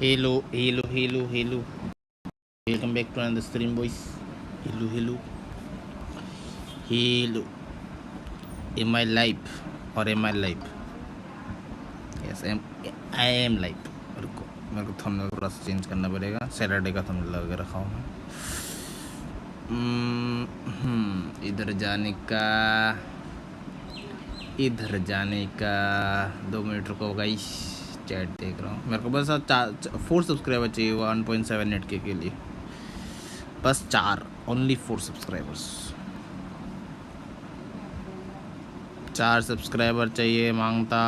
Hello, hello, hello, hello. Welcome back to another stream, boys. Hello, hello, hello. Am I live or am I live? Yes, I am live. रुको, मेरे को thumbnail थोड़ा सा change करना पड़ेगा. Saturday का thumbnail लगा रखा हूँ. इधर जाने का 2 मिनट रुको गाइस. चैट देख रहा हूँ. मेरे को बस 4 सब्सक्राइबर चाहिए 1.7 के लिए. बस 4, ओनली 4 सब्सक्राइबर्स. 4 सब्सक्राइबर चाहिए मांगता.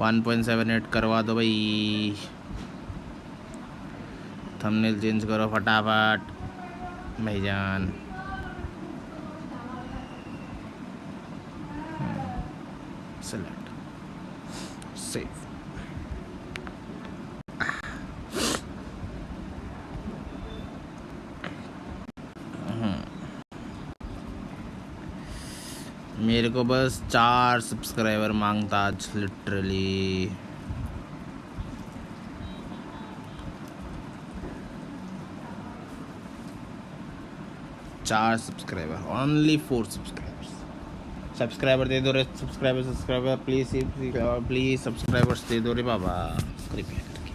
1.78 करवा दो भाई. थंबनेल चेंज करो फटाफट भाईजान. Select save. मेरे को बस 4 सब्सक्राइबर मांगता आज लिटरली. चार सब्सक्राइबर, ओनली 4 सब्सक्राइबर्स. सब्सक्राइबर दे दो रे. सब्सक्राइबर प्लीज सब्सक्राइबर्स दे दो रे बाबा, कृपया करके.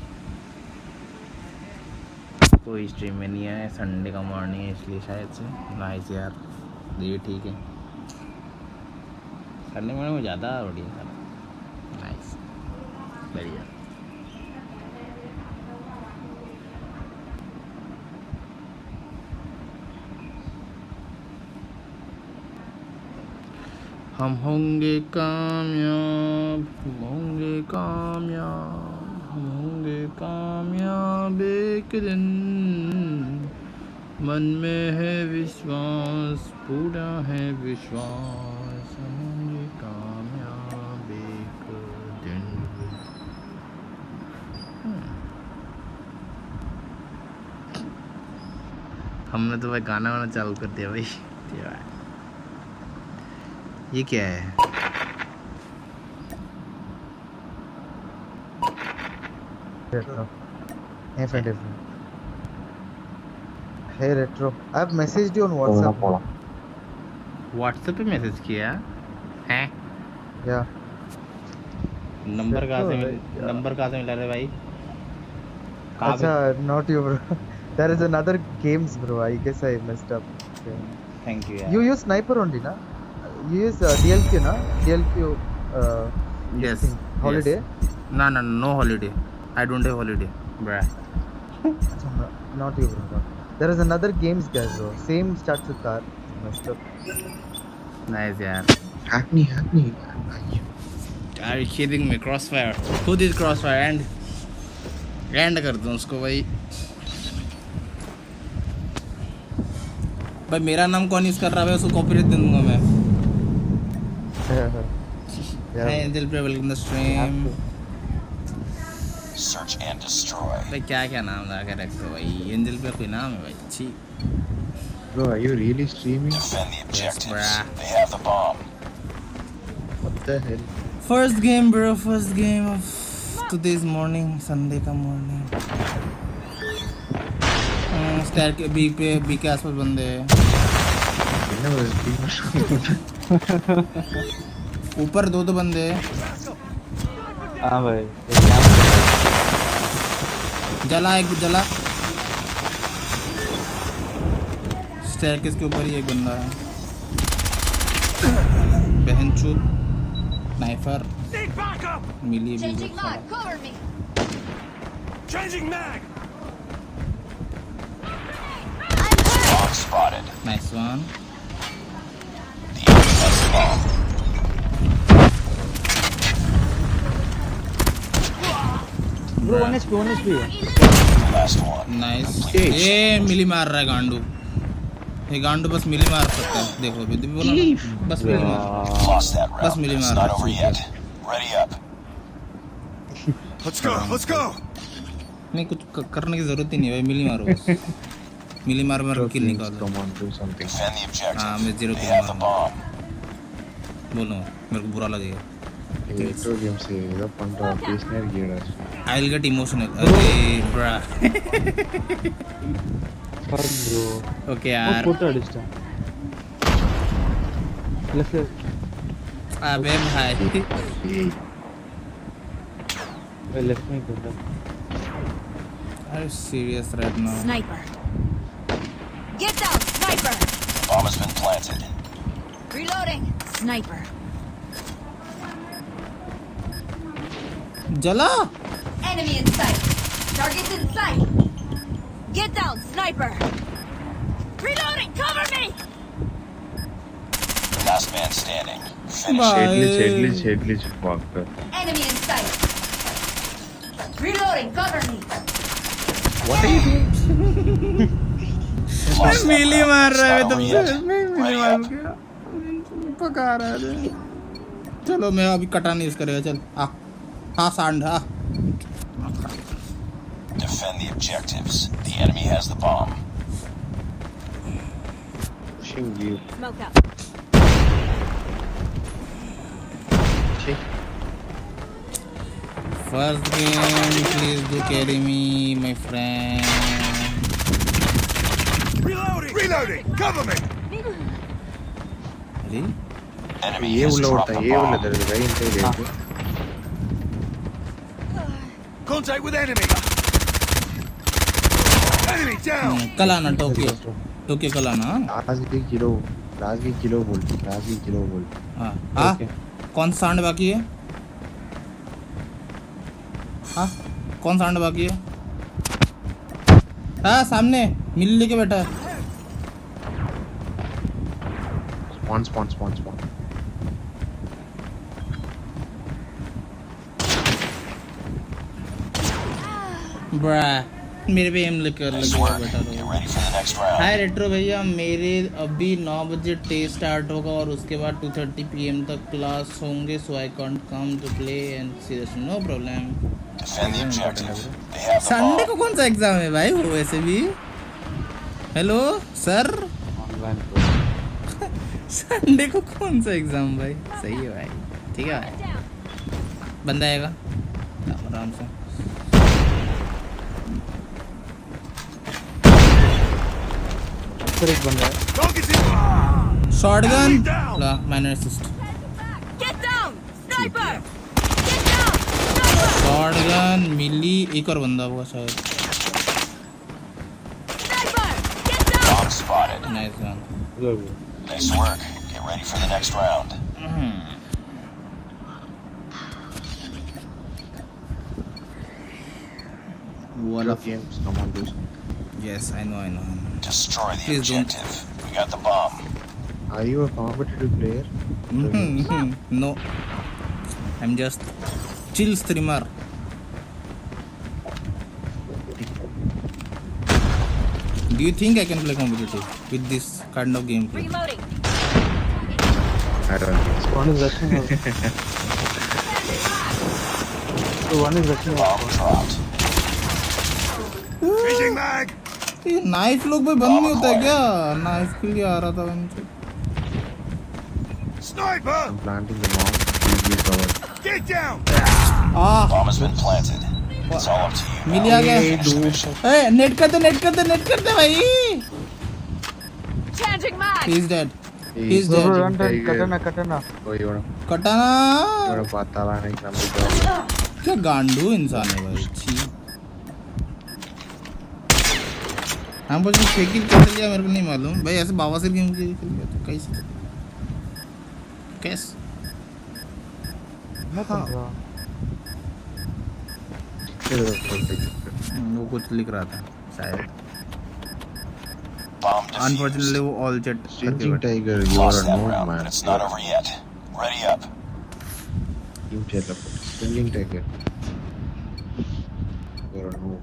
कोई स्ट्रीम में नहीं है, संडे का मॉर्निंग है इसलिए शायद से. नाइस यार, ये ठीक है. संडे मॉर्निंग में ज़्यादा बढ़िया सर. नाइस, बढ़िया. हम होंगे कामयाब, हम होंगे कामयाब, हम होंगे कामयाब एक दिन. मन में है विश्वास, पूरा है विश्वास. हम होंगे कामयाब एक दिन. हमने तो भाई गाना वाना चालू कर दिया भाई. ये क्या है? Hey Retro, I have messaged you on WhatsApp. WhatsApp पे मैसेज किया है? Yeah. नंबर कहाँ से मिला रे भाई? अच्छा, not you bro. There is another games bro. I guess I messed up. Yeah. Thank you यार. You use sniper only na? You use DLQ na? DLQ. Yes. Holiday? Yes. No holiday. I don't have holiday, bruh. Not you bro. There is another games guys bro. Same starts with R. Messed up. Nice यार. Hack me. Are you kidding me? Crossfire. Who did Crossfire? And कर दूँ उसको भाई. भाई मेरा नाम कौन use कर रहा है? उसको कॉपीराइट दे दूंगा मैं. Hey Angel Play, welcome to the stream. Search and destroy. भाई क्या नाम लगा के रखते हो भाई? एंजल पे कोई नाम है भाई? छी. Bro, are you really streaming? Defend the objectives. bruh. They have the bomb. What the hell? First game bro, first game of today's morning, Sunday का morning. स्टैर के बी के आसपास बंदे हैं. ऊपर दो बंदे हैं. हाँ भाई. जला स्टेयरकेस के ऊपर ही एक बंदा है. बहनचोद स्नाइपर मिली भी. Bomb spotted. Nice one. The enemy has the bomb. Bro, 1 HP. Last one. Nice. ये मिली मार रहा है गांडू. ये गांडू बस मिली मार सकता है. देखो अभी बोला ना, बस मिली मार. Lost that round. That's Millie It's Mara. not over yet. Ready up. Let's go. नहीं कुछ करने की जरूरत ही नहीं भाई. मिली मारो बस. मिली मार किल निकाल दो. Come on, do something. Defend the objectives. मैं 0 They किल have the मारूंगा. bomb. बोलो मेरे को बुरा लगेगा. retro games ஏதோ பண்றா பேசினே இருக்கீடா. I'll get emotional. Okay, bruh. Fuck bro. Okay, Oh, yaar. photo अडिस्टा. Left. अबे भाई. Left में photo. Are you serious right now? Sniper. Get down, sniper. Bomb has been planted. Reloading. Sniper. जला. Enemy in sight. Target's in sight. Get down, sniper. Reloading. Cover me. Last man standing. Finish. Bye. Headlich fuck. Enemy in sight. Reloading. Cover me. What are you doing? मैं मिली मार रहा है तब से. Ready मैं मिली मार up. गया. पका रहा है. चलो मैं अभी कटा नहीं इस करेगा चल. हाँ सांड हाँ. Defend the objectives. The enemy has the bomb. Pushing you. Smoke out. Shit. First game, please do carry me, my friend. Reloading! Cover me! अरे Enemy ये has उल्ला dropped उठा the ये उल्ला bomb. तेरे भाई इनसे देखो. Contact with enemy! Enemy down! कल आना टोक्यो कल आना. लास्ट की किलो बोल. हाँ हाँ. कौन सांड बाकी है? हाँ कौन सांड बाकी है? हाँ सामने मिल लेके बैठा है. Spawn. ब्रा मेरे पे एम लेकर Nice लगा work. बैठा Get रहो. ready for the next round. Hi retro भैया मेरे अभी 9 बजे टेस्ट स्टार्ट होगा और उसके बाद 2:30 PM तक क्लास होंगे so I can't come to play and serious no problem. Defend the objective. They have the Sunday bomb. को कौन सा एग्जाम है भाई वो वैसे भी. Hello sir. Online pro. Sunday को कौन सा एग्जाम भाई. सही है भाई. ठीक है भाई. बंदा आएगा आराम से. फिर एक बंदा है. Target's in! शॉटगन ला मैंने assist. Get down, sniper. Get down, sniper. Shotgun मिली एक और बंदा होगा शायद. Sniper. Get down. Bomb spotted. Nice one. Nice work. Get ready for the next round. What up? Games, come on, do something. Yes, I know. Destroy the Please don't. objective. We got the bomb. Are you a competitive player? No, I'm just chill streamer. Do you think I can play competitive with this kind of gameplay? Reloading. I don't think so. One is rushing out. So one is rushing out. Bomb dropped. Changing mag! ये knife लोग भी बंद नहीं होता है क्या? Knife के लिए आ रहा था मैंने. Sniper! I'm planting the bomb. Please be covered. Get down! Ah, Bomb has been planted. It's all up to you. Mill now. गया. Finish the mission. A net कर दे भाई. Changing mag. He's dead. He's Bro, dead. run. Katana. Oh, you कटाना. wanna patala nahi kamera. क्या गांडू इंसान है भाई. छी. हम बोल रहे किल कैसे लिया मेरे को नहीं मालूम भाई. ऐसे बाबा से गेम खेल लिया तो कैसे वो कुछ लिख रहा था शायद. Bomb defused. अनफॉर्चुनेटली वो ऑल चैट करके Changing बैठा. Tiger, you are Lost a that noob, round, man. but it's not over yet. Ready up. Team teleport. Changing Tiger. You are a noob.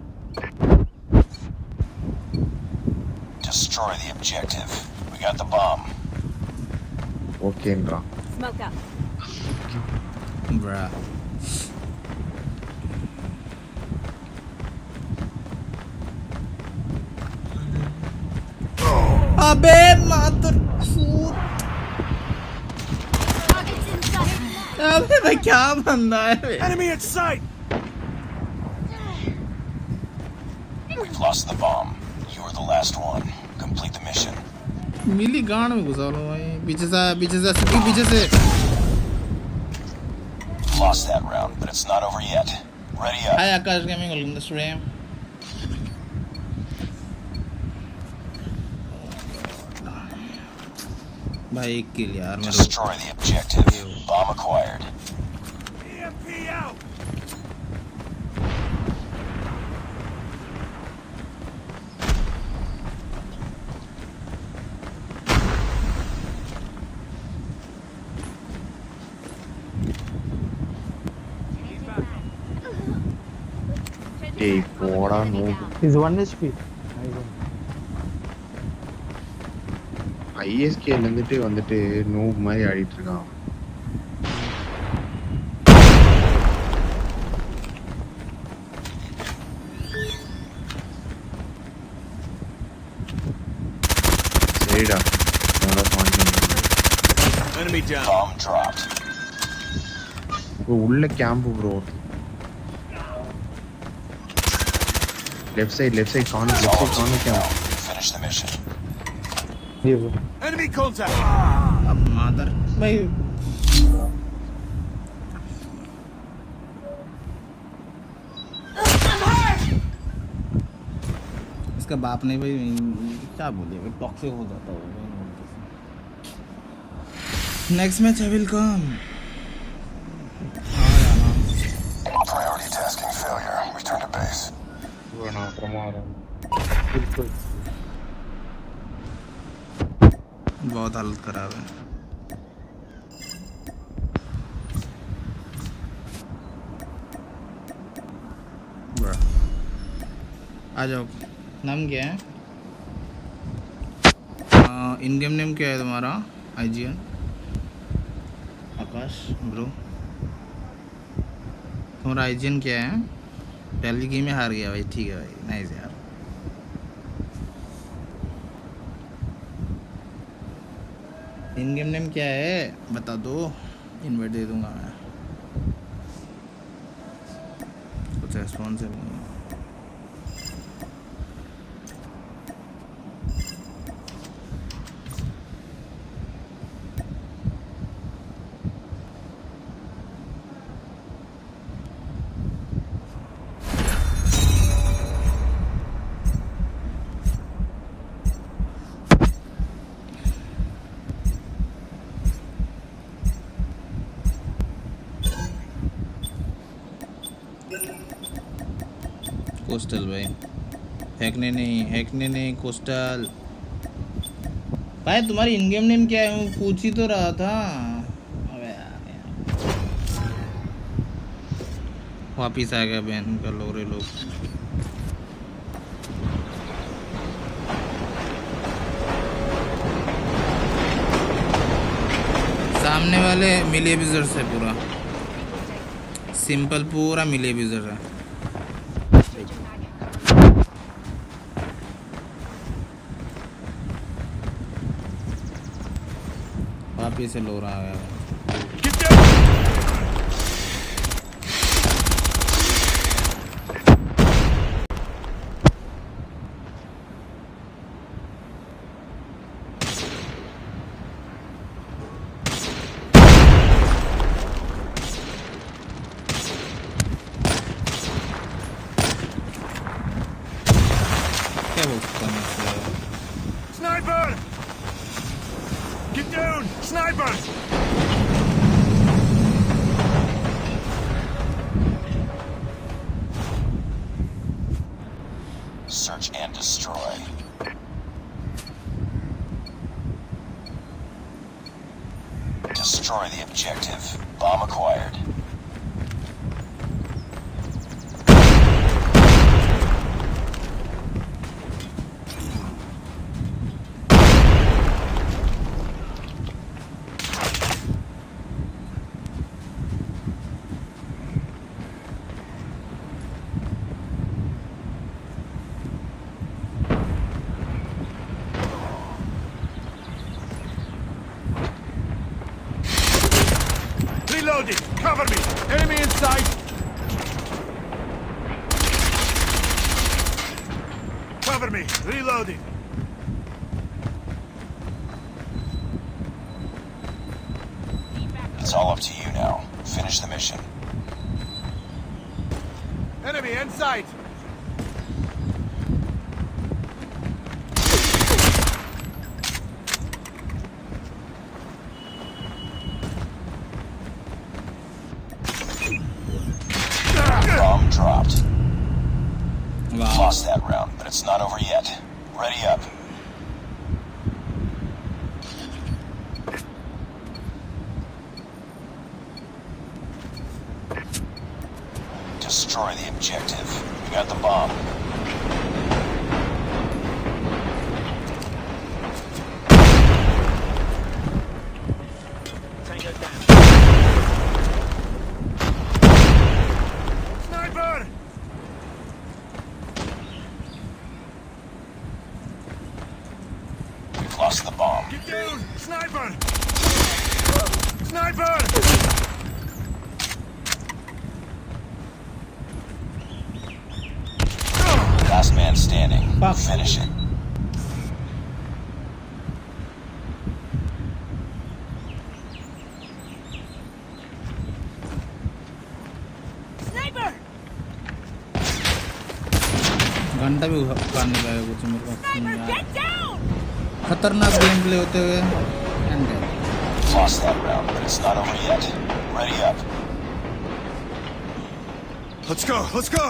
Destroy the objective. We got the bomb. Okay, Indra. Smoke out. Bruh. अबे मातर सूत. Target's in sight. अबे भाई क्या बंदा है बे? Enemy in sight! We've lost the bomb. You're the last one. Complete the mission. मिली गांड में घुसा लो भाई पीछे से सिटी पीछे से Lost that round, but it's not over yet. Ready up. Hi Akash gaming welcome to stream भाई एक किल यार मेरे Destroy the objective. Bomb acquired. EMP out! டேய் போடா noob. He's 1 HP. Nice one. ISK ல வந்துட்டு noob மாதிரி ஆடிட்டு இருக்கான். சரிடா நல்லா point Enemy down. Bomb dropped. உள்ள camp bro left side corner camp Finish the mission. Here, bro. Enemy contact! अब मादर भाई इसका बाप नहीं भाई क्या बोले भाई टॉक्सिक हो जाता है next match I will come Priority tasking failure. Return to base. நான் அப்புறமா வரேன். Beautiful. बहुत हालत खराब है आ जाओ नाम क्या है इन गेम नेम क्या है तुम्हारा IGN आकाश ब्रो तुम्हारा IGN क्या है पहली गेम में हार गया भाई ठीक है भाई नाइस यार इन गेम नेम क्या है बता दो इनवाइट दे दूंगा मैं कुछ रेस्पॉन्सिव नहीं है कोस्टल भाई हैकने नहीं कोस्टल भाई तुम्हारी इन गेम नेम क्या है मैं पूछ ही तो रहा था अबे यार वापिस आ गया बहन का लोरे लोग सामने वाले मिले बिजर्स है पूरा सिंपल पूरा मिले बिजर है वापिस से लो रहा है Get down! क्या बोलता है Sniper! Get down! Sniper! Search and destroy. Destroy the objective. Bomb acquired. Reloading! Cover me! Enemy in sight! Cover me! Reloading! It's all up to you now. Finish the mission. Enemy in sight! Bomb dropped. Wow. Lost that round, but it's not over yet. Ready up. Destroy the objective. We got the bomb. Sniper! We've lost the bomb. Get down! Sniper! Sniper! Last man standing. Fuck. Finish it. Sniper! घंटा भी उखाड़ने का है कुछ मेरे पास नहीं Sniper, यार। get down! खतरनाक गेम प्ले होते हुए and Lost that round, but it's not over yet. Ready up. Let's go! Let's go!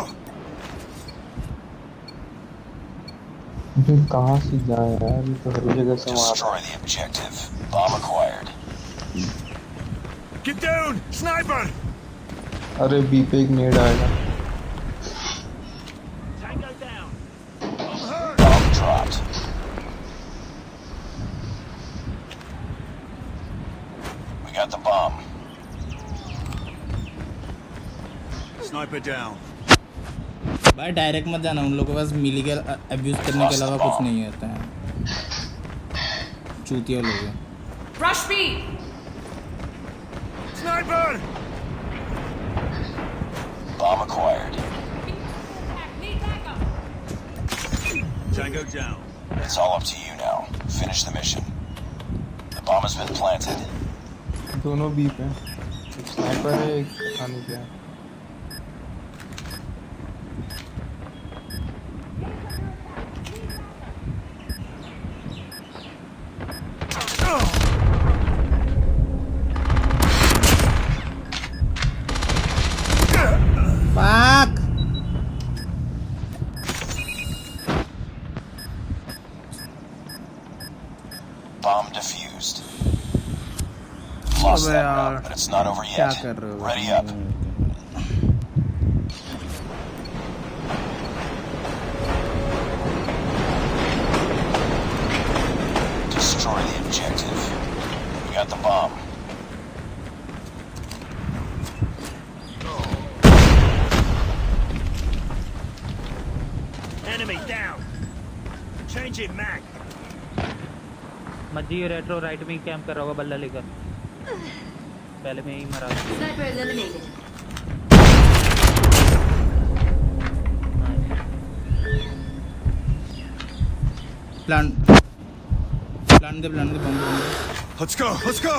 अबे कहाँ से जाए यार, ये तो हर जगह से मार। Destroy the objective. Bomb acquired. Get down! Sniper! अरे बी पे एक नेड आएगा। Tango down! Bomb dropped. We got the bomb. Sniper down. भाई डायरेक्ट मत जाना, उन लोगों के पास मिली के अब्यूज करने के अलावा कुछ नहीं होता है। चूतिया लोग हैं। Rush B! Sniper! Bomb acquired. Need backup! Tango down. It's all up to you now. Finish the mission. The bomb has been planted. दोनों बी पे, एक स्नाइपर है, एक पता नहीं क्या है। Fuck! Bomb defused. Lost अबे that यार, round, but it's not over क्या yet. कर रहे हो? Ready up. Destroy the objective. We got the bomb. Enemy down. Changing mag. Majji retro right में कैंप कर रहा होगा बल्ला लेकर। पहले मैं ही मरा। Sniper eliminated. प्लान दे बम। Let's go! Let's go!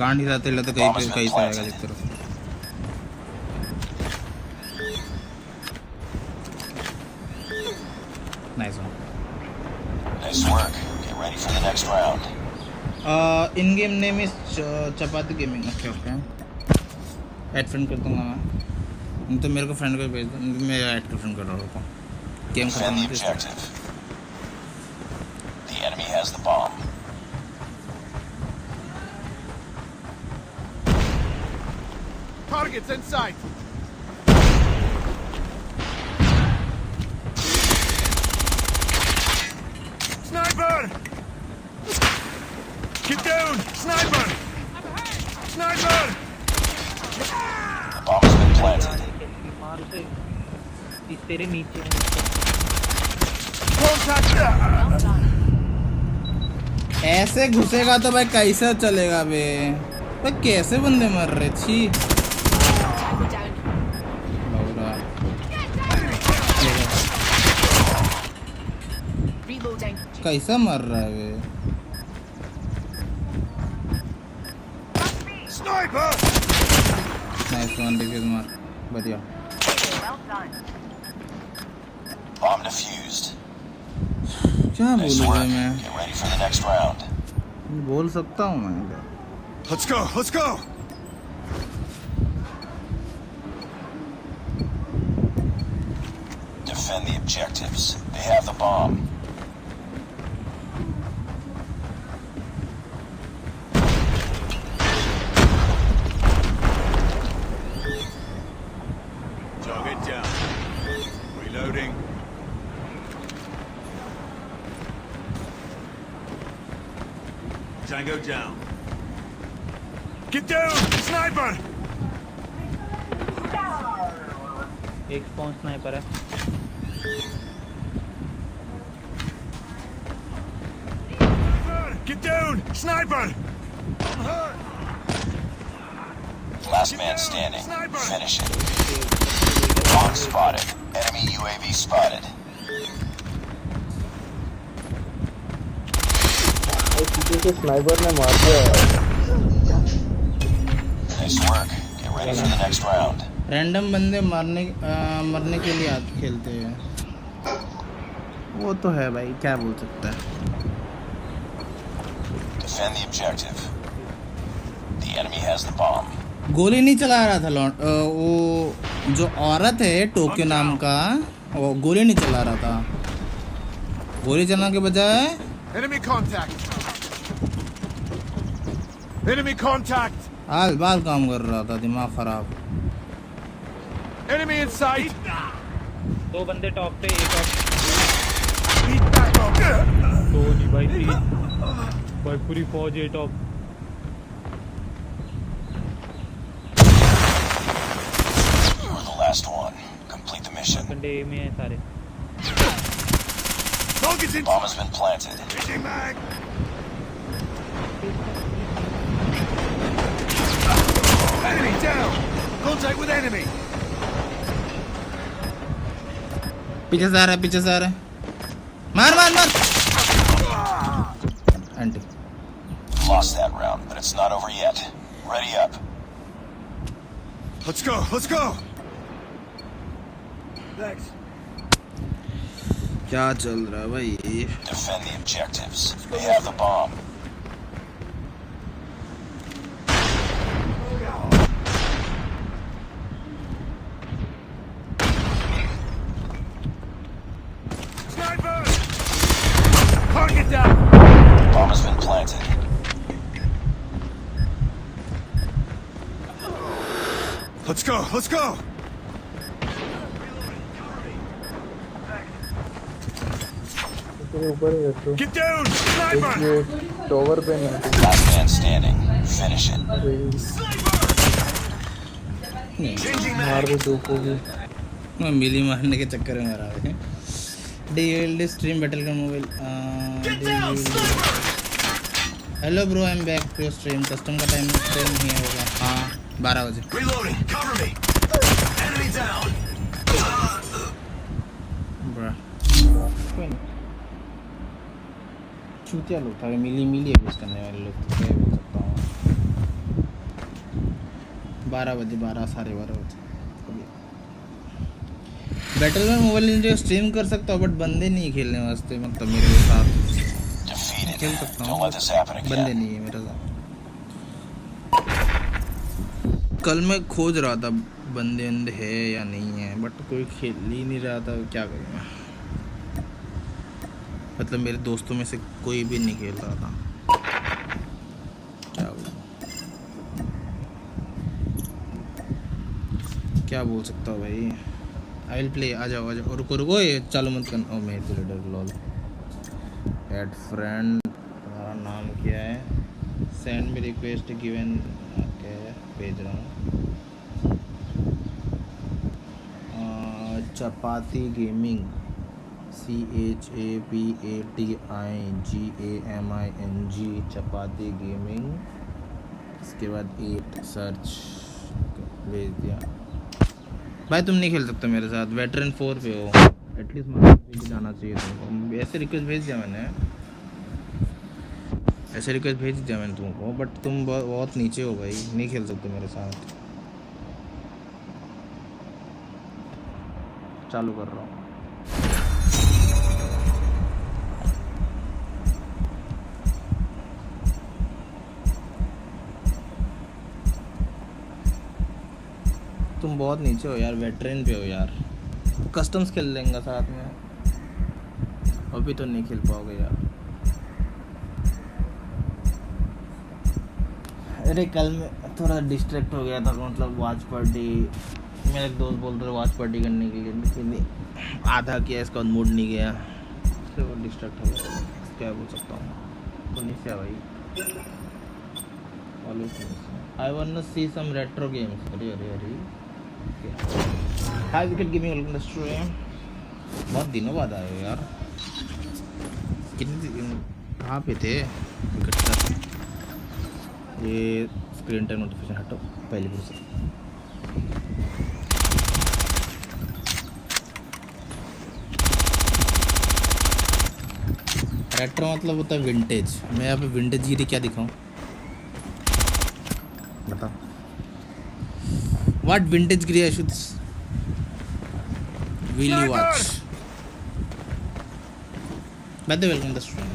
गांड हिलाते हिलाते कहीं से आएगा देख तरफ। Nice one. Nice work. Get ready for the next round. In game name is chapati gaming. Okay add friend कर दूंगा मैं। तो मेरे को फ्रेंड को भेज दो, मैं ऐड कर फ्रेंड कर रहा हूँ। गेम खत्म Defend the होने से objective. The enemy has the bomb. Targets in sight. Sniper! Get down! Sniper! Sniper! The bomb has been planted. मार से इस तेरे नीचे Contact! Well done. ऐसे घुसेगा तो भाई कैसे चलेगा बे? भाई कैसे बंदे मर रहे छी। लौड़ा। Reloading. कैसा मर रहा है बे? Sniper! नाइस वन डिफेंस मार बढ़िया। Bomb defused. क्या Nice बोलूँ work. भाई मैं? Get ready for the next round. बोल सकता हूँ मैं। Let's go, let's go! Defend the objectives. They have the bomb. Target down. Reloading. Tango down. Get down! Sniper! एक स्पॉन स्नाइपर है। Get down! Sniper! I'm hurt! Last man standing. Finish it. Bomb spotted. Enemy UAV spotted. पीछे से sniper ने मार दिया। Nice work. Get ready for the next round. Random बंदे मरने के लिए खेलते हैं। वो तो है भाई, क्या बोल सकता है। Defend the objective. The enemy has the bomb. गोली नहीं चला रहा था वो जो औरत है टोक्यो नाम का, वो गोली नहीं चला रहा था। गोली चलाने के बजाय Enemy contact! Enemy contact! आल बाल काम कर रहा था, दिमाग खराब। Enemy in sight! दो बंदे टॉप पे, एक ऑफ। Need backup! दो नहीं भाई, तीन भाई, पूरी फौज है top. You are the last one. Complete the mission. कंडे में है सारे। Target's in Bomb has been planted. Changing mag! Enemy down! Contact with enemy! पीछे से आ रहा है, पीछे से आ रहा है। मार मार मार। Anti. Lost that round, but it's not over yet. Ready up. Let's go, let's go! Thanks. क्या चल रहा है भाई? Defend the objectives. They have the bomb. Sniper! Target down! Bomb has been planted. Let's go, let's go! तेरे ऊपर ही रखो। Get down! Sniper! ये tower पे नहीं। Last man standing. Finish it. Changing मार mag! दे दो को भी। मैं मिली मारने के चक्कर में आ रहा है। डीएलडी स्ट्रीम बैटल का mobile. Hello bro, I am back to stream. Custom का टाइम स्ट्रीम ही होगा। हाँ 12 बजे। Reloading! Cover me! Enemy down! ब्रा कोई नहीं, चूतिया लोग था, मिली मिली अब्यूज करने वाले लोग थे, क्या बोल सकता हूँ। 12 बजे, 12 साढ़े 12 बजे बैटल में मोबाइल जो स्ट्रीम कर सकता हूँ, बट बंदे नहीं खेलने वास्ते, मतलब मेरे साथ Defeated. खेल सकता Don't हूँ, let this happen बंदे again. नहीं है मेरे साथ। कल मैं खोज रहा था बंदे अंदे है या नहीं है, बट कोई खेल ही नहीं रहा था, क्या करूँगा। मतलब मेरे दोस्तों में से कोई भी नहीं खेल रहा था, क्या बोल सकता हूँ भाई। I will play. आ जाओ आ जाओ, रुको रुको, ये चालू मत करना। ओ मेरे लीडर लॉल एड फ्रेंड, तुम्हारा नाम क्या है? Send me request given. Okay भेज रहा हूँ। चपाती गेमिंग CHAPATIGAMING चपाती गेमिंग, इसके बाद 8 सर्च भेज दिया। भाई तुम नहीं खेल सकते मेरे साथ, वेटरन 4 पे हो, एटलीस्ट मास्टर पे जाना चाहिए तुमको। ऐसे रिक्वेस्ट भेज दिया मैंने, ऐसे रिक्वेस्ट भेज दिया मैंने तुमको, बट तुम बहुत नीचे हो भाई, नहीं खेल सकते मेरे साथ। चालू कर रहा हूँ। तुम बहुत नीचे हो यार, वेटरन पे हो यार। कस्टम्स खेल लेंगे साथ में, अभी तो नहीं खेल पाओगे यार। अरे कल मैं थोड़ा डिस्ट्रैक्ट हो गया था, मतलब वॉच पार्टी, मेरा एक दोस्त बोल रहे वॉच पार्टी करने के लिए, लेकिन आधा किया, इसका मूड नहीं गया, तो वो डिस्ट्रैक्ट हो गया। क्या बोल सकता हूँ, तो नहीं से भाई, always I want to see some retro games. अरे अरे अरे hi wicket gaming, welcome to stream. बहुत दिनों बाद आए हो यार, कितने दिन कहाँ पे थे? विकेट सर, ये स्क्रीन टाइम नोटिफिकेशन हटो पहले फिर से। रेट्रो मतलब होता है विंटेज। मैं यहाँ पे विंटेज गिरी क्या दिखाऊं, बता। व्हाट विंटेज गिरी I should will you watch? By the way welcome to stream.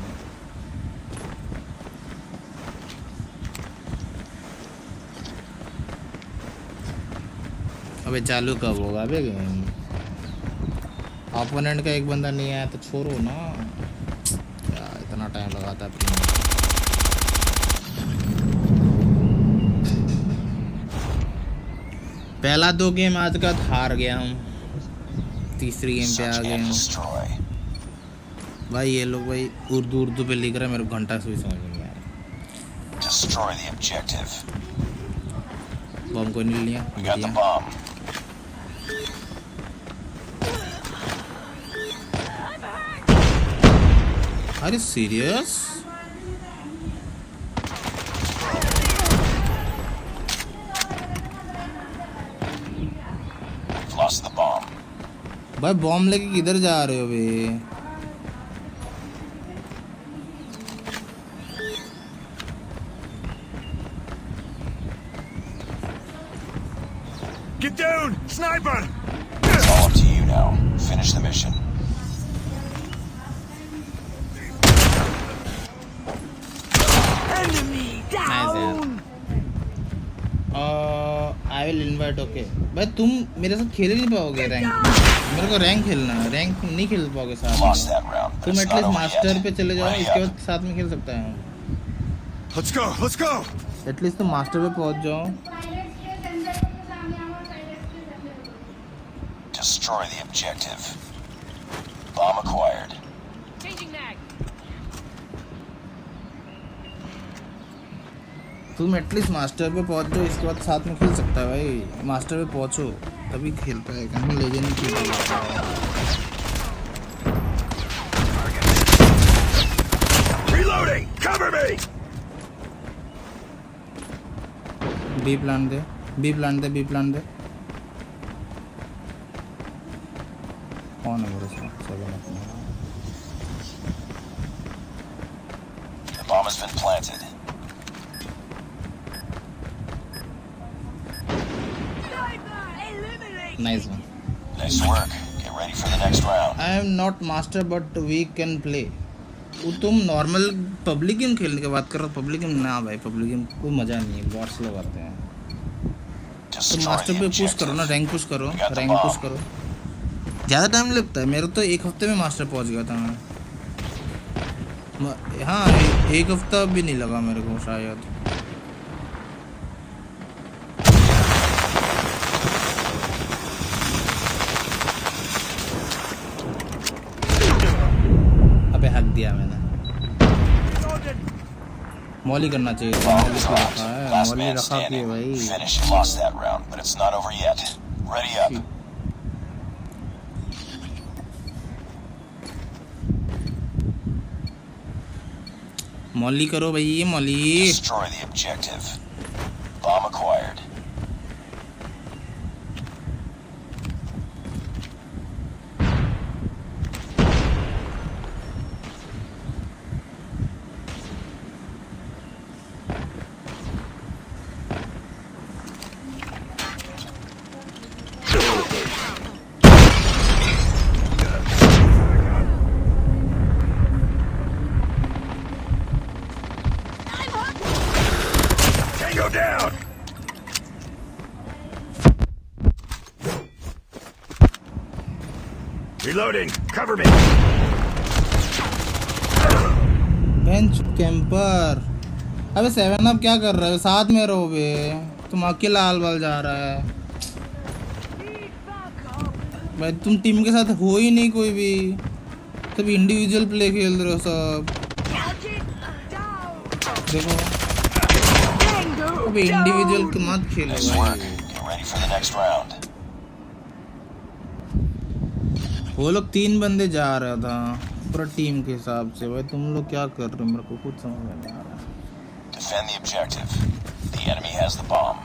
अबे चालू कब होगा अबे गेम? ओपोनेंट का एक बंदा नहीं आया तो छोड़ो ना, क्या इतना टाइम लगाता है। पहला 2 गेम आज का हार गया हम, तीसरी गेम पे आ गए हम भाई। ये लोग भाई उर्दू पे लिख रहे हैं, मेरे को घंटा सुई समझ में नहीं आ रहा। बम को नहीं लिया, अरे सीरियस? भाई बॉम्ब लेके किधर जा रहे हो बे? Get down, sniper! It's all up to you now. Finish the mission. I will invite. Okay भाई तुम मेरे साथ खेल नहीं पाओगे रैंक, मेरे को रैंक खेलना है, रैंक नहीं खेल पाओगे साथ में। तुम एटलीस्ट मास्टर पे चले जाओ, इसके बाद साथ में खेल सकता है। Let's go, let's go! At least तुम मास्टर पे पहुंच जाओ। Destroy the objective. Bomb acquired. तुम एटलीस्ट मास्टर पे पहुंच जाओ, इसके बाद साथ में खेल सकता है भाई। मास्टर पे पहुंचो तभी खेल पाएगा, हम लेजेंड नहीं खेल पाएगा। Reloading! Cover me! B plan दे, बी प्लान दे, बी प्लान दे। कौन है मेरे साथ? 7 अपना। The bomb has been planted. Nice one. Nice work. Get ready for the next round. I am not master but we can play. वो तुम नॉर्मल पब्लिक गेम खेलने की बात कर रहे हो? पब्लिक गेम ना भाई, पब्लिक गेम कोई मजा नहीं है, बॉट्स लोग आते हैं। तुम मास्टर पे पुश करो ना, रैंक पुश करो, रैंक पुश करो। ज़्यादा टाइम लगता है, मेरा तो 1 हफ्ते में मास्टर पहुंच गया था मैं। हाँ 1 हफ्ता भी नहीं लगा मेरे को शायद। हक दिया मैंने। मॉली करना चाहिए था, मॉली को रखा है, मॉली रखा कि भाई। Finish. You lost that round, but it's not over yet. Ready up. Molly करो भाई, ये Molly. Destroy the objective. Bomb acquired. Tango down! Reloading! Cover me! Bench camper. अबे 7 अप क्या कर रहा है? साथ में रहो बे, तुम अकेला हाल बाल जा रहा है भाई। तुम टीम के साथ हो ही नहीं कोई भी, सब इंडिविजुअल प्ले खेल रहे हो सब। देखो अबे इंडिविजुअल के मत खेलो Nice भाई। work. Get ready for the next round. वो लोग 3 बंदे जा रहा था पूरा टीम के हिसाब से भाई। तुम लोग क्या कर रहे हो? मेरे को कुछ समझ में नहीं आ रहा। Defend the objective. The enemy has the bomb.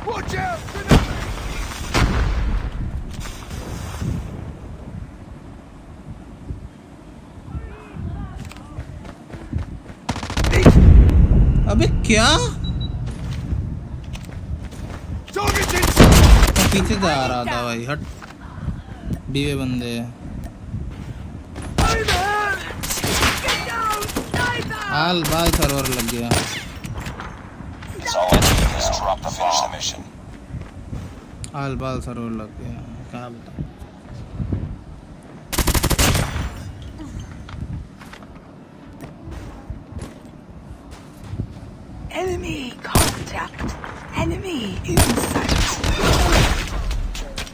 Watch out! अबे क्या? Target's inside! पीछे जा रहा था भाई, हट। डीवे बंदे हाल बाल सरवर लग गया। It's all enemy has dropped the finish the mission. हाल बाल सरवर लग गया, क्या बताऊं। Enemy contact. Enemy in sight.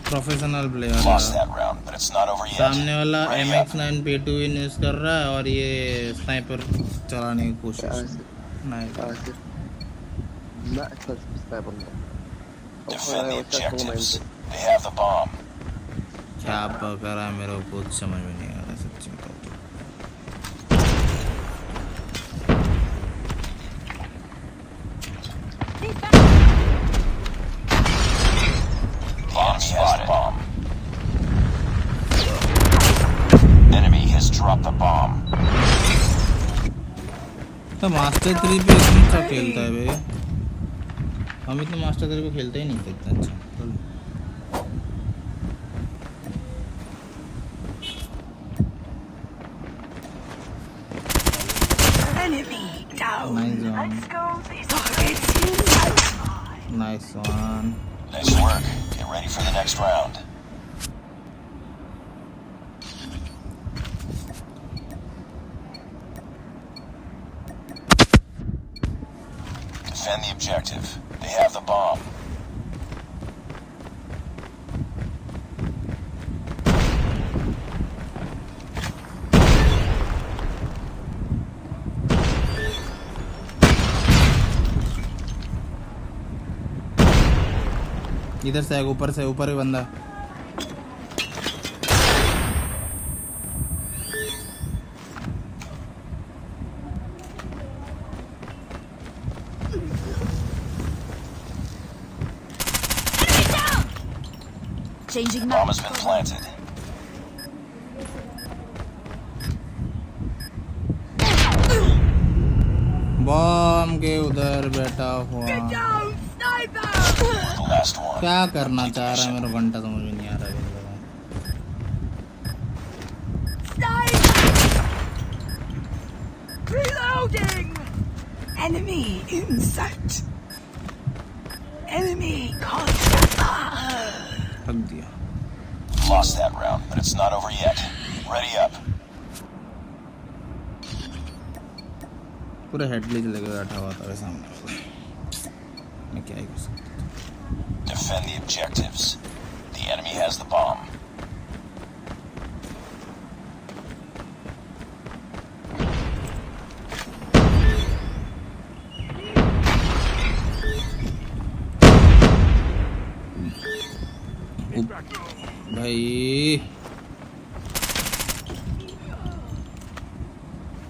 Professional player Lost है। that round, but it's not over yet. सामने वाला Ready up. MX9 P2 use कर रहा है और ये स्नाइपर चलाने की कोशिश। नहीं Defend the objectives. They have the bomb. क्या कर रहा है मेरे को कुछ समझ में नहीं आ रहा सच्ची बताऊं तो। Bomb spotted. Bomb. Enemy has dropped the bomb. तो मास्टर 3 पे इतना अच्छा खेलता है भाई। हम इतना मास्टर 3 को खेलते ही नहीं थे इतना अच्छा। Enemy down. Nice one. Let's go. Targets in sight. Nice one. Nice work. Get ready for the next round. Defend the objective. They have the bomb. इधर से ऊपर ही बंदा। Changing Bomb map. has been planted. Bomb के उधर बैठा हुआ Down, sniper. The last one. क्या करना चाह रहा है मेरे को घंटा समझ में नहीं आ रहा है। Sniper. Reloading. Enemy in sight. Enemy contact. रख दिया। Lost that round, but it's not over yet. Ready up. पूरा हेडलिट लगे बैठा हुआ था सामने। मैं क्या ही कर सकता था। Defend the objectives. The enemy has the bomb. भाई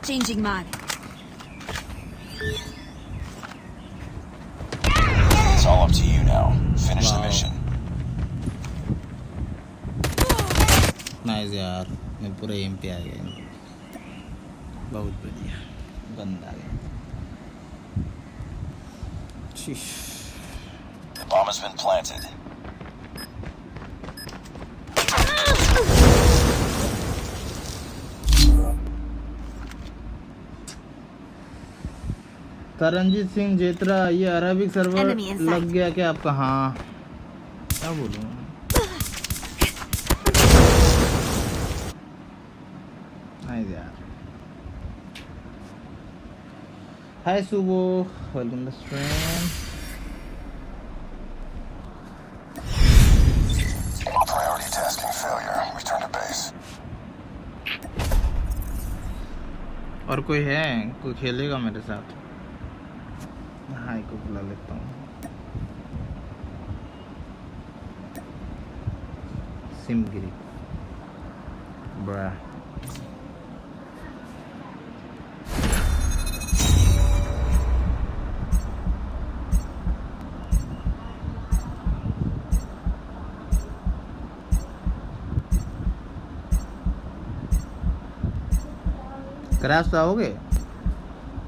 Changing mag. It's all up to you now. Finish the Wow. mission. Nice यार, मैं पूरे एम पे आ गया, बहुत बढ़िया, बंदा आ गया। शीश। The bomb has been planted. Taranjit Singh जेत्रा, ये Arabic server Enemy in sight. लग गया क्या आपका? हाँ, क्या बोलूँ, नाइस यार। हाय सुबो, welcome to stream. Priority tasking failure. Return to base. और कोई है, कोई खेलेगा मेरे साथ? हाय को बुला लेता हूँ। सिमगिरी ब्रा। क्रैश आओगे?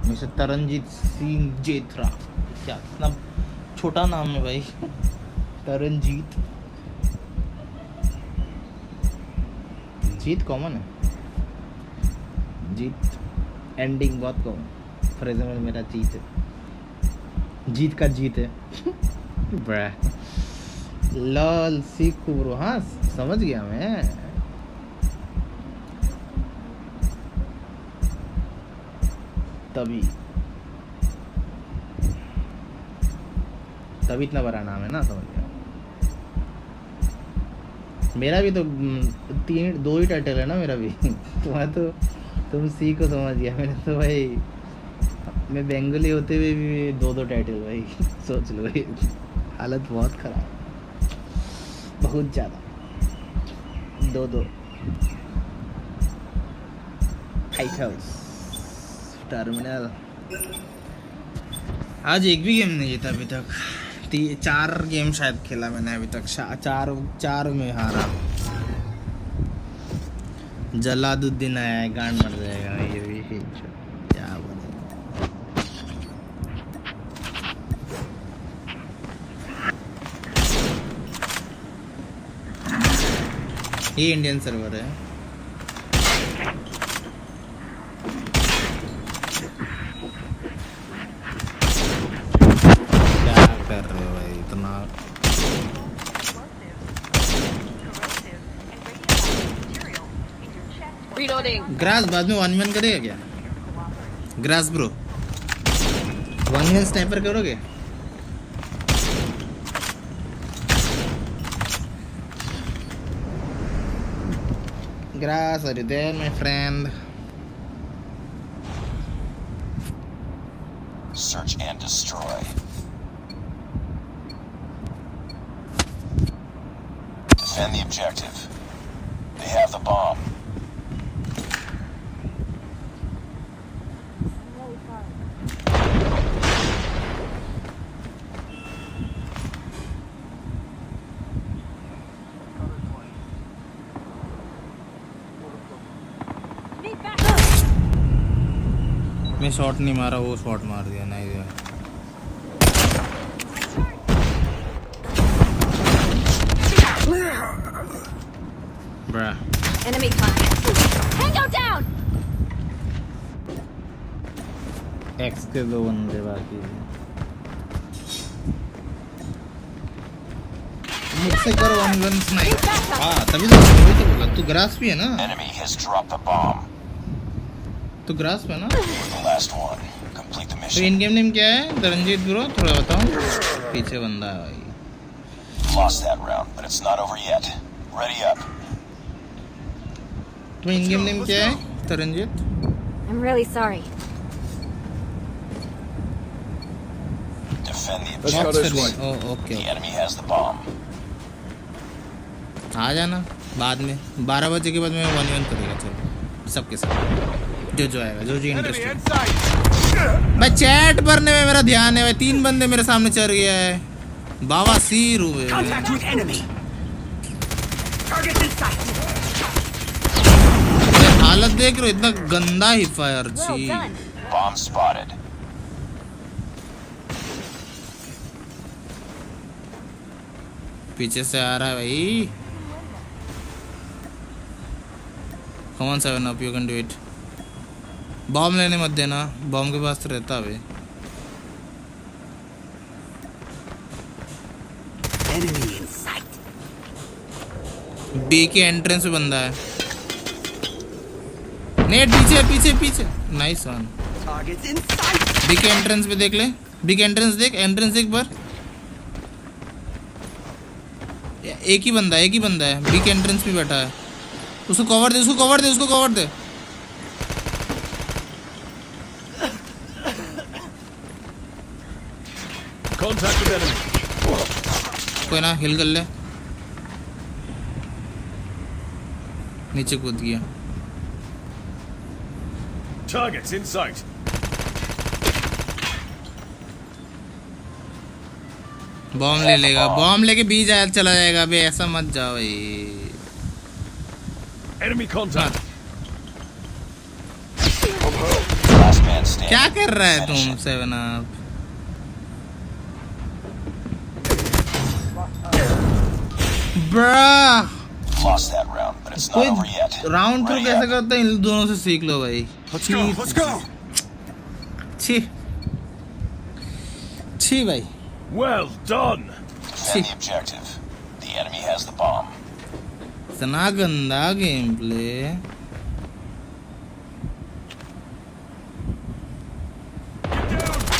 मिस्टर तरनजीत सिंह जेत्रा, क्या इतना छोटा नाम है भाई। तरनजीत, जीत कॉमन है, जीत एंडिंग बहुत कॉमन। फॉर एग्जाम्पल मेरा जीत है, जीत का जीत है। ब्रा लॉल सीखो ब्रो, हाँ समझ गया मैं। तभी इतना बड़ा नाम है ना, समझ गया। मेरा भी तो दो ही टाइटल है ना मेरा भी। तुम्हारा तो तुम सी को समझ गया, मैंने तो भाई, मैं बंगाली होते हुए भी दो टाइटल भाई। सोच लो भाई, हालत बहुत खराब, बहुत ज़्यादा, दो हाइट हाउस टर्मिनल। आज एक भी गेम नहीं जीता अभी तक। 4 गेम शायद खेला मैंने अभी तक, चार में हारा। जलालुद्दीन आया है, गांड मर जाएगा ये भी, क्या बोले। ये इंडियन सर्वर है। कर रहे हो भाई इतना? ग्रास बाद में 1v1 करेगा क्या? ग्रास ब्रो 1v1 स्नाइपर करोगे? Grass, are you there my friend? Search and destroy. Defend the objective. They have the bomb. मैं शॉट नहीं मारा, वो शॉट मार दिया। नहीं दिया ब्रा। Enemy contact. Tango down. X के 2 बंदे बाकी। मुझसे करो 1v1 स्नाइप। हाँ तभी तो बोला, तू ग्रास भी है ना? Enemy has dropped the bomb. तू ग्रास पे ना? You're the last one. Complete the तो mission. इन गेम नेम क्या है तरनजीत ब्रो, थोड़ा बताओ। पीछे बंदा है भाई। Lost that round, but it's not over yet. Ready up. तो इन गेम नेम क्या है Taranjit? I'm really sorry. Defend the Let's go objective. this way. Okay The enemy has the bomb. आ जाना। बाद में 12 बजे के बाद मैं 1v1 करेगा। चलो सबके साथ जो आएगा, जो Enemy इंटरेस्टेड। in sight. भाई चैट भरने में मेरा ध्यान है भाई। 3 बंदे मेरे सामने चढ़ गया है। बाबा सीर हुए। Contact with enemy. Target in sight. हालत देख रहे हो, इतना गंदा ही फायर Well जी। done. Bomb spotted. पीछे से आ रहा है भाई। Come on 7 up, you can do it. Bomb लेने मत देना, बॉम्ब के पास तो रहता भाई। Enemy in sight. बी के एंट्रेंस पे बंदा है। नेट पीछे पीछे पीछे। Nice one. Target in sight. B के एंट्रेंस पे देख ले, बी के एंट्रेंस देख, एंट्रेंस देख पर। एक ही बंदा है बी के एंट्रेंस पे बैठा है। उसको कवर दे, उसको कवर दे, उसको cover they. Contact with enemy. कोई ना, हिल कर ले। नीचे कूद गया। Targets in sight. बॉम्ब ले लेगा, बॉम्ब लेके बी चला जाएगा। अबे ऐसा मत जाओ भाई। Enemy contact. Last man standing. क्या कर रहा है Finish तुम it. 7 up? Bra Lost that round, but it's not कोई over yet. Round through Ready कैसे up. करता है, इन दोनों से सीख लो भाई। Let's go. Let's go. छी छी भाई। Well done. Defend the objective. The enemy has the bomb. इतना गंदा गेम प्ले।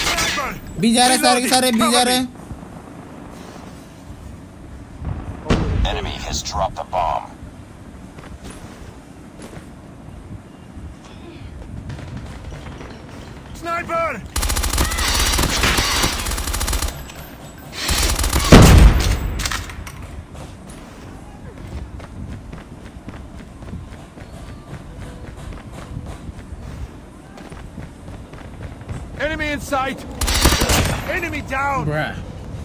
Sniper. बी जा रहे सारे के सारे, बी जा रहे। Enemy has dropped the bomb. Sniper. Enemy in sight. Enemy down. Bra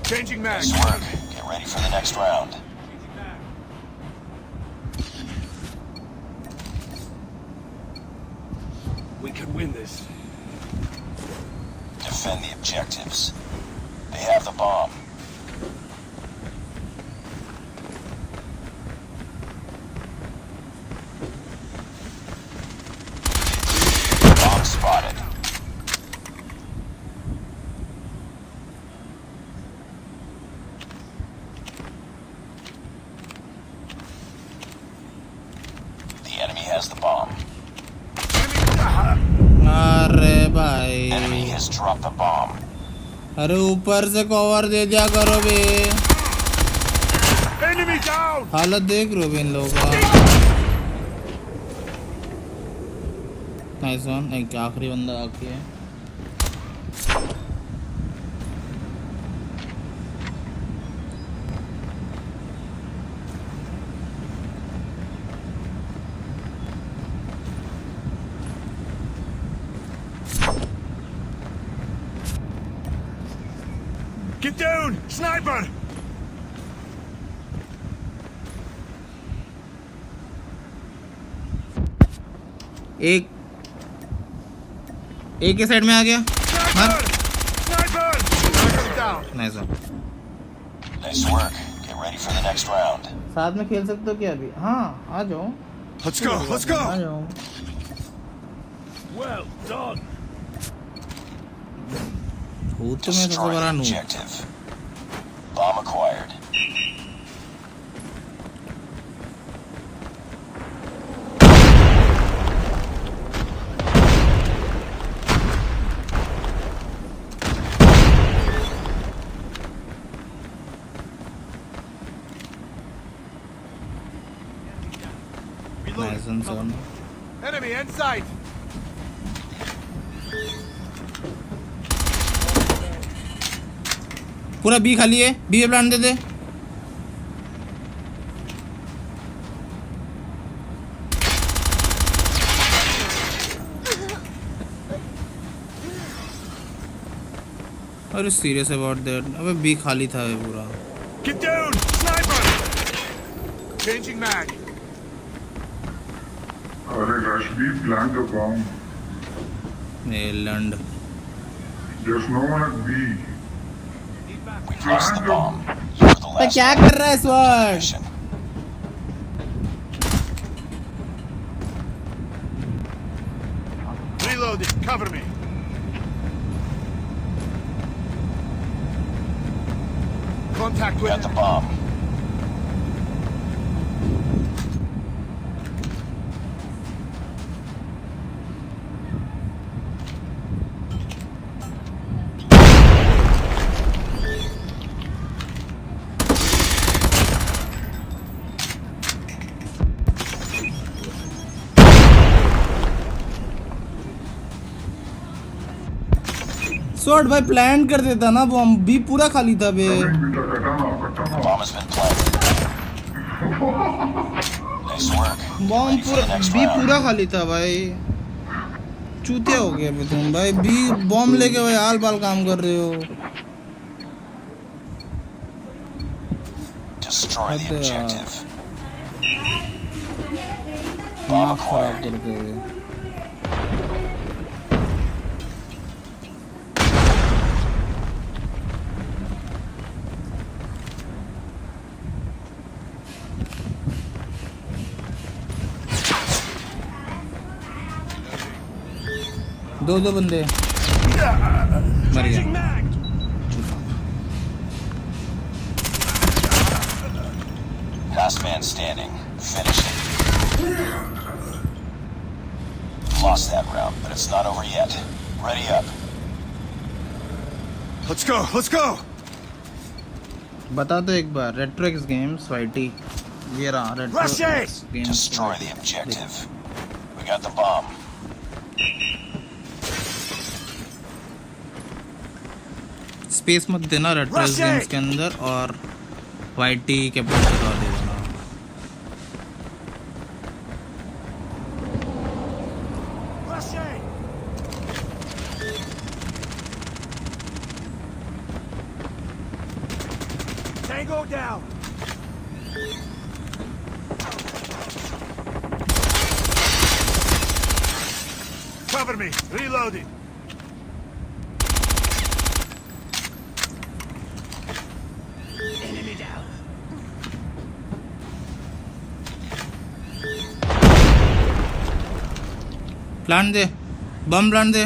Changing mag. Nice work. Get ready for the next round. We can win this. Defend the objectives. They have the bomb. Bomb spotted. The enemy has the bomb. अरे भाई, Enemy has dropped the bomb. अरे ऊपर से cover दे दिया करो बे। Enemy down. हालत देख रहे हो बे इन लोगों का। Nice one. एक आखिरी बंदा बाकी है। Get down. Sniper. एक के साइड में आ गया। Sniper. Sniper. Sniper down. Nice one. Nice work. Get ready for the next round. साथ में खेल सकते हो क्या अभी? हाँ आ जाओ, Let's go. Let's uh go. जाओ। Well done. भूत तो मैं सबसे Destroy बड़ा the noob. objective. Bomb acquired. Nice one 7। Enemy in sight. पूरा बी खाली है, बी पे plan they they. Are you serious about that? अबे बी खाली था ये पूरा. Get down! Sniper! Changing mag. Rush B, plant the bomb. Land. There's no one at B. We've lost the bomb. You're the last क्या one. कर रहा है sword? Mission. Reloading. Cover me. Contact We with got the bomb. Sword भाई plan कर देता ना bomb. B पूरा खाली था बे. Bomb has been planted. Nice work. Bomb Ready for पूरा the next बी round. पूरा खाली था भाई. चूतिया हो गया बे तुम भाई. बी बॉम्ब लेके भाई आल बाल काम कर रहे हो. Destroy the What the- objective. दिमाग खराब करके हुए. दो बंदे मर गए. Changing mag. Last man standing. Finish it. Lost that round, but it's not over yet. Ready up. Let's go. Let's go. बता दो एक बार. रेट्रोक्स गेम्स वाईटी ये रहा. Rush Retrox games. Destroy the objective. We got the bomb. Space मत देना रेट्रोक्स games के अंदर. और वाईटी के पास बता दे देना. Rush A. Tango down. Cover me. Reloading. Enemy down. Plant दे. बम प्लान दे.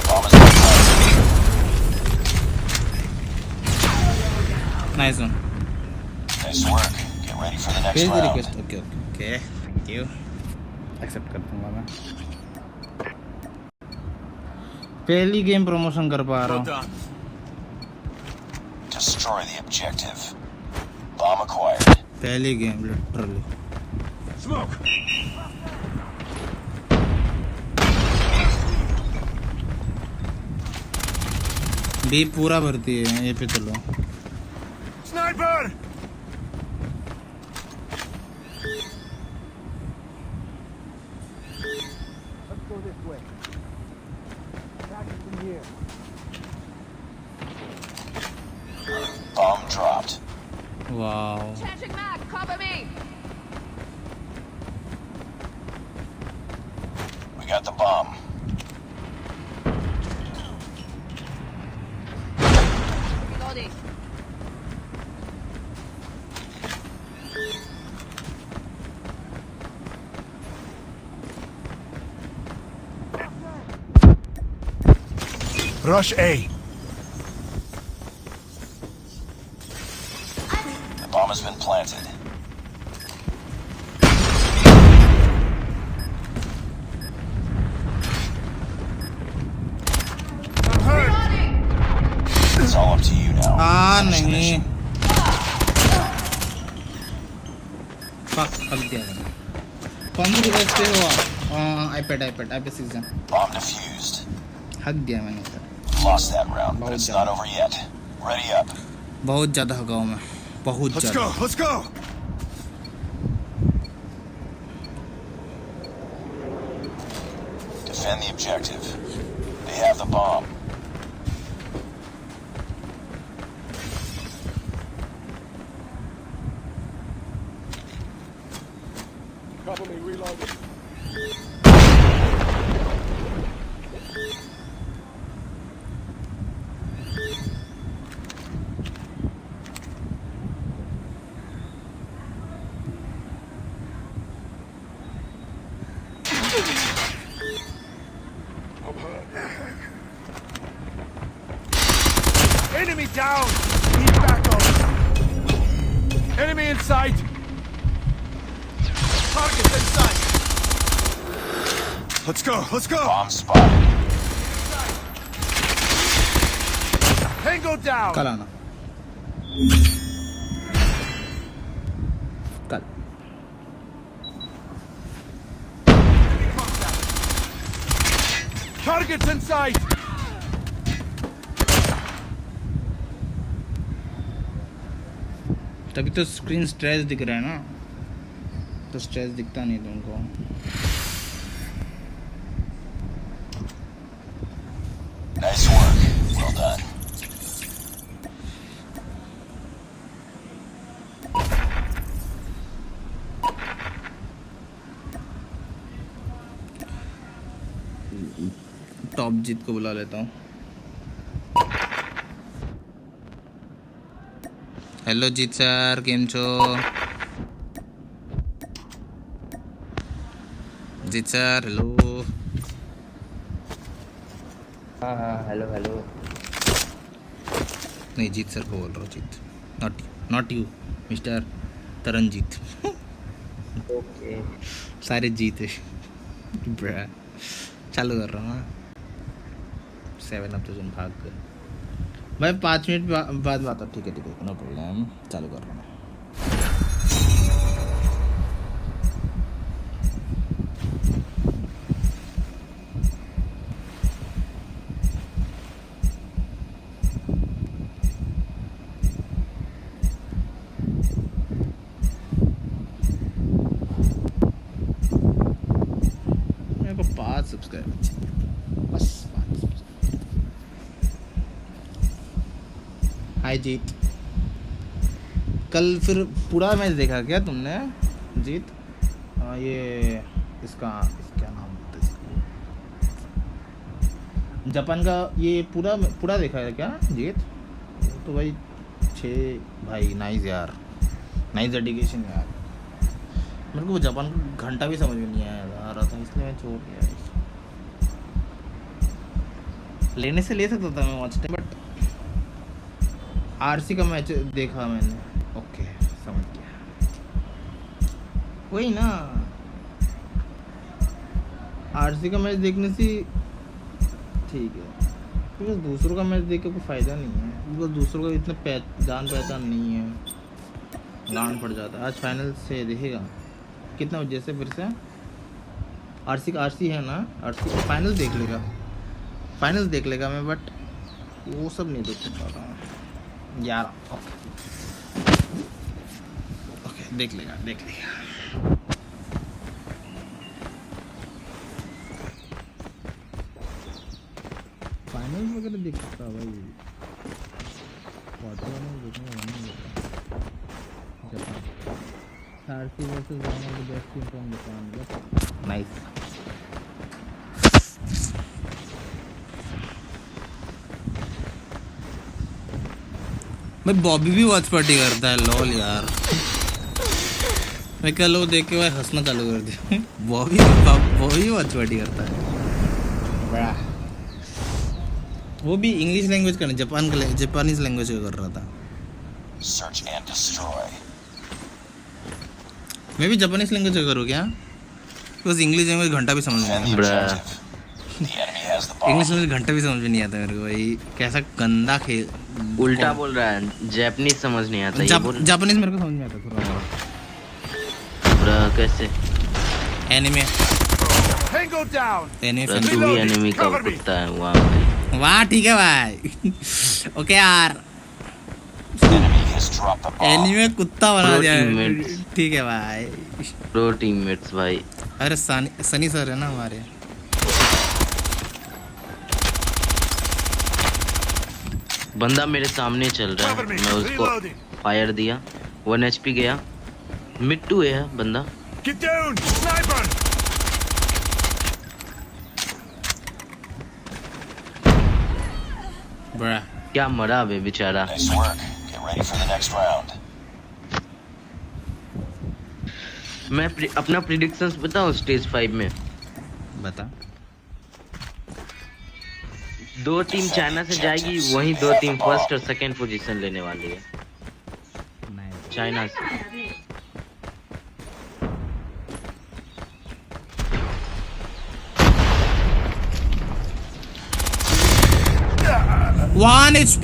Bomb has been planted. Nice one. Nice work. Get ready for the next भेज दे round. Request. Okay okay thank you. Accept कर दूंगा मैं. पहली game promotion कर पा रहा Well हूँ. done. Destroy the objective. Bomb acquired. पहली गेम लिटरली. Smoke. बी पूरा भरती है ये पे. चलो Sniper. Let's go this way. Attack from here. Bomb dropped. Wow. Changing mag. Cover me. We got the bomb. Reloading. Rush A. The bomb has been planted. I'm hurt. It's all up to you now. Finish the नहीं. mission. Fuck हक दिया मैंने. कौन सी device पे हुआ? IPad season. Bomb defused. हक दिया मैंने sir. Lost that round, but it's not over yet. Ready up. बहुत ज़्यादा हगाऊँ मैं. बहुत Let's ज़्यादा। go. Let's go. Defend the objective. They have the bomb. Cover me, reloading. Enemy down. Need backup. Enemy in sight. Target in sight. Let's go. Let's go. Bomb spotted. Tango down. कल आना। कल। Targets in sight. तभी तो screen stress दिख रहा है ना, तो स्ट्रेस दिखता नहीं तुमको। Nice work. Well done. Top Jeet को बुला लेता हूँ। हेलो जीत सर, केम छो? Jeet sir hello. हाँ हेलो हेलो। नहीं जीत सर को बोल रहा हूँ, Jeet, not you mister Taranjeet. Okay सारे जीत है। ब्रा। चालू कर रहा हूँ हाँ। 7 अब तो तुम भाग गए भाई। 5 मिनट बाद बात हो। ठीक है नो प्रॉब्लम, चालू कर रहा हूँ। मेरे को 5 सब्सक्राइबर चाहिए बस, 5 सब्सक्राइबर। हाय जीत, कल फिर पूरा मैच देखा क्या तुमने जीत? ये इसका क्या नाम होता है इसका? जापान का ये पूरा देखा है क्या जीत? तो भाई 6 भाई, नाइस यार, नाइस डेडिकेशन यार। मेरे को जापान का घंटा भी समझ में नहीं आ रहा था, इसलिए मैं छोड़ दिया। लेने से ले सकता था मैं वॉच टाइम, बट आरसी का मैच देखा मैंने। ओके समझ गया, वही ना, आरसी का मैच देखने से ठीक है, बिकॉज दूसरों का मैच देख के कोई फ़ायदा नहीं है, बिकॉज दूसरों का इतना जान पहचान नहीं है, गांड पड़ जाता है। आज फाइनल से देखेगा कितना बजे से, फिर से आरसी है ना, आरसी फाइनल देख लेगा, फाइनल देख लेगा मैं, बट वो सब नहीं देख सकता हूँ यार। ओके देख लेगा। फाइनल वगैरह देख सकता भाई, क्वार्टर में देखने का मन नहीं होता। Japan RC versus one of the best team from Japan. Nice. मैं बॉबी भी वॉच पार्टी करता है, लॉल यार। मैं क्या लोग देख के भाई हंसना चालू कर दिया। बॉबी वॉच पार्टी करता है बड़ा, वो भी इंग्लिश लैंग्वेज का नहीं, जापानीज लैंग्वेज का कर रहा था। Search and destroy. मैं भी जापानीज लैंग्वेज का करूँ क्या? बिकॉज इंग्लिश लैंग्वेज घंटा भी समझ में Defend नहीं the आता। objective. The enemy has the bomb. English language घंटा भी समझ में नहीं आता मेरे को भाई, कैसा गंदा खेल। उल्टा बोल रहा है, जापानीज समझ नहीं आता। ये बोल जापानीज मेरे को समझ में आता थोड़ा। कैसे? Anime Tango down. एनिमे तू भी एनिमी का कुत्ता है। वाह भाई, वाह ठीक है भाई। ओके यार। Enemy has dropped the bomb. Anime कुत्ता बना Pro दिया है। teammates. ठीक है भाई। प्रो टीममेट्स भाई। अरे सनी सर है ना हमारे। बंदा मेरे सामने चल रहा है, मैं उसको फायर दिया, 1 HP गया, मिड टू है बंदा। Get down! Sniper! Bruh. क्या मरा बे बेचारा। Nice work. Get ready for the next round. मैं अपना प्रिडिक्शंस बताऊं स्टेज 5 में। बता। 2 टीम चाइना से जाएगी, वहीं 2 टीम फर्स्ट और सेकंड पोजीशन लेने वाली है चाइना से। One HP.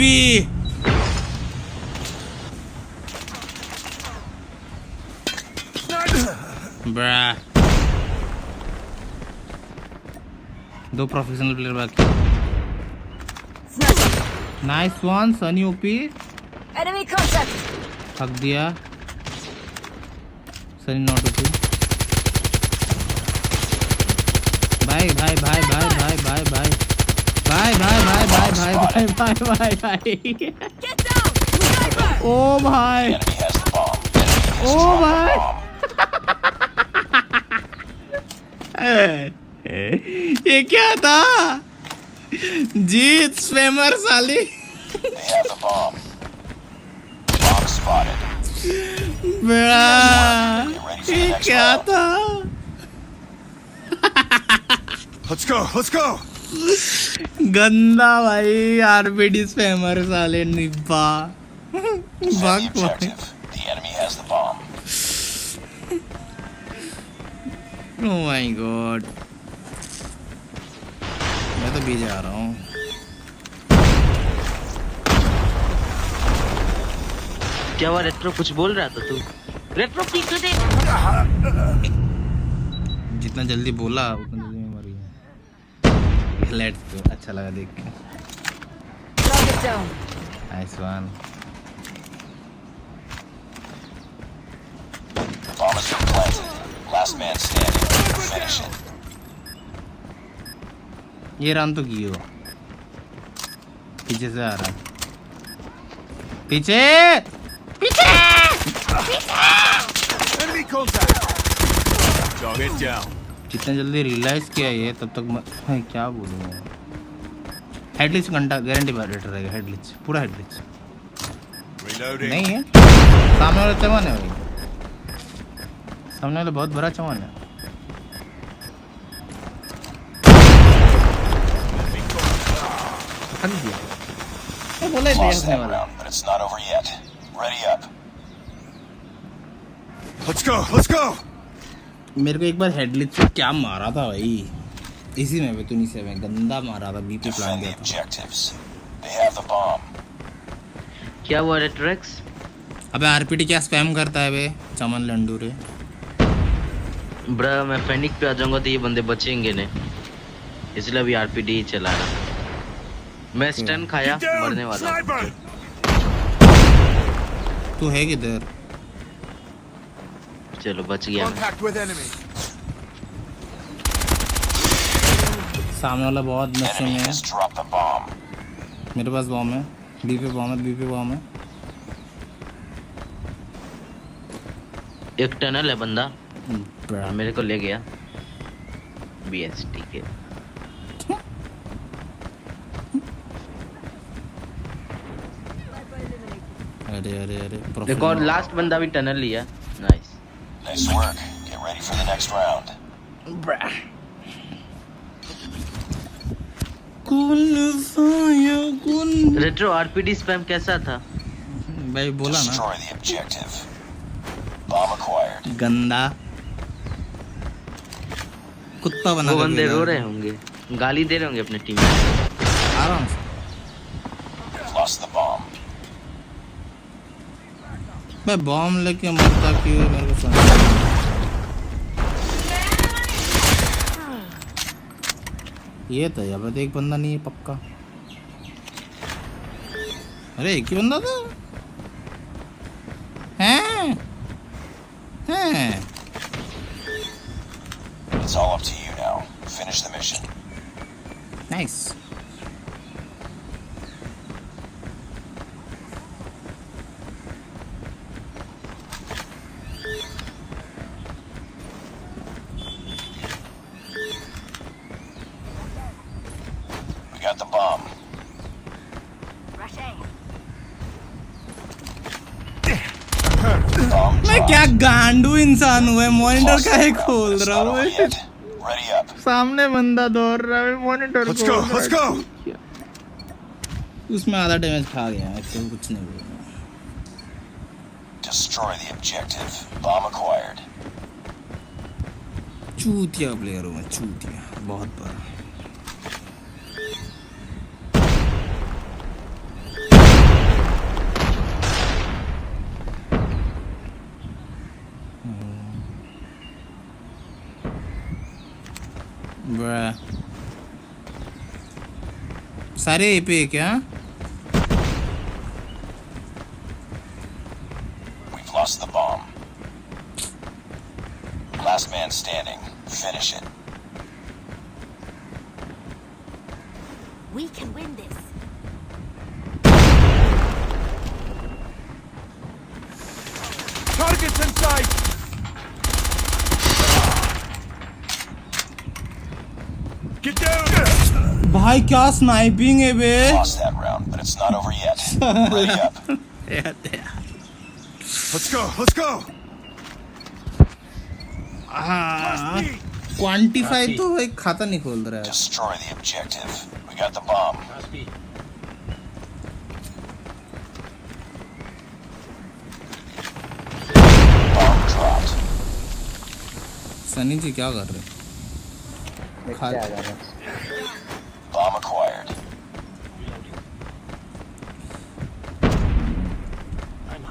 Bruh. 2 professional player बाकी। Nice one Sunny OP. Enemy contact. थक दिया। Sunny not OP. भाई भाई भाई भाई भाई भाई भाई भाई भाई भाई भाई भाई भाई भाई भाई। Get down! Sniper! ओ भाई। Enemy has the bomb. Enemy has O dropped भाई। the bomb. ये क्या था? जीत स्पैमर साली। They have the bomb. Bomb spotted. बड़ा ये क्या था? Let's go! Let's go! गंदा भाई आरपीडी स्पैमर साले निब्बा। Defend the भाग objective. The enemy has the bomb. Oh my God. मैं तो बीजे आ रहा हूँ। क्या हुआ रेट्रो, कुछ बोल रहा था तू? रेट्रो पीछे दे। जितना जल्दी बोला उतना जल्दी मैं मर गया। Let's go. अच्छा लगा देख के। Target down. Nice one. Bomb has been planted. Last man standing. Finish it. ये रन तो की हो। पीछे से आ रहा है। पीछे पीछे। Enemy contact! Target down. जितना जल्दी रियलाइज किया ये तब तक क्या बोलूँ। हेडलिच घंटा गारंटी बैटर रहेगा। हेडलिच पूरा हेडलिच Reloading. नहीं है। सामने वाला चमन है भाई। सामने वाला बहुत बड़ा चमन है। हट दिया। बोले Lost देखने that वाला। round, but it's not over yet. Ready up. Let's go! Let's go! मेरे को एक बार हेडलिच से क्या मारा था भाई। इसी में बेतुनी से मैं गंदा मारा था। बीपी प्लान Defend the दिया था। objectives. They have the bomb. क्या हुआ रेट्रेक्स? अबे आरपीटी क्या स्पैम करता है बे चमन लंडू रे। ब्रा मैं फेनिक पे आ जाऊंगा तो ये बंदे बचेंगे नहीं, इसलिए अभी आरपीडी ही चला रहा। मैं स्टन खाया, Get down! मरने वाला हूं। Sniper! तू है किधर? चलो बच गया मैं। Contact with enemy. सामने वाला बहुत नशे Enemy में है। has dropped the bomb. मेरे पास बॉम्ब है। बी पे बॉम्ब है। बी पे बॉम्ब है। एक टनल है बंदा, ब्रा। मेरे को ले गया। बीएसटी के अरे अरे अरे देखो, और लास्ट बंदा भी टनल लिया। Nice. Nice work. Get ready for the next round. Retro RPD spam कैसा था? भाई बोला ना Destroy the objective. Bomb acquired. गंदा कुत्ता बना वो कर बंदे भेजा। रो रहे होंगे, गाली दे रहे होंगे अपने टीम में। आराम से। You've lost the bomb. मैं बॉम्ब लेके मरता क्यों मेरे को समझ नहीं आता। ये तो यहाँ पे एक बंदा नहीं है पक्का। अरे एक ही बंदा था। It's all up to you now. Finish the mission. Nice. We got the bomb. Bomb मैं क्या dropped. गांडू इंसान हुआ है मॉनिटर Lost का ही that round, खोल but it's रहा not हूँ over yet. Ready up. सामने बंदा दौड़ रहा है monitor Let's go, let's go. उसमें आधा डैमेज खा गया एक्चुअली कुछ नहीं हुआ Destroy the objective. Bomb acquired. चूतिया प्लेयर हूँ मैं चूतिया बहुत बड़ा Bruh. सारे ए पे क्या We've lost the bomb. Last man standing. Finish it. We can win this. Targets in sight. Get down. भाई क्या स्नाइपिंग है बे Lost that round, but it's not over yet. Ready up. Let's go, let's go. Quantify तो भाई खाता नहीं खोल रहा है Destroy the objective. We got the bomb. Bomb dropped. Sunny जी क्या कर रहे हैं Bomb acquired.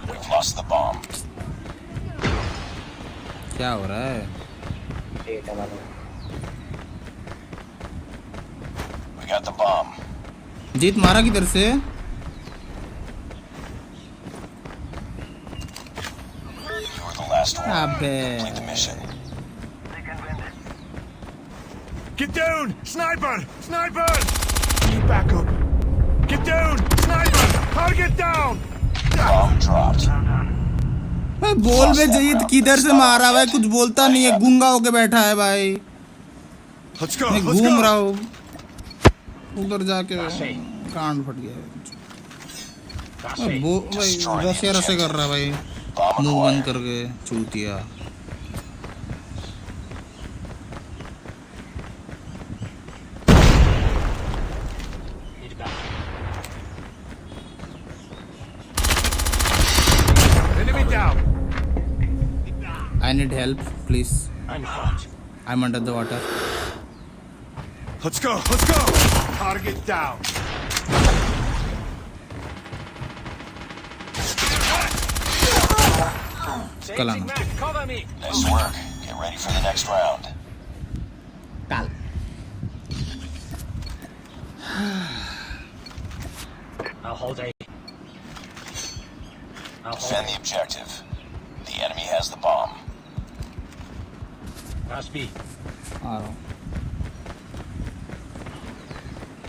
We've lost the bomb. क्या हो रहा है We got the bomb. जीत मारा किधर से You were the last one. अबे Complete the mission. Get down. Sniper. Sniper. Need backup. Get down. Sniper. Target down. Bomb dropped. भाई बोल बे जीत किधर से मारा भाई कुछ बोलता नहीं है गूंगा होके बैठा है भाई Let's go, मैं let's घूम go. रहा हूँ उधर जाके कान फट गया भाई रसे रसे कर रहा है भाई Bomb मुंह बंद acquired. करके चूतिया Enemy down. I need help please I'm under the water Let's go, let's go. Target down. Kalana Cover me. Nice work. Get ready for the next round. काल Defend the objective. The enemy has the bomb. आ रहा हूँ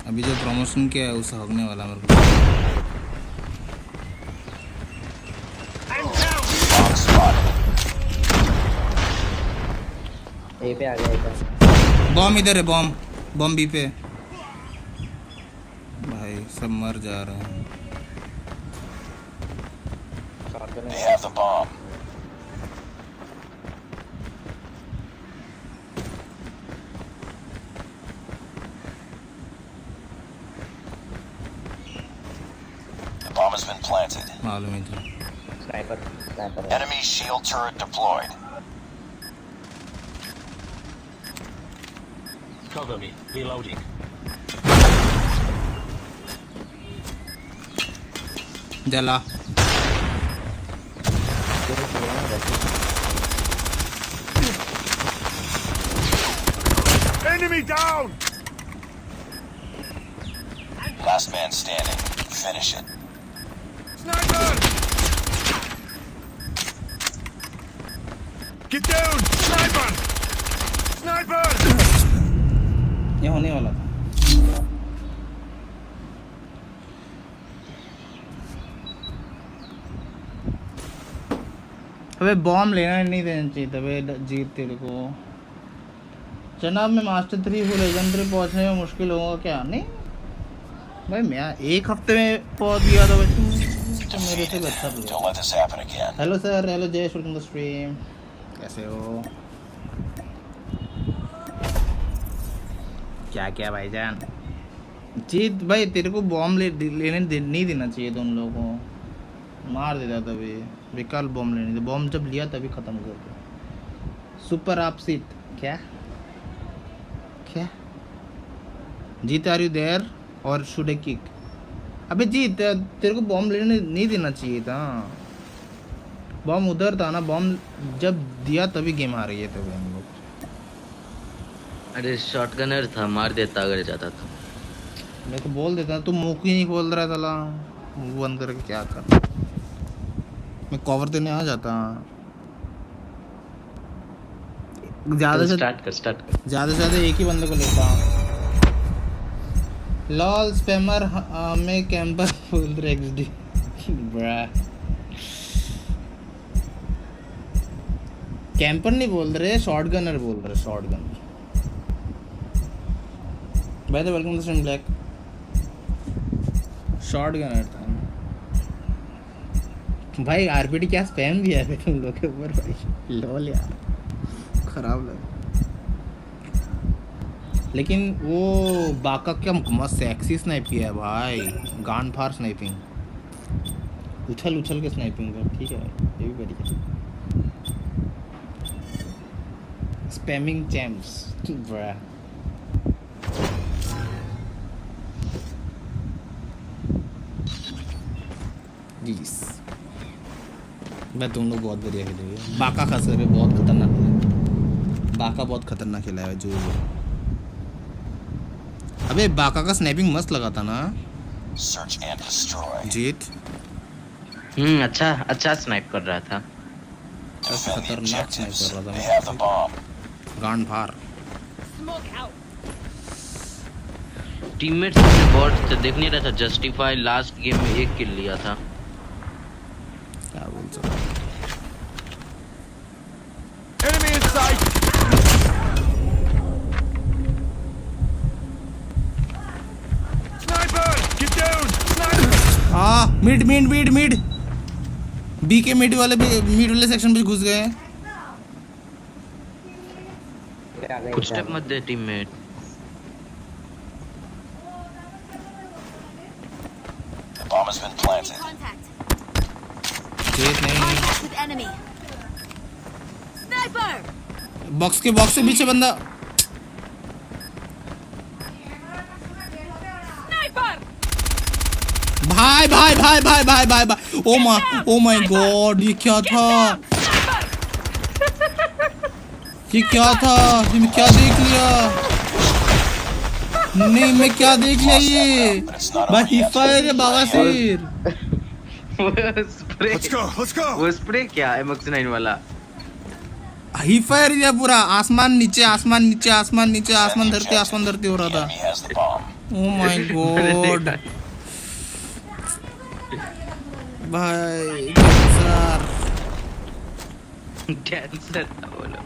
अभी जो promotion किया है उसे हगने वाला मेरे को Bomb spotted. बॉम्ब इधर है बॉम्ब बॉम्ब बी पे भाई सब मर जा रहे हैं They have the bomb. The bomb has been planted. मालूम ही था Enemy shield turret deployed. Cover me. Reloading. जला Enemy down. Last man standing. Finish it. Sniper. Get down! Sniper! Sniper! ये होने वाला था। अबे बॉम्ब लेना नहीं देना चाहिए था बे जीत तेरे को। जनाब मैं मास्टर 3 को लेजेंडरी पहुंचने में मुश्किल होगा क्या? नहीं भाई मैं एक हफ्ते में पहुंच गया था भाई, तो मेरे से अच्छा Don't था। let this happen again. Hello sir, hello जय, वेलकम टू द स्ट्रीम। कैसे हो? क्या क्या भाईजान? जीत भाई तेरे को बॉम्ब लेने नहीं देना चाहिए था उन लोगों को, मार देता तभी। विकल्प बॉम्ब लेने दे, बॉम्ब जब लिया तभी खत्म कर दो। सुपर आप सीट क्या क्या जीत, आर यू देयर और शुड ए किक? अबे जीत तेरे को बॉम्ब लेने नहीं देना चाहिए था, बॉम्ब उधर था ना, बॉम्ब जब दिया तभी गेम आ रही है तभी हम लोग। अरे शॉटगनर था, मार देता अगर जाता तो। मैं तो बोल देता, तू मुंह ही नहीं खोल रहा था, मुंह बंद करके क्या कर, मैं कवर देने आ जाता। ज्यादा से ज्यादा एक ही बंदे को लेता। लॉल स्पैमर में कैंपर बोल रहे XD ब्रा, कैंपर नहीं बोल रहे, शॉटगनर बोल रहे, shotgunner. By the way welcome to stream black. Shotgunner था भाई। आरपीडी क्या स्पैम दिया है तुम लोग के ऊपर भाई, लॉल यार खराब लगा। लेकिन वो बाका क्या मस्त सेक्सी स्नाइप किया है भाई, गान फार स्नाइपिंग, उछल उछल के स्नाइपिंग कर, ठीक है ये भी बढ़िया। स्पैमिंग चैम्प्स ब्रा। जीस मैं तुम लोग बहुत बढ़िया खेले। बाका खास करके बहुत खतरनाक खेला, बाका बहुत खतरनाक खेला है जो। अबे बाका का स्नैपिंग मस्त लगा था ना। Search and destroy. जीत अच्छा स्नाइप कर रहा था। Defend the खतरनाक स्नाइप objectives. कर रहा They था, have the bomb. गांड फार। टीममेट्स से बहुत देख नहीं रहा था। जस्टिफाई लास्ट गेम में 1 किल लिया था। क्या बोल सकते। Enemy in sight. Sniper! Get down! Sniper! Mid B के मिड वाले सेक्शन पे घुस गए। कुछ स्टेप मत दे teammate. The bomb has been planted. Contact. Jeet नहीं, Contact with enemy. Sniper! Box के पीछे बंदा। Sniper! भाई ओ माय गॉड, ये क्या था? ये क्या था? ये मैं क्या देख लिया? नहीं मैं क्या देख लिया ये? भाई हिफायर है बावासीर। Spray Let's go. वो स्प्रे क्या M9 वाला? हिफायर या पूरा आसमान नीचे आसमान नीचे आसमान नीचे आसमान धरती हो रहा था। Enemy has the bomb. O my God भाई, कैंसर था बोलो।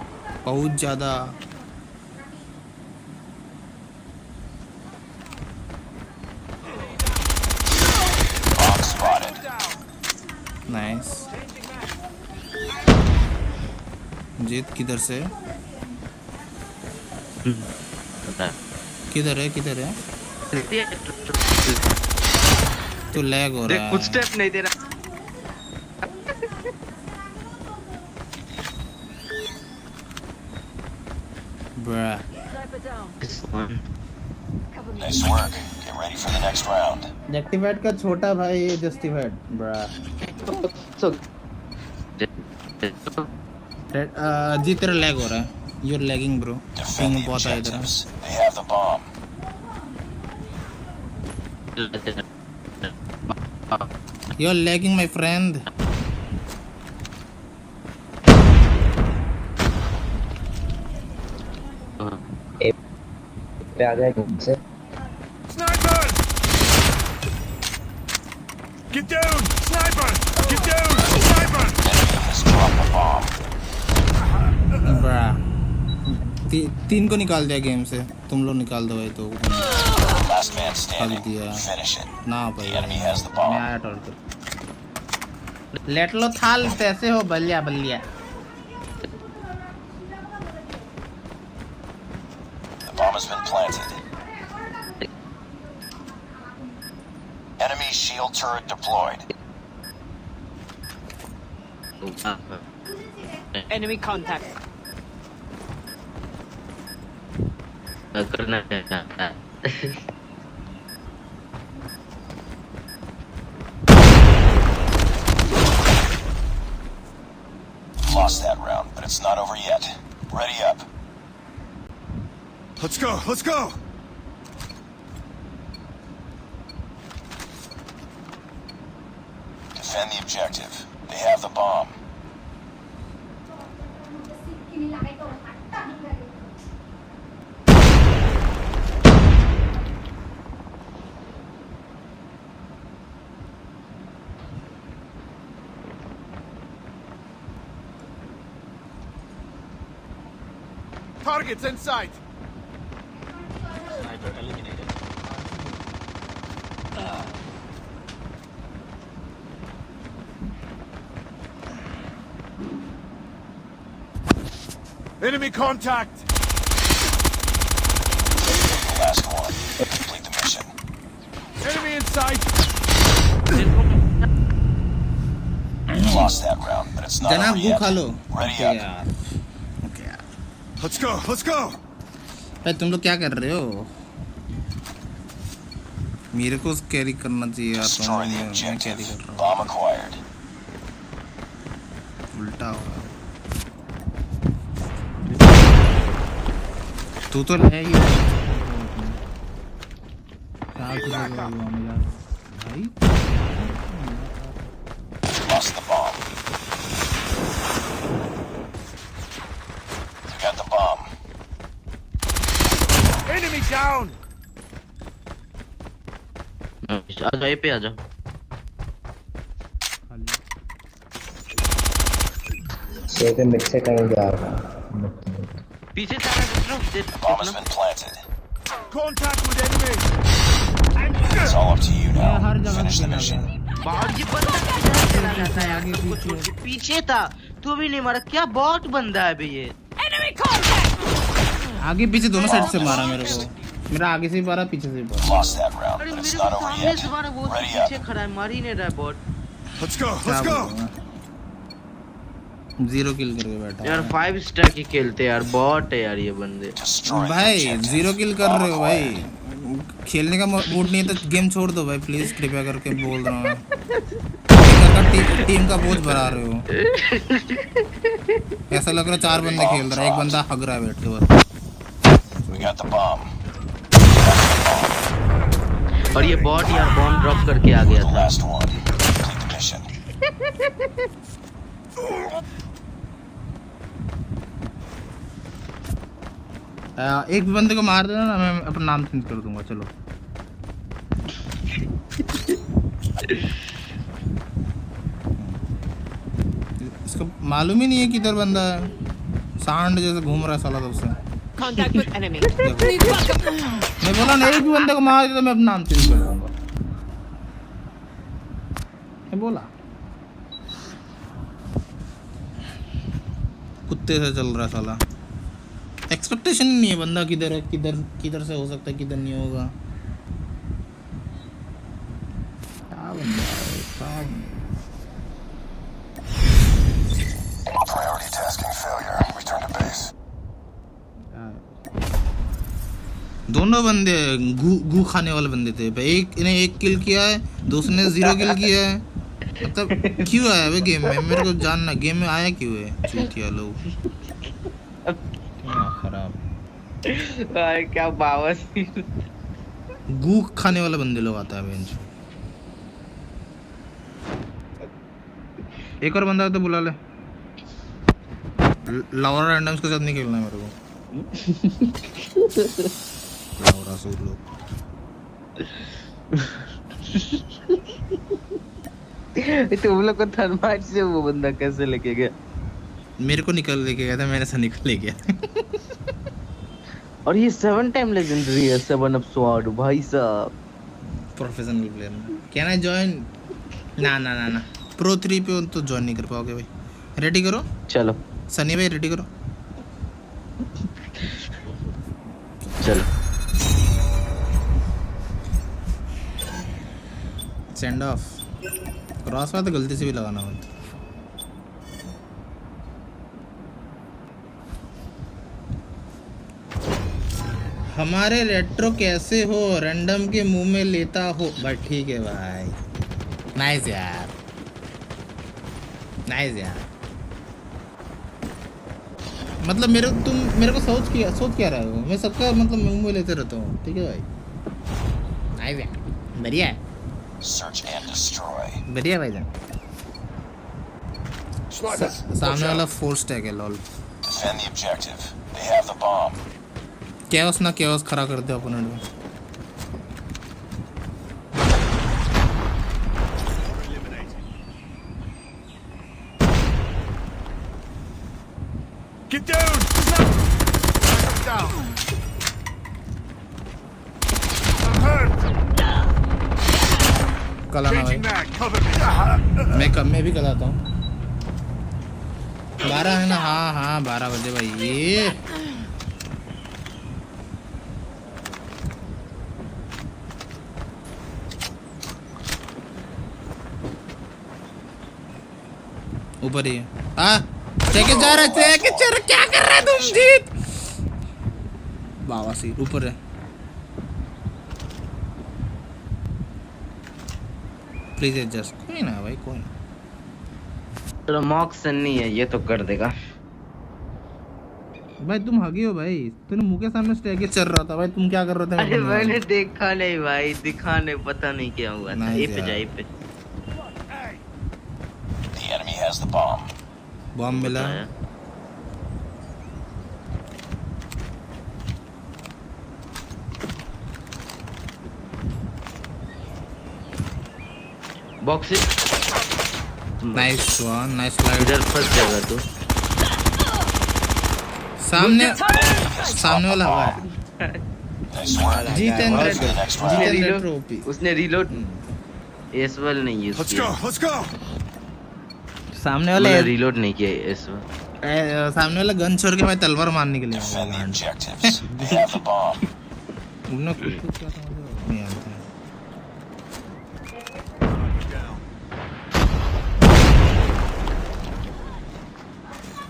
बहुत ज्यादा। Bomb spotted. नाइस। जीत किधर से? पता किधर है तो लैग हो रहा देख है। कुछ स्टेप नहीं दे रहा। Bruh. Nice work. Get ready for the next round. Justified का छोटा भाई ये जस्टिफाइड ब्रा। जी तेरा लैग हो रहा है, you're lagging bro। Defend the बहुत है इधर। objectives. They have the bomb. You're lagging my friend। पे आ गया कहीं से। Sniper! Get down! Sniper! Get down! Sniper! Enemy has dropped the bomb. तीन को निकाल दिया गेम से, तुम लोग निकाल दो भाई तो Last man standing. दिया Finish it. ना The भाई। enemy has the मैं bomb. आया टोल पे। लेट लो थाल, कैसे हो Ballia Ballia? The bomb has been planted. Enemy shield turret deployed. Enemy contact. करना चाहता है। Lost that round, but it's not over yet. Ready up. Let's go! Let's go! Defend the objective. They have the bomb. Targets in sight! Enemy contact! The last one. Complete the mission. Enemy in sight! Lost that round, but it's not जनाब over गू yet. खा लो। Ready okay up. यार, okay यार। Let's go! Let's go! भाई तुम लोग क्या कर रहे हो? मेरे को कैरी करना चाहिए यार, Destroy the मैं कैरी objective. कर रहा Bomb acquired. हूँ, उल्टा हो रहा है। तू तो ले ही भाई। Lost the bomb. You got the bomb. Enemy down! आजा ये पे आजा। से मिड से कहीं जा रहा है। पीछे से आ रहा है, The bomb has been planted. Contact with enemy! It's all up to you now. हर जगह Finish the निकला mission. बाहर ये बंदा किधर चला जाता है आगे पीछे? पीछे था, तू भी नहीं मारा क्या? बॉट बंदा है बे ये। Enemy contact! आगे पीछे दोनों साइड से मारा मेरे को। मेरा आगे से भी मारा, पीछे से भी मारा। Lost that round, अरे but it's मेरे not को over सामने yet. से मारा, वो तो Ready पीछे up. खड़ा है, मार ही नहीं रहा है बॉट। Let's go! क्या Let's go! बोलूं मैं? 0 किल करके बैठा यार है। 5 स्टार की खेलते यार, बॉट है यार ये बंदे। Destroy the भाई objective. 0 किल कर Bomb रहे हो भाई। acquired. खेलने का मूड नहीं है तो गेम छोड़ दो भाई, प्लीज कृपया करके बोल रहा हूँ। टीम का बोझ भरा रहे हो। ऐसा लग रहा है 4 बंदे खेल रहा है, एक बंदा हग रहा है बैठ के बस। We got the bomb. और ये बॉट यार बॉम्ब ड्रॉप करके आ गया The था। last one. Complete the mission. एक बंदे को मार देना ना, मैं अपना नाम चेंज कर दूंगा। चलो इसको मालूम ही नहीं है किधर बंदा है, सांड जैसे घूम रहा है साला तब से। Contact with enemy. देखो। Need backup. मैं बोला नहीं, एक भी बंदे को मार दिया तो मैं अपना नाम चेंज कर दूंगा। मैं बोला कुत्ते से चल रहा है साला, एक्सपेक्टेशन नहीं है बंदा किधर है, किधर किधर से हो सकता है, किधर नहीं होगा। क्या बंदा है, क्या बंदा Priority tasking failure. Return to base. है। दोनों बंदे गू खाने वाले बंदे थे भाई। एक ने 1 किल किया है, दूसरे ने 0 किल किया है। मतलब क्यों आया भाई गेम में, मेरे को जानना गेम में आया क्यों है चूतिया लोग। खराब क्या बावस गू खाने वाले बंदे लोग आता है बेंच। एक और बंदा तो बुला ले। लावरा रैंडम्स के साथ नहीं खेलना है मेरे को। रसूल लोग तुम लोग को थर्माइट से वो बंदा कैसे लेके गया? मेरे को निकल लेके गया था, मेरे से निकल ले गया। और ये 7 टाइम लेजेंडरी है, 7 अप स्वॉर्ड भाई साहब। Professional player can I join? ना ना ना ना, प्रो 3 पे तो ज्वाइन नहीं कर पाओगे भाई। रेडी करो, चलो सनी भाई रेडी करो। चलो सेंड ऑफ। क्रॉस वाला तो गलती से भी लगाना मत। हमारे रेट्रो कैसे हो? रैंडम के मुंह में लेता हो बट ठीक है भाई। नाइस यार, नाइस यार। मतलब तुम मेरे को सोच क्या रहे हो? मैं सबका मतलब मुंह में लेते रहता हूँ, ठीक है भाई। नाइस यार, बढ़िया है, Search and destroy. बढ़िया भाई जान। सामने वाला फोर्स टैग है lol. Defend the objective. They have the bomb. Chaos ना कैओस खड़ा कर दे ओपोनेंट में। Get down! Down! I'm hurt! Kalana भाई, Changing mag, cover me! मैं भी कलाता हूँ। 12 है ना? हाँ हाँ 12 बजे भाई। ये ऊपर ही है। हाँ चेक जा रहा है, क्या कर रहा है तुम जीत? बाबा सी ऊपर है। Please adjust. कोई ना भाई, कोई ना। चलो मॉक सन्नी है, ये तो कर देगा भाई। तुम हगी हो भाई, तूने मुंह के सामने स्टेगे चल रहा था भाई, तुम क्या कर रहे थे? अरे मैंने देखा नहीं भाई, दिखा नहीं, पता नहीं क्या हुआ था। ए पे जा, ए पे। The enemy has the bomb. Bomb मिला। Box nice one, nice slide. इधर फंस जाएगा तू। सामने वाला हुआ है। Nice work. Jeet and On red, to the next Jeet round. And red trophy. उसने रीलोड एसवल नहीं यूज Let's किया। go, let's go! सामने वाला रीलोड नहीं किया एसवल। सामने वाला गन छोड़ के भाई तलवार मारने के लिए Defend the objectives. They have the bomb. उन्होंने कुछ क्या था मुझे नहीं आता है।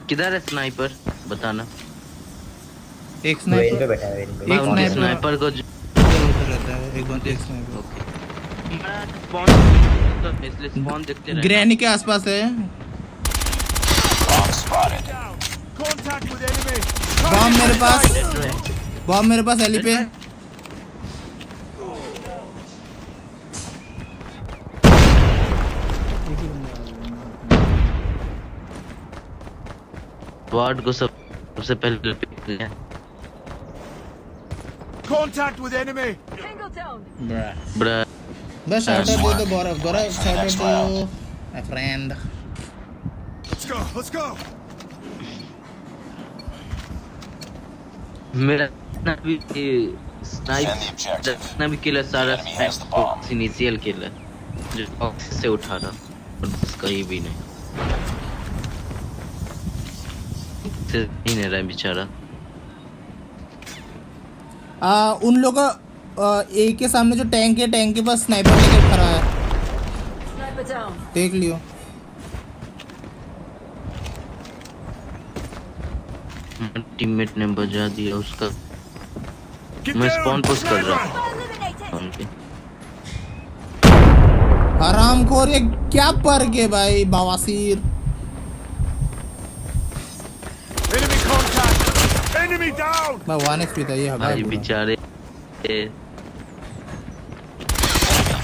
किधर है स्नाइपर बताना? एक स्नाइपर बैठा है। मैं उनके स्नाइपर को रहता है, एक स्नाइपर इसलिए स्पॉन देखते रहे। ग्रैनी के आसपास है। Bomb spotted. Contact with enemy! Bomb मेरे पास एली पे। वार्ड को सबसे पहले पिक किया। Contact with enemy! Tango down. ब्रा बस शाउट आउट दे दो Gaurav shout out to my friend. Let's go, let's go! मेरा ना भी Defend the objective. ना भी किल है सारा The enemy has the bomb. Initial kill है जो बॉक्स से उठा रहा और बस कहीं भी नहीं से ही नहीं रहा बेचारा। उन लोगों ए के सामने जो टैंक है, टैंक के पास स्नाइपर लेके खड़ा है, Sniper down. देख लियो। टीममेट ने बजा दिया उसका। Get मैं down! स्पॉन पुश कर रहा Eliminated. हरामखोर, ये क्या पर के भाई बवासीर। Enemy contact! Enemy down! मैं 1 HP था ये हगा भाई पूरा। बेचारे। Enemy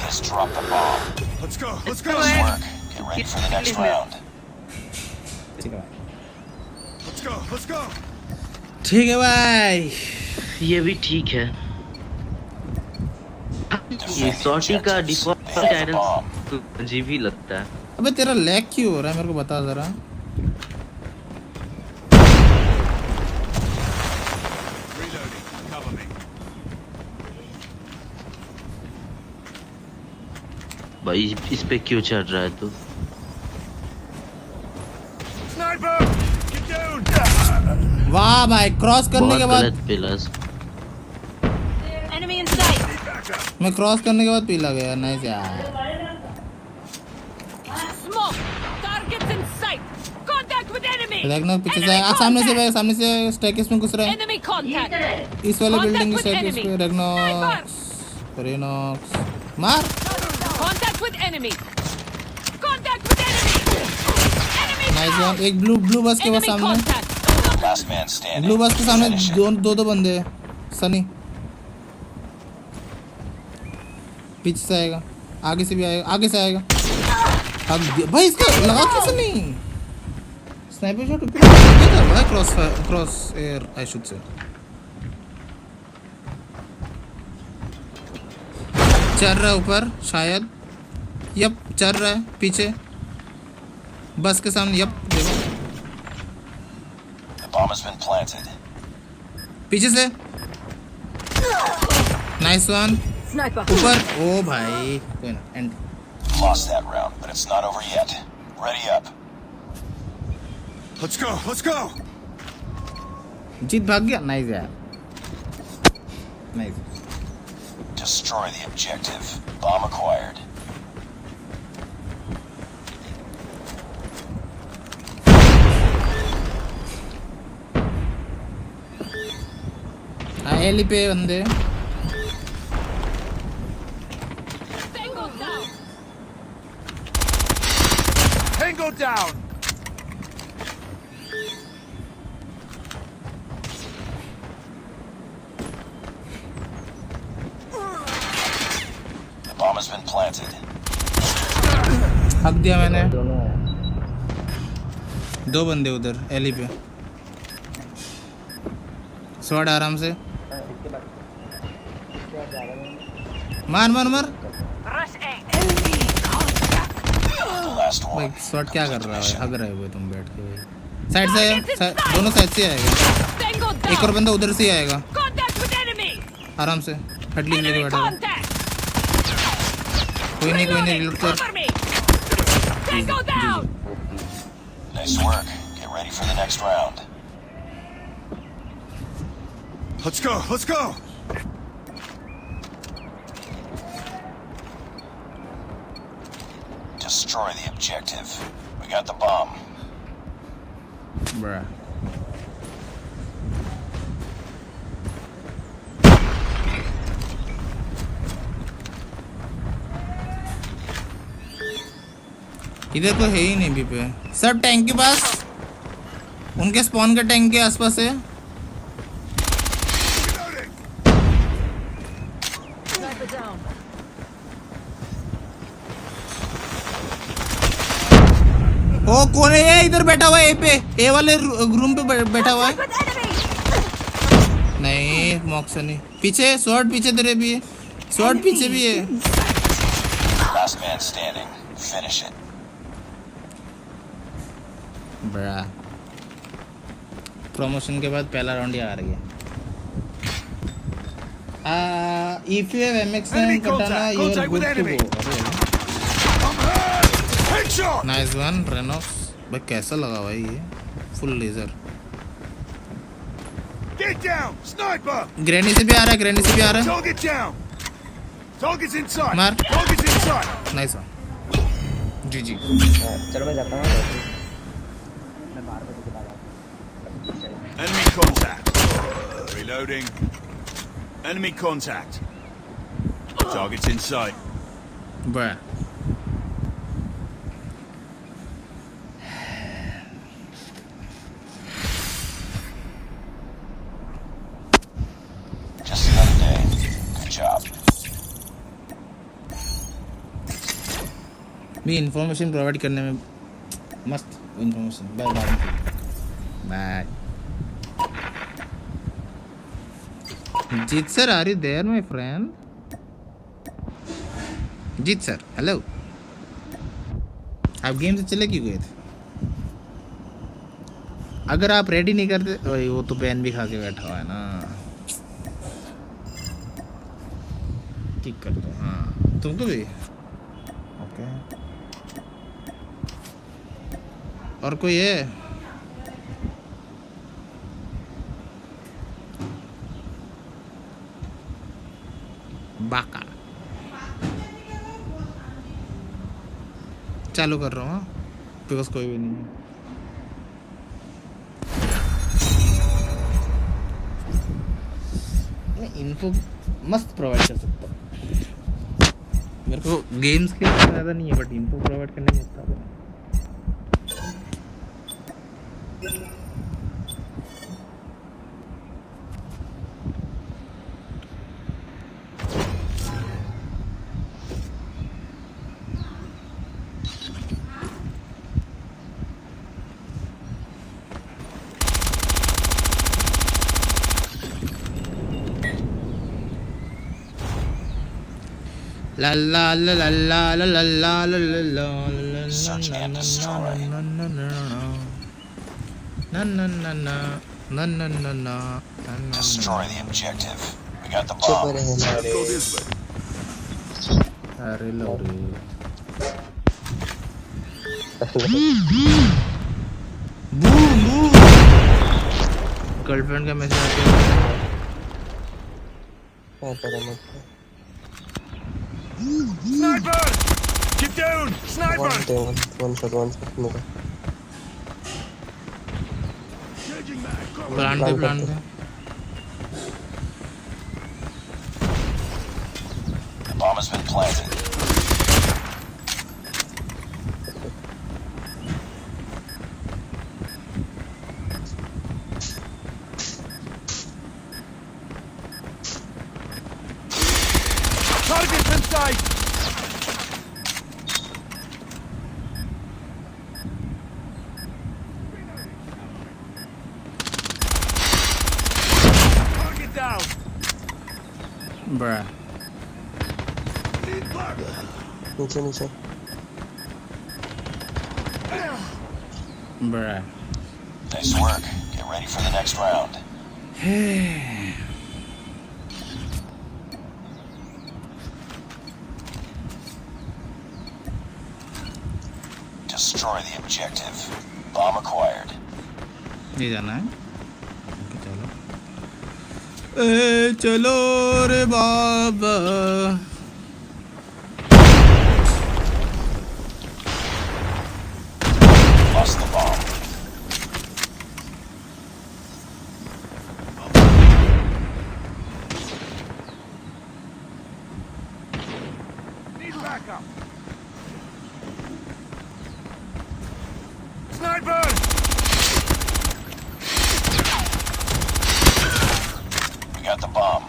has dropped the bomb. Let's go, let's go! Nice work. Get ready for the next round. ठीक है भाई, Let's go, let's go! ठीक है भाई। ये भी ठीक है। ये सॉटी का डिफॉल्ट टाइटल अजीब ही लगता है। अबे तेरा लैग क्यों हो रहा है मेरे को बता जरा। भाई इस पे क्यों चढ़ रहा है तू? वाह भाई क्रॉस करने के बाद पिलर्स Enemy in sight. मैं क्रॉस करने के बाद पीला गया। नाइस यार। Smoke. Targets in sight. Contact with enemy. देखना पीछे से आ, सामने से स्टैकेस में घुस रहा है। Enemy contact. इस वाले Contact बिल्डिंग की with स्टैकेस enemy. पे रेग्नॉक्स मार। Contact with enemy. Contact with enemy. Enemy nice down. यार। एक ब्लू बस के बस Enemy सामने, contact. Last man standing. Blue बस के सामने Finish it. दो बंदे हैं। सनी पीछे से आएगा, आगे से भी आएगा, आगे से आएगा। भाई इसका लगा कैसे नहीं? स्नाइपर शॉट ऊपर कर रहा है। Cross air I should say. चल रहा है ऊपर शायद। यप चल रहा है पीछे बस के सामने। यप देखो The bomb has been planted. पीछे से। Nice one. Sniper. ऊपर। ओ भाई कोई ना and. Lost that round, but it's not over yet. Ready up. Let's go, let's go! जीत भाग गया। नाइस यार nice. Destroy the objective. Bomb acquired. Alley पे बंदे। Tango down. Tango down! The bomb has been planted. हक दिया मैंने। दो बंदे उधर एली पे। स्वॉर्ड आराम से मार मार मार। Rush A. Enemy contact. The last भाई one. स्वॉर्ड क्या कर रहा है? हग रहे हो तुम बैठ के भाई। साइड से दोनों साइड से आएगा। Tango एक और down. बंदा उधर से ही आएगा। Contact with enemy. आराम से हेडलिंग लेके Enemy बैठा है। contact. कोई नहीं Reloading. रिलोड कर। Cover me. Tango down. Nice work. Get ready for the next round. Let's go, let's go! Destroy the objective. We got the bomb. Bruh. इधर तो है ही नहीं भी पे। सब टैंक के पास, उनके स्पॉन के टैंक के आसपास है। Sniper down. ओ कौन है ये? इधर बैठा हुआ है ए पे, ए वाले रूम पे बैठा हुआ है। With enemy. नहीं मॉक्स नहीं। पीछे स्वॉर्ड पीछे तेरे भी है, स्वॉर्ड पीछे भी है। Last man standing. Finish it. बड़ा प्रमोशन के बाद पहला राउंड ही आ रही है। If you have MX and katana you are good to go. Nice one Renox. भाई कैसा लगा भाई ये full laser. Get down! Sniper! Granny से भी आ रहा है, ग्रैनी से भी आ रहा है। Target down! Target's in sight! मार। Target's in sight! Nice one. G G. चलो मैं जाता हूँ। Enemy contact. Reloading. Enemy contact. Target's in sight. बड़ा Just another day. Good job. भी इंफॉर्मेशन प्रोवाइड करने में मस्त information. Bye bye bye. Jeet sir are you there my friend? Jeet sir hello, आप गेम से चले क्यों गए थे? अगर आप रेडी नहीं करते, ओए वो तो पेन भी खा के बैठा हुआ है ना। ठीक कर दो, हाँ तुमको भी ओके। और कोई है? बाका चालू कर रहा हूँ बिकॉज कोई भी नहीं है। मैं इन्फो मस्त प्रोवाइड कर सकता हूँ, मेरे को गेम्स के ज़्यादा नहीं है बट इन्फो प्रोवाइड करने में इतना है। La la la la la la la la la la la Search and destroy. Destroy the objective. We got the bomb. अरे लो रे गर्लफ्रेंड का मैसेज आता है। Sniper! Get down! Sniper! One shot no. Changing mag. Cover. Plan पे The bomb has been planted. Target's in sight! Target down! bruh नीचे bruh Nice work. Get ready for the next round. Destroy the objective. Bomb acquired. ये जाना है okay, चलो ए चलो रे बाबा। Lost the bomb. Need backup! Sniper! We got the bomb.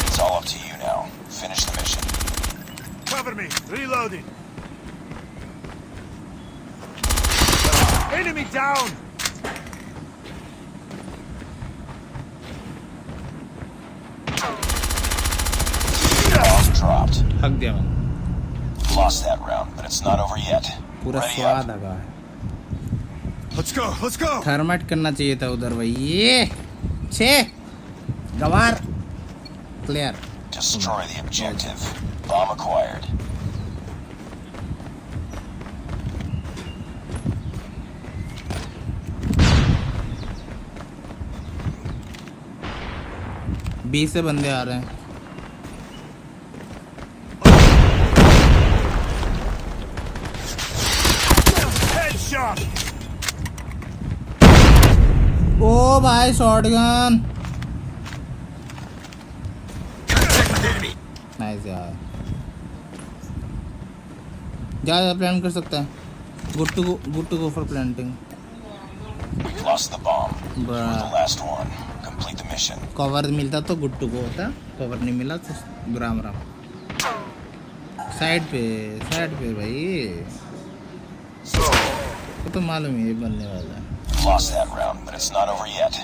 It's all up to you now. Finish the mission. Cover me! Reloading! Enemy down! Bomb dropped. हक दिया मैंने, Lost that round, but it's not over yet. पूरा Ready स्वाद up. आ गया। Let's go! Let's go! Thermite करना चाहिए था उधर भाई। ये छे गवार clear. Destroy the objective. Bomb acquired. B से बंदे आ रहे हैं। Headshot! ओ भाई शॉटगन नाइस यार। जा प्लान कर सकता है। Good to go for planting. Lost the bomb. You were Bruh. the last one. Complete the mission. Cover मिलता तो गुड टू गो होता, कवर नहीं मिला तो राम राम। साइड पे भाई, वो तो मालूम है ये बनने वाला है। Lost that round, but it's not over yet.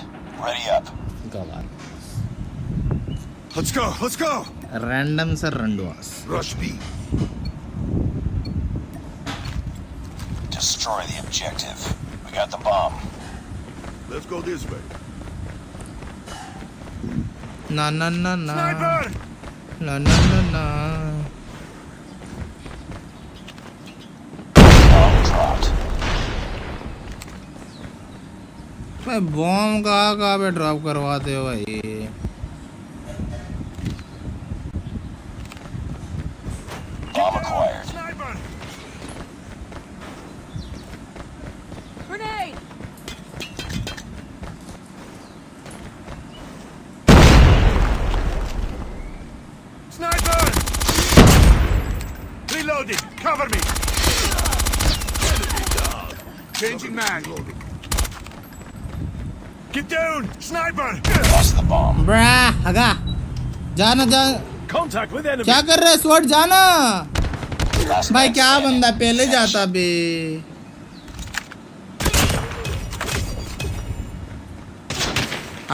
Ready up. गवार Let's go! Let's go! Random sir रंडवास Rush B. Destroy the objective. We got the bomb. Let's go this way. ना ना ना ना Sniper! ना ना ना ना Bomb dropped. भाई बॉम्ब कहाँ पे ड्रॉप करवाते हो भाई Bomb acquired. Grenade! Sniper! Reloading. Cover me. Changing mag. Get down. Sniper. Lost the bomb. ब्रा हगा जाना जा Contact with enemy. क्या कर रहे स्वॉट जाना Last भाई man क्या standing. बंदा पहले जाता बे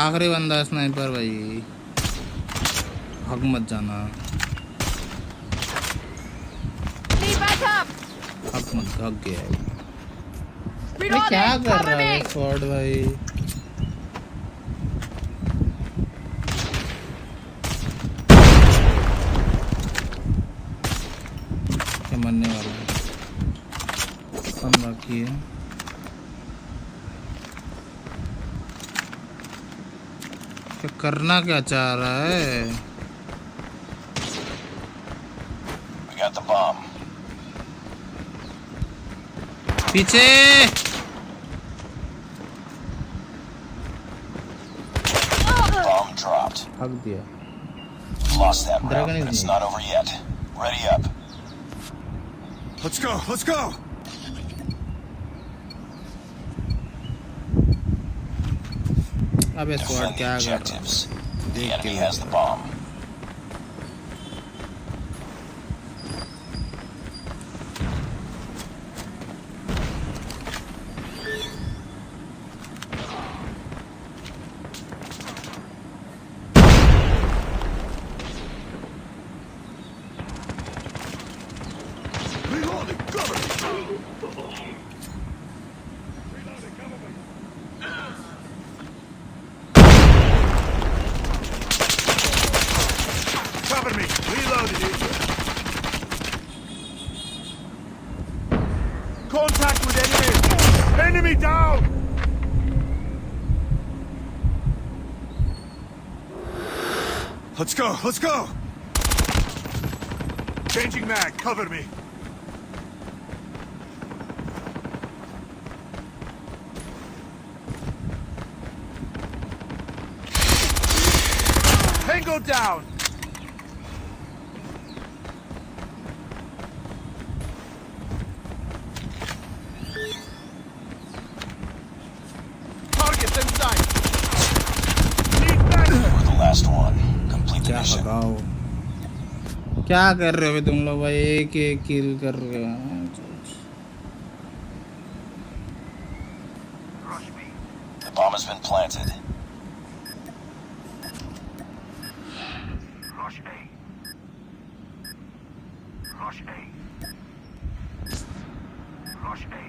आखिरी बंदा स्नाइपर भाई हक मत जाना Need backup! हक मत हक गया है। भाई Reloading! क्या कर Cover रहा है me! स्वॉट भाई क्या मरने वाला है कम बाकी है क्या करना क्या चाह रहा है We got the bomb. पीछे Bomb dropped. हक दिया Lost that round, Dragon is but it's me. not over yet. Ready up. Let's go. Let's go. अबे स्वॉट Defend the क्या कर रहा है objectives. The देख के enemy low. has the bomb. Reloading. Cover me. Cover me. Reloading. Contact with enemy. Enemy down. Let's go. Let's go. Changing mag. Cover me. Tango down. Targets inside. Need back. We're the last one. Complete the क्या mission. भगाओ क्या कर रहे हो तुम लोग भाई एक एक किल कर रहे हो The bomb has been planted. Rush A. Rush A. Rush A.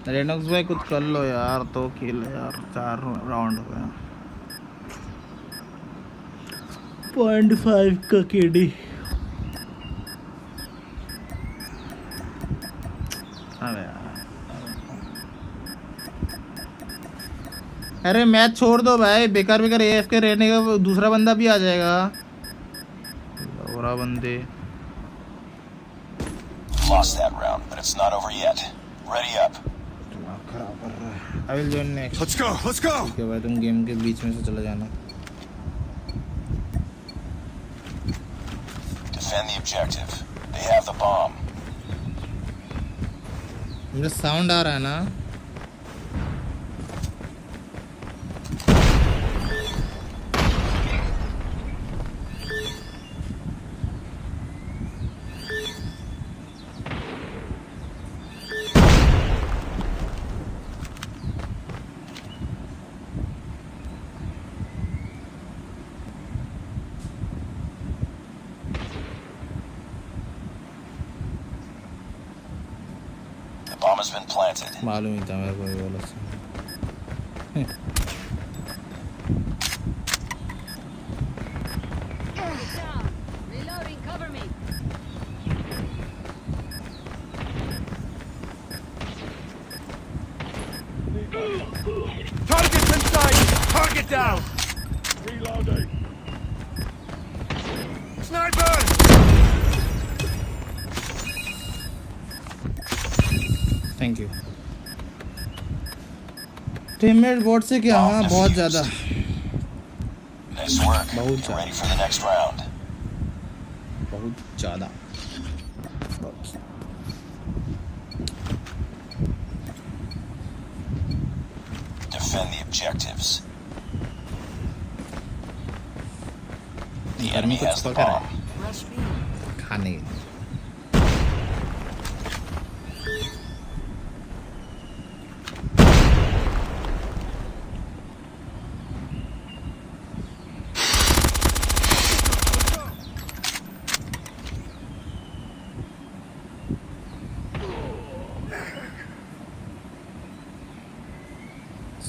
Renox भाई कुछ कर लो यार तो किल यार 4 राउंड हो गया 0.5 का केडी अरे मैच छोड़ दो भाई बेकार बेकार एएफ के रहने का दूसरा बंदा भी आ जाएगा और बंदे Lost that round, but it's not over yet. Ready up. खराब कर रहा है I will join next Let's go. Let's go. ठीक है भाई तुम गेम के बीच में से चले जाना Defend the objective. They have the bomb. मेरा साउंड आ रहा है ना has been planted. मालूम ही था मेरे को ये वाला scene. Reloading, cover me. Target's inside! Target down! Reloading! Sniper! Thank you. Teammate board से क्या? हाँ बहुत ज़्यादा। Nice work. बहुत Get ज़्यादा। ready for the next round. बहुत ज़्यादा। Defend the objectives. The घर enemy में कुछ has the पका रहा bomb. है खाने।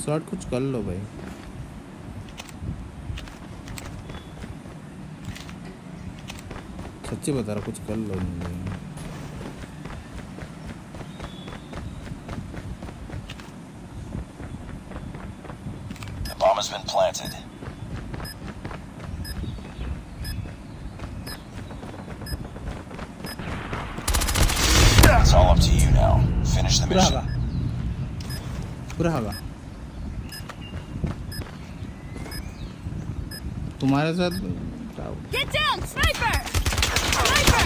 शॉट कुछ कर लो भाई। सच्ची बता रहा, कुछ कर लो। The bomb has been planted. It's all up to you now. Finish the पूरा mission. होगा, पूरा होगा। तुम्हारे साथ Get down, sniper! Sniper!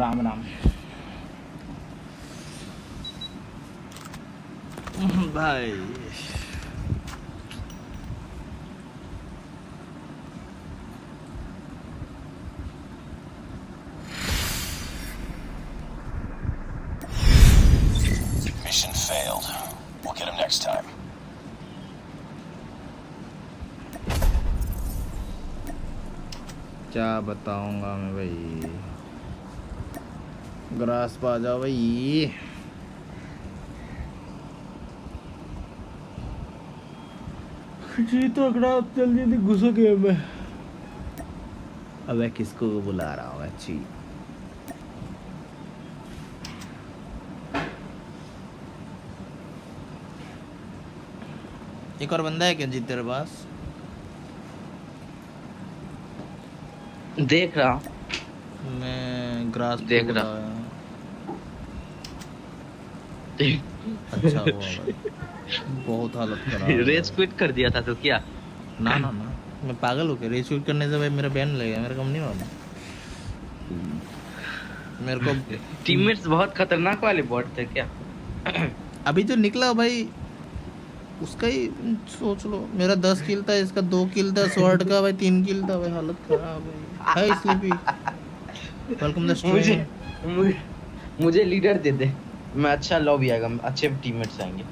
Ram Ram भाई। Mission failed. We'll get him next time. क्या बताऊंगा मैं भाई। ग्रास पा जाओ भाई। जी तो अगड़ा जल्दी घुसो गेम में। अब मैं किसको बुला रहा हूँ अच्छी। एक और बंदा है क्या जीत तेरे पास? देख रहा हूँ। मैं ग्रास देख रहा। अच्छा हुआ भाई। बहुत हालत खराब है। रेस क्विट कर दिया था तो क्या? ना ना ना, मैं पागल हो गया। रेस क्विट करने से भाई मेरा बैन लगेगा, मेरा कम नहीं वाला। मेरे को टीममेट्स बहुत खतरनाक वाले बॉट थे क्या? अभी जो निकला भाई उसका ही सोच लो। मेरा 10 किल था, इसका 2 किल था, स्वॉर्ड का भाई 3 किल था भाई। हालत खराब है। हाय स्लीपी, वेलकम द स्ट्रीम। मुझे लीडर दे दे, मैं अच्छा लॉबी आएगा, अच्छे टीममेट्स आएंगे।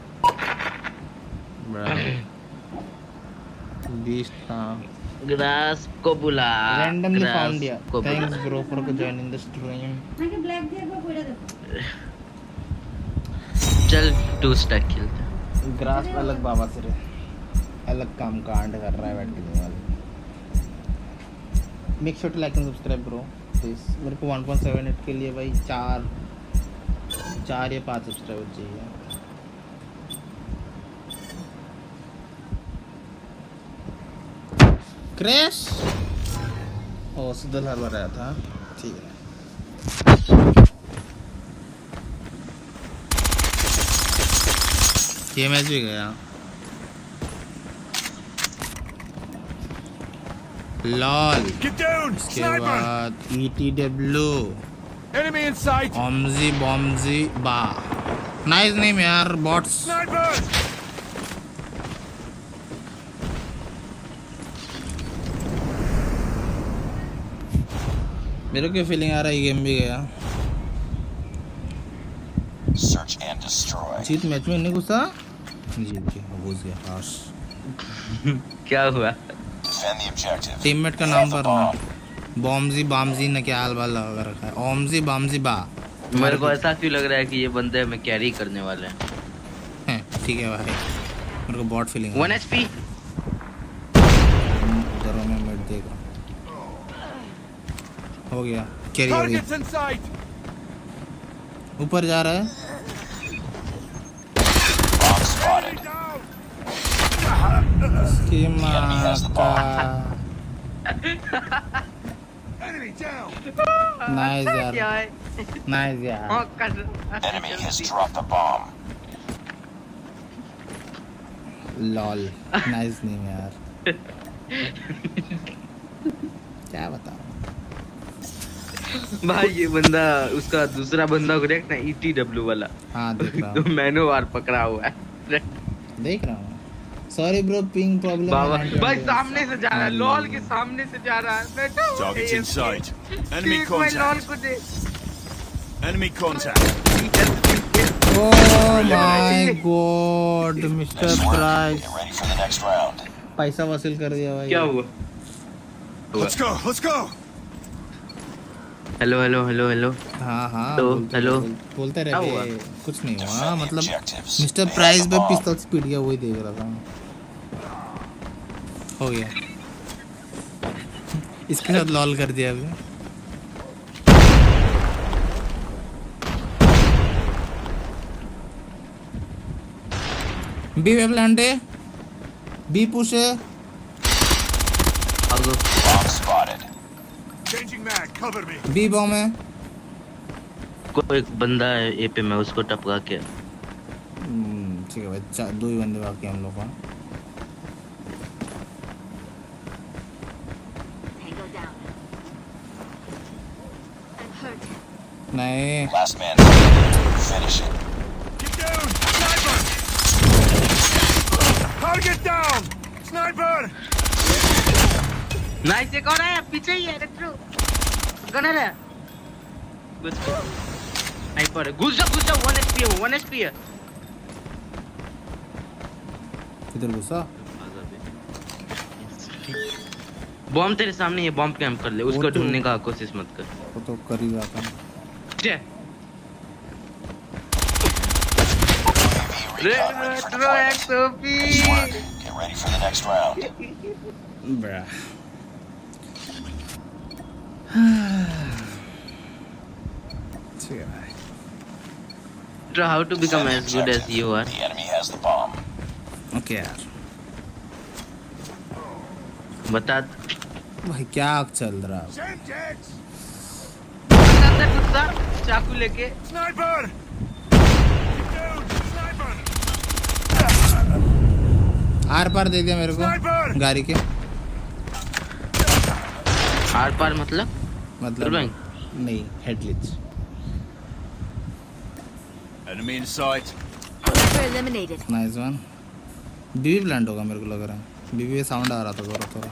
बीस्ट था। ग्रास को बुला। रैंडमली ग्रास फाउंड दिया। को बुला। Thanks bro for joining the stream. चल 2 स्टैक खेलते हैं। ग्रास पे अलग बाबा से अलग काम कांड कर रहा है बैठ के दिन वाले। Make sure to like and subscribe bro please. मेरे को 1.78 के लिए भाई 4 या 5 सब्सक्राइबर चाहिए। क्रैश ओ सिद्धल हर बार आया था। ठीक है, ये मैच भी गया। लॉल इसके बाद ETW Enemy in sight! Omji बॉम्जी बा। नाइस नेम यार बॉट्स। Sniper! मेरे को फीलिंग आ रहा है ये गेम भी गया। Search and destroy. Jeet match में नहीं घुसा, जीत गया, घुस गया। हाश क्या हुआ? Defend the objective. टीममेट का We नाम have the पर ना। bomb. बॉम्जी बामजी ने क्या हाल बाल लगा रखा है। ओमजी बामजी बा। मेरे को ऐसा क्यों लग रहा है कि ये बंदे हमें कैरी करने वाले हैं। ठीक है भाई, मेरे को बॉट फीलिंग 1 HP। उधर मैं मिड देख रहा हूँ। हो गया कैरी हो गई। ऊपर जा रहा है। इसकी माँ का नाइस यार, नाइस यार। Enemy has dropped the bomb. Lol nice नहीं यार। क्या बताऊं भाई, ये बंदा उसका दूसरा बंदा को देख ना, ETW वाला। हाँ देख रहा तो हूँ, मैंने वार पकड़ा हुआ है। देख रहा हूँ। Sorry bro, ping problem. बाबा भाई सामने से जा रहा है, लॉल के सामने से जा रहा है। Target's in sight. Enemy lol contact. को दे। Enemy contact. Oh my God mister Nice work. Price, Get ready for the next round. पैसा वसूल कर दिया भाई। क्या हुआ? Let's go. Let's go. Hello hello hello hello. हाँ हाँ हेलो, बोलते हेलो। बोलते क्या रहे। हुआ? कुछ नहीं हुआ, Defend the मतलब objectives. Mister They price have पे the bomb. पिस्तौल स्पीड गया, वही देख रहा था। हो गया, इसके साथ लॉल कर दिया अभी। बी वे प्लांट है, बी पुश है। आगो। Bomb spotted. Changing mag. Cover me. B bomb है। कोई एक बंदा है ए पे, मैं उसको टपका के। ठीक है भाई, दो ही बंदे बाकी हम लोग का। नहीं Last man standing. Finish it. Get down. Sniper. Target down. Sniper. Nice, एक और है पीछे ही है। रेट्रो गनर है। घुस स्नाइपर है। घुस जा 1 HP है, 1 HP है। किधर घुसा? बॉम्ब तेरे सामने है, बॉम्ब कैंप कर ले। उसको वो तो- ढूंढने का कोशिश मत कर। वो तो कर ही रहा था। जय Recon ready for retro deployment. एक्सओपी। Nice work. Get ready for the next round. ब्रा ठीक है भाई। Retro, how to become Defend the as good as objective. you are? The enemy has the bomb. Okay यार, बता। भाई क्या चल रहा है? Semtex. कुत्ता चाकू लेके। Sniper. Get down. Sniper. आर पार दे दिया मेरे को Sniper. गाड़ी के। आर पार मतलब मतलब नहीं, हेडलिट्स। Enemy in sight. Sniper eliminated. Nice one. B B plant होगा मेरे को लग रहा है। बीबी में साउंड आ रहा था थोड़ा थोड़ा।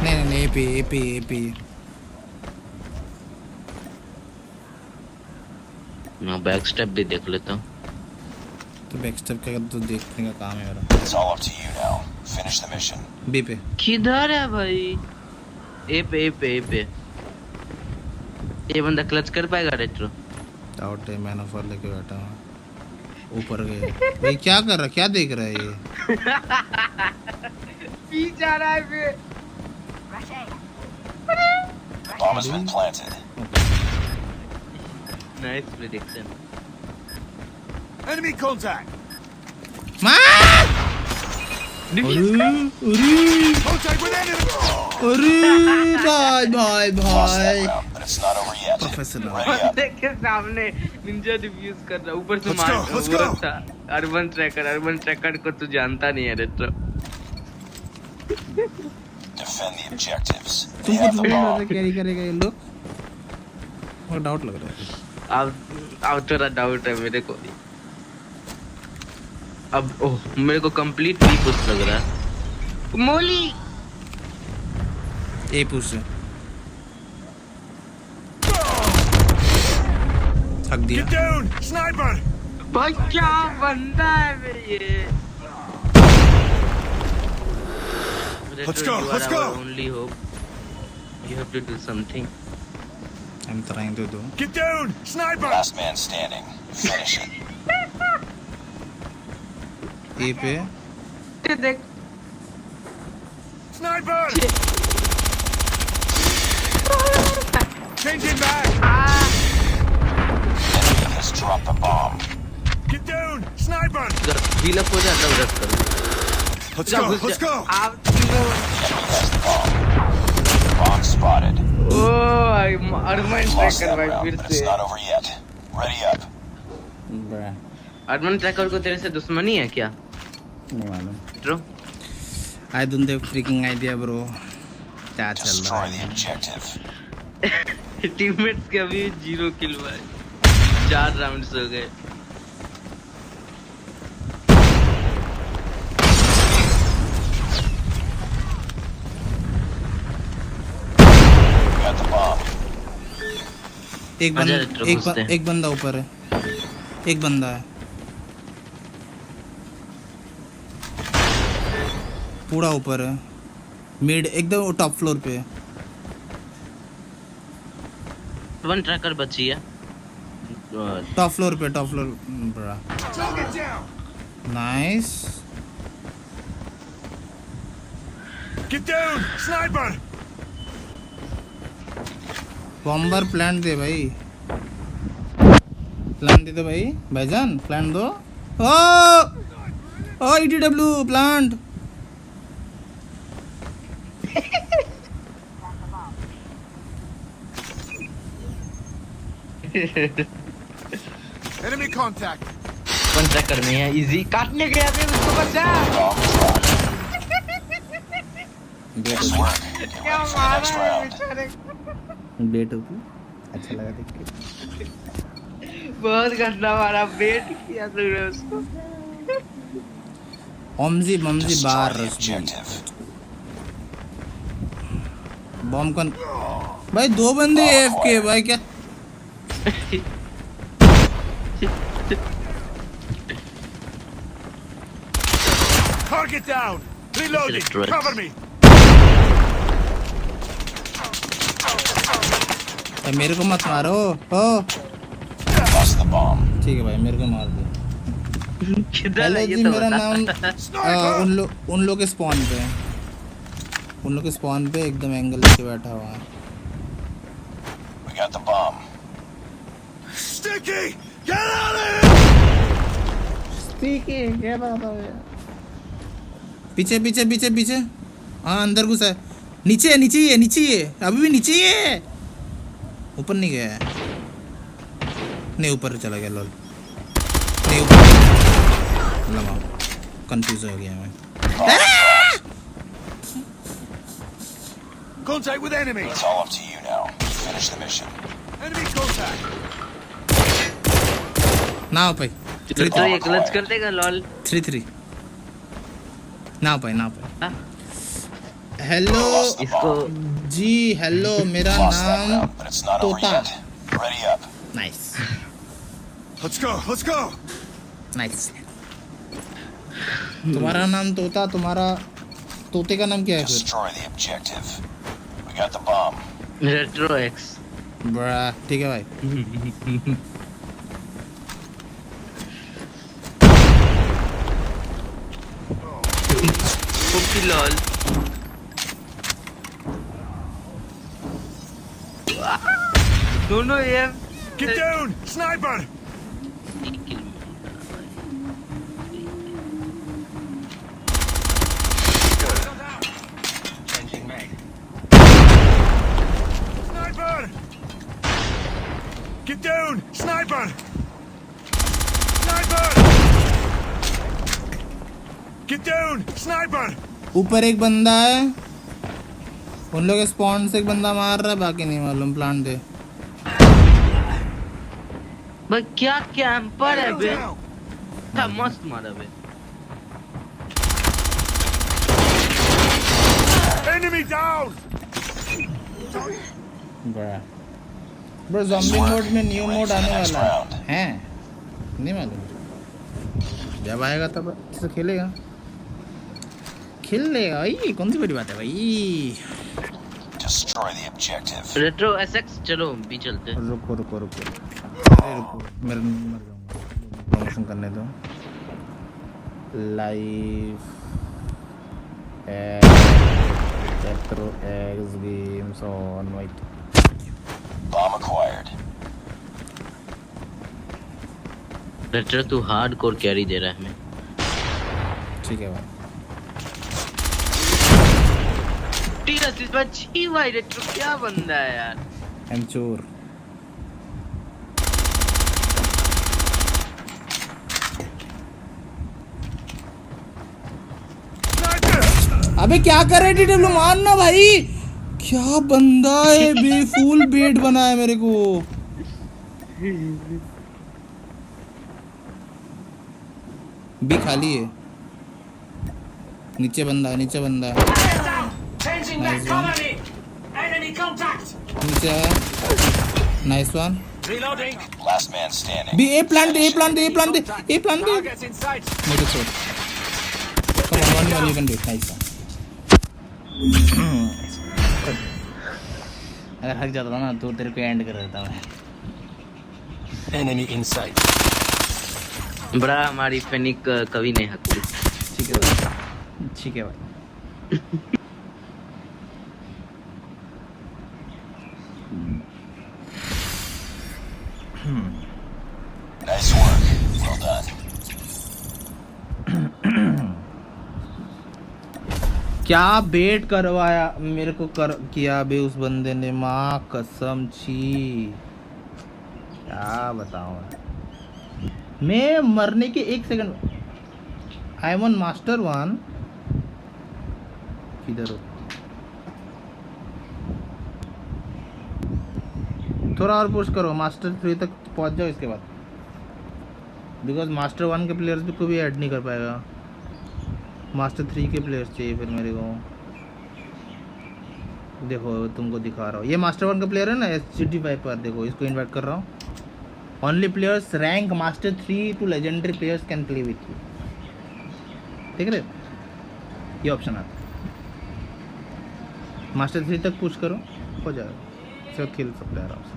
नहीं नहीं, एपी एपी एपी। मैं बैक स्टेप भी देख लेता हूँ। तो बैक स्टेप का तो देखने का काम है मेरा। It's all up to you now. Finish the mission. B पे किधर है भाई? ए पे। ये बंदा क्लच कर पाएगा रेट्रो? डाउट है, मैन ऑफ वॉर लेके बैठा हूँ। ऊपर गए भाई, क्या कर रहा, क्या देख रहा है ये? पी जा रहा है बे। Bomb has been planted. Nice prediction. Enemy contact. Contact with enemy. भाई Lost that round, but it's not over yet. Professional. Ready up. बंदे के सामने निंजा डिफ्यूज कर रहा, ऊपर से Let's मार go, let's वो go. था। अर्बन ट्रैकर को तू जानता नहीं है retro. Defend the objectives. They तुमको have the थोड़ा bomb. सा कैरी करेगा ये लोग? और डाउट लग रहा है। अब थोड़ा डाउट है मेरे को। अब ओह, मेरे को कंप्लीट भी कुछ लग रहा है। मोली ए पुश है। थक दिया। Get down. Sniper. भाई क्या बंदा है बे ये। Let's go, You let's are our go. only hope. You have to do something. I'm trying to do. Get down! Sniper! Last man standing. Finish it. ए पे देख Sniper! Changing back! Enemy has dropped the bomb. Get down! Sniper! Wheel up हो जाता उधर कर Let's go, let's go! आप Enemy has the bomb. Bomb spotted. Oh Armaan Lost tracker that भाई round, फिर but it's से not over yet. Ready up. bruh, Armaan tracker को तेरे से दुश्मनी है क्या नहीं मालूम. Bro I don't have freaking idea bro. क्या चल रहा Destroy the है? objective. टीममेट्स के अभी 0 किल हुआ है 4 राउंड्स हो गए Got the bomb. एक आजा, बंदा ट्रक घुसते हैं। एक बंदा ऊपर है. एक बंदा है. पूरा ऊपर है. मिड एकदम टॉप फ्लोर पे है. वन ट्रैकर बची है top floor bro. Target down! Nice. Get down! Sniper! Bomber plant दे भाई. प्लांट दे दो भाई. भाईजान प्लांट दो. ओ ETW plant. Enemy contact! One tracker में है इजी काटने गया थे उसको बचा Nice work. Get ready for the next round. बेट होती. अच्छा लगा देख के. बहुत गंदा मारा वेट किया तुमने उसको ओमजी बमजी Destroy बार the objective. बॉम्ब कौन. भाई दो बंदे एफके भाई क्या. Target down! Reloading! Electrodes. Cover me! भाई मेरे को मत मारो. ओ Lost the bomb. ठीक है भाई मेरे को मार दो. किधर हेलो है जी ये तो मेरा बता नाम उन लोग के स्पॉन पे है. उन लोग के स्पॉन पे एकदम एंगल लेके बैठा हुआ है. We got the bomb. Sticky! Get out of here! ठीक है क्या बात है. पीछे पीछे पीछे पीछे. हाँ अंदर घुसा है. नीचे है अभी भी नीचे ही है. ऊपर नहीं गया है. नहीं ऊपर चला गया. लॉल नहीं ऊपर. लगा कंफ्यूज हो गया मैं. Contact with enemy! It's all up to you now. Finish the mission. Enemy contact! ना हो पाई. तो ये क्लच कर देगा लॉल 3-3 ना हो पाई. हाँ? हेलो Lost the इसको bomb. जी हेलो मेरा Lost that नाम round, but it's not over तोता. yet. Ready up. Nice Let's go, let's go! Nice. तुम्हारा नाम तोता. तुम्हारा तोते का नाम क्या है फिर. Destroy the objective. We got the bomb. Retro X bro ठीक है भाई. ओपी लॉल दोनों ये Get down! Sniper! Sniper! Get down! Sniper! Sniper! Get down! Sniper! ऊपर एक बंदा है. उन लोग के स्पॉन से एक बंदा मार रहा है. बाकी नहीं मालूम. प्लांट दे. भाई क्या कैंपर है बे क्या मस्त मारा बे Enemy down! Bro zombie mode में न्यू मोड आने वाला है. नहीं मालूम. जब आएगा तब से खेलेगा. खेल लेगा भाई, कौन सी बड़ी बात है भाई। Destroy the objective. Retro SX चलो भी चलते हैं। रुको रुको रुको, अरे रुको, मेरे मर जाऊंगा, प्रमोशन करने दो। Live retro x games on white. Bomb acquired. Retro तू हार्डकोर कैरी दे रहा है हमें। ठीक है भाई। टीरस इस बार छी भाई, रेट्रो क्या बंदा है यार। I'm चोर। अबे क्या कर रहे DW, मारना भाई, क्या बंदा है, बेफूल बेट बना है मेरे को। भी खाली है, नीचे बंदा है, नीचे बंदा है, नीचे है, nice one. Last man standing. B A plant दे, ए प्लान दे, ए प्लान दे, ए प्लान दे, Targets in sight. मेरे को come on one, you can do it, nice one. अगर हक जाता था ना तो तेरे को एंड कर देता मैं। Enemy in sight. बड़ा हमारी फेनिक कभी नहीं हकती। ठीक है भाई, ठीक है भाई। Nice work. Well done. क्या बेट करवाया मेरे को किया बे उस बंदे ने, माँ कसम छी, क्या बताऊं मैं मरने के 1 second. I am on master 1। किधर हो, थोड़ा और पुश करो, मास्टर 3 तक पहुंच जाओ इसके बाद, बिकॉज मास्टर 1 के प्लेयर्स भी को भी ऐड नहीं कर पाएगा, मास्टर 3 के प्लेयर्स चाहिए फिर मेरे को। देखो तुमको दिखा रहा हूँ, ये मास्टर 1 का प्लेयर है ना, SGT5 पर देखो, इसको इनवाइट कर रहा हूँ। Only players rank master 3 to legendary players can play with you, ठीक है, ये ऑप्शन आता है। मास्टर 3 तक पुश करो, हो जाएगा, सब खेल सकते हैं आराम से।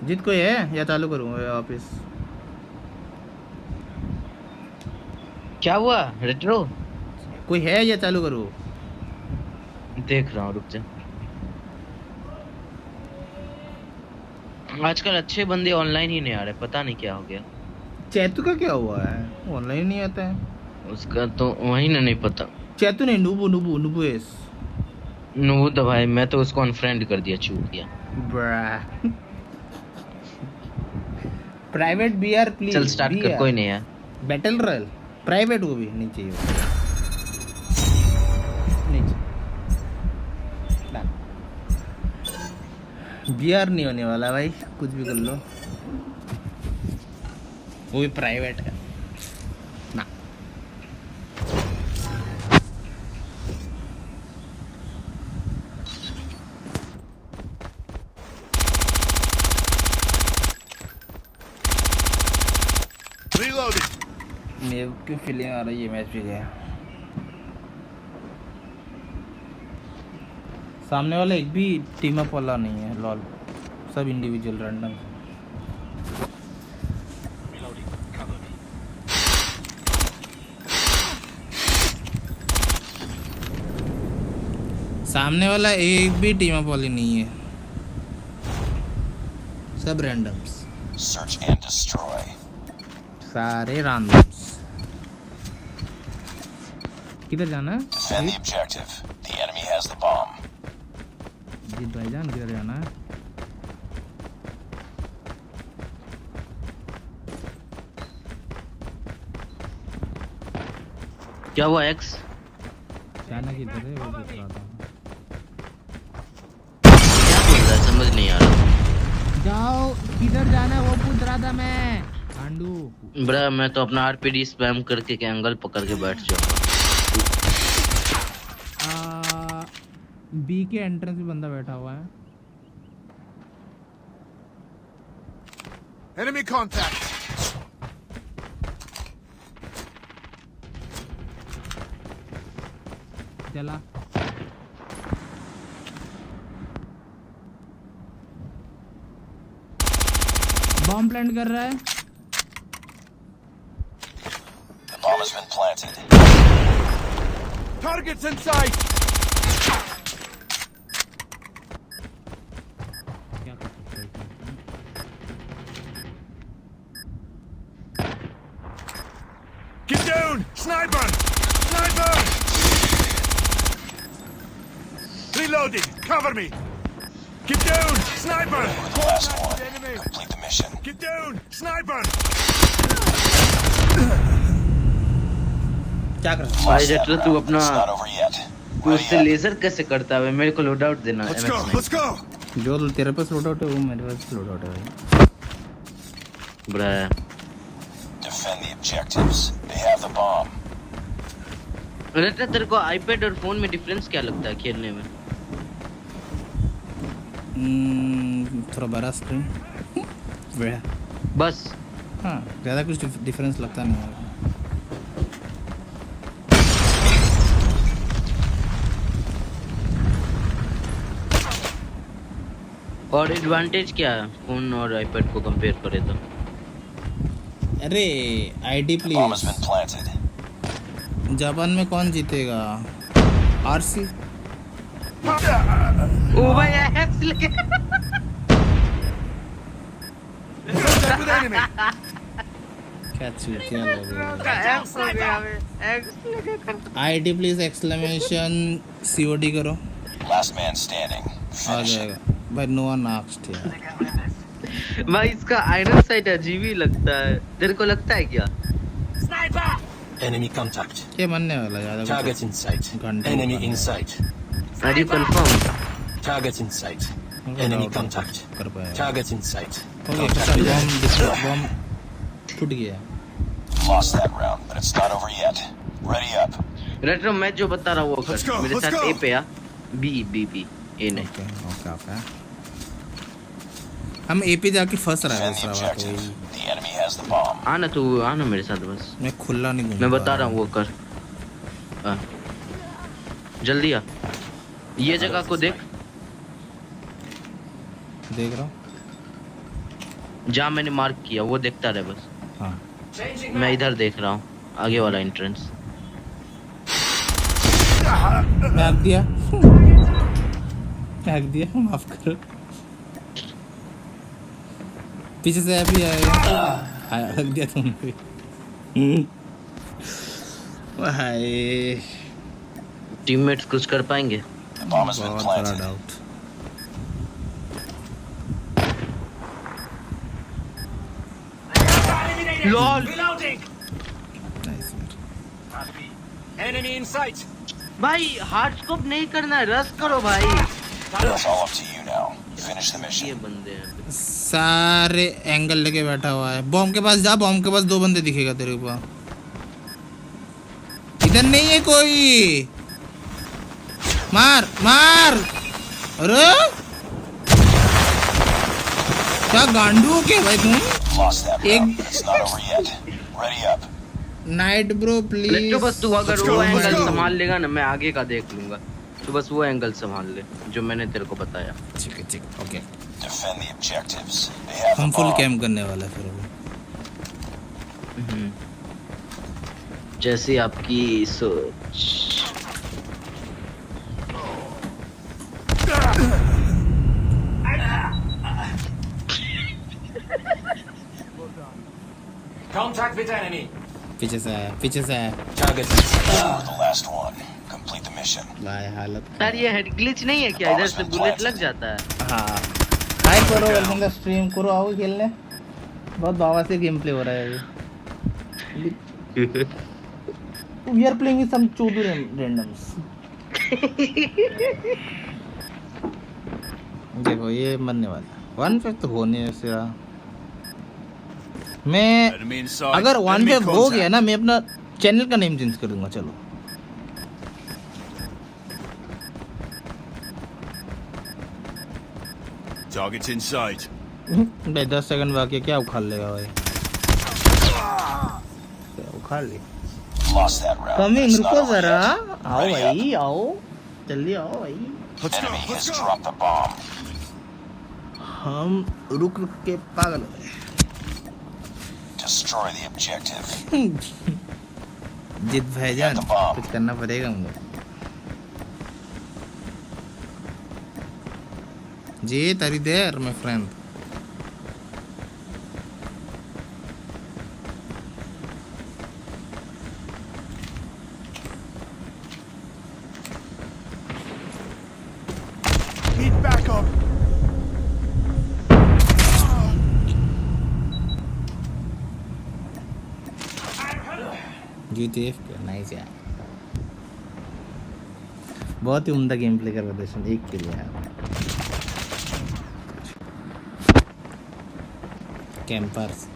जीत कोई है या चालू करूँ वापस? क्या हुआ रेट्रो? कोई है या चालू करूँ? देख रहा हूँ, रुक जा। आजकल अच्छे बंदे ऑनलाइन ही नहीं आ रहे, पता नहीं क्या हो गया। चैतू का क्या हुआ है, ऑनलाइन नहीं आता है उसका तो वही ना नहीं पता। चैतू नहीं, नुबू नुबू नुबू एस नुबू तो भाई मैं तो उसको अनफ्रेंड कर दिया, छूट गया। Private BR please. चल स्टार्ट कर, कोई नहीं है। बैटल रॉयल प्राइवेट, वो भी नहीं चाहिए, बीआर नहीं होने वाला भाई, कुछ भी कर लो, वो भी प्राइवेट है ना। Reloading. मेरे को फीलिंग आ रही है मैच भी गया। सामने वाला एक भी टीम अप वाला नहीं है, लॉल, सब इंडिविजुअल रैंडम। सामने वाला एक भी टीम अप वाली नहीं है, सब रैंडम्स, Search and destroy. सारे रैंडम्स। किधर जाना है? Defend the objective. The enemy has the bomb. जीत भाईजान, किधर जाना है? क्या हुआ एक्स? जाना किधर है वो पूछ रहा था। क्या बोल रहा है समझ नहीं आ रहा। जाओ, किधर जाना है वो पूछ रहा था मैं। पांडू ब्रा मैं तो अपना आरपीडी स्पैम करके के एंगल पकड़ के बैठ जाऊंगा। बी के एंट्रेंस में बंदा बैठा हुआ है। Enemy contact. चला बॉम्ब प्लांट कर रहा है The bomb has been planted. Targets in sight. क्या कर सकते हैं Get down! Sniper! Sniper! Reloading! Cover me! Get down! Sniper! You're the last one. Enemy! Complete the mission. Get down! Sniper! क्या कर भाई Lost that रेट्रो तू round, but अपना it's not over yet. तू उससे Ready up. लेजर कैसे करता है मेरे को लोड आउट देना Let's go! MX9 Let's go! जो तेरे पास लोड आउट है वो मेरे पास लोड आउट है भाई ब्रा Defend the objectives. They have the bomb. Retro तेरे को आईपैड और फोन में डिफरेंस क्या लगता है खेलने में थोड़ा बड़ा स्क्रीन बड़ा बस हाँ ज़्यादा कुछ डिफरेंस लगता नहीं है और एडवांटेज क्या है फोन और आईपैड को कंपेयर करें तो अरे ID The bomb has please been planted. Japan में कौन जीतेगा आरसी ओ भाई एक्स लेके Contact with enemy! क्या चूतिया लोग एक्स हो गया एक्स लेके कर आईडी प्लीज एक्सक्लेमेशन सीओडी करो Last man standing. आ Finish it. जाएगा भाई नो वन आस्क्ड यार भाई इसका आयरन साइट अजीब ही लगता है तेरे को लगता है क्या Enemy contact. ये बनने वाला ज्यादा Target in sight. घंटे Enemy में in sight. Are you confirm Target in sight. मुझे Enemy doubt है, contact. कर पाएगा Target in sight. Okay Contact with enemy. Bomb टूट गया Lost that round, but it's not over yet. Ready up. Retro मैं जो बता रहा हूँ वो Let's कर go, मेरे let's साथ go. ए पे आ बी बी बी ए नहीं ओके ओके ओके हम एपी जाके फंस रहा है Defend the सारा objective. The enemy has the bomb. आना मेरे साथ बस मैं खुला नहीं घूम मैं बता रहा हूँ वो कर आ, जल्दी आ ये जगह को देख देख रहा हूँ जहाँ मैंने मार्क किया वो देखता रहे बस हाँ मैं इधर देख रहा हूँ आगे वाला एंट्रेंस मैं हक दिया माफ करो पीछे से अभी आएगा हक दिया तुमने भाई टीममेट्स कुछ कर पाएंगे The bomb has been बहुत बड़ा planted. Doubt lol nice Enemy in sight! भाई हार्ड स्कोप नहीं करना रश करो भाई It's all up to you now. Finish the ये mission. बंदे हैं सारे एंगल लेके बैठा हुआ है बॉम्ब के पास जा बॉम्ब के पास दो बंदे दिखेगा तेरे को इधर नहीं है कोई मार मार अरे क्या गांडू हो क्या भाई तुम Lost that Egg. round, but it's not over yet. Ready up. Night bro please लेट्रो बस तू अगर Let's go, वो let's एंगल go. संभाल लेगा ना मैं आगे का देख लूंगा तू बस वो एंगल संभाल ले जो मैंने तेरे को बताया ठीक है okay Defend the objectives. They have हम the फुल bomb. कैम्प करने वाला है फिर अभी जैसे आपकी सोच Contact with enemy! पीछे से आया Target in sight. You're the last one. Complete the mission. भाई हालत यार ये हेड ग्लिच नहीं है क्या इधर से बुलेट लग जाता है हाँ हाय करो वेलकम द स्ट्रीम करो आओ खेलने बहुत बाबा से गेम प्ले हो रहा है अभी we are playing with some चोदू रैंडम्स देखो ये मरने वाला वन पे तो होने से मैं Enemy in sight. अगर वन पे Enemy हो contact. गया ना मैं अपना चैनल का नेम चेंज कर दूंगा चलो Targets in sight. भाई 10 सेकंड बाकी है, क्या उखाड़ लेगा भाई क्या उखाड़ ले Lost that round. but coming it's not रुको over जरा yet. आओ भाई आओ, जल्दी आओ भाई। Enemy has dropped the bomb. हम रुक रुक के पागल हो गए। Destroy the objective. जीत भाईजान, कुछ करना पड़ेगा मुझे। जीत, are you there, my friend? Need backup. GTA क्या नाइस यार, बहुत ही उम्दा गेम प्ले कर रहा था एक के लिए यार। Campers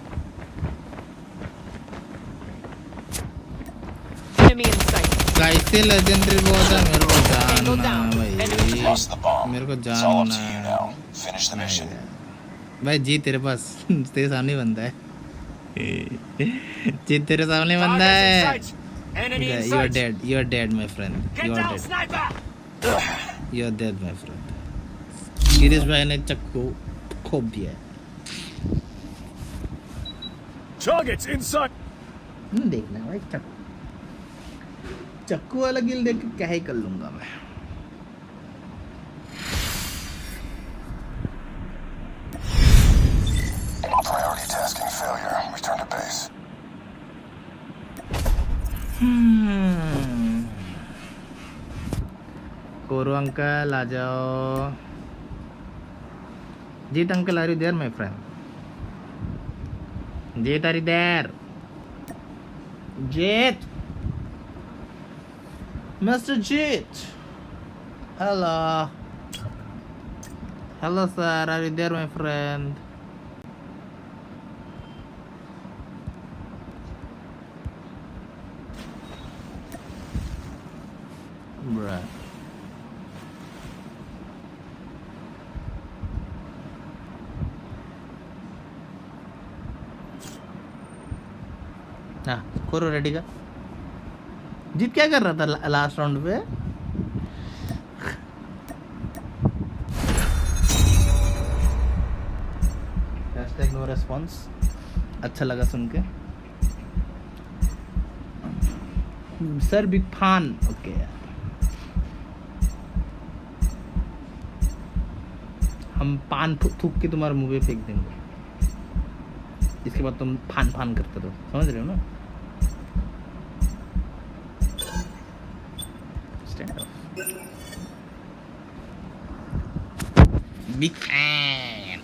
Enemy in sight. कैसे लेजेंडरी बहुत है, मेरे को जानना भाई, Lost the bomb. मेरे को It's all up जानना to you है now. Finish the mission. भाई। जी तेरे पास तेरे सामने बंदा है, जी तेरे सामने बंदा है। Enemy in You are sight. dead, you are dead my friend, Get you are down, dead, sniper. you are dead my friend। Girish भाई ने चक्कू खोप दिया है। Targets in sight. देखना भाई, चक्कू वाला गिल देख के क्या ही कर लूंगा मैं। Priority tasking failure. Return to base. कोरो अंकल आ जाओ। Jeet uncle, are you there my friend? Jeet, are you there? Jeet, mister Jeet, hello hello sir, are you there my friend? Bruh. हाँ, करो रेडी का। जीत क्या कर रहा था लास्ट राउंड पे? हैशटैग नो रेस्पॉन्स, अच्छा लगा सुन के। सर बिग फैन, ओके यार। हम पान थूक के तुम्हारे मुंह पे फेंक देंगे, इसके बाद तुम फान फान करते रहो, समझ रहे हो ना? Stand up, big fan.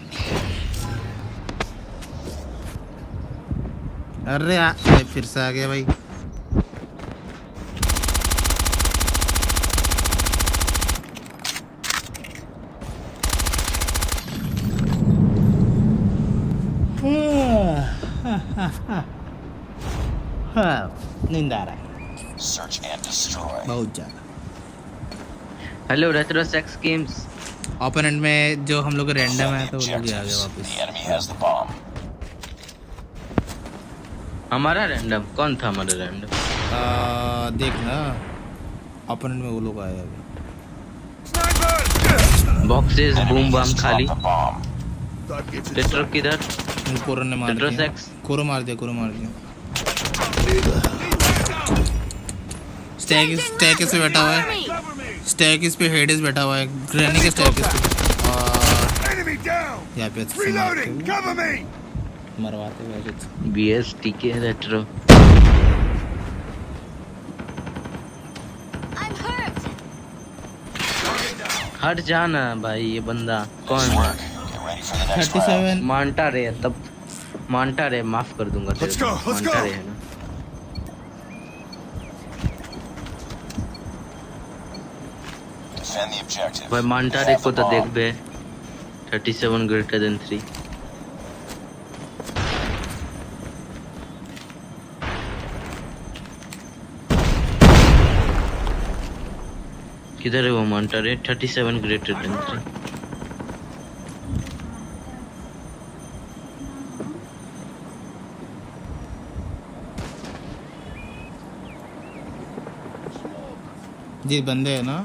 अरे फिर से आ गया भाई। नींद आ रहा है, Search and destroy. बहुत ज्यादा। Hello retro sex games. Opponent में जो हम लोग रैंडम है तो वो लोग आ गए Objectives. वापस। The enemy has the bomb. हमारा रैंडम कौन था? हमारा रैंडम देखना, ओपोनेंट में वो लोग आए अभी। बॉक्सेस Enemy बूम has बम खाली। dropped the bomb. Targets in retro sight. किधर? कोरो ने मार रेट्रो दिया, सेक्स। कोरो मार दिया, कोरो मार दिया। स्टैकिस पे बैठा हुआ है, Cover me. स्टैकिस पे हेडिस बैठा हुआ है, ग्रैनी के स्टैकिस पे। और Enemy down. यहाँ पे अच्छे से Reloading. Cover me. मरवाते हुए अच्छे से। बीएसटी के रेट्रो। I'm hurt. हट जाना भाई, ये बंदा कौन Nice है? work. Get ready for the next round. 37। Manta रे, तब मांटा रे, माफ कर दूंगा तेरे Let's go, को। let's Manta go. रे है ना। Defend the objective. भाई मांटा You रे have को the तो देख bomb. बे। 37 greater than 3। किधर है वो मांटा रे? 37 greater than 3। जी बंदे है ना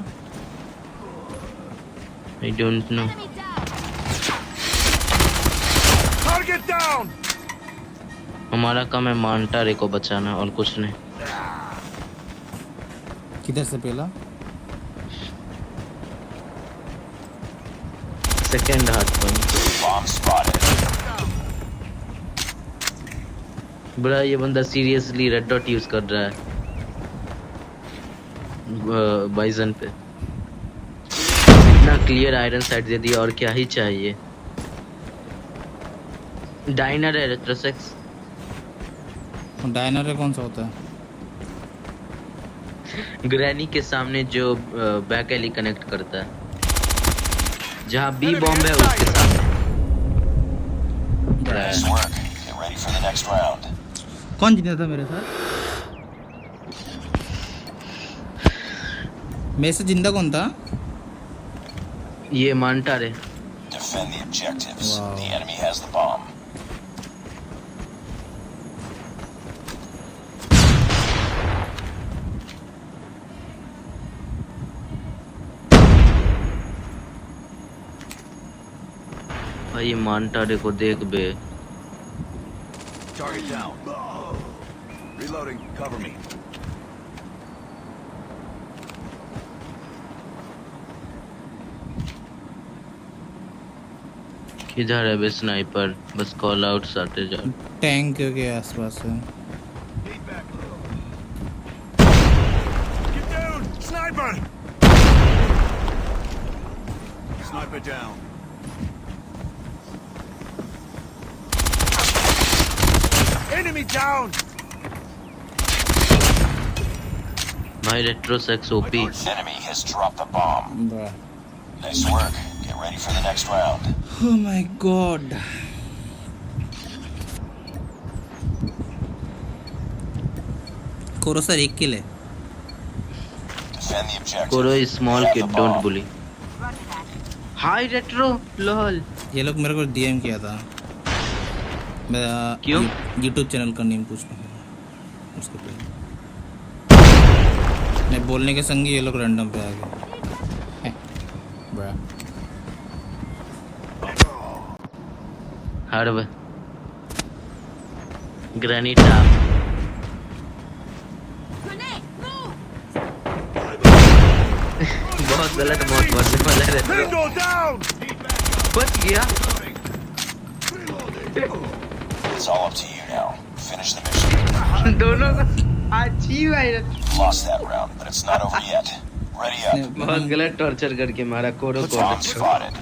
I don't know. Enemy down. Target down! हमारा काम है मांटारे को बचाना और कुछ नहीं. किधर से पहला Second hard point. Bomb spotted. बड़ा ये बंदा सीरियसली रेड डॉट यूज कर रहा है बाइजन पे. इतना क्लियर आयरन साइड दे दिया और क्या ही चाहिए. डाइनर है रेट्रोसेक्स. डायनर है कौन सा होता है ग्रैनी के सामने जो बैक एली कनेक्ट करता है जहाँ बी बॉम्ब है उसके सामने. Nice work. Get ready for the next round. कौन जीता था मेरे साथ मेरे से जिंदा कौन था ये मांटारे. Defend the objectives. Wow. The enemy has the bomb. भाई ये मांटारे को देख बे. Target down. Reloading. Cover me. किधर है बे स्नाइपर. बस कॉल आउट्स आते जा. टैंक के आसपास है Need back. Get down! Sniper! Sniper down. Enemy down! भाई रेट्रोसेक्स OP. Enemy has dropped the bomb. Bruh. Nice work. Get ready for the next round. Oh my god कोरो sir एक किल है Defend the objective. कोरो small We have kid the don't bomb. Bully. Hi retro lol. ये लोग मेरे को DM किया था मेरा क्यों? यूट्यूब चैनल का नेम पूछना उसके पहले मैं बोलने के संग ही ये लोग रैंडम पे आ गए Bruh. Herb granny tap. Grenade, move! बहुत गलत मौत मरने वाला है रेट्रो. Tango down! बच गया. It's all up to you now. Finish the mission. दोनों अच्छी भाई. Lost that round, but it's not over yet. Ready up. बहुत गलत टॉर्चर करके मारा कोरो को. Bomb spotted.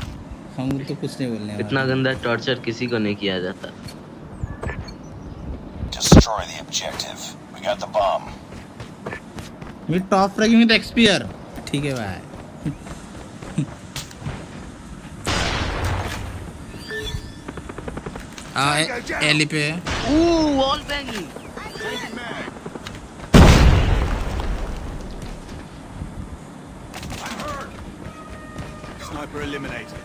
हम तो कुछ नहीं बोलने वाले इतना गंदा टॉर्चर किसी को नहीं किया जाता. Destroy the objective. We got the bomb. मैं टॉप फ्रैगिंग विद एक्सपीआर ठीक है भाई एली पे है wall banging. Sniper eliminated.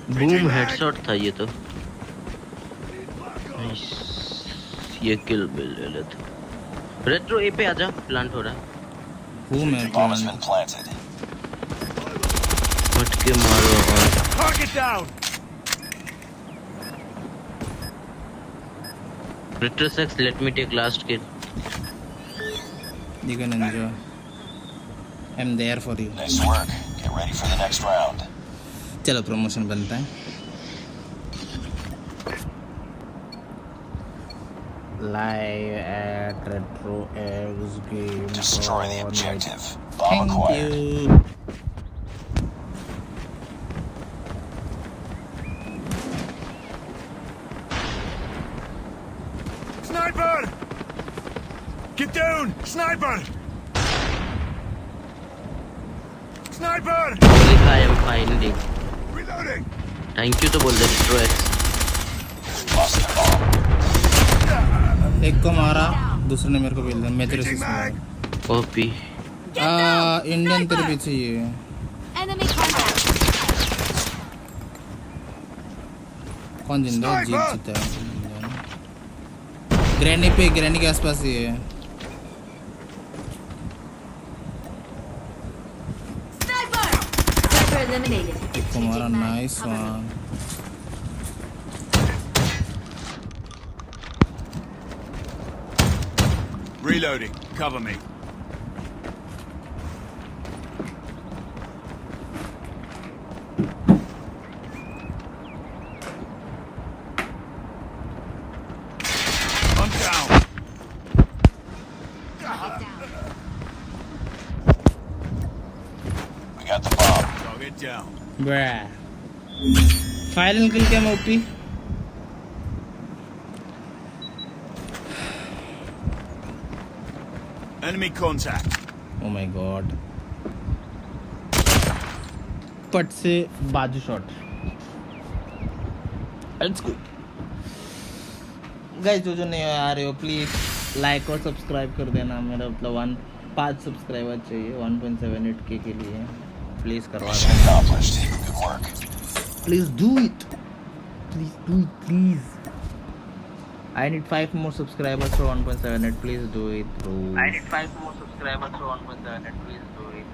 Boom headshot था ये तो. नाइस. ये किल मिल ले लेते. रेट्रो ए पे आजा. प्लांट हो रहा है. हूँ मैं The bomb has been planted. हट के मारो. और Target down! रेट्रोसेक्स let me take last kill. You can enjoy. I'm there for you. Nice work. Get ready for the next round. चलो प्रमोशन बनता है Live at Retro X Game. Destroy the objective. Bomb Thank acquired. you. Sniper! Get down! Sniper! Sniper! लिखा है I'm finding. Reloading! Thank you तो बोल दे retro X. Lost the bomb. एक को मारा दूसरे ने मेरे को बेल दिया मैं तेरे से ओपी. इंडियन तेरे पीछे ही है Enemy contact! कौन जिंदा है? जीत जीता है ग्रैनी के आसपास ही है eliminated. तुम्हारा nice one. Reloading. Cover me. I'm down. We got the bomb. Target down. Bruh. Final kill cam OP. Enemy contact. Oh my god. पट से बाजू शॉट. Let's go. गाइस जो नहीं आ रहे हो प्लीज लाइक और सब्सक्राइब कर देना. मेरा मतलब 5 सब्सक्राइबर चाहिए 1.78K के लिए. प्लीज करवा Mission देना. accomplished. Good work. Please do it. Please do it, please. I need 5 more subscribers for 1.78. Please do it, bro. I need 5 more subscribers for 1.7. Please do it.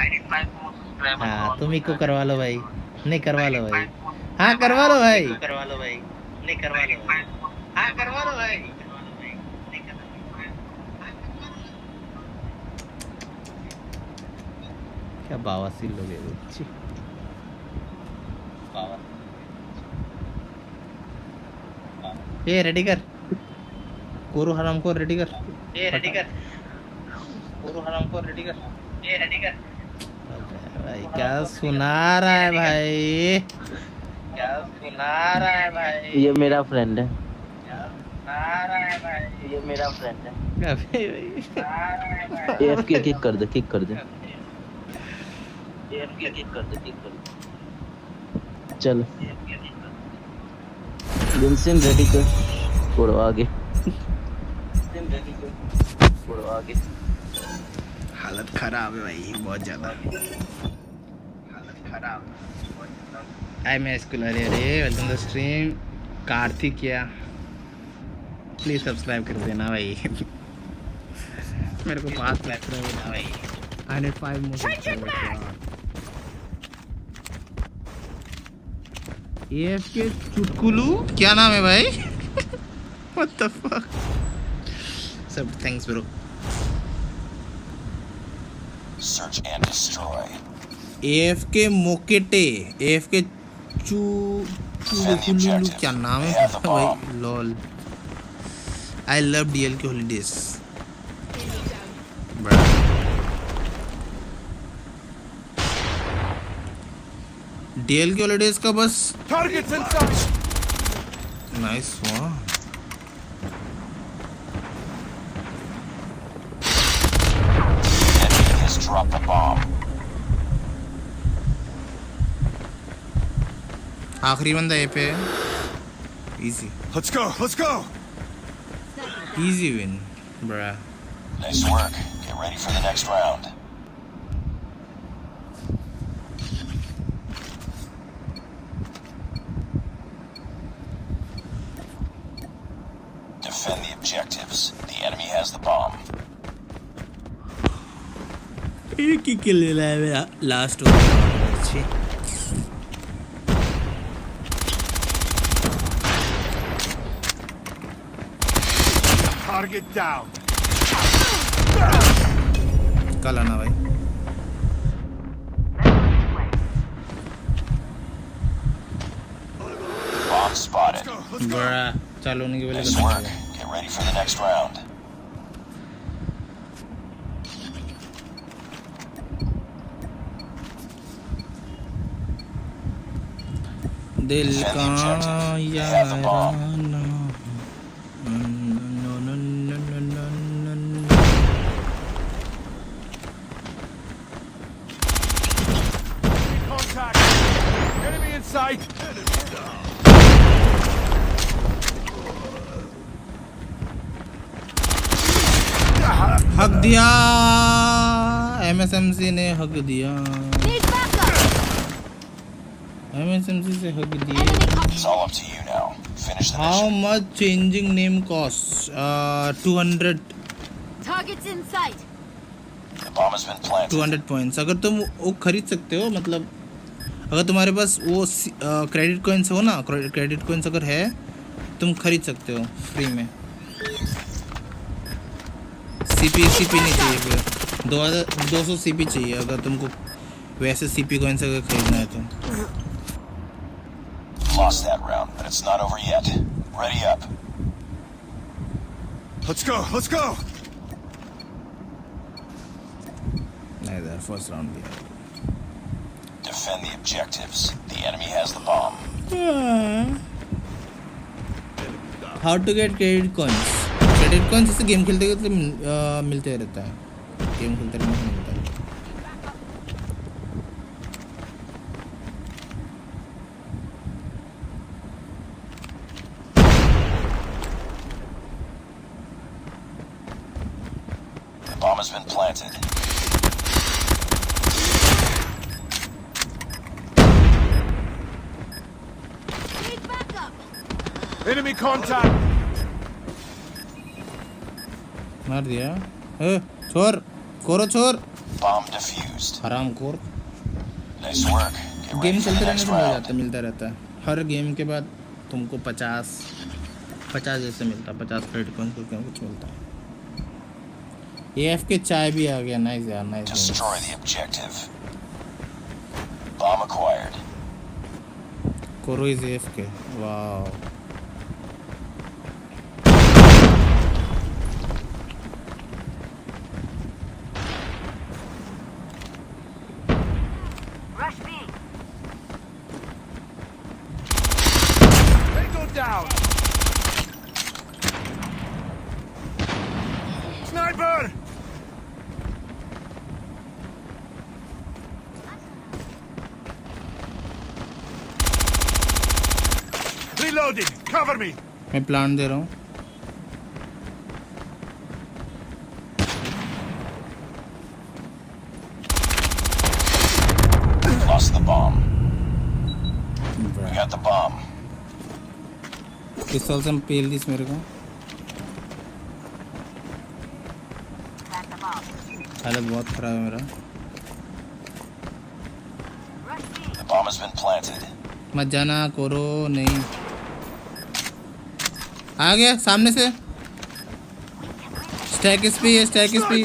I need 5 more subscribers. हाँ तुम ही को करवा लो भाई. नहीं करवा लो भाई. हाँ करवा लो भाई. करवा लो भाई. नहीं करवा लो भाई. हाँ करवा लो भाई. क्या बावासीर लोग हैं वो. छी. ये रेडी कर. कोरो हराम को रेडी कर. ये रेडी कर. कोरो हराम को रेडी कर. ये रेडी कर. भाई क्या सुना रहा है भाई. क्या सुना रहा है भाई. ये मेरा फ्रेंड है. सुना रहा है भाई. ये मेरा फ्रेंड है. भाई भाई. AFK किक कर दे, किक कर दे. AFK किक कर दे, किक कर दे. चल. विंसेंट रेडी कर. छोड़ो आगे. विंसेंट रेडी कर. छोड़ो आगे. हालत खराब है भाई बहुत ज्यादा. हालत खराब. आई मैं स्कूल अरे वेलकम टू स्ट्रीम. कार्तिक क्या प्लीज सब्सक्राइब कर देना भाई. मेरे को 5 सब्सक्राइब देना भाई. I need 5 more subscribers. AFK चुटकुलू क्या नाम है भाई. What the fuck. सब thanks bro. Search and destroy. AFK मोकेटे. AFK चुटकुलू क्या नाम है भाई. Lol. I love DLK holidays. DLK holidays का बस. Targets in sight. Nice one. Enemy has dropped the bomb. आखिरी बंदा ये पे. Easy. Let's go. Let's go. Easy win, bruh. Nice work. Get ready for the next round. Defend the objectives. The enemy has the bomb. एक ही किल ले लाया मेरा last over. अच्छी. Target down. कल आना भाई. Bomb spotted. bruh चालू होने के पहले Nice work. Get ready for the next round. दिल Defend का the objective. They have the bomb. Yaarana. Contact. Enemy in sight. हक दिया. MSMC ने हक दिया. Need backup. MSMC से हक दिया. It's all up to you now. Finish the How mission. much changing name costs? 200 Targets in sight. The bomb has been planted. 200 points. अगर तुम वो खरीद सकते हो मतलब अगर तुम्हारे पास वो क्रेडिट कॉइन्स हो ना, क्रेडिट कॉइन्स अगर है तुम खरीद सकते हो फ्री में। सीपी नहीं चाहिए फिर 2200 सीपी चाहिए अगर तुमको वैसे सीपी कॉइन्स अगर खरीदना है तो। Lost that round, but it's not over yet. Ready up. Let's go, let's go! नहीं यार फर्स्ट राउंड भी है। Defend the objectives. The enemy has the bomb. How to get credit coins? Credit coins जैसे game खेलते खेलते मिलते रहता है, गेम खेलते रहने से मिलता है। The bomb has been planted. Need backup. Enemy contact! मार दिया। छोर कोरो छोर, Bomb defused. हराम खोर। Nice work. Get game ready for चलते the रहने next से मिल round. जाता, मिलता रहता है। हर गेम के बाद तुमको 50 जैसे मिलता है, 50 क्रेडिट कॉइन्स को कुछ मिलता है। AF के चाय भी आ गया। नाइस यार, nice. Destroy the objective. Bomb acquired. कोरो इज AF के। Wow. Tango down! Sniper! Reloading! Cover me! मैं प्लान दे रहा हूँ। Lost the bomb. We got the bomb. पिस्तौल से पेल दिस मेरे को। हालत बहुत खराब है मेरा। The bomb has been planted. मत जाना कोरो, नहीं। आ गया सामने से। स्टैक इस पे, स्टैक इस पे।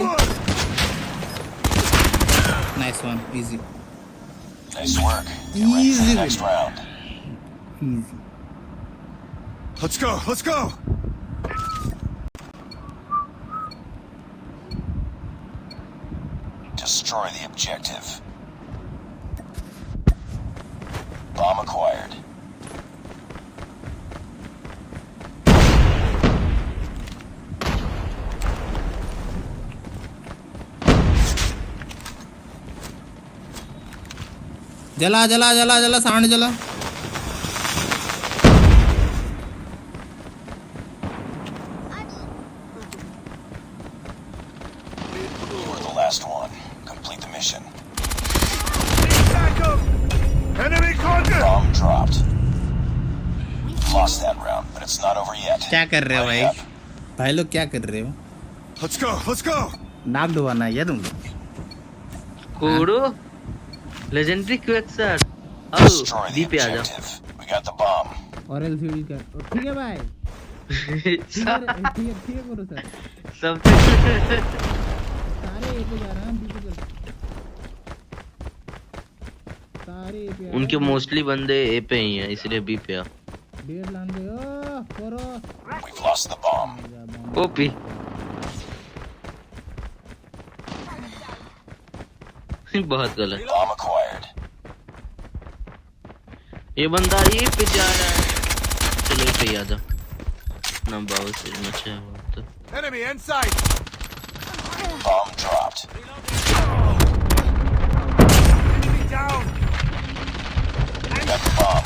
Nice one, easy. Nice work. Get ready for the next round. Easy. Let's go, let's go! Destroy the objective. Bomb acquired. जला जला जला जला, सामने जला। You were the last one. Complete the mission. Backup! Enemy contact! Bomb dropped. Lost that round, but it's not over yet. क्या कर रहे हो Ready भाई? up. भाई लोग क्या कर रहे हो? Let's go, let's go! नाक डुबाना है क्या तुम लोग? कोरो लेजेंडरी क्विक सर। Destroy आओ the डी पे आ जाओ। objective. We got the bomb. और LCD कर। ठीक है भाई। ठीक है करो सर। सब सारे ए पे जा रहे हैं, बी पे चल। सारे ए पे। उनके मोस्टली बंदे ए पे ही हैं, इसलिए बी पे आ। डेढ़ लान दे। ओ करो। We've lost the bomb. OP बहुत गलत। Bomb acquired. ये बंदा ये पे जा रहा है। चलो ये पे आ जा ना बाबू से मचा तो। Enemy in sight! Bomb dropped. Enemy down! We got the bomb.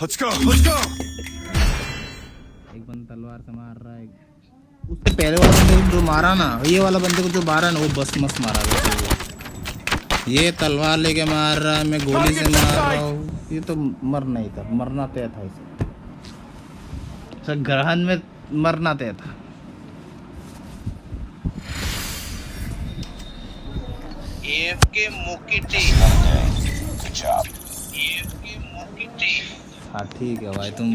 Let's go, let's go! एक बंदा तलवार से मार रहा है। उससे पहले वाला बंदे को जो मारा ना, ये वाला बंदे को जो मारा ना, वो बस मस्त मारा गया। ये तलवार लेके मार रहा है, मैं गोली से मार रहा हूँ। ये तो मरना ही था, मरना तय था इसे। सर ग्रहण में मरना तय था। AFK मोकिटे Another day. Good job. AFK मोकिटे। हाँ ठीक है भाई तुम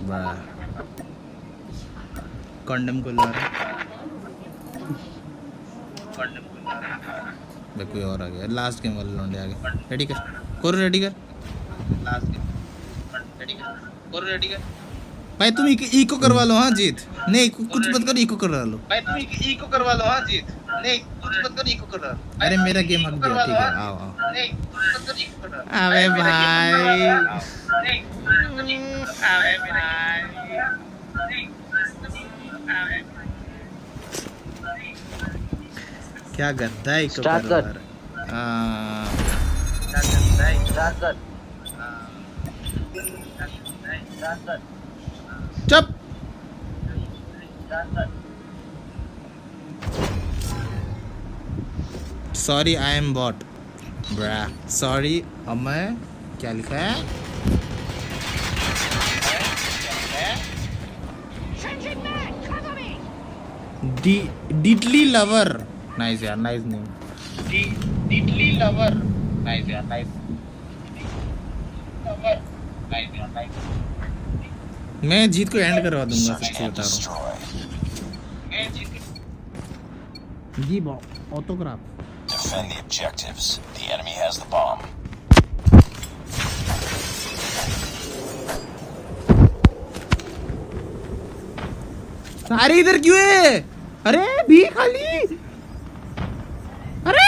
वाह कंडम को ला भाई कोई और आ गया लास्ट गेम वाले लौंडे आ गए रेडी कर करो रेडी कर लास्ट गेम रेडी कर भाई तुम इको करवा लो हाँ जीत नहीं कुछ मत कर इको करवा लो भाई तुम इको करवा लो हाँ जीत नहीं कुछ मत कर इको करवा लो अरे मेरा गेम हक गया ठीक है आओ आओ नहीं कुछ मत कर इको करवा अबे भाई अबे भाई क्या गद्दा है इको Start कर। क्या गद्दा है स्टार्ट कर चुप sorry I am bot bro sorry अब मैं क्या लिखा है डिटली लवर नाइस यार नाइस नेम डिटली लवर नाइस यार नाइस लवर नाइस यार नाइस मैं जीत को एंड करवा दूंगा Search सच्ची and बता रहा destroy. हूँ जी autograph Defend the objectives. The enemy has the bomb. सारे इधर क्यों है अरे भी खाली अरे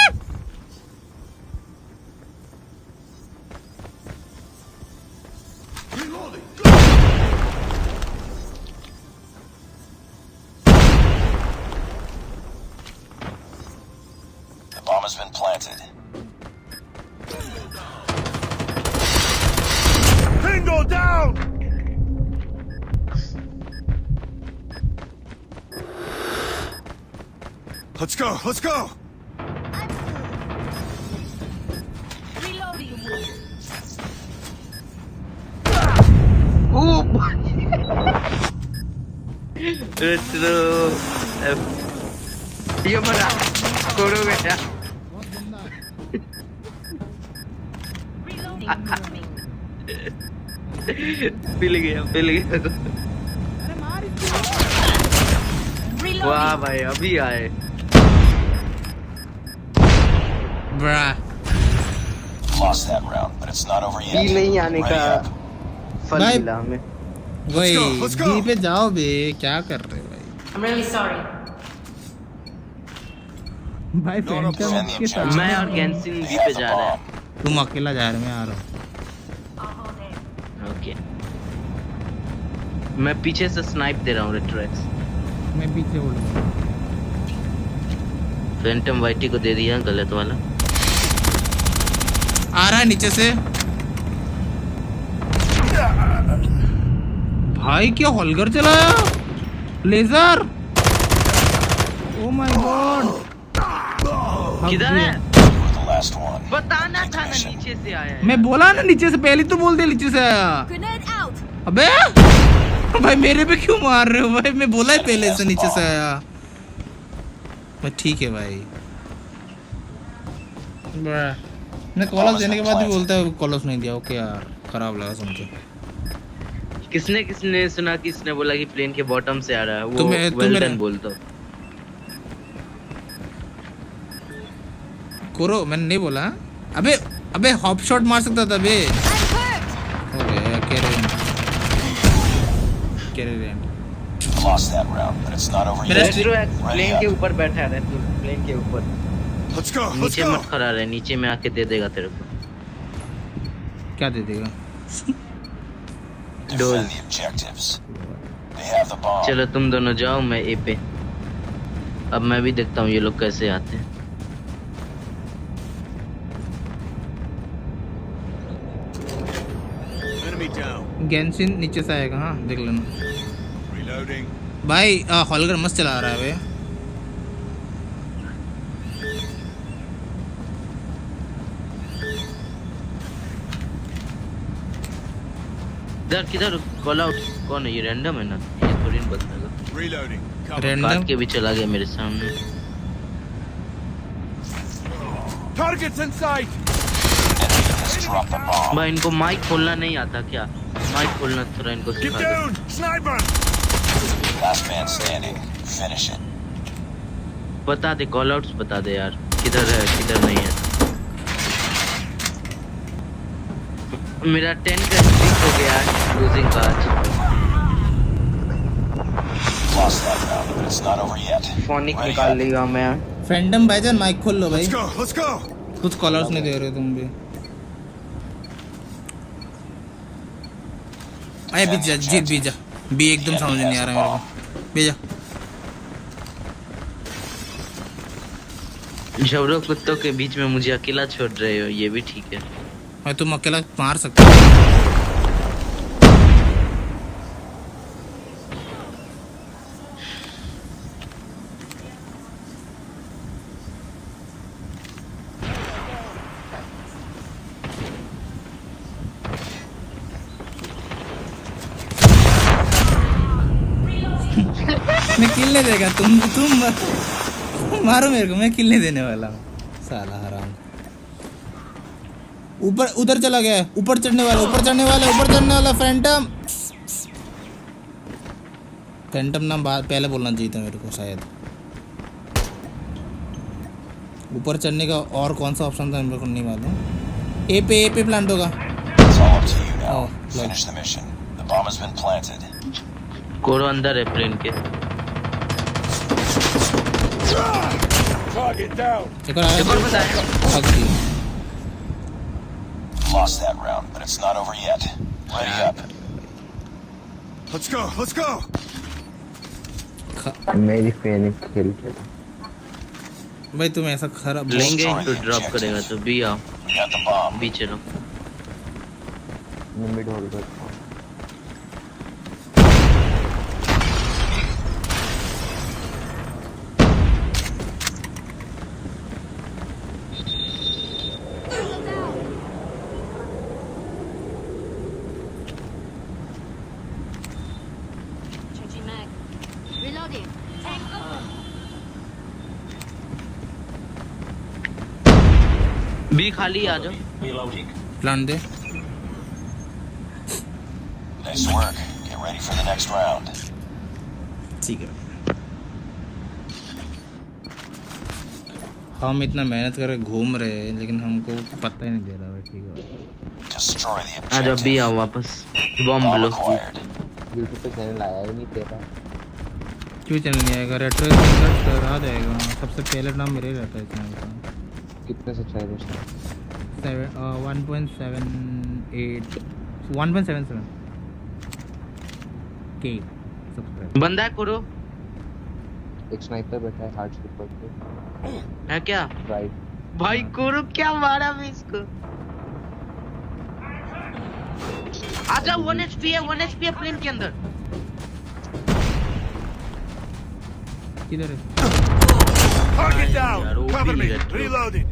The bomb has been planted. Bingo down! Let's go, let's go! Reloading. Oh my. Retro. ये मरा करो बेटा पिल गया वाह भाई अभी आए ब्रा Lost that round, but it's not over yet. P नहीं आने का Ready up. फल भाई- मिला हमें वही let's go. बी पे जाओ बे क्या कर रहे हो भाई I'm really sorry. भाई फैंटम Defend the के साथ objectives. मैं और गेंसिन They भी have पे the जा रहा है bomb. तुम अकेला जा रहे हो मैं आ रहा हूँ ओके मैं पीछे से स्नाइप दे रहा हूँ रेट्रोएक्स मैं पीछे उड़ रहा हूँ फैंटम वाइटी को दे दिया गलत वाला आ रहा है नीचे से भाई क्या हॉलगर चलाया लेजर ओ माय गॉड किधर है You were the last one. बताना था ना नीचे से आया है मैं बोला ना नीचे से पहले तो बोल दे नीचे से आया Grenade out. अबे भाई मेरे पे क्यों मार रहे हो भाई मैं बोला ही पहले से नीचे से आया मैं ठीक है भाई मैं कॉलस देने के बाद भी बोलता है कॉलस नहीं दिया ओके यार खराब लगा सुन के किसने किसने सुना कि इसने बोला कि प्लेन के बॉटम से आ रहा है वो तुम्हें- वेल तुम्हें- डन बोलता हूँ करो मैंने नहीं बोला अबे अबे हॉप शॉट मार सकता था बे I'm hurt. Okay carry rent Lost that round, but it's not over मेरा yet. रेट्रोएक्स Ready प्लेन के up. ऊपर बैठा है प्लेन के ऊपर Let's go, let's नीचे go! मत खड़ा रहे नीचे में आके दे देगा तेरे को क्या दे देगा Defend the objectives. They have the bomb. चलो तुम दोनों जाओ मैं ए पे अब मैं भी देखता हूँ ये लोग कैसे आते हैं Enemy down. गेंसिन नीचे से आएगा हाँ देख लेना Reloading. भाई हॉलगर मस्त चला रहा है बे किधर किधर कॉल आउट कौन है ये रैंडम है ना ये तो थोड़ी ना बताएगा। Reloading. Cover. काट रैंडम के भी चला गया मेरे सामने। Targets in sight. Enemy has dropped the bomb. भाई इनको माइक खोलना नहीं आता क्या? माइक खोलना थोड़ा इनको Get सिखा दो। down. Sniper. Last man standing. Finish it. बता दे, कॉल आउट्स बता दे यार, किधर है किधर नहीं है। मेरा 10 का स्ट्रीक हो गया है लूजिंग का आज। Lost that round, but it's not over yet. Phonic Ready निकाल up. लिया मैं। फैंटम भाईजान माइक खोल लो भाई, Let's go. Let's go. कुछ कॉलर्स नहीं दे रहे हो तुम भी। अरे बीजा जीत बीजा बी एकदम समझ नहीं आ रहा मेरे को। बीजा झबरों कुत्तों के बीच में मुझे अकेला छोड़ रहे हो, ये भी ठीक है। भाई तुम अकेला मार सकते हो। मैं किल नहीं देगा, तुम मारो मेरे को, मैं किल नहीं देने वाला हूँ। साला हराम। ऊपर उधर चला गया है, ऊपर चढ़ने वाला, ऊपर चढ़ने वाला, ऊपर चढ़ने वाला। फैंटम फैंटम नाम पहले बोलना चाहिए था मेरे को शायद। ऊपर चढ़ने का और कौन सा ऑप्शन था मेरे को नहीं मालूम। ए पे प्लांट होगा। It's all up to you now. Oh, Finish the mission. The bomb has been planted. कोरो अंदर है प्लेन के। Target down. एक और आया। एक और बंदा है। अगली Lost that round, but it's not over yet. Ready up. Let's go. Let's go. मेरी फेनिक खेल के भाई तुम ऐसा खराब लेंगे तो ड्रॉप करेगा तो बी आओ, We got the bomb. B चलो। मिड होल्ड करता हूँ। Changing mag. Reloading. Tango. B खाली आ जाओ। Reloading. प्लांट दे। Nice work. Get ready for the next round. ठीक है, हम इतना मेहनत करके घूम रहे हैं लेकिन हमको पता ही नहीं दे रहा है। ठीक है, Destroy the आ जाओ बी objective. आओ वापस। बॉम्ब Bomb लो। acquired. यूट्यूब पे चैनल आया ही नहीं तेरा। क्यों चल नहीं आएगा? रेट्रो सर्च कर आ जाएगा। सबसे पहले नाम मेरे ही रहता है चैनल का। कितने सब्सक्राइबर्स हैं? 1.77 के सब्सक्राइब। बंदा है कोरो एक स्नाइपर बैठा है हार्ड स्लिपर पे है क्या? राइट। भाई कोरो क्या मारा मैं इसको। आ जाओ 1 HP है प्लेन के अंदर। किधर है? Target यार, down. OP Cover me. retro. Reloading.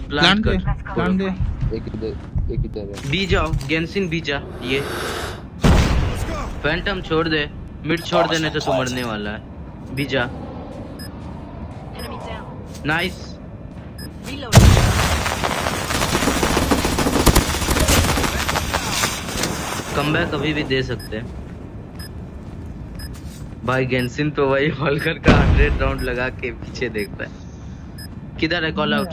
Plant दे, कर प्लांट दे। एक इधर है। बी जाओ, गेंसिन बी जा। ये Let's go. फैंटम छोड़ दे, मिड छोड़ देने तो तू मरने वाला है। बी जा। Enemy down. Nice. Reloading. Comeback अभी भी दे सकते हैं भाई। गेंसिन तो वही हॉलकर का 100 राउंड लगा के पीछे देख रहा है। किधर है कॉल आउट?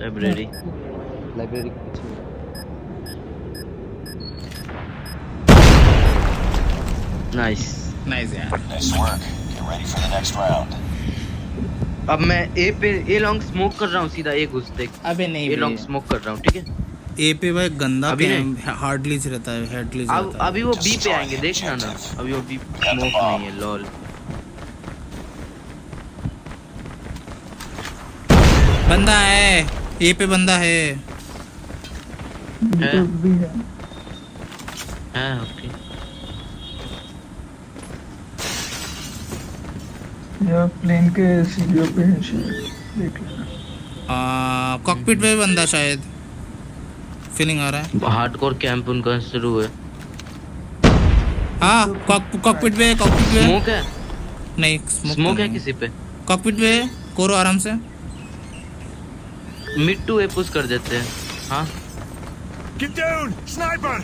लाइब्रेरी लाइब्रेरी के पीछे। नाइस। नाइस यार। Nice work. Get ready for the next round. अब मैं ए लॉन्ग स्मोक कर रहा हूँ, सीधा ए घुस देख। अबे नहीं ए लॉन्ग स्मोक कर रहा हूँ, ठीक है। ए पे भाई गंदा अभी हार्डली से रहता है, हेडली से अब रहता है। अभी वो बी पे आएंगे, देखना ना। अभी वो बी स्मोक नहीं है। लॉल बंदा है, ए पे बंदा है। है ओके। या प्लेन के सीढ़ियों पे है शायद, देख लेना। कॉकपिट पे बंदा शायद, फीलिंग आ रहा है। हार्डकोर कैंप उनका शुरू है। हाँ कॉकपिट पे स्मोक है, नहीं स्मोक है किसी पे। कॉकपिट पे कोरो आराम से। मिड टू ए पुश कर देते हैं। हाँ Get down! Sniper!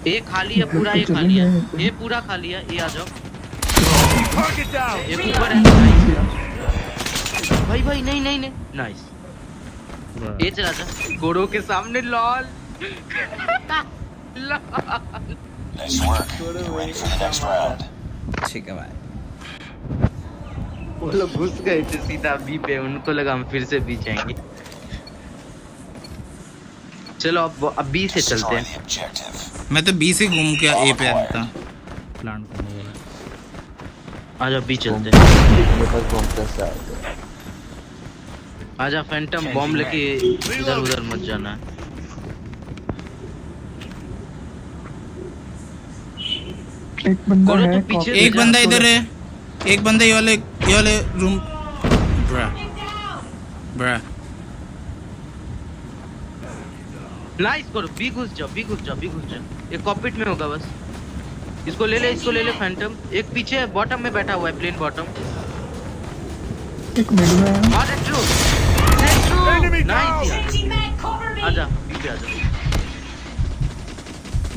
ए खाली है पूरा, ये खाली है, ये पूरा खाली है। ये आ जाओ, Target down! एक ऊपर है। Nice। भाई नहीं नहीं नहीं, नाइस। ये चला जा गोरो के सामने। Lol Nice work. Get ready for the next round. ठीक है भाई। वो लोग घुस गए थे सीधा बी पे, उनको लगा हम फिर से बी जाएंगे। चलो अब बी से चलते Destroy हैं। the objective. मैं तो बी से घूम के ए पे आता प्लान करने वाला। आजा बी चलते हैं। मेरे पास बॉम्ब कैसा है? आजा फैंटम बॉम्ब लेके इधर उधर मत जाना। एक बंदा गोरो है तू पीछे एक बंदा इधर है, एक बंदा ये वाले रूम। ब्रा नाइस करो, बी घुस जाओ, बी घुस जाओ, बी घुस जाओ। एक कॉकपिट में होगा बस। इसको ले ले फैंटम। एक पीछे बॉटम में बैठा हुआ है, प्लेन बॉटम। एक मिड में है। मार रेट्रो Enemy नाइस down! यार। आजा बी पे आजा।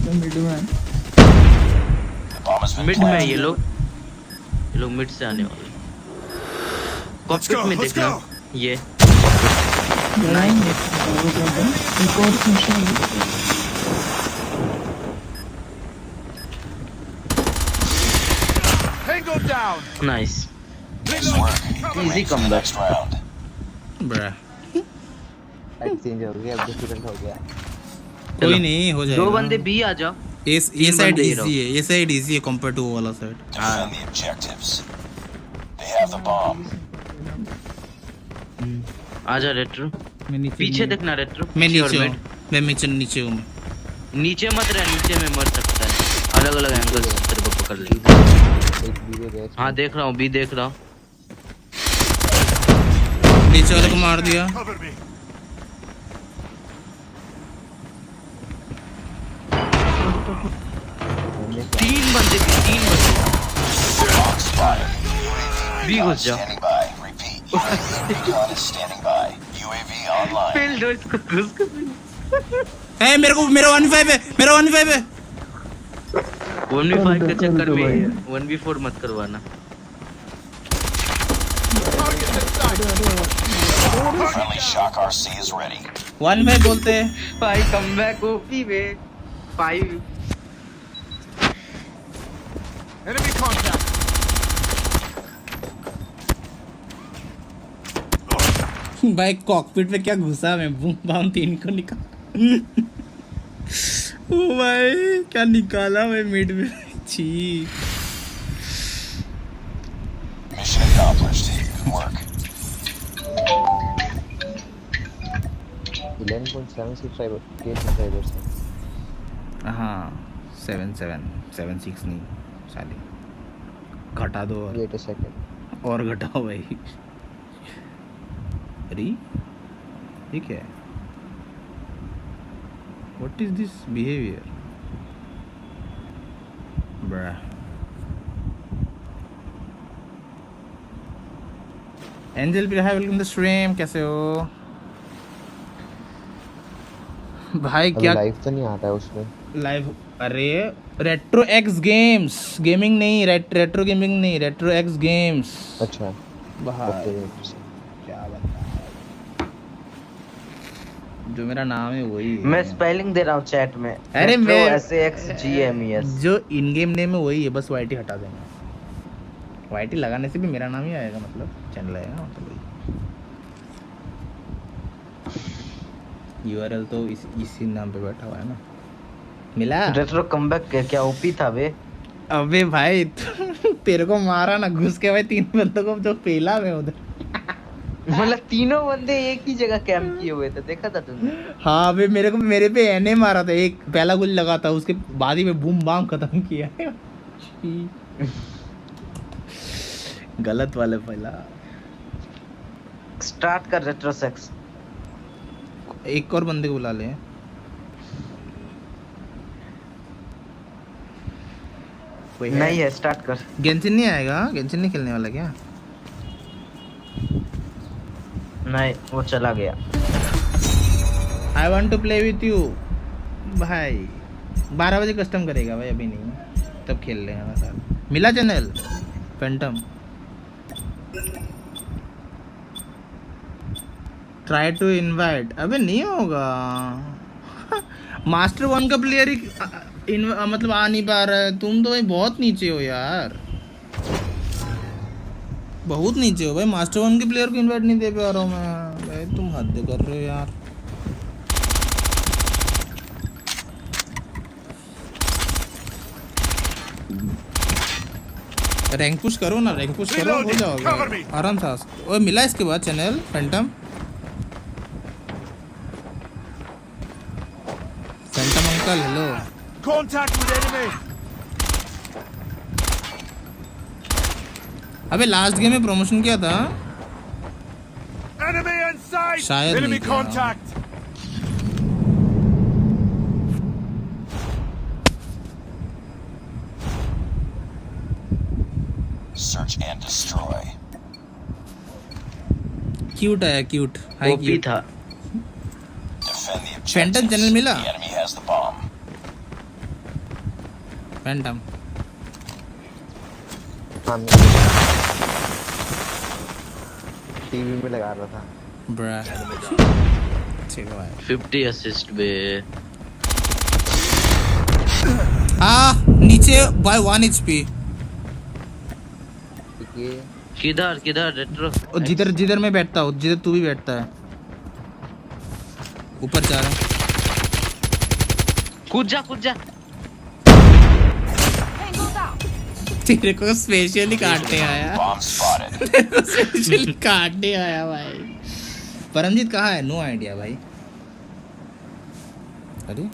मैं मिड में है। The bomb has been mid में है planted. ये लोग मिड से आने वाले। कॉकपिट में let's देखना go. ये एक और mission Tango down! Nice. Nice work. Get Easy ready for the comeback. next round. Bra exchange हो गया, अब डिफरेंट हो गया। कोई नहीं हो जाएगा। दो बंदे बी आ जाओ। ये तीन साइड बंदे ही इजी है, ये साइड इजी है कंपेयर टू वो वाला side. Defend the objectives. They have the bomb. आजा रेट्रो। मैं नीचे पीछे देखना रेट्रो। मैं पीछे और नीचे मिड। हूँ, मैं नीचे हूँ। नीचे मत रह, नीचे में मर सकता है। अलग अलग एंगल से तेरे को पकड़ लेंगे। एक वीडियो गया। हाँ देख रहा हूँ, बी देख रहा हूँ। नीचे वाले को मार दिया। Cover me. तीन बंदे Bomb spotted. बी Recon घुस जाओ। standing by. Repeat. Recon is standing by. UAV online. Fail दो इसको, घुस कर। ए मेरा 1v5 है, मेरा 1v5 है। 1v5 के चक्कर में 1v4 मत करवाना। Friendly Shock RC is ready. 1v5 बोलते हैं। भाई कमबैक ओपी में 5। Enemy contact. भाई कॉकपिट पे क्या घुसा मैं, बूम बाम 3 को निकाल। ओ भाई क्या निकाला मैं मिड में। छी Mission accomplished. Good work. 11.7 subscribers हैं। हाँ 7.76 नहीं साली, घटा दो और। Wait a second. और घटाओ भाई। अरे ये क्या है? What is this behavior? Bruh. Angel भी वेलकम द स्ट्रीम, कैसे हो भाई? क्या लाइव तो नहीं आता है उसमें? लाइव? अरे रेट्रो एक्स गेम्स, गेमिंग नहीं, रेट्रो गेमिंग नहीं, रेट्रो एक्स गेम्स। अच्छा भाई क्या बता, जो मेरा नाम है वही है। मैं स्पेलिंग दे रहा हूँ चैट में। अरे मैं SAXGMES जो इन गेम नेम है वही है, बस वाईटी हटा देंगे। वाईटी लगाने से भी मेरा नाम ही आएगा, मतलब चैनल आएगा, मतलब वही। यूआरएल तो इसी नाम पे बैठा हुआ है ना। मिला रेट्रो कमबैक क्या ओपी था बे? अबे भाई तेरे को मारा ना घुस के भाई 3 बंदों को जो पेला मैं उधर। मतलब तीनों बंदे एक ही जगह कैंप किए हुए थे, देखा था तुमने? हाँ बे मेरे पे एने मारा था, एक पहला गोली लगा था, उसके बाद ही में बूम बाम खत्म किया। गलत वाले पहला। स्टार्ट कर रेट्रो सेक्स। एक और बंदे को बुला ले। कोई नहीं है, स्टार्ट कर। गेंशिन नहीं आएगा? गेंशिन नहीं खेलने वाला क्या? नहीं, वो चला गया। I want to play with you भाई। 12 बजे कस्टम करेगा भाई, अभी नहीं, तब खेल लेगा साथ। मिला channel Phantom. Try to invite, अबे नहीं होगा। मास्टर 1 का प्लेयर ही मतलब आ नहीं पा रहा है। तुम तो भाई बहुत नीचे हो यार, बहुत नीचे हो भाई। मास्टर 1 के प्लेयर को इनवाइट नहीं दे पा रहा हूँ मैं भाई, तुम हद कर रहे हो यार। रैंक पुश करो ना, रैंक पुश करो, हो जाओगे आराम से। ओए मिला इसके बाद channel Phantom. Phantom uncle hello. Contact with enemy. अबे लास्ट गेम में प्रमोशन किया था Enemy in sight. शायद Enemy नहीं किया। contact. Search and destroy. Cute आया, क्यूट हाई ओपी क्यूट था। Defend the objectives. Phantom channel मिला? The enemy has the bomb. Phantom TV में लगा रहा था। ब्रा ठीक है 50 असिस्ट बे। नीचे बाय 1 HP। किधर किधर रेट्रो? जिधर जिधर मैं बैठता हूँ, जिधर तू भी बैठता है, ऊपर जा रहा हूँ। कूद जा कूद जा। तेरे को स्पेशली काटने आया। Bomb spotted. तेरे को स्पेशली काटने आया भाई। परमजीत कहाँ है? नो आइडिया भाई। अरे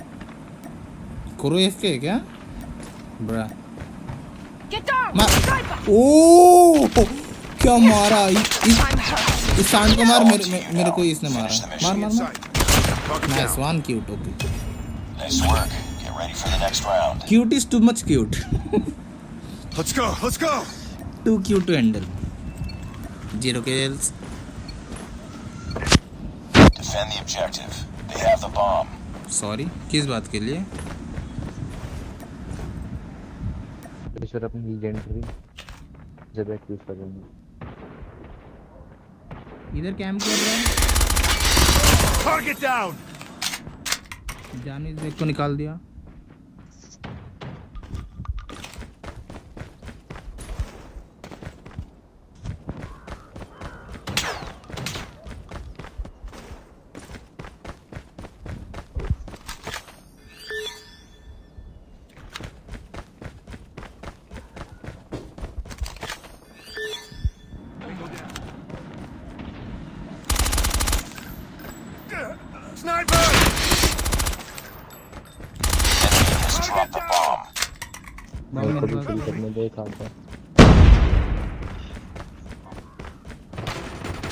कोरो एफके है क्या? ब्रा ओ क्या मारा इस सांड को मार। मेरे को इसने मारा। मार मार मार। Nice one cute. Okay Nice work. Get ready for the next round. Cute is too much cute. Let's go. Let's go. Too cute to handle. 0 kills। Defend the objective. They have the bomb. Sorry किस बात के लिए? ईश्वर अपनी legendary जब एक use करेंगे। इधर camp कर रहा है। Target down. जाने एक को निकाल दिया। Sniper. Enemy has dropped the bomb. मेरे को भी किल करने दे काम पर।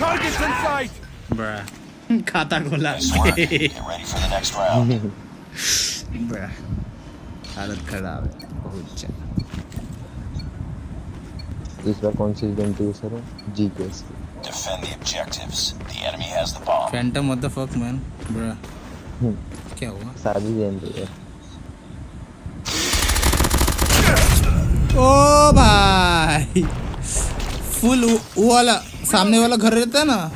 Targets in sight. ब्रा खाता खोला। Nice work. Get ready for the next round. ब्रा हालत खराब है बहुत ज्यादा। इस बार कौन सी लीजेंडरी यूज करूं? GKS. Defend the objectives. The enemy has the bomb. Phantom what the fuck man. Bro क्या हुआ? सारी लीजेंडरी है। ओ भाई फुल वो वाला सामने वाला घर रहता है ना,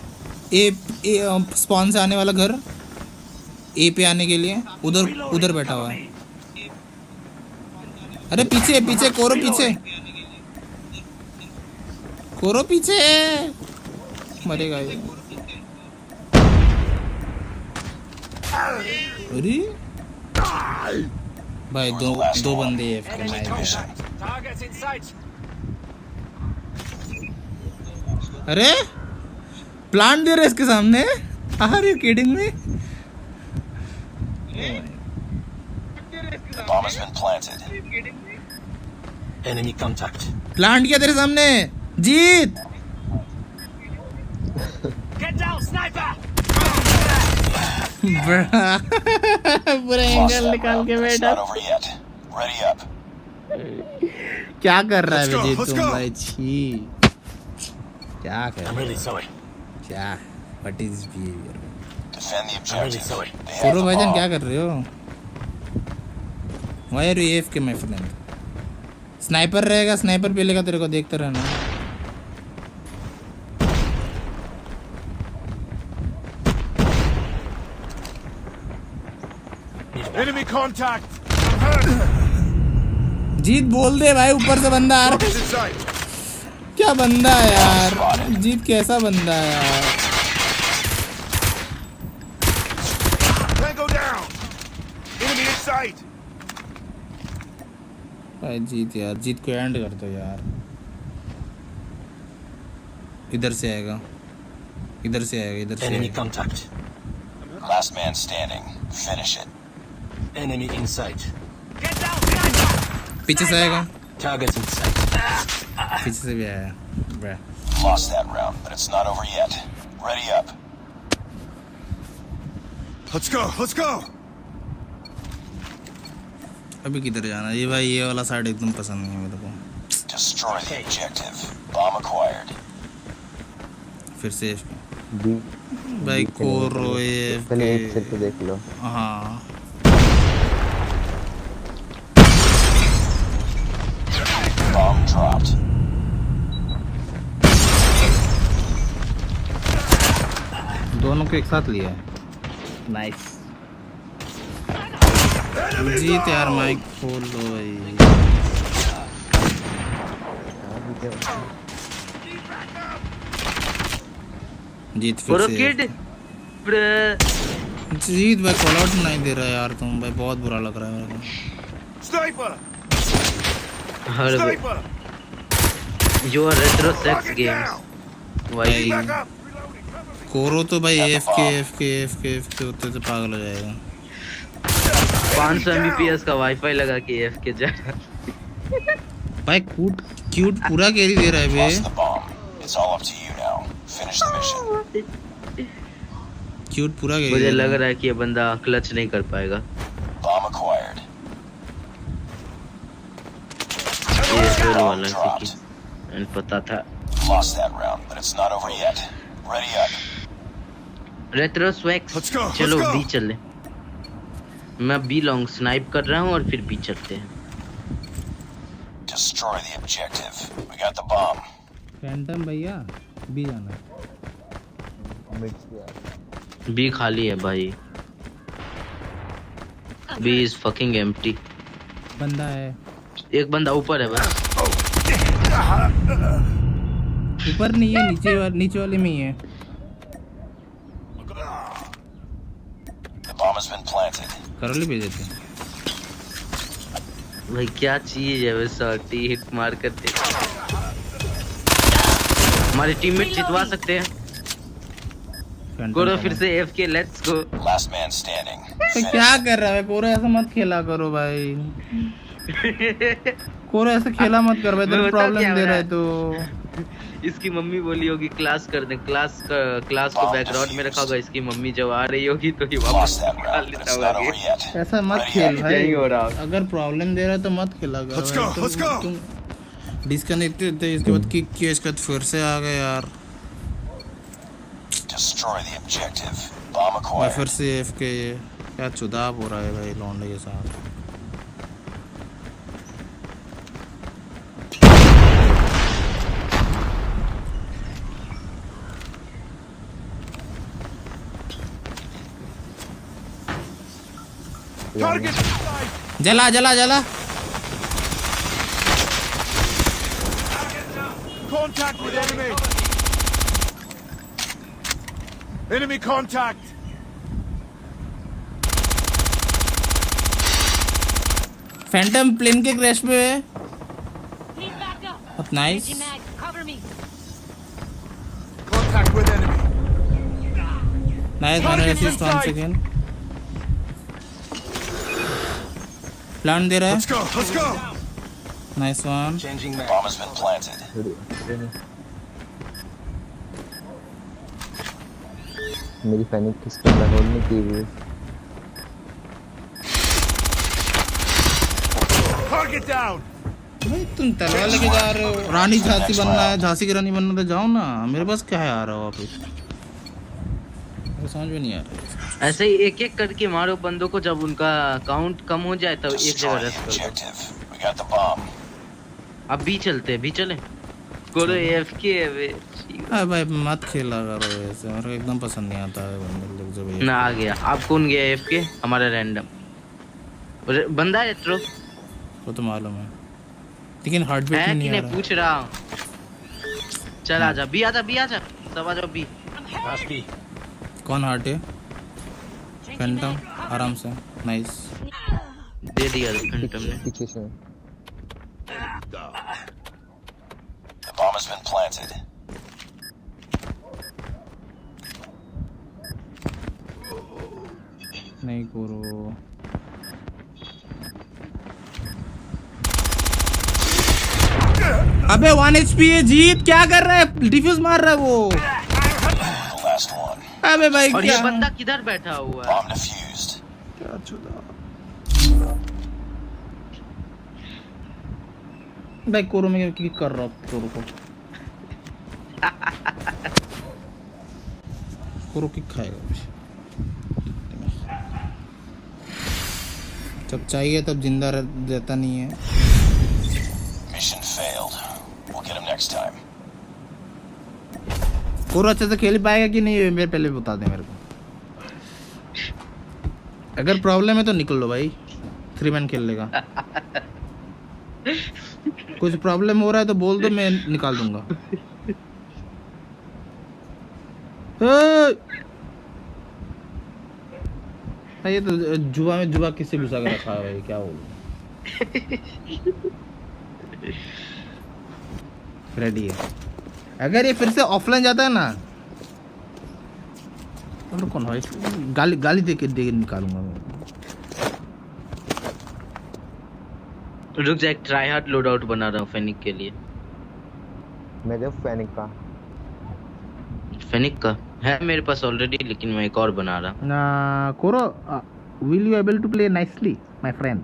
ए स्पॉन से आने वाला घर, ए पे आने के लिए उधर बैठा हुआ है। अरे पीछे पीछे कोरो पीछे, कोरो पीछे मरेगा ये। अरे भाई दो बंदे हैं। Targets in sight. अरे प्लांट दे रहे इसके सामने। Are you kidding me? The bomb has been planted. Enemy contact. Plant किया तेरे सामने जीत। Get down, sniper. पूरा Lost एंगल that निकाल round, के but it's बैठा। not over yet. Ready up. क्या कर रहा है Let's go, विजय let's तुम go. भाई? छी क्या कर I'm really sorry. क्या what is behaviour? Defend the I'm really objective. sorry. They have पूरा the भाईजान bomb. क्या कर रहे हो? Why are you AFK my friend? Sniper रहेगा, स्नाइपर पे लेगा, तेरे को देखते रहना। Enemy contact. I'm hurt. जीत बोल दे भाई, ऊपर से बंदा आ रहा Target's है। in sight. क्या बंदा है यार, जीत कैसा बंदा है यार? Tango down. Enemy in sight. भाई जीत यार, जीत को एंड कर दो यार। इधर से आएगा, इधर से आएगा, इधर से Enemy आएगा। contact. Last man standing. Finish it. Enemy in sight. पीछे से आएगा, Target's in sight. पीछे से भी आया। ब्रा Lost that round, but it's not over yet. Ready up. Let's go. Let's go. अभी किधर जाना है? ये भाई ये वाला साइड एकदम पसंद नहीं है मेरे को। Destroy the objective. Bomb acquired. फिर से बी भाई कोरो पहले एक सेट पे देख लो। हाँ Bomb dropped. दोनों को एक साथ लिया है। नाइस जीत यार, माइक खोल लो भाई। जीत फिर Bro, से kid. Bruh. जीत भाई, कॉल आउट नहीं दे रहा यार तुम भाई, बहुत बुरा लग रहा है मेरे को। Sniper. Hard bro. Sniper. You are retro sex Target games. down. Why? Back up. Reloading. Cover me. कोरो तो भाई AFK होते तो पागल हो जाएगा। 500 Mbps का वाईफाई लगा के AFK जा रहा। भाई क्यूट पूरा कैरी दे रहा है बे। Lost the bomb. It's all up to you now. Finish the mission. Cute पूरा कैरी मुझे दे लग रहा रहा है कि ये बंदा क्लच नहीं कर पाएगा। Bomb acquired. ये फेल Bomb वाला dropped. है, एंड पता था। Lost that round, but it's not over yet. Ready up. Retro स्वैक्स। Let's go, let's चलो go. बी चले। मैं बी लॉन्ग स्नाइप कर रहा हूँ और फिर बी चलते हैं। Destroy the objective. We got the bomb. Phantom भैया भी जाना है। बी खाली है भाई। B is fucking empty. बंदा है एक बंदा ऊपर है बस। ऊपर नहीं है, नीचे वाले में ही है। The bomb has been planted. Karauli भेज देते हैं। भाई क्या चीज है वैसा, टी मार कर दे। हमारे टीममेट जितवा सकते हैं। फैंटम करो का फिर से AFK, let's go. Last man standing. तो क्या कर रहा है कोरो? ऐसा मत खेला करो भाई, कोरो ऐसे खेला मत कर भाई, तेरे मैं बताऊं प्रॉब्लम क्या दे हो रहा रहा है तो। इसकी मम्मी बोली होगी क्लास कर दे, क्लास को बैकग्राउंड में रखा होगा। इसकी मम्मी जब आ रही होगी तो ये वापस Lost that निकाल round, but लेता it's होगा not over गेम। yet. ऐसा मत Ready खेल up. भाई, यही हो रहा। अगर प्रॉब्लम दे रहा है तो मत खेला कर Let's भाई। go, let's go. तुम डिस्कनेक्टेड थे, इसके बाद किक किया, इसके बाद फिर से आ गए यार। Destroy the objective. Bomb मैं फिर acquired. से AFK, क्या चुदाब हो रहा है भाई लौंडे के साथ। Target in sight. जला जला जला। Contact with enemy. Enemy contact. Phantom plane के क्रैश पे है। Need backup. बहुत nice. Changing mag. Cover me. Contact with enemy. Nice, मैंने असिस्ट 1 सेकंड। प्लान दे रहा है। Let's go. Let's go. Nice one. Changing mag. Bomb has been planted. मेरी panic किसको होल्ड नहीं की हुई। Target down. भाई तुम तलवार लेके जा रहे हो, रानी झांसी बनना है, झांसी की रानी बनना तो जाओ ना, मेरे पास क्या है आ रहा हो वापिस, समझ में नहीं आ रहा। ऐसे ही एक एक करके मारो बंदों को, जब उनका काउंट कम हो जाए तो एक जगह Destroy the रेस्ट करो। objective. We got the bomb. अब भी चलते, भी चले कोरो एएफके है बे। अरे भाई मत खेला करो ऐसे, मेरे को एकदम पसंद नहीं आता है बंदे लोग जब ये। ना आ गया। अब कौन गया एएफके? हमारा रैंडम बंदा है रेट्रो, वो तो मालूम है, लेकिन हार्ट बीट है नहीं कि आ नहीं रहा। पूछ रहा हूँ। चल आजा, बी आजा, बी आजा, सब आ जाओ बी। कौन हार्ट है? फैंटम, आराम से, नाइस। दे दिया फैंटम ने। पीछे से The bomb has been planted. नहीं करो, अबे 1 HP है जीत, क्या कर रहा है? डिफ्यूज मार रहा है वो। The last one. अबे भाई और ये क्या बंदा किधर बैठा हुआ है? Bomb defused. क्या चुदा भाई, कोरो में क्लिक कर रहा हूँ कोरो को। कोरो किक खाएगा जब चाहिए तब जिंदा रहता नहीं है। Mission failed. We'll get him next time. कोरो अच्छे से खेल पाएगा कि नहीं, मेरे पहले बता दे मेरे को। अगर प्रॉब्लम है तो निकल लो भाई, 3 मैन खेल लेगा। कुछ प्रॉब्लम हो रहा है तो बोल दो, मैं निकाल दूंगा। ये तो जुआ में जुआ किससे घुसा के रखा है भाई, क्या बोलूं। रेडी है, अगर ये फिर से ऑफलाइन जाता है ना तो कौन भाई गाली गाली दे के निकालूंगा मैं। रुक जा, एक ट्राई हार्ड लोड आउट बना रहा हूँ फेनिक के लिए। मेरे फेनिक का है मेरे पास ऑलरेडी, लेकिन मैं एक और बना रहा। ना कोरो, will you able to play nicely my friend?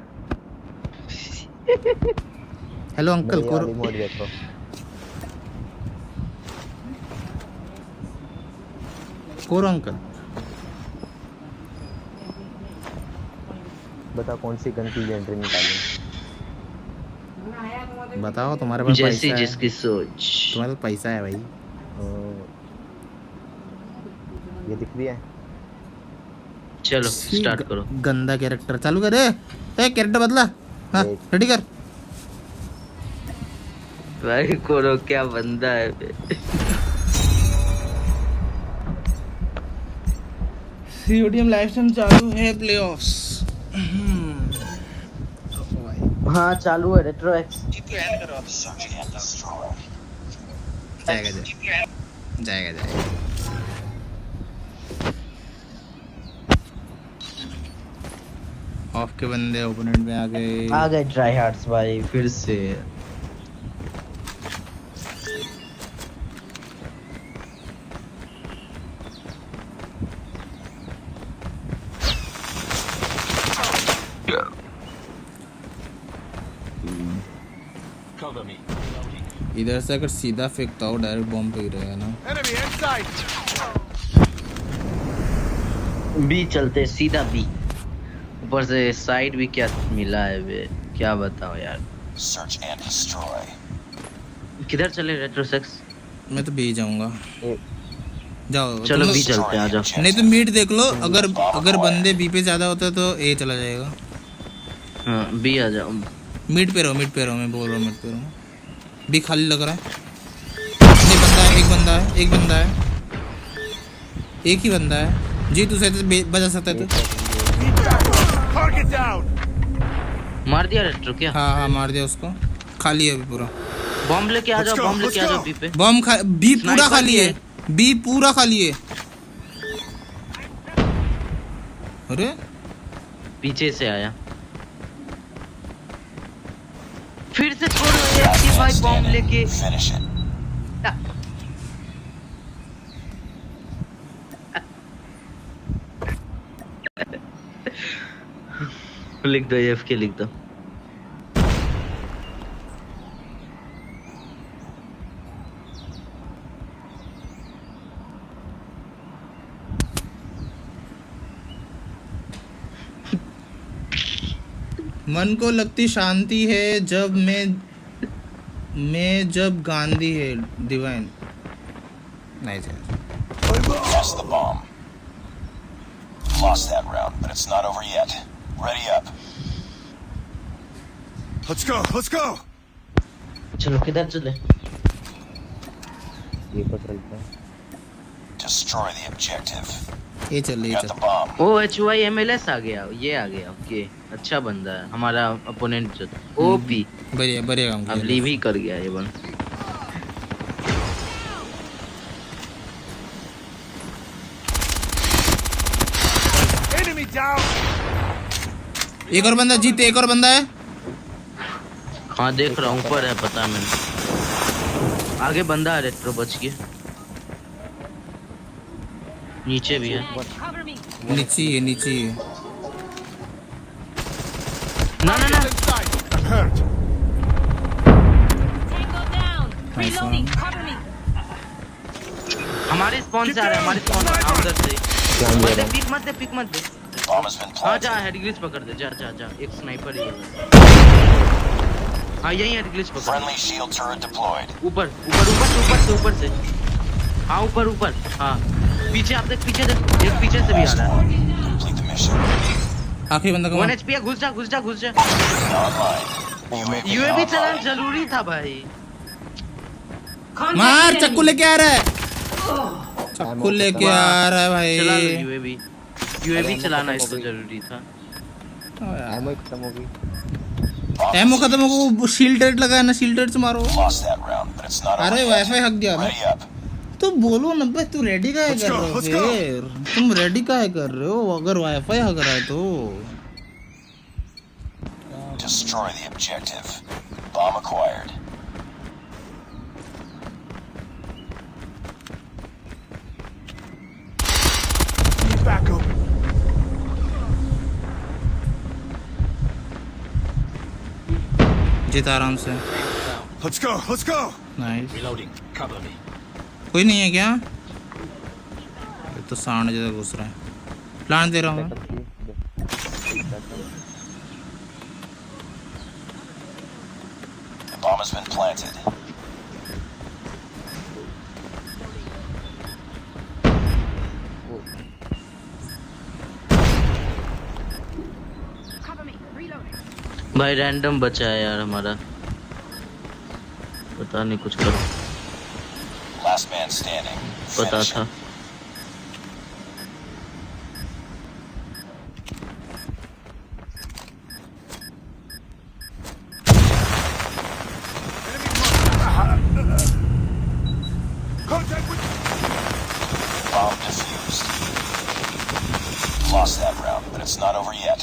Hello uncle कोरो। मोड देखो, कोरो अंकल बता कौन सी गन की एंट्री निकालूं? बताओ, तुम्हारे पास जैसी पैसा है, जिसकी सोच। तुम्हारे पास पैसा है भाई। ये दिख रही है। चलो स्टार्ट करो। गंदा कैरेक्टर चालू कर, कैरेक्टर बदला। हाँ रेडी कर। भाई कोरो क्या बंदा है बे। सीओडीएम लाइव स्ट्रीम चालू है, प्लेऑफ्स। हाँ चालू है, retro x. Search and destroy. जाएगा। ऑफ के बंदे ओपोनेंट में आ गए ट्राई हार्ड्स भाई फिर से। इधर से अगर सीधा फेंकता हो डायरेक्ट बॉम्ब पे ही रहेगा ना। Enemy inside. बी चलते सीधा बी। ऊपर से साइड भी क्या मिला है बे, क्या बताओ यार। Search and destroy. किधर चले रेट्रोसेक्स? मैं तो बी जाऊंगा। जाओ चलो तुम बी लोग- चलते हैं, आ जाओ। नहीं तो मीट देख लो, अगर बंदे बी पे ज्यादा होता तो ए चला जाएगा। हाँ बी आ जाओ। मीट पे रहो, मैं बोल रहा हूँ मीट पे रहो। बी खाली लग रहा है। नहीं एक बंदा है, एक ही बंदा है। जी तू सही बजा सकता है तो। Target down. मार दिया रेट्रो क्या? हाँ मार दिया उसको, खाली है अभी पूरा। बॉम्ब लेके आ जाओ, बॉम्ब लेके आ जाओ बी पे। बी पूरा खाली है, बी पूरा खाली है। अरे पीछे से आया फिर से छोड़ो एक ही भाई बॉम्ब लेके। Finish it. लिख दो एफ के लिख दो। मन को लगती शांति है जब मैं जब गांधी है डिवाइन नाइस है Lost the bomb. Lost that round, but it's not over yet. Ready up. Let's go. Let's go. चलो किधर चले? ये पर चलते हैं। Destroy the objective. ये चल You got the bomb. O HYMLS आ गया, ये आ गया। ओके, अच्छा बंदा है हमारा अपोनेंट जो ओपी। बढ़िया बढ़िया काम अब लीव ही कर गया ये बंदा। Enemy down. एक और बंदा जीते, एक और बंदा है। हाँ देख रहा हूँ, ऊपर है पता मैंने। आगे बंदा है रेट्रो बच के। नीचे भी है। Cover me. नीचे है नीचे है। ना ना ना। I'm hurt. Tango down. Reloading. Cover me. हमारे स्पॉन से आ रहा है, हमारे स्पॉन से उधर से। मत दे, पिक मत दे, पिक मत दे। Bomb has been हाँ जा, planted. हेडग्लिच पकड़ दे, जा जा जा। एक स्नाइपर ही है। हाँ यही हेडग्लिच पकड़। Friendly shield turret deployed. ऊपर ऊपर ऊपर से ऊपर से ऊपर से। हाँ ऊपर ऊपर। हाँ पीछे आप देख, पीछे देख, एक पीछे से भी आ रहा है। Complete the mission. आखिरी बंदा 1 कौन? HP है, घुस जा घुस जा घुस जा। Online. UAV यूएवी चलाना online. जरूरी था भाई। मार, चक्कू लेके आ रहा है। चक्कू लेके आ रहा है चला लो भाई। यूएवी। यूएवी चलाना इसको जरूरी था। एमओ खत्म हो गई। एमओ खत्म हो गया, शील्ड रेट लगाया ना, शील्ड रेट से मारो। Lost that round, but it's not over अरे yet. वाईफाई हक गया ना। Ready up. तो बोलो ना भाई, तू रेडी का है कर रहे हो फिर? तुम रेडी का है कर रहे हो अगर वाईफाई हक रहा है तो? Destroy the objective. Bomb acquired. Need backup. जीता आराम से। Let's go. Let's go. Nice. Reloading. Cover me. कोई नहीं है क्या? ये तो सांड जैसा घुस रहा है। प्लान दे रहा हूँ मैं। The bomb has been planted. Cover me. Reloading. भाई रैंडम बचा है यार हमारा। पता नहीं कुछ करो। Last man standing. पता Finish था। it. Contact with. Bomb defused. Lost that round, but it's not over yet.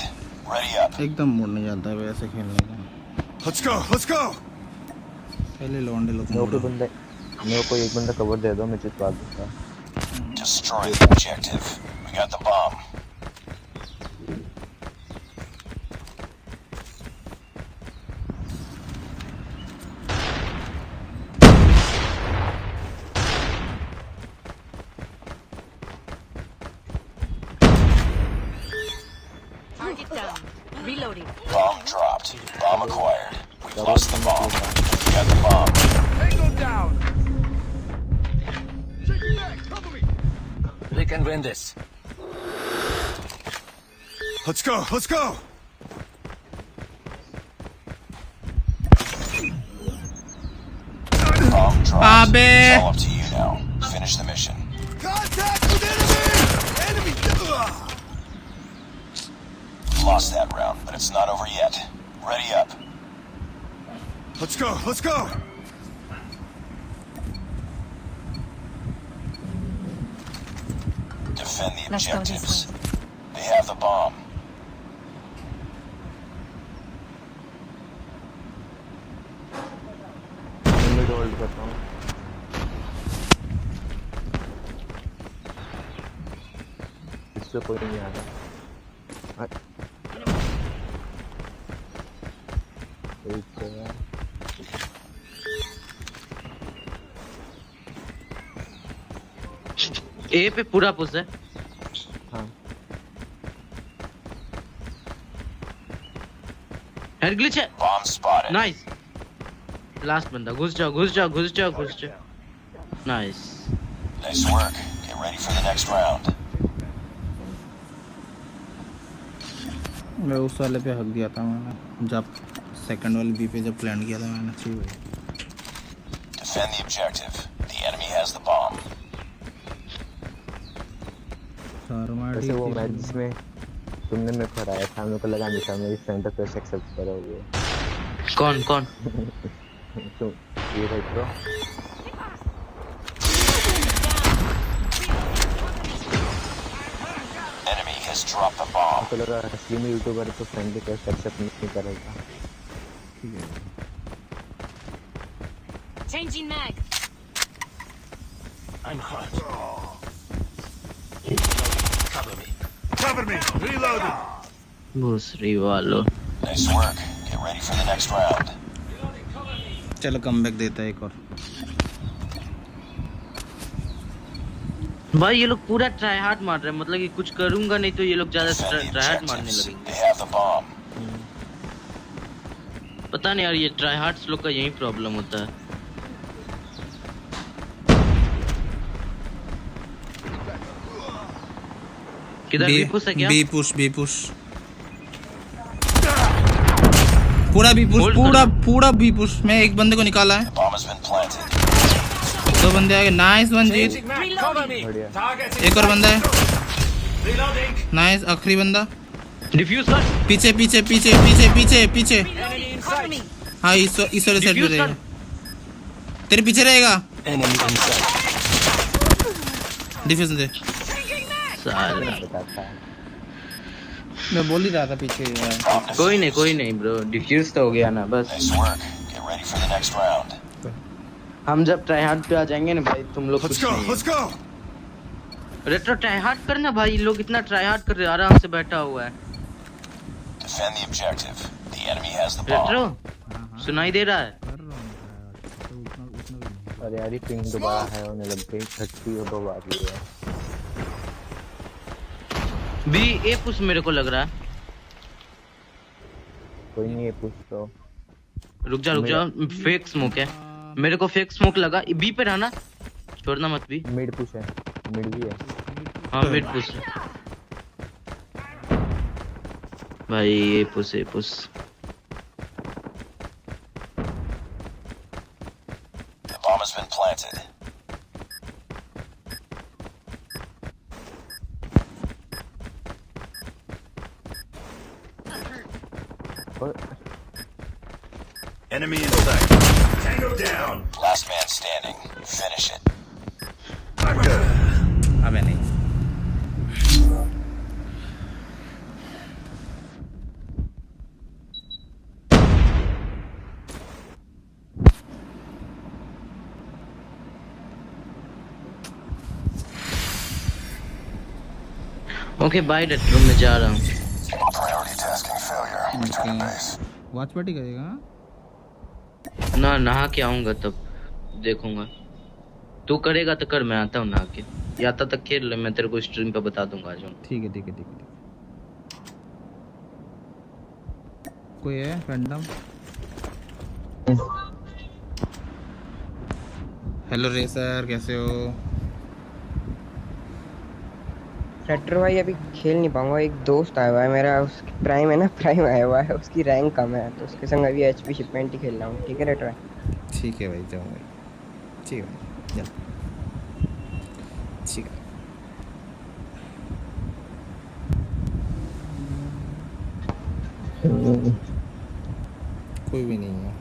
Ready up. एकदम मूड नहीं जाता है वैसे खेलने का। Let's go. Let's go. पहले लौंडे लोग मेरे को मूड। बंदा, मेरे को एक बंदा कवर दे दो, मैं चिपका दूंगा। Destroy the objective. We got the bomb. Target down. Reloading. Bomb dropped. Bomb acquired. We've lost the bomb. We got the bomb. Tango down. Shaking back. Cover me. We can win this. Let's go. Let's go. Bomb dropped. Abe. It's all up to you now. Finish the mission. Contact with enemy. Enemy. Ugh. Lost that round, but it's not over yet. Ready up. Let's go. Let's go. Defend the Let's go this objectives. They have the bomb. मैं hold करता हूँ। इससे कोई नहीं आ रहा। एक है। ए पे पूरा पुश है। हाँ। हेड ग्लिच है। Bomb spotted. नाइस। लास्ट बंदा, घुस जाओ घुस जाओ घुस जाओ घुस जाओ। Nice. Nice work. Get ready for the next round. मैं उस वाले पे हक दिया था मैंने, जब सेकंड वाले बी पे जब प्लान किया था मैंने। सही भाई। Defend the objective. The enemy has the bomb. वैसे वो मैच जिसमें तुमने मेरे को हराया था, मेरे को लगा हमेशा मेरी फ्रेंड रिक्वेस्ट एक्सेप्ट करोगे। कौन कौन? तुम ये भाई तो Enemy has dropped the bomb. मेरे को लगा असली में यूट्यूबर तो फ्रेंड रिक्वेस्ट एक्सेप्ट नहीं करेगा। Changing mag. I'm hot. Cover me. Reloading. भूसरी वालों। Nice work. Get ready for the next round. चलो कमबैक देता है एक और। भाई ये लोग पूरा ट्राई हार्ड मार रहे हैं, मतलब कि कुछ करूंगा नहीं तो ये लोग ज्यादा Defend the ट्राई हार्ड मारने objectives. लगेंगे। They have the bomb. पता नहीं यार, ये ट्राई हार्ड्स लोग का यही प्रॉब्लम होता है। किधर बी पुश है क्या? बी पुश पूरा बी पुश, पूरा बी पुश। मैं एक बंदे को निकाला है। The bomb has been planted. 2 बंदे आ गए। नाइस वन जीत। एक और बंदा है। नाइस, आखिरी बंदा। डिफ्यूज कर। पीछे। हाँ इस वाले साइड पे रहेगा, तेरे पीछे रहेगा। डिफ्यूज दे। साला मैं बोल ही रहा था पीछे। कोई नहीं ब्रो, डिफ्यूज तो हो गया ना बस। Nice work. Get ready for the next round. हम जब ट्राई हार्ड पे आ जाएंगे ना भाई, तुम लोग Let's कुछ go. नहीं। Let's go. Retro try hard करना भाई, लोग इतना ट्राई हार्ड कर रहे हैं, आराम से बैठा हुआ है। Defend the objective. The enemy has the retro bomb. सुनाई दे रहा है? अरे यार ये पिंग दोबारा है होने लग गई, 30 और 2 बार ये है। बी ए पुश मेरे को लग रहा है। कोई नहीं है पूछ तो। रुक जा फेक स्मोक है, मेरे को फेक स्मोक लगा। बी पे रहना, छोड़ना मत। बी मिड पुश है, मिड भी है। हाँ मिड पुश भाई, ए push. The bomb has been planted. Enemy in sight. Tango down. Last man standing. Finish it. अबे नहीं। ओके बाय, रेट्रो में जा रहा हूँ। Priority tasking failure. Return to base. Watch party करेगा? ना नहा के आऊंगा तब देखूंगा। तू करेगा तो कर, मैं आता हूँ नहा के। या तक खेल ले, मैं तेरे को स्ट्रीम पे बता दूंगा आज। ठीक है। कोई है रैंडम? हेलो रेसर, कैसे हो? रेट्रो भाई अभी खेल नहीं पाऊंगा, एक दोस्त आया हुआ है मेरा, उसकी प्राइम है ना, प्राइम आया हुआ है, उसकी रैंक कम है, तो उसके संग अभी एचपी शिपमेंट ही खेल रहा हूँ। ठीक है रेट्रो? ठीक है भाई, जाओ भाई। ठीक है भाई, जा। ठीक है। कोई भी नहीं है।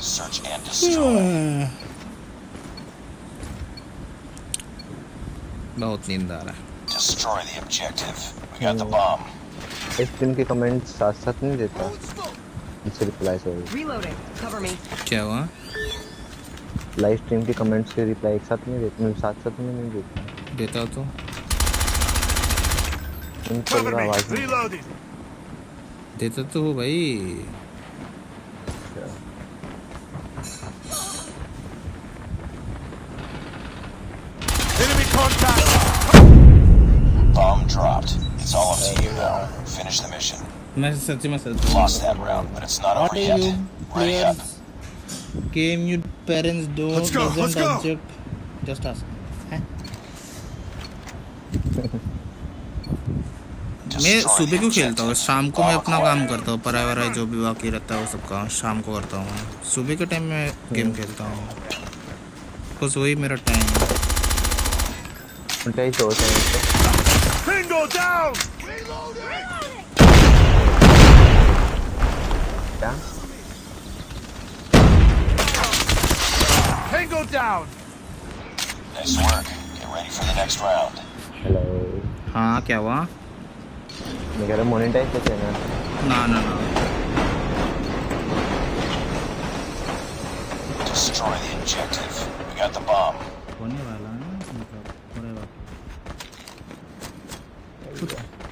Search and destroy. बहुत नींद आ रहा है। Destroy the objective. We got the bomb. इस दिन के कमेंट्स साथ साथ नहीं देता। इससे रिप्लाई से Reloading. Cover me. क्या हुआ? लाइव स्ट्रीम के कमेंट्स के रिप्लाई एक साथ नहीं देते, मैं साथ साथ में नहीं देता। देता तो Cover me. Reloading. देता तो हो भाई। Enemy contact. Bomb dropped. It's all up to you now. Finish the mission. मैं सच्ची में सोच Lost that round, but it's not over yet. Ready up. Game your parents don't Let's go, let's doesn't go. object. Just ask. हैं? मैं सुबह क्यों खेलता हूँ? शाम को मैं अपना काम करता हूँ, पढ़ाई वढ़ाई जो भी बाकी रहता है वो सब काम शाम को करता हूँ। सुबह के टाइम में गेम खेलता हूँ, बस वही मेरा टाइम है। उल्टा ही सोच है Bingo down. क्या? Bingo down. Nice work. Get ready for the next round. Hello, हाँ क्या हुआ? मैं कह रहा मोनेटाइज कैसे है ना? ना Destroy the objective. We got the bomb. होने वाला है ना, मतलब थोड़े वक्त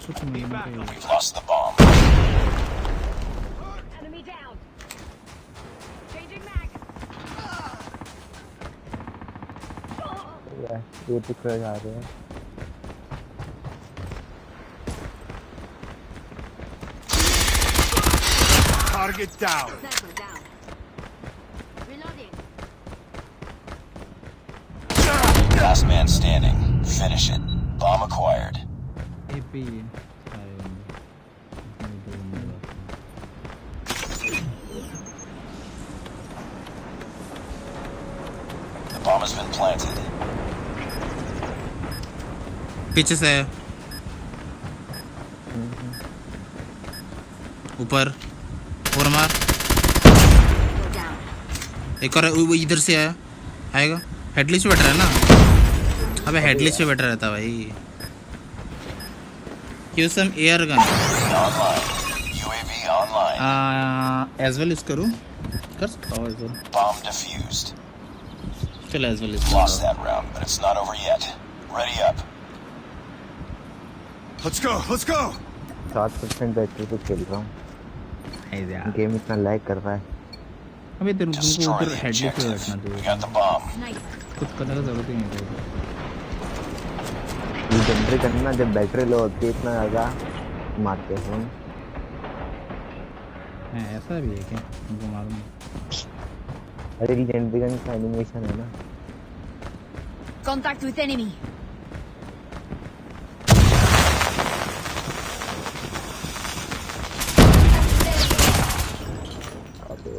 कुछ नहीं मतलब We've lost the bomb. Enemy down. Changing mag. ये तो कर जा रहे हैं। Target down. Sniper down. Reloading. Last man standing. Finish it. Bomb acquired. AP The bomb has been planted. पीछे से है, ऊपर और मार, एक और वो इधर से आया, आएगा। हेडलिस्ट पे बैठ रहा है ना? अबे हेडलिस्ट पे बैठा रहता भाई। Use some air gun. Online. UAV online. As well करूँ, कर सकता हूँ एज वेल। Bomb defused. चल as well Lost that round, but it's not over yet. Ready up. Let's go. Let's go. 7% battery पे खेल रहा हूँ। गेम इतना लैग कर रहा है। अबे तेरे तुमको Destroy उधर the हेडलिस्ट पे objective. बैठना We चाहिए, got the bomb. कुछ करने का जरूरत ही नहीं है। लेजेंडरी करना जब बैटरी लो होती है इतना ज़्यादा मारते हैं फोन। ऐसा भी है क्या? तुमको मालूम है? अरे लेजेंडरी गन का एनिमेशन है ना। Contact with enemy.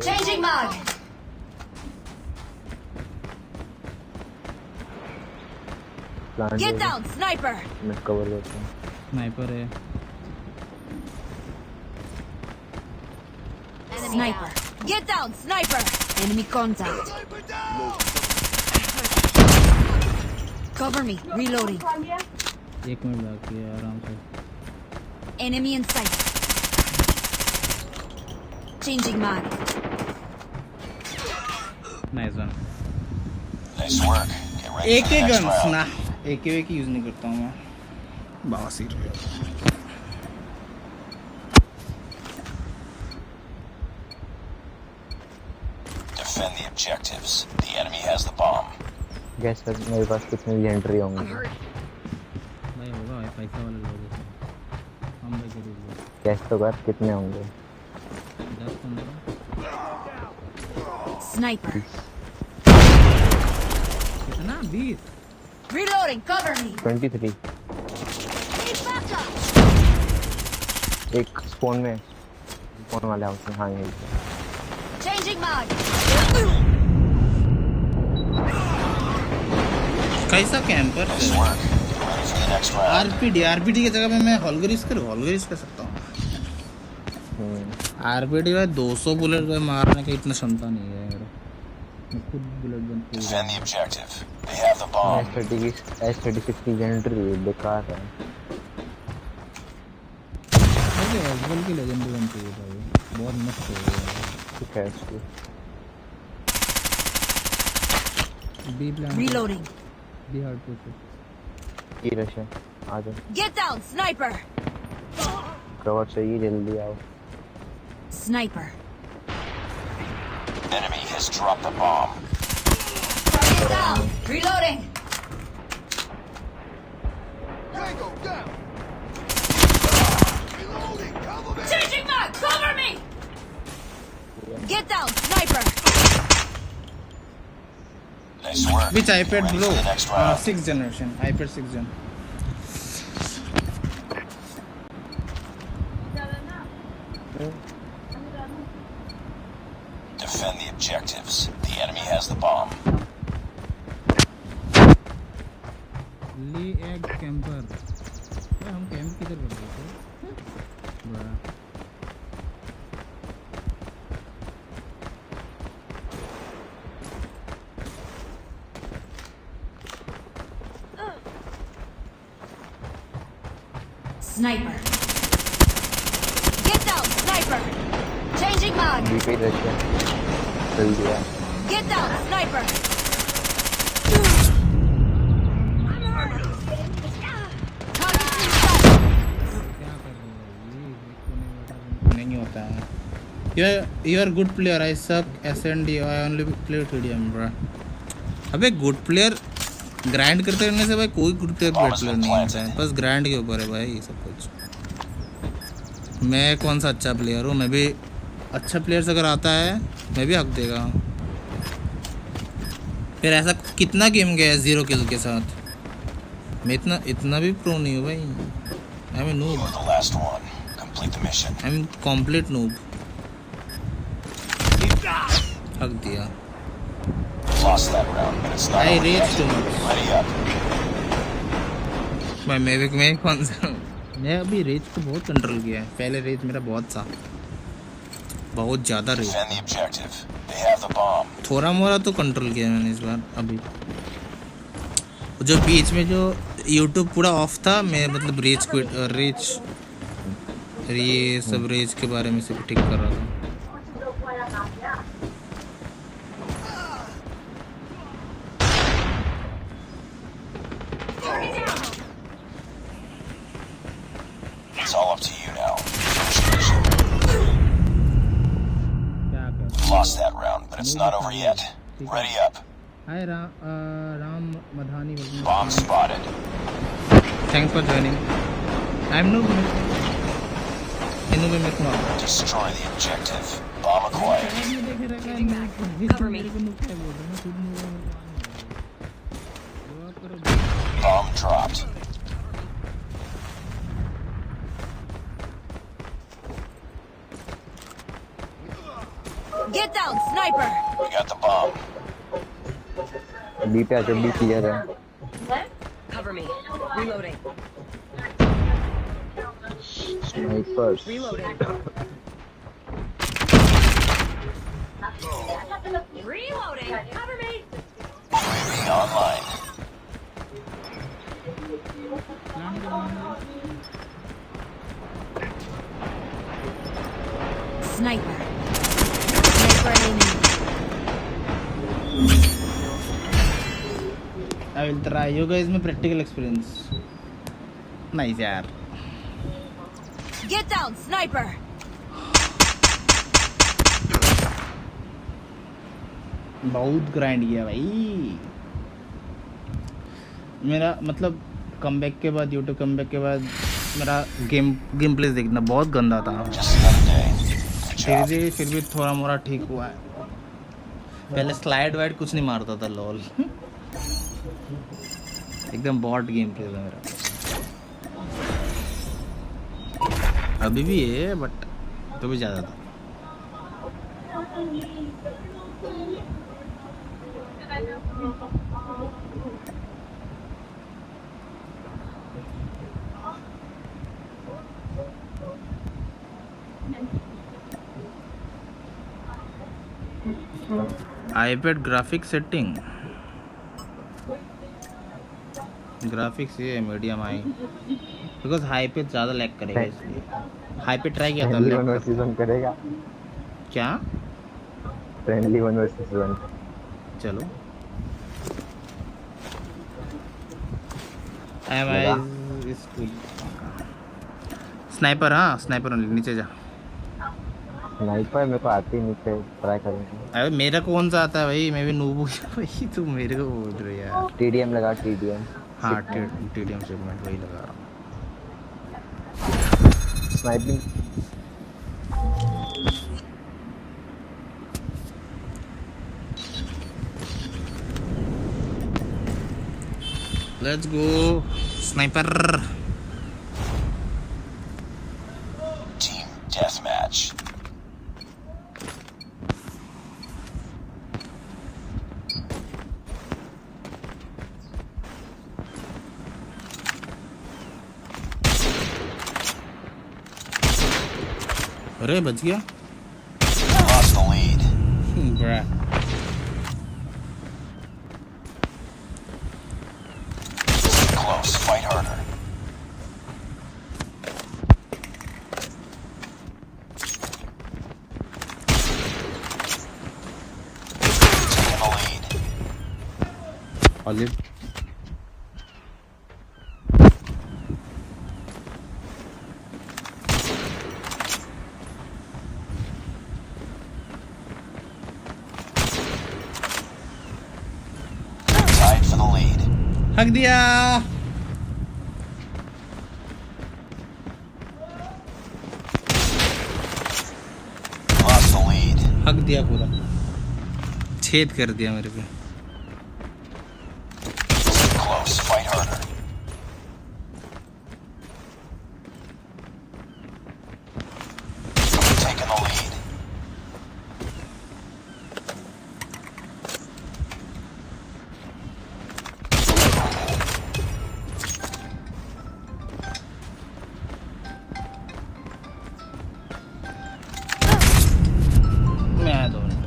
Changing mag. Get down, sniper. मैं कवर लेता हूँ। स्नाइपर है। Sniper. Get down, sniper. Enemy contact. Cover me. Reloading. एक मिनट बाकी है, आराम से। Enemy in sight. Changing mag. Nice one. Nice work. Get ready एक for the एक next गन्स round. ना, एक एक यूज नहीं करता हूँ मैं। बासीर है। Defend the objectives. The enemy has the bomb. Gas पर मेरे पास कितने लेजेंडरी होंगे? भाई होगा भाई, पैसा वाले लोग हैं। हम भाई गरीब लोग। गैस तो कर कितने होंगे? 10-15। Sniper. कितना? 20। Reloading. Cover me. 23। Need backup. एक स्पॉन में, स्पॉन वाले हाउस में। हाँ यही। Changing mag. कैसा camper? Nice work. Get ready for the next round. RPD की जगह पे मैं हॉलगरिस कर सकता हूँ। आरपीडी में 200 बुलेट में मारने का इतना क्षमता नहीं है मेरा। मैं खुद बुलेट गन पे Defend the objective. They have the bomb. S36 legendary बेकार है। मुझे एजवेल की लेजेंडरी गन चाहिए था। बहुत मस्त हो गया ठीक है इसको B plant Reloading. B hard push ये रश है आ जाओ Get down, sniper. कवर चाहिए जल्दी आओ Sniper. Enemy has dropped the bomb. Target down. Reloading. Tango down. Reloading. Cover me. Changing mag. Cover me. Get down, sniper. Nice work. which iPad Ready bro for the next round. 6th generation iPad 6th gen Defend the objectives. The enemy has the bomb. ली एग camper हम camp किधर कर रहे थे बड़ा Sniper. Get down, sniper. Changing mag. B पे rush है जल्दी आओ Get down, sniper. Target in sight. क्या कर रहे हो ये नहीं होता है you are good player I suck SND I only play TDM bro अबे गुड प्लेयर ग्राइंड करते रहने से भाई कोई गुड प्लेयर नहीं होता है बस ग्राइंड के ऊपर है भाई ये सब कुछ मैं कौन सा अच्छा प्लेयर हूँ मैं भी अच्छा प्लेयर अगर आता है मैं भी हक देगा फिर ऐसा कितना गेम गया है 0 किल के साथ मैं इतना भी प्रो नहीं हूँ भाई I am noob You are the last one. Complete the mission. I am complete noob हक दिया Lost that round, but it's not आई over रेज yet. Too much Ready up. मैं कौन सा मैं अभी रेज को बहुत कंट्रोल किया है पहले रेज मेरा बहुत ज़्यादा raise Defend the objective. They have the bomb. थोड़ा मोड़ा तो कंट्रोल किया मैंने इस बार अभी जो बीच में जो यूट्यूब पूरा ऑफ था मैं मतलब रेज ये सब रेज के बारे में सिर्फ ठीक कर रहा था It's all up to you now. Finish the mission. क्या कर Lost that round, but it's not over yet. Ready up. हाय राम मधानी Bomb spotted. Thanks for joining I am no इन्हों में मैं कौन Destroy the objective. Bomb acquired. Cover me. Bomb dropped. Get down, sniper. We got the bomb. B पे आके B clear है Cover me. Reloading. Snipers Reloading. Reloading. Cover me. UAV online. Sniper. Sniper enemy. I will try you guys में practical experience nice यार Get down, sniper. बहुत grind किया भाई मेरा मतलब कमबैक के बाद यूट्यूब कमबैक के बाद मेरा गेम प्ले देखना बहुत गंदा था Just another day. Good job. फिर भी थोड़ा मोड़ा ठीक हुआ है पहले स्लाइड वाइड कुछ नहीं मारता था लॉल एकदम बॉट गेम प्ले था मेरा अभी भी है बट तो भी ज़्यादा था iPad graphic setting graphics ये मीडियम आई बिकॉज हाई पे ज़्यादा लैग करेगा इसलिए। हाई पे ट्राई किया था friendly one lag versus one करेगा। क्या? Friendly one versus one. चलो एम स्नाइपर। हाँ स्नाइपर नीचे जा। स्नाइपर मेरे को आती नहीं थे, ट्राई करेंगे। अरे मेरा कौन सा आता है भाई, मैं भी नूब हूँ भाई, तू मेरे को बोल रहे यार। टीडीएम लगा, टीडीएम। हाँ टीडीएम शिपमेंट वही लगा रहा हूँ। Sniping. Let's go sniper. Team deathmatch. अरे बच गया। Lost the lead. Bruh. Close. Fight harder. Taking the lead. Olive. Tied for the lead. हक दिया। Lost the lead. हक दिया पूरा, छेद कर दिया मेरे पे। Close. Fight harder. Taking the lead. मैं 2 मिनट।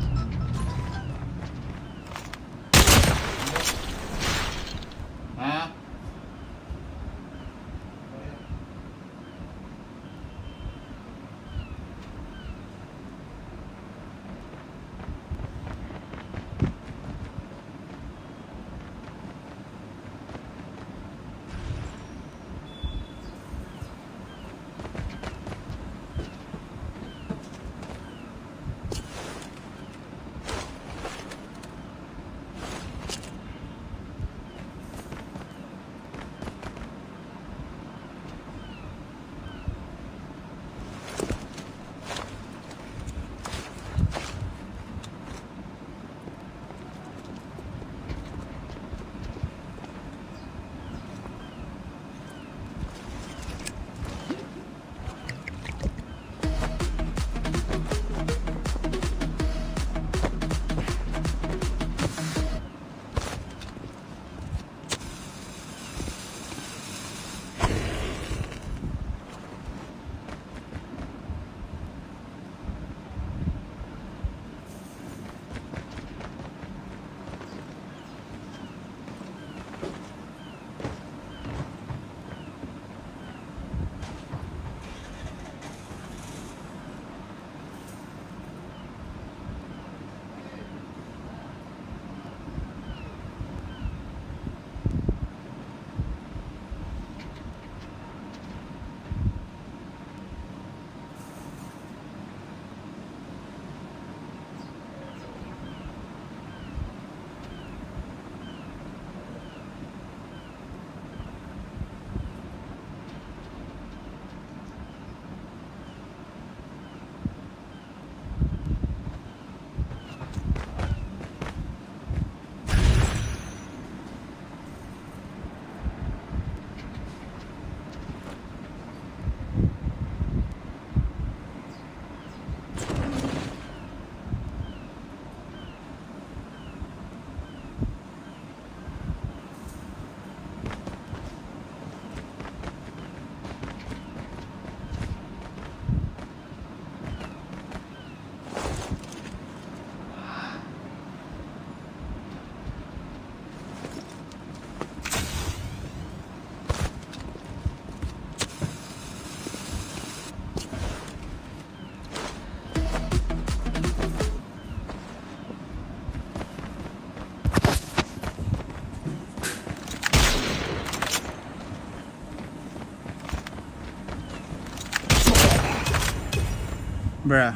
Bruh,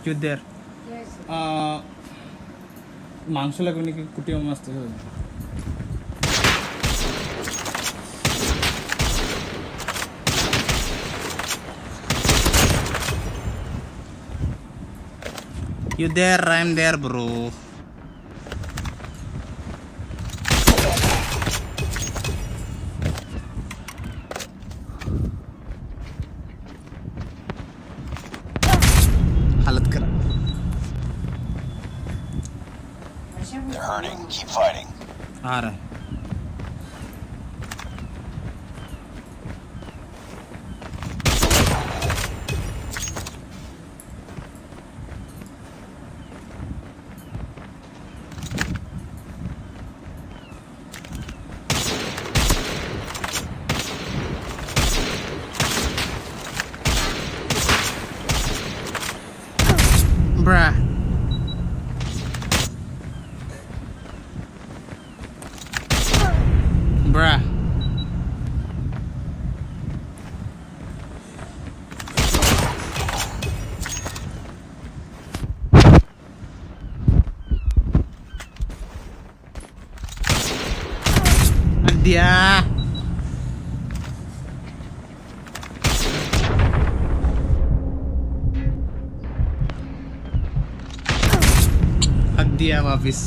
you there? মাংস লাগবে নাকি কুটিও মাছ তো You there? I'm there, bro. हालत खराब. They're hurting. Keep fighting. आ रहा है. Bruh. Bruh. Dia. हक दिया वापिस.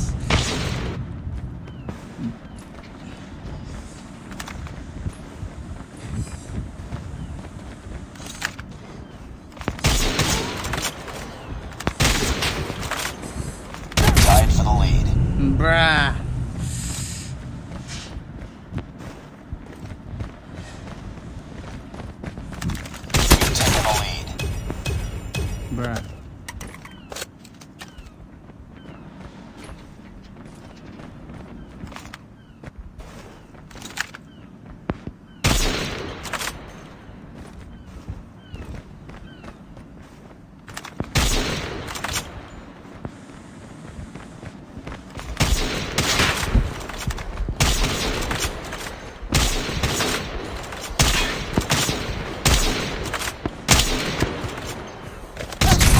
Tied for the lead. Bruh. You've taken the lead. Bruh.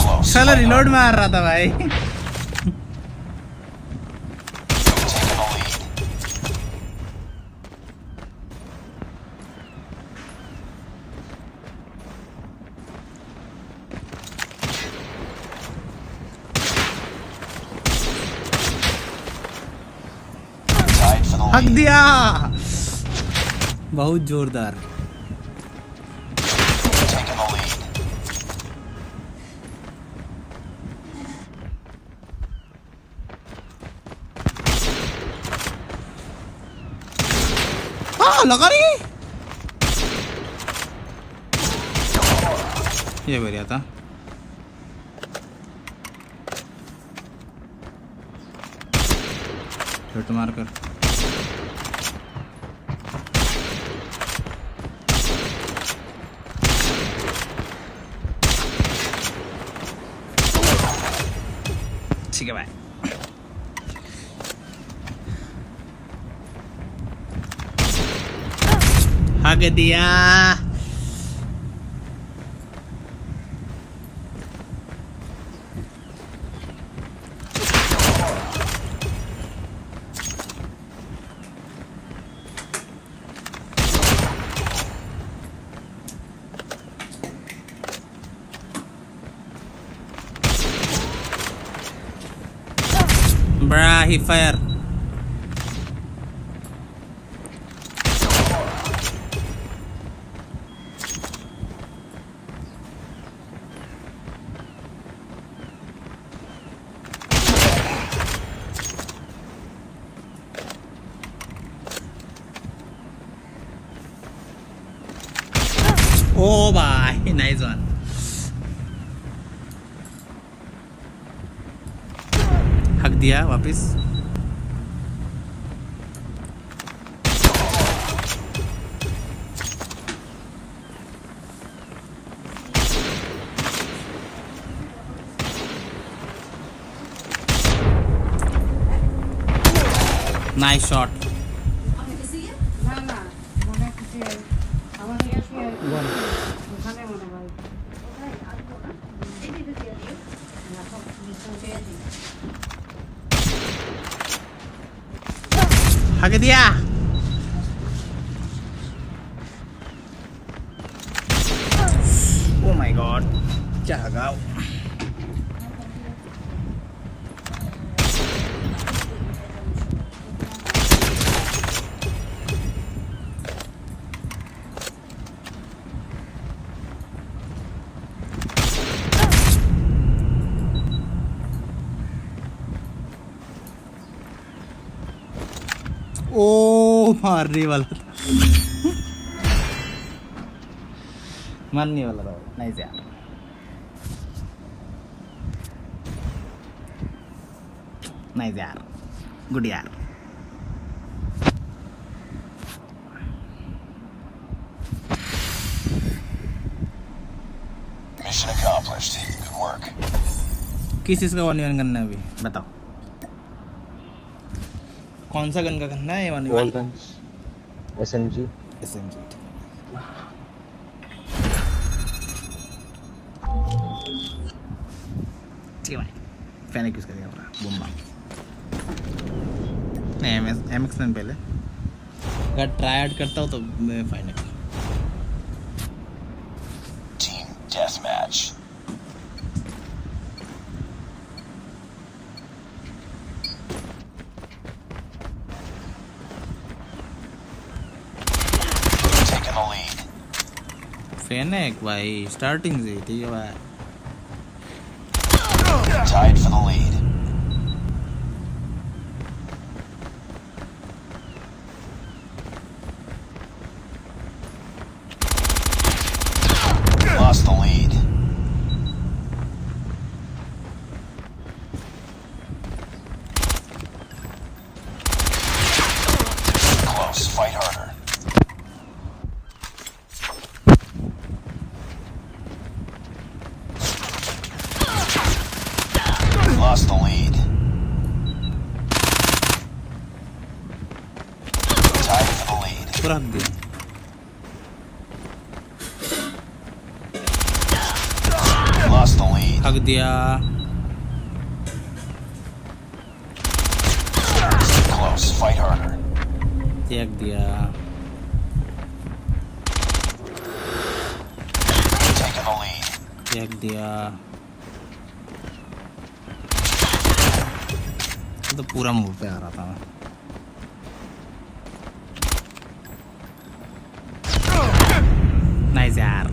Close. साला रिलोड मार रहा था भाई. You've taken the lead. Tied for the हक lead. दिया. बहुत जोरदार. You've taken the lead. हाँ लगा नहीं. ये बढ़िया था. हिट मार कर. ठीक है भाई. हक दिया. Bruh, he fire. Oh bye, nice one. हक दिया वापिस. Nice shot. हक दिया। ओ माय गॉड, क्या हगा। ओ मारने वाला था। मारने वाला था। नाइस यार। नाइस यार, गुड यार। Mission accomplished. Good work. किस चीज़ का 1v1 करना है अभी बताओ? कौन सा गन का करना है? 1v1 wall gun, SMG। ठीक है, फैनिक यूज करेगा पूरा बम्बा। नहीं, MX पहले अगर ट्राई आउट करता हूँ तो मैं final. Team deathmatch. Taking the lead. Fennec भाई स्टार्टिंग से ठीक है भाई। Tied for the lead. Lost the lead. Close. Fight harder. Lost the lead. Tied for the lead. पूरा हक दिया। Lost the lead. हक दिया। Close. Fight harder. त्याग दिया। Taking the lead. त्याग दिया। तो पूरा मुंह पे आ रहा था मैं। नाइस यार।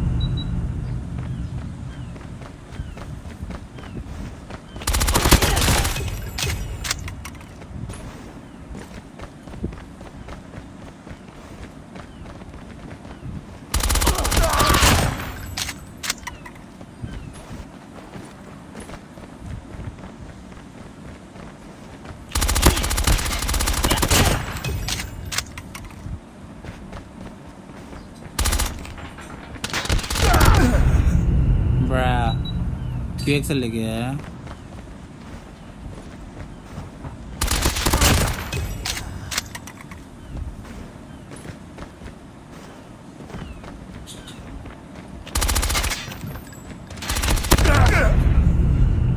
QXL लेके आया।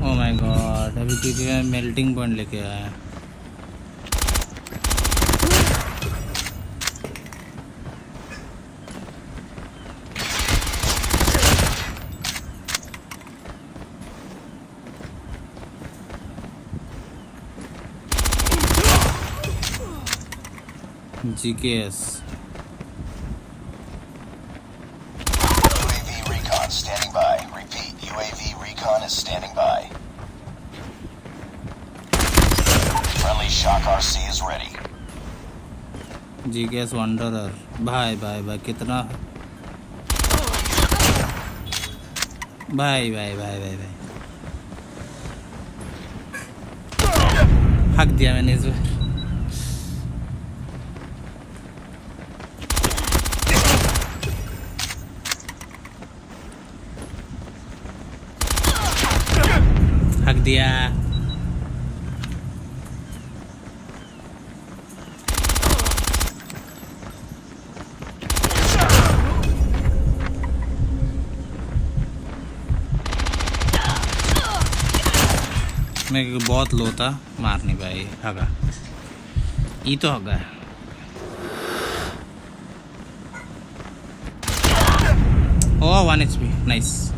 ओह माय गॉड, अभी किसी का मेल्टिंग पॉइंट लेके आया। GKS. UAV recon standing by. Repeat, UAV recon is standing by. Friendly Shock RC is ready. GKS Wanderer भाई भाई भाई कितना भाई भाई भाई भाई भाई हक दिया मैंने इस बार। हक दिया। मैं बहुत लो था, मार नहीं पाई। हगा ये तो हगा है। Oh, 1 HP. Nice.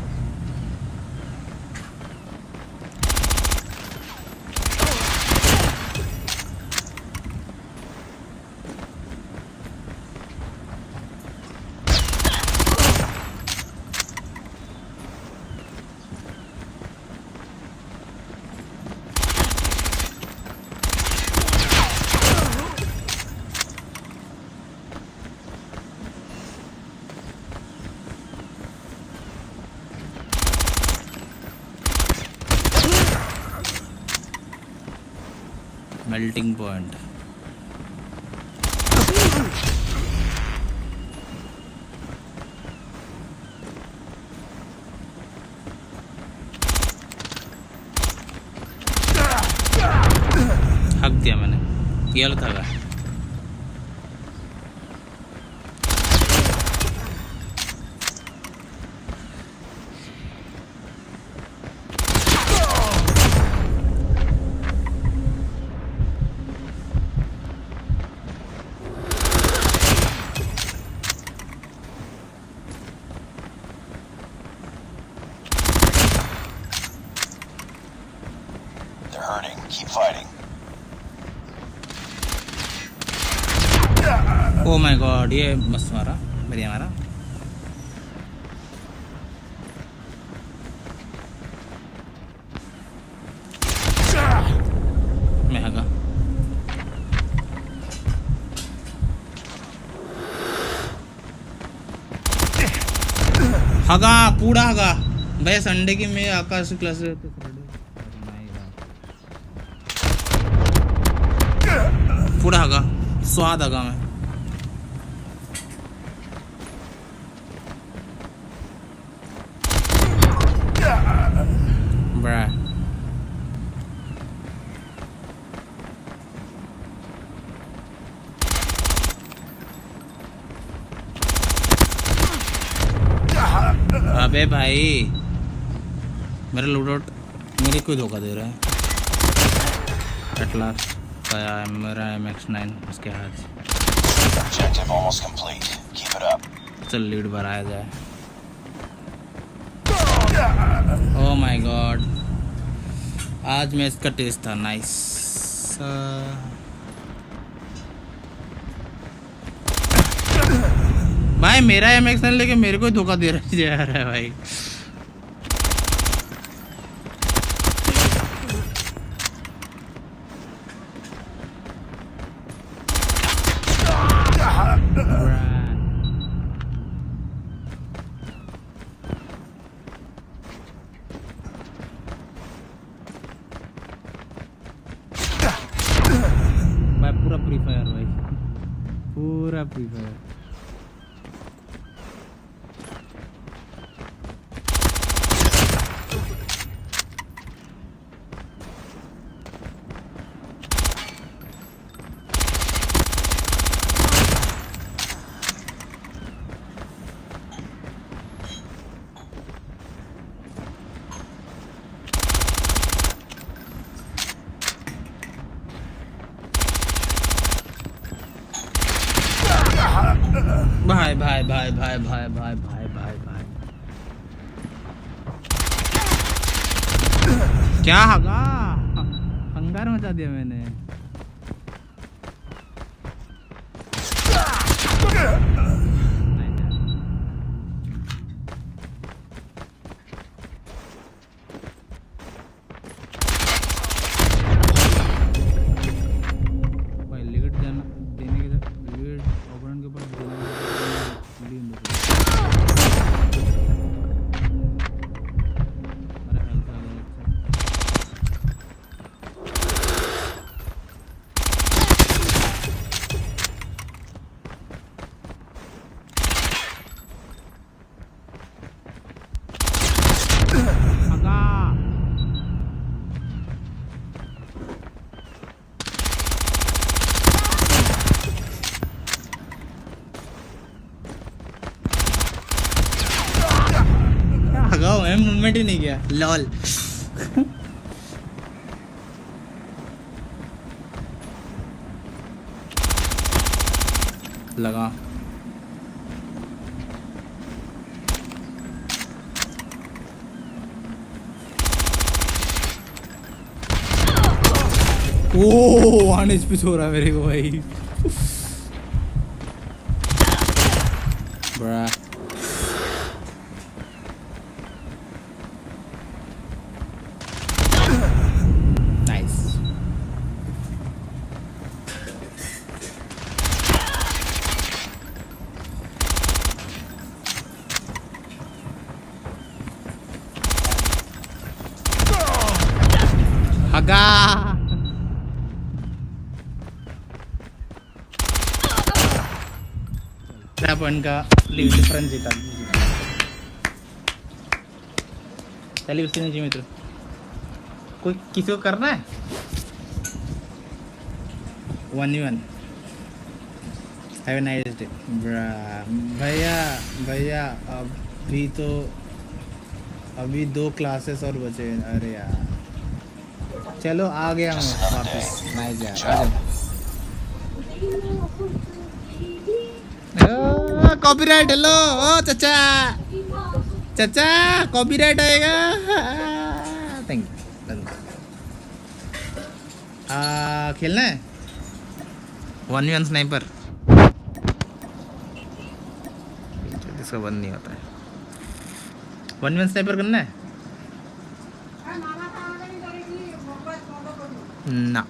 Melting point. हक दिया मैंने, ये लो था They're hurting. Keep fighting. Oh my god, ये मस्त मारा, बढ़िया मारा। मैं हगा। हगा पूरा हगा भाई। संडे की मैं आकाश क्लास पूरा हगा, स्वाद हगा मैं। Bruh. अबे भाई मेरा लूटआउट मेरे को धोखा दे रहा है। एट लास्ट पाया मेरा MX9 उसके हाथ से। Objective almost complete. Keep it up. चल लीड बढ़ाया जाए। ओह माय गॉड, आज मैं इसका टेस्ट था। नाइस। भाई मेरा MX9 लेके मेरे को ही धोखा दे रहा है भाई। पूरा फ्री फायर भाई, पूरा फ्री फायर। भाई भाई भाई भाई भाई भाई भाई भाई भाई क्या हगा, हंगार मचा दिया मैंने। भाई लिगट जाना देने के लिगट ओपोनेंट के ऊपर मूवमेंट ही नहीं किया। लॉल लगा ओह 1 HP हो रहा है मेरे को भाई Bruh. Nice. Haga. पॉइंट का लीड डिफरेंस जीता चलिए उससे नीचे मित्र कोई किसी को करना है 1v1 have a nice day भैया अभी 2 क्लासेस और बचे अरे यार चलो आ गया मैं वापस नाइस यार आ जाओ कॉपीराइट हेलो ओ चाचा कॉपीराइट आएगा थैंक यू खेलना है 1v1 स्नाइपर इसका बंद नहीं होता है 1v1 स्नाइपर करना है ना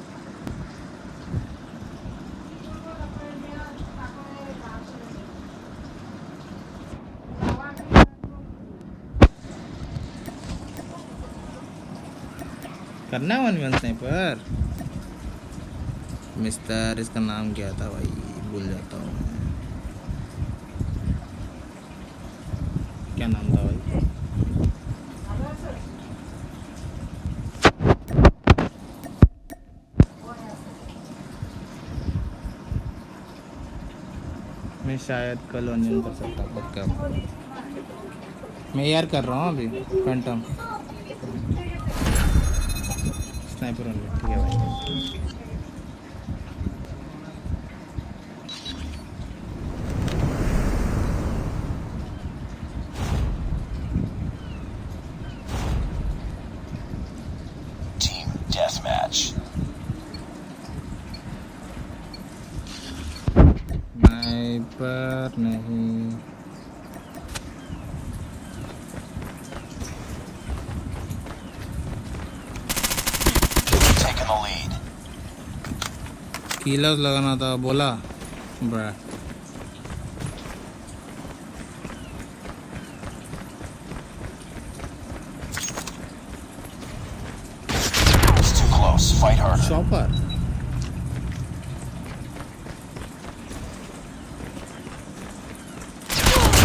करना 1v1 स्नाइपर मिस्टर इसका नाम क्या था भाई भूल जाता हूँ क्या नाम था भाई मैं शायद कल ऑनलाइन कर सकता हूँ पक्का मैं यार कर रहा हूँ अभी फैंटम स्नाइपर ऑनलाइन ठीक है भाई Team deathmatch. स्नाइपर नहीं Taking the lead. कीलर्स लगाना था बोला ब्रा It's too close. Fight harder. Shopper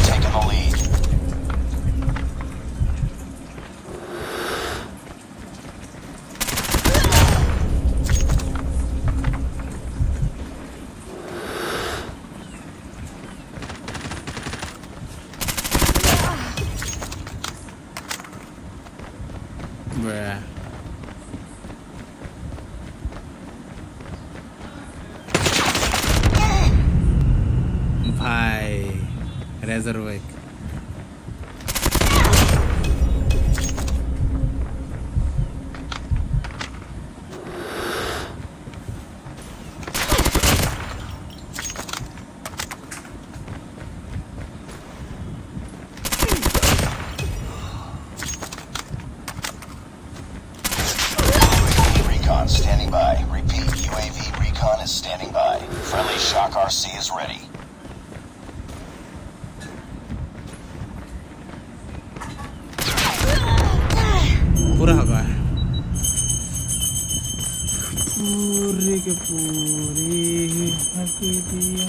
Taking the lead. ब्रा भाई रेजरवेक Recon standing by. Repeat, UAV recon is standing by. Friendly Shock RC is ready. पूरा हवा है पूरी के पूरी हक दिया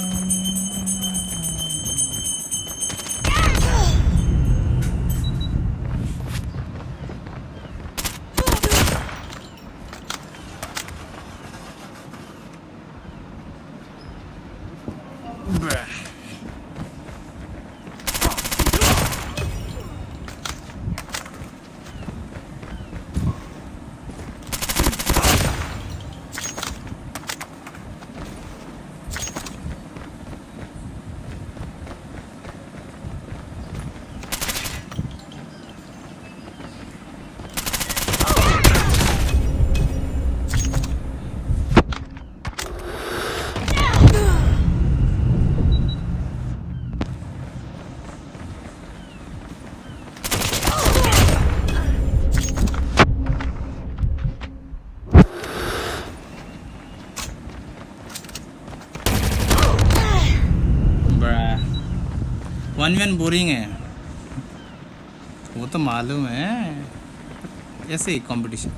1v1 बोरिंग है, वो तो मालूम है, ऐसे ही competition.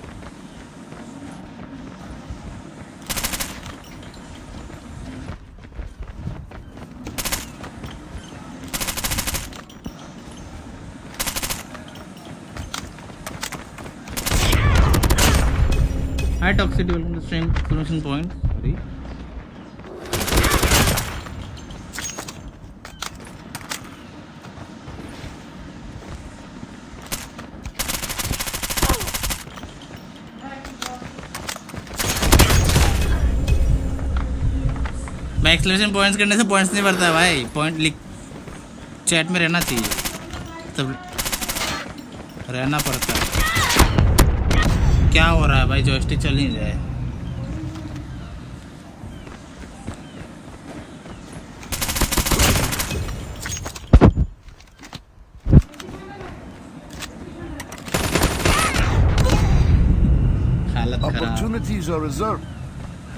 Hi Toxic, welcome to stream. Exclamation point. Sorry. मैं एक्सक्लेमेशन पॉइंट्स करने से पॉइंट्स नहीं बढ़ता है भाई, पॉइंट लिख चैट में रहना चाहिए, तब रहना पड़ता है। क्या हो रहा है भाई, जॉयस्टिक चल नहीं रहा है। हालत खराब, Opportunities are reserved.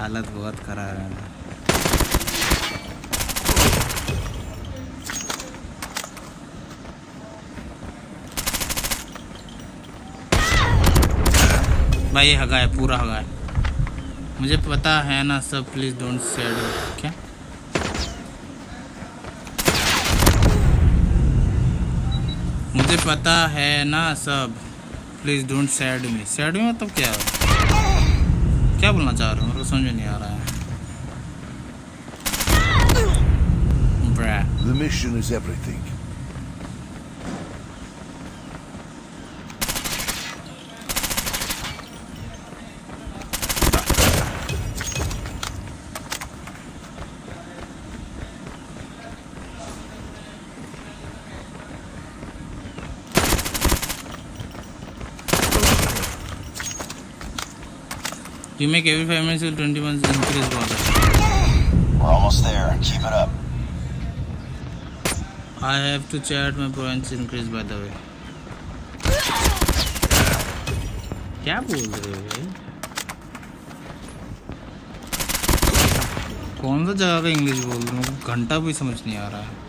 हालत बहुत खराब है। भाई हगा है, पूरा हगा है, मुझे पता है ना सब, प्लीज डोंट सैड। क्या मुझे पता है ना सब, please don't sad me. Sad me मतलब क्या है, क्या बोलना चाह रहा हूँ, मेरे को समझ में नहीं आ रहा है। The mission is everything. You make every 5 minutes will 21 increase water. We're almost there. Keep it up. I have to chat my points increase by the way. क्या बोल रहे हो भाई, कौन सा जगह का इंग्लिश बोल रहे हो, घंटा भी समझ नहीं आ रहा है।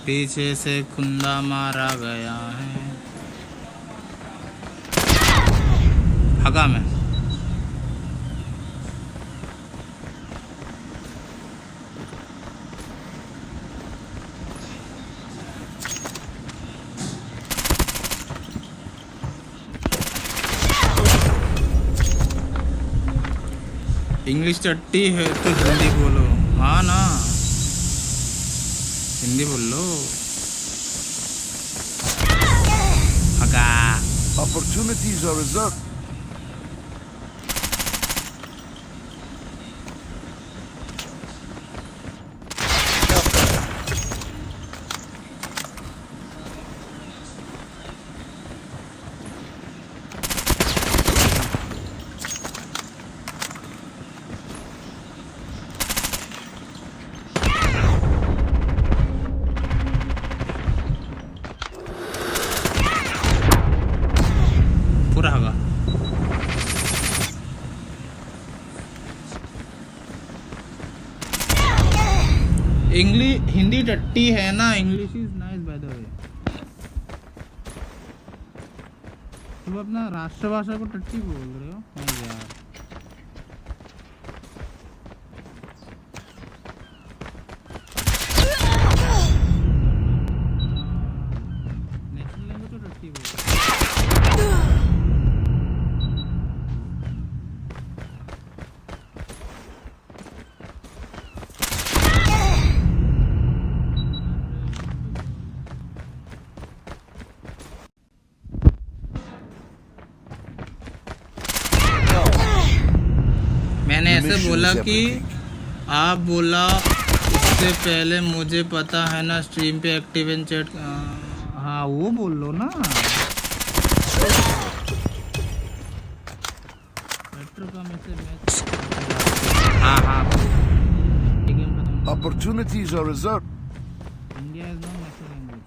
पीछे से कुंदा मारा गया है, हगा में। इंग्लिश चट्टी है तो हिंदी बोलो। हाँ ना, हिंदी बोल लो। हगा। Opportunities are reserved. पूरा हगा। इंग्लिश हिंदी टट्टी है ना, English is nice bye the वे। तुम अपना राष्ट्रभाषा को टट्टी बोल रहे हो, नहीं यार। नेशनल लैंग्वेज तो टट्टी बोल रहे हो। मैंने ऐसे बोला कि आप बोला उससे पहले मुझे पता है ना स्ट्रीम पे एक्टिव एंड चैट। हाँ वो बोल लो ना। मेट्रो का मैच। हाँ हाँ। Opportunities are reserved. India is no national language.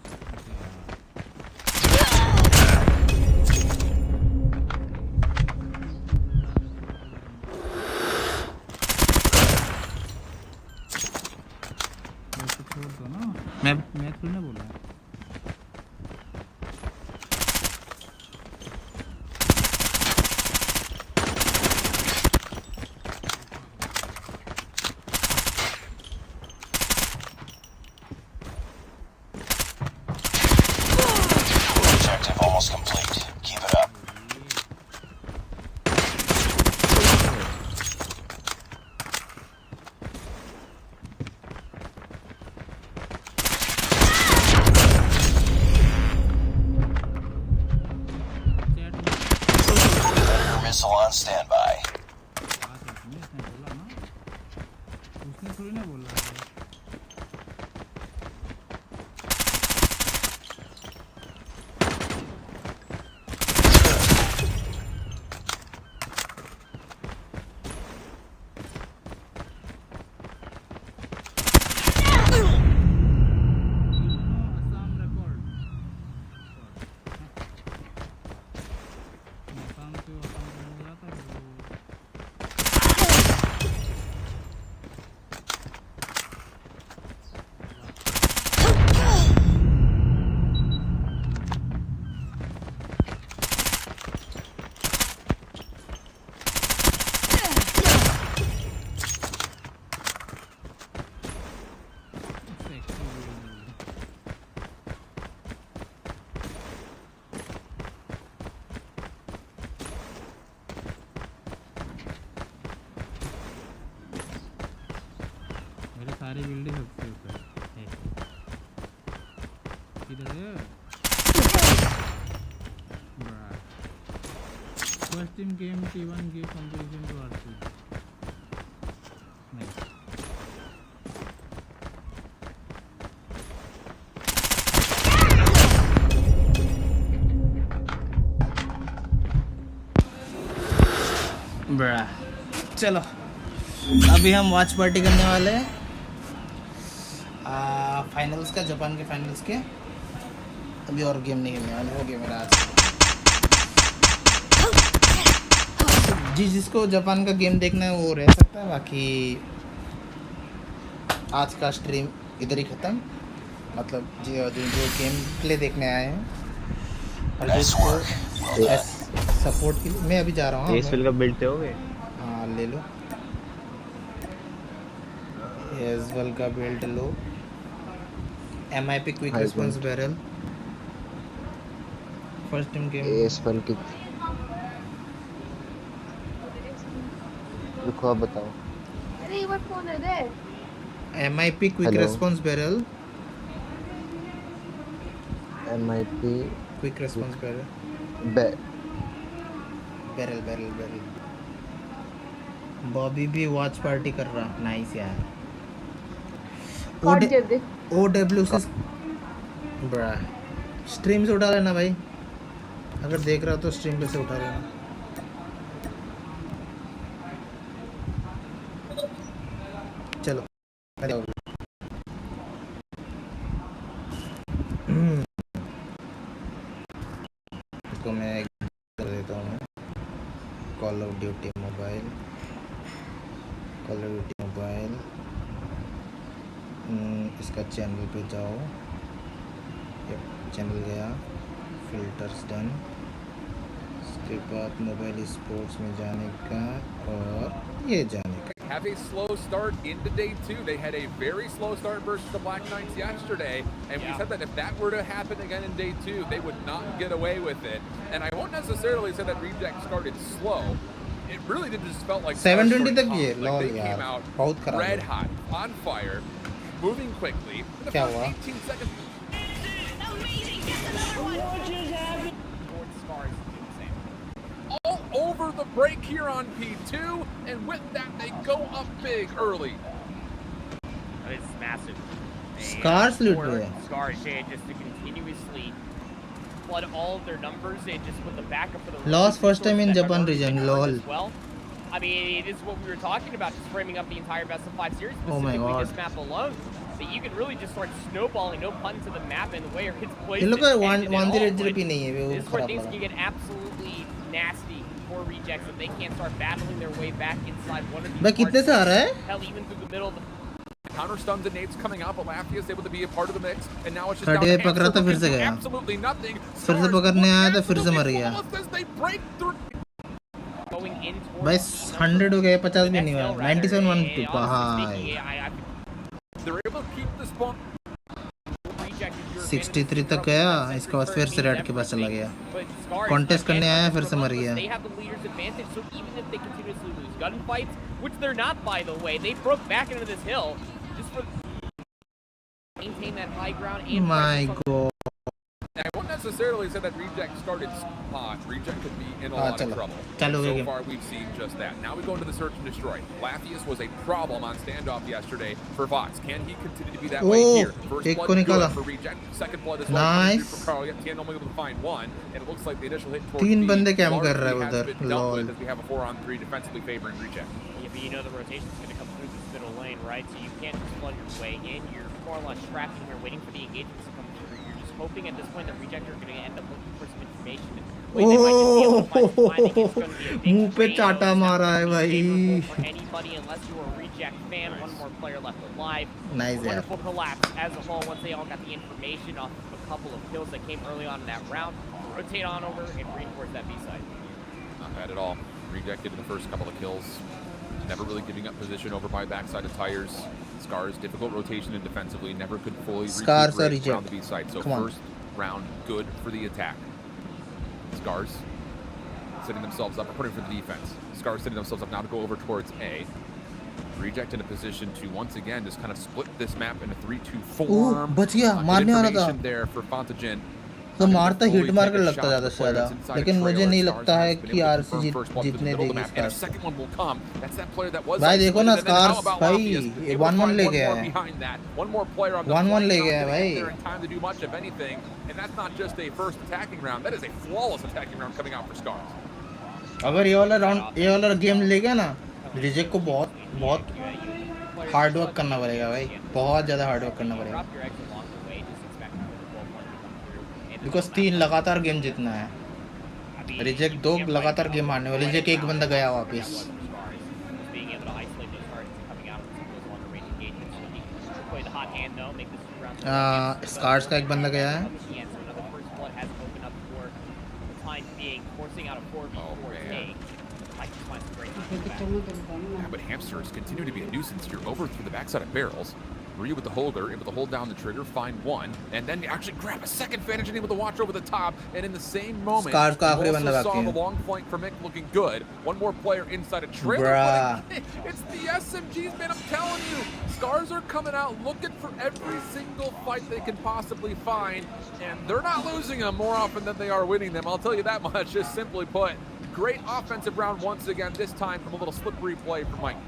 First team game T1 gave competition to R2. Nice. बड़ा चलो अभी हम वॉच पार्टी करने वाले हैं फाइनल्स का, जापान के फाइनल्स के। अभी और गेम नहीं खेलने वाले, हो गया मेरा आज। जिसको जापान का गेम देखना है वो रह सकता है, बाकी आज का स्ट्रीम इधर ही ख़त्म। मतलब जो गेम प्ले देखने आए हैं और जिसको सपोर्ट के लिए मैं अभी जा रहा हूँ। एसएल का बिल्ड हो गए? हाँ ले लो, एसएल का बिल्ड लो। MIP quick response barrel first team game. SL की रुको आप बताओ। अरे ये बार कौन है दे? MIP quick response barrel. MIP quick response barrel barrel. Bobby भी वॉच पार्टी कर रहा, नाइस यार। OWC बड़ा स्ट्रीम से उठा लेना भाई, अगर देख रहा हो तो स्ट्रीम पे से उठा लेना। चलो इसको मैं कर देता हूँ। कॉल ऑफ ड्यूटी मोबाइल, इसका चैनल पे जाओ। चैनल गया, फिल्टर्स डन। उसके बाद मोबाइल स्पोर्ट्स में जाने का और ये जाने का। Have a slow start into day 2. They had a very slow start versus the Black Knights yesterday, and we said that if that were to happen again in day 2, they would not get away with it. And I won't necessarily say that Reject started slow. It really did just felt like 720 तक ये like lol they यार, came out बहुत खराब red है। hot, on fire, moving quickly. In the क्या first हुआ? 18 seconds. All over the break here on P2, and with that they go up big early. It's massive. Scars loot हुए। Scars just to continuously flood all of their numbers and just put the backup for the Lost first time in Japan region, lol. well. I mean, it is what we were talking about, just framing up the entire best of 5 series, Oh my specifically God. this map alone. That you can really just start snowballing, no pun to the map and the way it's played. ये लोग का 1-0 भी नहीं है, वो This is where खराब things लगा। can get absolutely nasty for Rejects if they can't start battling their way back inside one of these. भाई कितने से आ रहा है? Hell, even through the middle of the Counter stuns and nades coming out, but Lafayette is able to be a part of the mix, and now it's just 38 down to पकड़ा था, फिर से गया। absolutely nothing. फिर से पकड़ने आया तो फिर से मर गया। As they break through. going in towards भाई 100 हो गया, 50 भी नहीं हुआ। 97 1 2 भाई। They're able to keep this ball. 63 तक गया, इसके बाद फिर से रेड के पास चला गया। कॉन्टेस्ट करने आया, फिर से मर गया। They have the leader's advantage, so even if they continuously lose gunfights, which they're not, by the way, they broke back into this hill just for maintain that high ground and My God. I won't necessarily say that Reject started hot. Reject could be in a lot of trouble. चलो So far, we've seen just that. Now we go into the search and destroy. Lafayette was a problem on standoff yesterday for Vox. Can he continue to be that way here? First एक को blood निकाला। good for Reject. Second blood is well Nice. for Carl. Yet Tian only able to find one, and it looks like the initial hit towards तीन B बंदे cam कर रहा है largely has उधर, been dealt lol। with as we have a 4-on-3 defensively favoring Reject. Yeah, but you know the rotation's going to come through this middle lane, right? So you can't just flood your way in. You're more or less trapped in here waiting for the engagements to come through. You're just hoping at this point that Reject are going to end up looking for some information. And wait, they might just be able to find some finding. It's going to be a big मुंह पे drain. चाटा मारा है भाई। For anybody unless you're a Reject fan. One more player left alive. Nice, yeah. Wonderful collapse as a whole once they all got the information off of a couple of kills that came early on in that round. Rotate on over and reinforce that B side. Not bad at all. Rejected in the first couple of kills. Never really giving up position over by backside of tires. Scars, difficult rotation and defensively, never could fully Scars are recuperate around reject. the B side. So Come on. first round, good for the attack. Scars setting themselves up, reporting for the defense. Scars setting themselves up now to go over towards A. Reject in a position to once again just kind of split this map into 3-2 form. बच गया, मारने वाला था। There for Fontagen. तो मारता hit मार कर लगता ज़्यादा से ज़्यादा, लेकिन मुझे नहीं लगता है कि आरसी जीतने देगी स्कार्स। भाई देखो ना स्कार्स भाई 1-1 ले गया है, 1-1 ले गया है भाई। And that's not just a first attacking round, that is a flawless attacking round coming out for Scars. अगर ये वाला गेम ले गया ना, रिजेक्ट को बहुत हार्ड वर्क करना पड़ेगा भाई, बहुत ज़्यादा हार्ड वर्क करना पड़ेगा, बिकॉज 3 लगातार गेम जीतना है। रिजेक्ट 2 लगातार गेम हारने वाले, रिजेक्ट 1 बंदा गया वापस। स्कार्स का 1 बंदा गया है। Yeah, but hamsters continue to be a nuisance here over through the backside of barrels. Ryu with the holder, able to hold down the trigger, find one, and then actually grab a second vantage and able to watch over the top. And in the same moment, you also saw the long flank for Mick looking good. One more player inside a trailer. But it's the SMGs, man, I'm telling you. Scars are coming out looking for every single fight they can possibly find. And they're not losing them more often than they are winning them. I'll tell you that much, just simply put. Great offensive round once again, this time from a little slippery play from Mike.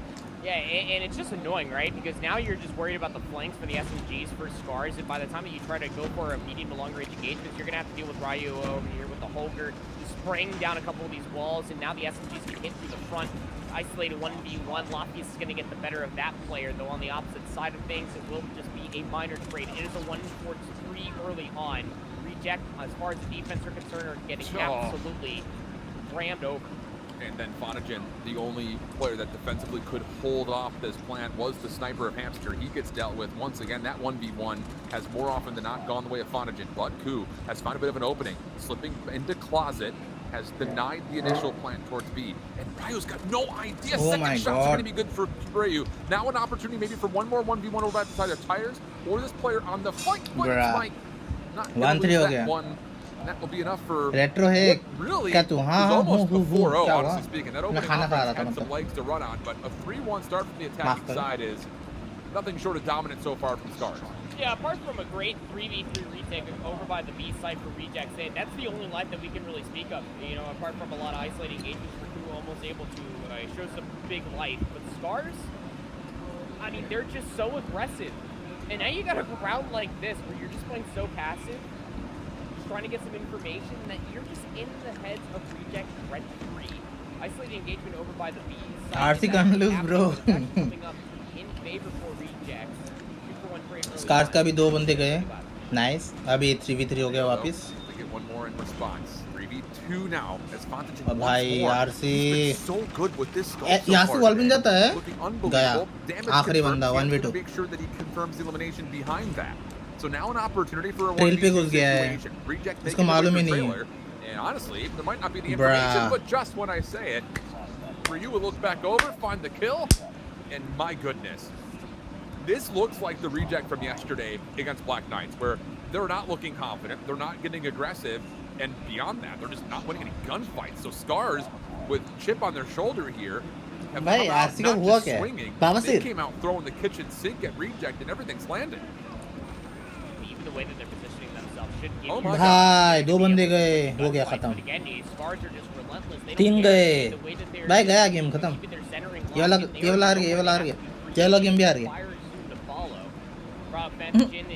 Yeah, and it's just annoying, right? Because now you're just worried about the flanks for the SMGs for Scars, and by the time that you try to go for a medium to long range engagement, you're going to have to deal with Ryu over here with the Holger, spraying down a couple of these walls, and now the SMGs can hit through the front, isolated 1v1. Loftius is going to get the better of that player, though on the opposite side of things, it will just be a minor trade. It is a 1-4-3 early on. Reject, as far as the defense are concerned, are getting absolutely rammed over. And then Fonagen, the only player that defensively could hold off this plant, was the sniper of Hamster. He gets dealt with once again. That 1v1 has more often than not gone the way of Fonagen. But Ku has found a bit of an opening, slipping into closet, has denied the initial plant towards B. And Ryu's got no idea. Second shots are going to be good for Ryu. Now an opportunity maybe for one more 1v1 over at the side of Tires, or this player on the flank. But it's like not going to lose that one. That will be enough for retro है really क्या तू हाँ almost a 4-0 honestly speaking. That opening offense had some legs to run on, but a 3-1 start from the attacking side is nothing short of dominant so far from Scars. Yeah, apart from a great 3v3 retake over by the B side for Rejects, that's the only life that we can really speak of. You know, apart from a lot of isolating engagements for Ku, almost able to show some big life. But Scars, I mean, they're just so aggressive. And now you got a round like this where you're just playing so passive, trying to get some information that you're just in the heads of Reject rent-free. Isolated engagement over by the B side. RC can't lose, bro. Coming up in favor for Rejects. 2-for-1 trade early. Scars का भी 2 बंदे गए, nice. अभी 3v3 हो गया वापस. They get one more in response. 3v2 now as Fonagen अब भाई RC so good with this यहाँ से वॉल बन जाता है, गया आखिरी बंदा 1v2. Make sure that he confirms the elimination behind that. So now an opportunity for a trail पे घुस 1v6 गया है, situation. Reject इसको मालूम ही नहीं है. And honestly, there might not be the information, but just when I say it, Ryu will look back over, find the kill, and my goodness. This looks like the Reject from yesterday against Black Knights, where they're not looking confident, they're not getting aggressive, and beyond that, they're just not winning any gunfights. So Scars, with Chip on their shoulder here, have come out not just swinging, they came out throwing the kitchen sink at Reject, and everything's landed. Even the way that they're positioning themselves should give you भाई 2 बंदे गए, हो गया खत्म. 3 गए, भाई गया game खत्म. ये वाला हार गया, ये वाला हार गया, ये वाला गेम भी हार गया.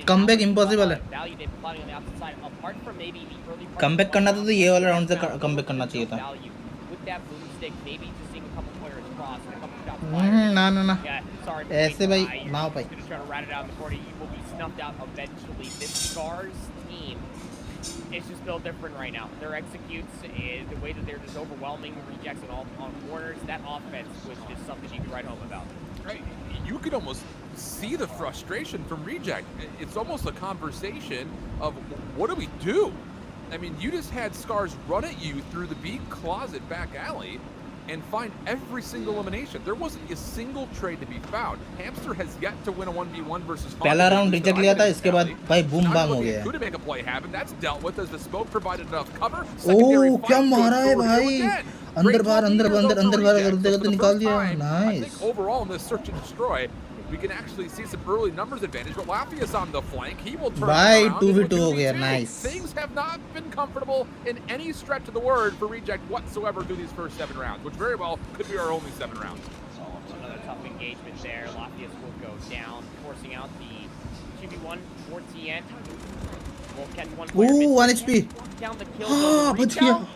कमबैक इम्पॉसिबल है. कमबैक करना था तो ये वाला राउंड से कमबैक करना चाहिए था. ना ना ना ऐसे भाई ना हो पाई. Snuffed out eventually. This Scars team is just built different right now. Their executes, the way that they're just overwhelming Rejects on corners, that offense was just something you could write home about. Right. You could almost see the frustration from Reject. It's almost a conversation of what do we do? I mean, you just had Scars run at you through the B closet back alley and find every single elimination. There wasn't a single trade to be found. Hamster has yet to win a 1v1 versus पहला round reject लिया था, इसके बाद भाई boom bam हो गया. Could make a play happen. That's dealt with as the smoke provided enough cover. ओह क्या मारा है भाई, अंदर बाहर करते करते निकाल दिया. Nice. Overall in this search and destroy, we can actually see some early numbers advantage. But Lafia's on the flank. He will turn Bye, around. 2v2 हो गया, nice. Things have not been comfortable in any stretch of the word for Reject whatsoever through these first 7 rounds, which very well could be our only 7 rounds. Another tough engagement there. Lafayette will go down, forcing out the 2v1 for TN. Will catch one player. Ooh, 1 HP. Down the kill. बच गया.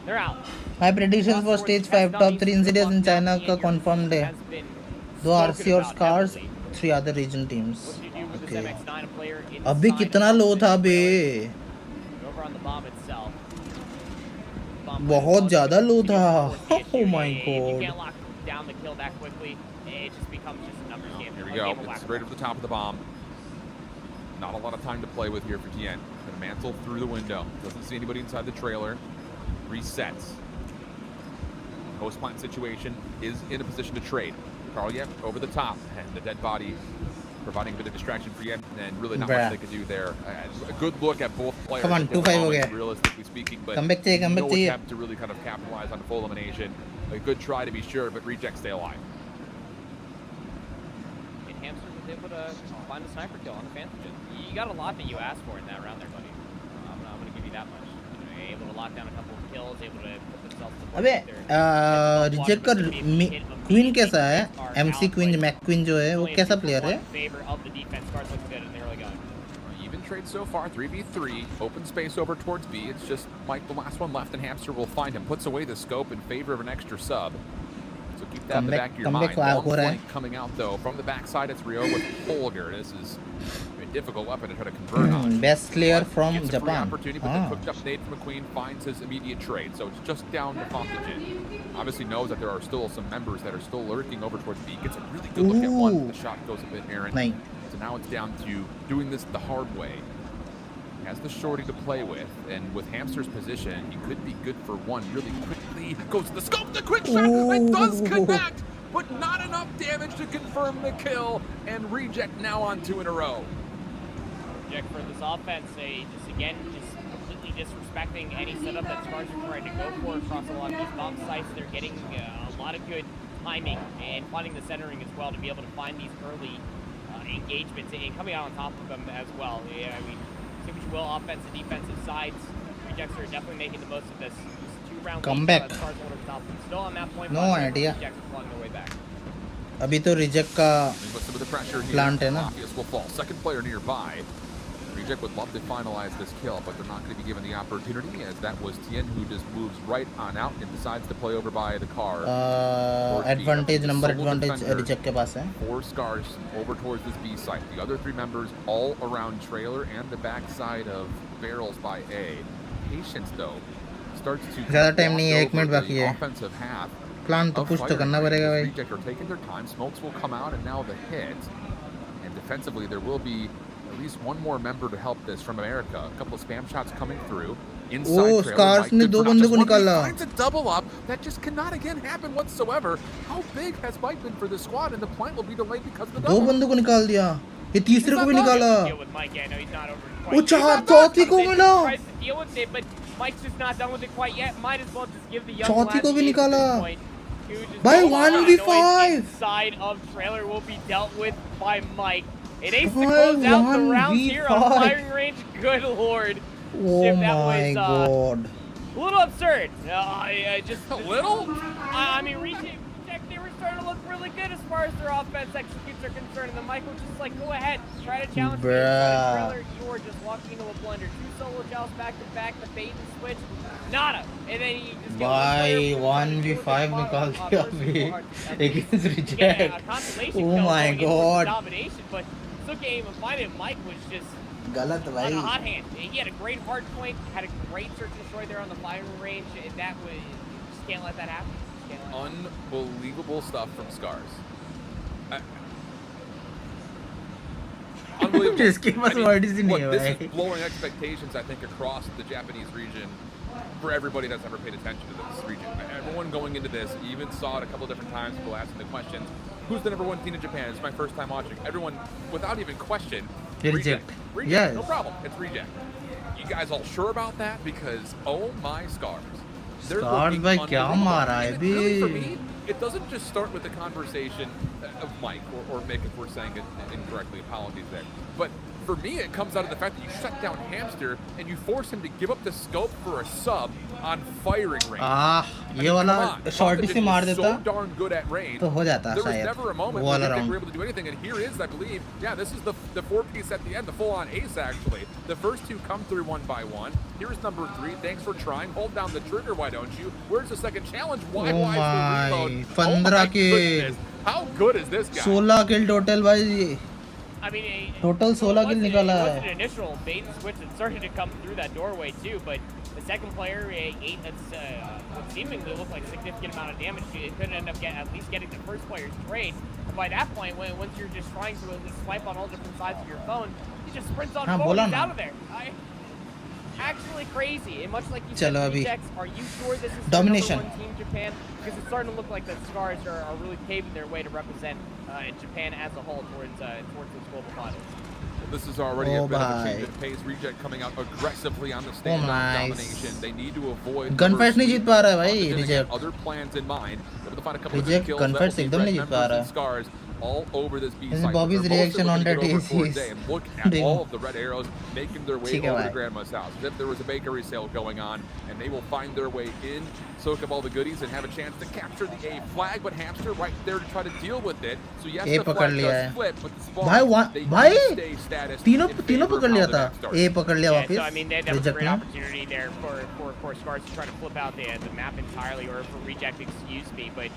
They're out. My predictions for stage 5 top 3 Insidious in China का confirmed है. 2 RC और Scars, 3 other region teams. Okay. अभी कितना लो था बे? बहुत ज़्यादा लो था. Oh my god. Here we go. It's right over the top of the bomb. Not a lot of time to play with here for Tien. Gonna mantle through the window. Doesn't see anybody inside the trailer. Resets. Post-plant situation is in a position to trade. Karliev over the top, and the dead body providing a bit of distraction for Yen, and really not much they could do there. A good look at both players. Come on, 2-5 हो गया. Realistically speaking, but come back no attempt to really kind of capitalize on full elimination. A good try to be sure, but Reject stay alive. And Hamster was able to find a sniper kill on the Phantom. You got a lot that you asked for in that round there, buddy. I'm going to give you that much. Able to lock down a couple of kills, able to put themselves to अबे reject का queen कैसा है? MC queen, Mac queen जो है वो कैसा player है? Even trade so far, 3v3, open space over towards B. It's just Mike, the last one left, and Hamster will find him. Puts away the scope in favor of an extra sub. So keep that in the back of your mind. Long flank coming out though from the backside. It's Ryo with Holger. This is a difficult weapon to try to convert on. Best player from Japan. Opportunity, but the cooked up nade from McQueen finds his immediate trade. So it's just down to Fontaine. Obviously knows that there are still some members that are still lurking over towards B. Gets a really good look at one. The shot goes a bit errant. So now it's down to doing this the hard way. Has the shorty to play with, and with Hamster's position, he could be good for one really quickly. Goes to the scope, the quick shot, it does connect, but not enough damage to confirm the kill, and Reject now on 2 in a row. Reject for this offense, just completely disrespecting any setup that Scars are trying to go for across a lot of these bomb sites. They're getting a lot of good timing and finding the centering as well to be able to find these early engagements and coming out on top of them as well. Yeah, I mean, say what you will, offensive, defensive sides. Rejects are definitely making the most of this 2-round comeback. Still on that point. No idea. Rejects are clawing their way back. अभी तो reject का plant है ना. Will fall. Second player nearby. Reject would love to finalize this kill, but they're not going to be given the opportunity, as that was Tien who just moves right on out and decides to play over by the car. Advantage, number advantage Reject के पास है. 4 Scars over towards this B site. The other 3 members all around trailer and the backside of barrels by A. Patience though starts to ज़्यादा time नहीं है, 1 minute बाकी है. offensive half. Plan तो push तो करना पड़ेगा भाई. Reject are taking their time. Smokes will come out, and now the hit. And defensively, there will be at least one more member to help this from America. A couple of spam shots coming through. Inside trailer, Scars ने 2 बंदे को निकाला. Finds a double up. That just cannot again happen whatsoever. How big has Mike been for this squad? And the plant will be delayed because of the double. 2 बंदों को निकाल दिया. ये तीसरे को भी निकाला. वो चौथी को मिला. Mike's just not done with it quite yet. Might as well just give the young चौथी को भी निकाला. By 1v5. Side of trailer will be dealt with by Mike. It aims to close out the rounds here on firing range. Good lord. Oh my god. A little absurd. Just a little? I mean, Reject, they were starting to look really good as far as their offense executes are concerned. And then Mike was just like, go ahead, try to challenge me. Trailer, you were just walking into a blender. 2 solo chows back to back, the bait and switch. Nada. And then he just by 1v5 निकाल दिया अभी against Reject. Oh my god. Domination, but still can't even find it. Mike was just गलत भाई. on a hot hand. He had a great hard point, had a great search and destroy there on the firing range. And that was just can't let that happen. Unbelievable stuff from Scars. Unbelievable. This is blowing expectations, I think, across the Japanese region for everybody that's ever paid attention to this region. Everyone going into this, even saw it a couple different times, people asking the questions, who's the #1 team in Japan? It's my first time watching. Everyone, without even question, Reject. Yes. No problem. It's Reject. You guys all sure about that? Because, oh my Scars. Scars भाई क्या मारा है भी. it doesn't just start with the conversation of Mike or Mick if we're saying it incorrectly. Apologies there. But for me, it comes out of the fact that you shut down Hamster and you force him to give up the scope for a sub on firing range. ये वाला shorty से मार देता so darn good at range. तो हो जाता There was शायद never a moment वो where वाला they round were able to do anything, and here is, I believe, yeah, this is the 4-piece at the end, the full-on ace actually. The first two come through one by one. Here's number 3. Thanks for trying. Hold down the trigger. Why don't you? Where's the second challenge? Why? Oh Why is the reload? 15 kill. How good is this guy? 16 kill total भाई. I mean, total 16 kill निकाला है. It was an initial bait and switch that started to come through that doorway too, but the second player ate what seemingly looked like a significant amount of damage. It could end up at least getting the first player's trade. And by that point, once you're just trying to at least swipe on all different sides of your phone, he just sprints on forward, he's out of there. Actually crazy. And much like you said, Rejects, are you sure this is domination. the number 1 team Japan? Because it's starting to look like the Scars are really paving their way to represent Japan as a whole towards this global finals. Well, this is already a bit of a change in pace. Reject coming out aggressively on the stand domination. They need to avoid gunfight नहीं जीत पा रहा है भाई Reject. Other plans in mind. Able to find a couple of Reject kills gunfight एकदम नहीं जीत पा रहा है. Scars all over this B site. Bobby's reaction on that is look at all of the red arrows making their way over to Grandma's house. As if there was a bakery sale going on, and they will find their way in, soak up all the goodies, and have a chance to capture the A flag. But Hamster right there to try to deal with it. So yes, the flag does flip, but the spawn they stay status. तीनों पकड़ लिया था. A पकड़ लिया वापस. So I mean, that was a great opportunity there for Scars to try to flip out the map entirely, or for Reject, excuse me, but.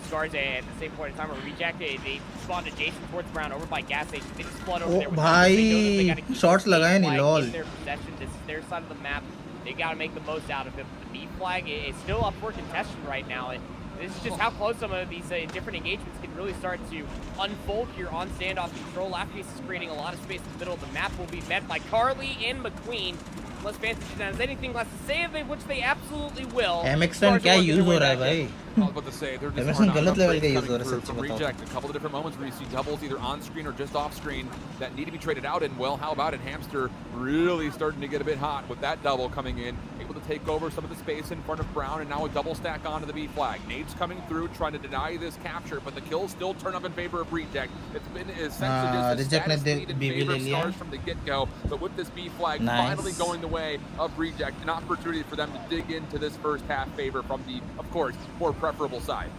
Scars at the same point in time where Reject, they spawned adjacent towards Brown over by gas station. They just spawned over there with भाई shots लगाए नहीं lol. Their possession, this is their side of the map. They got to make the most out of it. The B flag is still up for contention right now. And this is just how close some of these different engagements can really start to unfold here on standoff control. Lafayette is creating a lot of space in the middle of the map. Will be met by Carly and McQueen. Unless Fantasy has anything less to say of it, which they absolutely will. MXN क्या use हो रहा है भाई? I was about to say, they're just गलत level का use हो रहा है सच्ची बताओ. Reject a couple of different moments where you see doubles either on screen or just off screen that need to be traded out. And well, how about it? Hamster really starting to get a bit hot with that double coming in, able to take over some of the space in front of Brown, and now a double stack onto the B flag. Nades coming through, trying to deny this capture, but the kills still turn up in favor of Reject. It's been essentially just a status lead in favor of Scars from the get-go, but with this B flag finally going the way of Reject, an opportunity for them to dig into this first half favor from the, of course, more preferable side.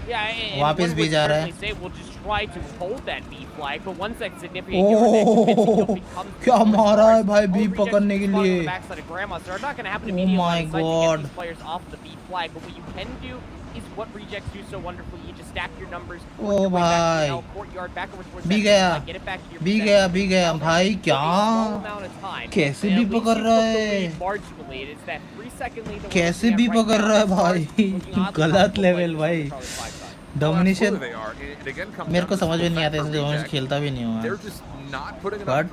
Yeah, and वापस भी जा रहा है. Say we'll just try to hold that B flag, but once that significant क्या मारा है भाई B पकड़ने के लिए. They're not going to happen immediately. Oh my god. These players off the B flag, but what you can do is what Rejects do so wonderfully. You just stack your numbers. Oh भाई. Courtyard back over towards B गया. get it back to your B गया भाई क्या? कैसे B पकड़ रहा है? Marginally, it's that 3-second lead. कैसे B पकड़ रहा है भाई? गलत लेवल भाई. Domination. मेरे को समझ में नहीं आता ऐसे डोमिनेशन खेलता भी नहीं हुआ. But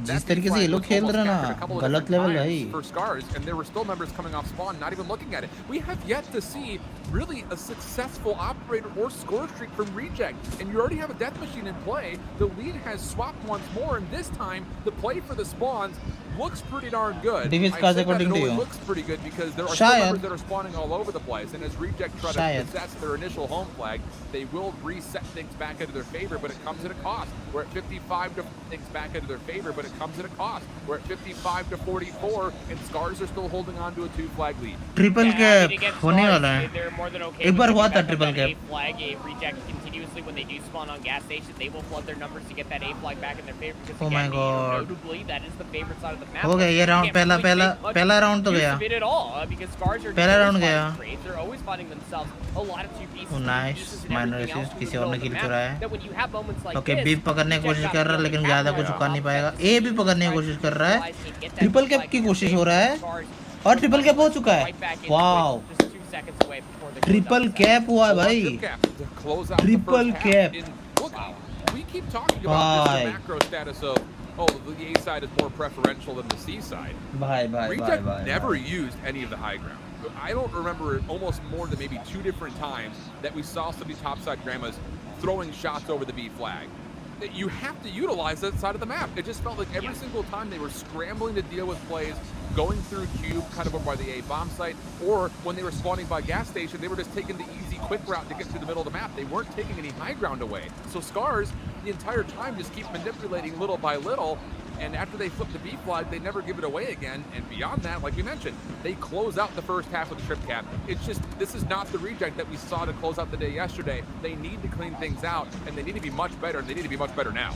जिस तरीके से ये लोग खेल रहे हैं ना, गलत लेवल भाई. For Scars, and there were still members coming off spawn, not even looking at it. We have yet to see really a successful operator or score streak from Reject, and you already have a death machine in play. The lead has swapped once more, and this time the play for the spawns looks pretty darn good. I say that it only looks pretty good because there are still members that are spawning all over the place, and as Reject try to possess their initial home flag, they will reset things back into their favor, but it comes at a cost. We're at 55 to things back into their favor, but it comes at a cost. We're at 55 to 44, and Scars are still holding on to a 2-flag lead. Triple cap होने वाला है. एक बार हुआ था triple cap. Flag Reject continuously when they do spawn on gas station, they will flood their numbers to get that A flag back in their favor. Because oh my god. Notably, that is the favorite side of the map. हो गया ये round पहला round तो गया. Because Scars are पहला round गया. They're always finding themselves a lot of 2 pieces. Oh nice. Minor assist किसी और ने kill करा है. That when you have moments like Okay, B पकड़ने की कोशिश कर रहा है लेकिन ज़्यादा कुछ कर नहीं पाएगा. A भी पकड़ने की कोशिश कर रहा है. ट्रिपल कैप की कोशिश हो रहा है और ट्रिपल कैप हो चुका है. वाओ. ट्रिपल कैप हुआ है भाई. Triple cap. We keep talking about this macro status of the A side is more preferential than the C side. Reject never used any of the high ground. I don't remember almost more than maybe 2 different times that we saw some of the topside grandmas throwing shots over the B flag. you have to utilize that side of the map. It just felt like every single time they were scrambling to deal with plays, going through Cube, kind of over by the A bomb site, or when they were spawning by gas station, they were just taking the easy, quick route to get to the middle of the map. They weren't taking any high ground away. So Scars, the entire time, just keep manipulating little by little, and after they flip the B flag, they never give it away again. And beyond that, like we mentioned, they close out the first half with the trip cap. It's just, this is not the Reject that we saw to close out the day yesterday. They need to clean things out, and they need to be much better, and they need to be much better now.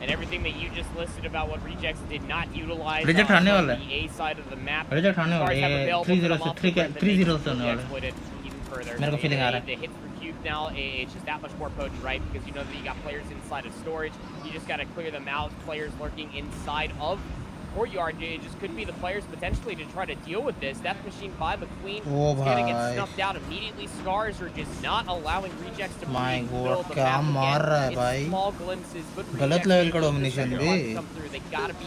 And everything that you just listed about what Rejects did not utilize Reject on आने वाला the A side of the map. Reject आने वाला है 3-0 से 3-0 से होने वाला exploited even further. मेरे को feeling आ रहा है The hits for Cube now, it's just that much more potent, right? Because you know that you got players inside of storage. You just got to clear them out. Players lurking inside of courtyard. It just could be the players potentially to try to deal with this. Death Machine by McQueen is going to get snuffed out immediately. Scars are just not allowing Rejects to My breathe God, क्या मार रहा है भाई? small glimpses, but गलत level का domination भी.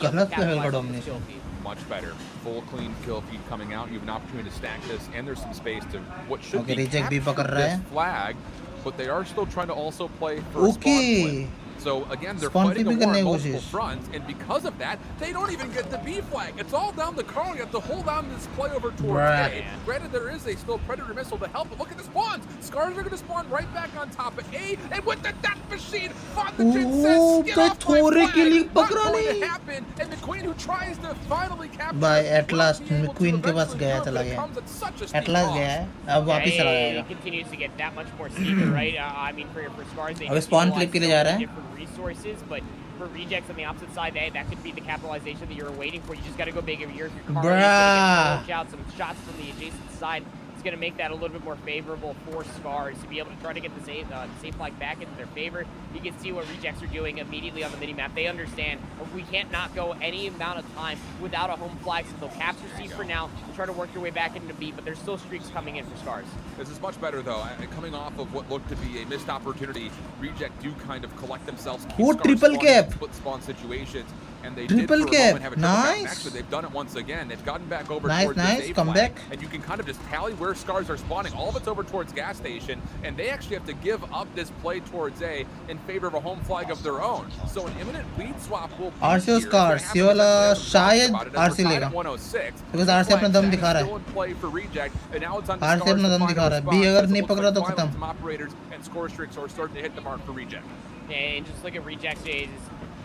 गलत level का domination. Much better. Full clean kill feed coming out. You have an opportunity to stack this, and there's some space to what should be Reject भी पकड़ रहा this है. flag, but they are still trying to also play for a spawn flip. So again, they're Spawn fighting a flip war करने on की multiple कोशिश. fronts, and because of that, they don't even get the B flag. It's all down to Carl. You have to hold down this play over towards Bruh. A. Granted, there is a still Predator missile to help, but look at the spawns. Scars are going to spawn right back on top of A, and with the Death Machine, Fond the Jin says, "Get off my flag." Not going to happen, and McQueen, who tries to finally capture By it, at last will be able to McQueen के पास eventually गया do it, चला but it गया. comes at such a At steep last cost. गया है अब वापस चला It जाएगा. continues to get that much more steeper, right? I mean, for Scars, they अब spawn flip के लिए जा रहा है. different resources, but for Rejects on the opposite side, that could be the capitalization that you're waiting for. You just got to go bigger. Your car is Bruh. get out some shots from the adjacent side. It's going to make that a little bit more favorable for Scars to be able to try to get the safe flag back into their favor. You can see what Rejects are doing immediately on the mini-map. They understand we can't not go any amount of time without a home flag, so they'll capture C for now and try to work their way back into B, but there's still streaks coming in for Scars. This is much better, though. Coming off of what looked to be a missed opportunity, Reject do kind of collect themselves. Keep Oh, Scars triple spawning cap. in split spawn situations, and they Triple did for a cap. moment have a triple cap. Nice. Actually, they've done it once again. They've gotten back over Nice, towards nice. this A Come flag, back. and you can kind of just tally where Scars are spawning. All of it's over towards gas station, and they actually have to give up this play towards A in favor of a home flag of their own. So an imminent lead swap will be RC here. Scars, If it ये वाला happens, शायद about it, as we're RC tied लेगा. at 106. Because This RC अपना flag दम stack दिखा is रहा है. still in play for Reject, and now it's on RC Scars अपना to दम find a दिखा रहा है. B response, अगर as it नहीं looks पकड़ा like तो finally खत्म. some operators and score streaks are starting to hit the mark for Reject. And just look at Rejects is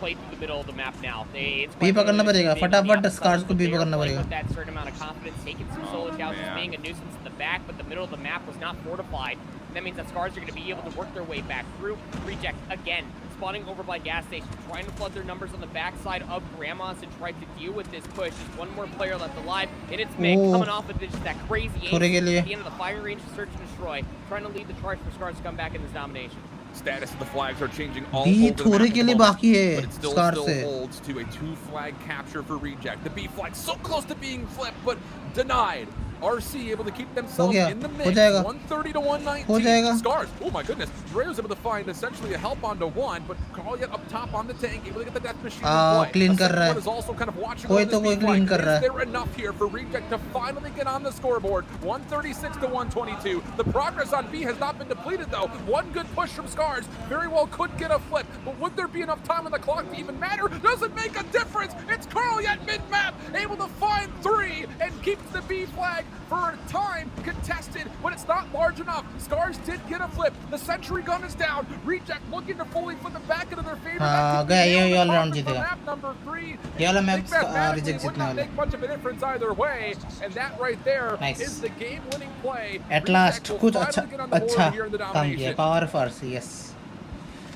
played through the middle of the map now. It's B quite पकड़ना limited पड़ेगा. to maybe फटाफट the Scars को outside, B but they are पकड़ना playing पड़ेगा. with that certain amount of confidence, taking some solo houses, being a nuisance in the back, but the middle of the map was not fortified. That means that Scars are going to be able to work their way back through. Reject again, spawning over by gas station, trying to flood their numbers on the backside of Grandma's and try to deal with this push. Just one more player left alive, and it's Mick Oh. coming off of just that crazy ace थोड़े के at लिए. the end of the firing range to search and destroy, trying to lead the charge for Scars to come back in this domination. Status of the flags are changing all B over the थोड़े map के at the लिए moment, बाकी है but it still Scars से. holds to a 2 flag capture for Reject. The B flag so close to being flipped, but denied. RC able to keep themselves गया. in the हो mix. जाएगा. 130 to 119. हो जाएगा. Scars. Oh my goodness. Dre was able to find essentially a help onto one, but Carl yet up top on the tank, able to get the Death Machine in play. clean कर रहा है. Is also kind of watching कोई over तो this कोई B flag. clean कर रहा है. Is there enough here for Reject to finally get on the scoreboard? 136 to 122. The progress on B has not been depleted though. One good push from Scars very well could get a flip, but would there be enough time on the clock to even matter? Doesn't make a difference. It's Carl yet mid-map, able to find 3 and keeps the B flag for a time contested, but it's not large enough. Scars did get a flip. The sentry gun is down. Reject looking to fully flip it back into their favor. गया ये all round जीतेगा. Map number 3. ये वाला match Mathematically Reject would जीतने not वाला. make much of a difference either way, and that right there Nice. is the game-winning play. At last Reject will कुछ finally अच्छा get on the board अच्छा here in the काम किया. domination. Power of RC, yes.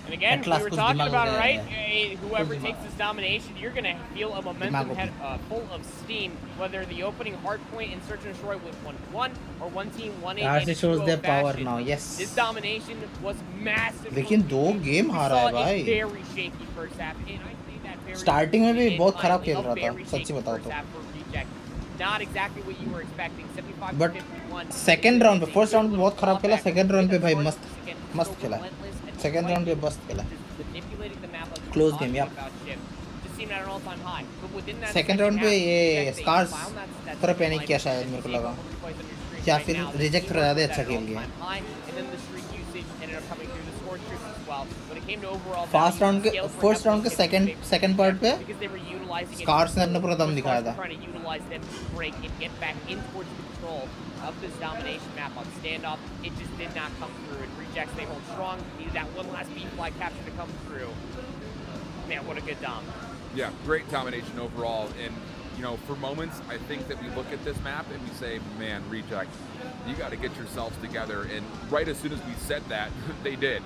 And again, At we last were कुछ talking दिमाग about हो it, गया right? है. Whoever कुछ takes this domination, you're going to feel a momentum दिमाग full of steam, whether the opening hard point in Search and Destroy with 1-1 or one team 1-8 RC in shows 2-0 their power fashion. now, yes. This domination was massive. लेकिन 2 game We हारा saw है a भाई. very shaky first half, and I say that very Starting में भी in बहुत खराब finally, खेल a रहा था, very सच्ची shaky बताओ first तो. half for Reject. Not exactly what you were expecting. 75 But to 51. second round पे first round पे बहुत खराब खेला, second round पे भाई मस्त खेला. Second round पे मस्त खेला. Manipulating the map like Close game, yeah. about ship. Just seemed at an all-time high. But within that Second round पे half, ये Reject, they Scars found that थोड़ा panic line किया of शायद मेरे को लगा. points on your screen या right फिर now. Reject थोड़ा ज़्यादा अच्छा खेल गया. All-time high, and then the streak usage ended up coming through the score Fortress as well. When it came to overall Fast value, round के scales were first round के definitely second part पे because they were utilizing it. Scars ने अपना पूरा दम Scars दिखाया were था. trying to utilize them to break and get back in towards control of this domination map on standoff. It just did not come through. And Rejects, they hold strong. Needed that one last B flag capture to come through. Man, what a good dom. Yeah, great domination overall. And, you know, for moments, I think that we look at this map and we say, man, Reject, you got to get yourselves together. And right as soon as we said that, they did.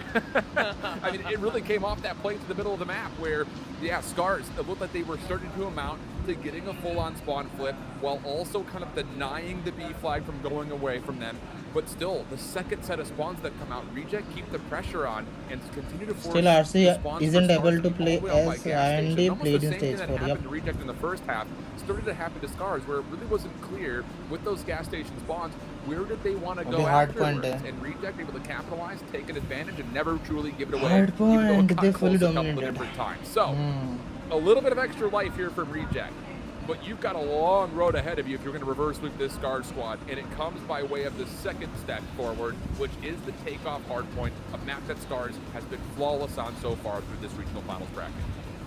I mean, it really came off that play to the middle of the map where, yeah, Scars, it looked like they were starting to amount to getting a full-on spawn flip while also kind of denying the B flag from going away from them. But still, the second set of spawns that come out, Reject keep the pressure on and continue to force. Still, RC isn't able to play as I&D played in stage 4. That happened to Reject in the first half started to happen to Scars, where it really wasn't clear with those gas station spawns where did they want to go afterwards. And Reject able to capitalize, take an advantage, and never truly give it away. Hard point, they fully a couple of dominated. different times. So, a little bit of extra life here from Reject. But you've got a long road ahead of you if you're going to reverse sweep this Scars squad. And it comes by way of the second step forward, which is the takeoff hardpoint, a map that Scars has been flawless on so far through this regional finals bracket.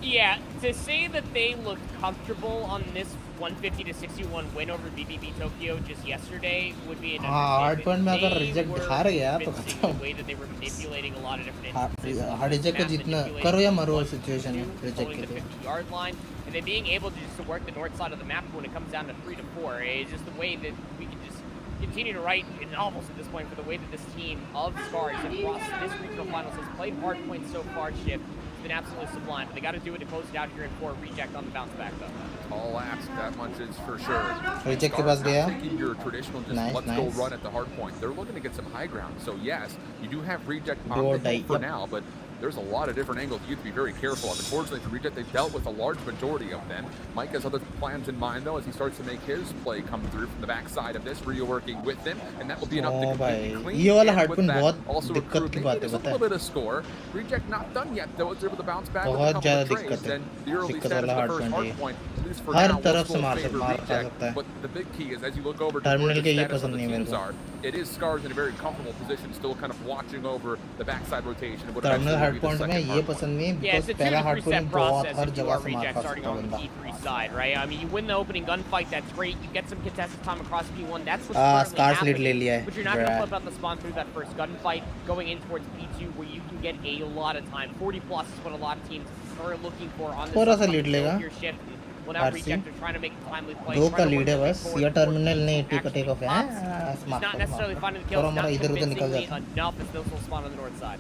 Yeah, to say that they looked comfortable on this 150-61 win over BBB Tokyo just yesterday would be an hardpoint में अगर reject दिखा रहे हैं तो the way that they were manipulating a lot of different instances. hard reject का जितना करो या मरो situation है reject the के 50-yard line, and then being able to just to work the north side of the map when it comes down to 3 to 4 is just the way that we can just continue to write novels at this point for the way that this team of Scars across this regional finals has played hardpoint so far. Shift has been absolutely sublime, but they got to do it to close it out here in 4. Reject on the bounce back though. Tall ask, that much is for sure. Reject के पास गया. Taking your traditional just let's go run at the hard point. They're looking to get some high ground. So yes, you do have Reject on the hill for now, but there's a lot of different angles you have to be very careful of. Unfortunately for Reject, they've dealt with a large majority of them. Mike has other plans in mind, though, as he starts to make his play come through from the backside of this. Rio working with them, and that will be enough to completely clean. ये वाला hard with point that, बहुत also दिक्कत की बात है, just a पता है? little bit of score. Reject not done yet, though. It's able to bounce back with a बहुत couple ज़्यादा of दिक्कत trades. है. And the early दिक्कत set of वाला the hard first point hard है. point, at least for her now, तरफ will से मार favor खा Reject. सकता है. But the big key is as you look over to Terminal where the के ये status of पसंद the नहीं मेरे teams को. are, it is Scars in a very comfortable position, still kind of watching over the backside rotation. Of what Terminal eventually will hard be the point second में ये hard point. पसंद नहीं Yeah, it's a 2 पहला to 3 hard point step बहुत process her if you जगह are से मार Reject खा starting सकता on the बंदा. P3 side, right? I mean, you win the opening gunfight, that's great. You get some contested time across P1, that's what's currently Scars lead happening. ले लिया है. But you're not going to flip out the spawn through that first gunfight, going in towards P2 where you can get a lot of time. 40 plus is what a lot of teams are looking for on this थोड़ा सा lead लेगा. shift. Well, now Reject are trying to make a timely play. 2 का trying to lead है work बस. forward ये towards terminal नहीं actually take off है. pops. Smart Not necessarily finding the kills, और हमारा not इधर उधर निकल convincingly जाता है. enough as those will spawn on the north side.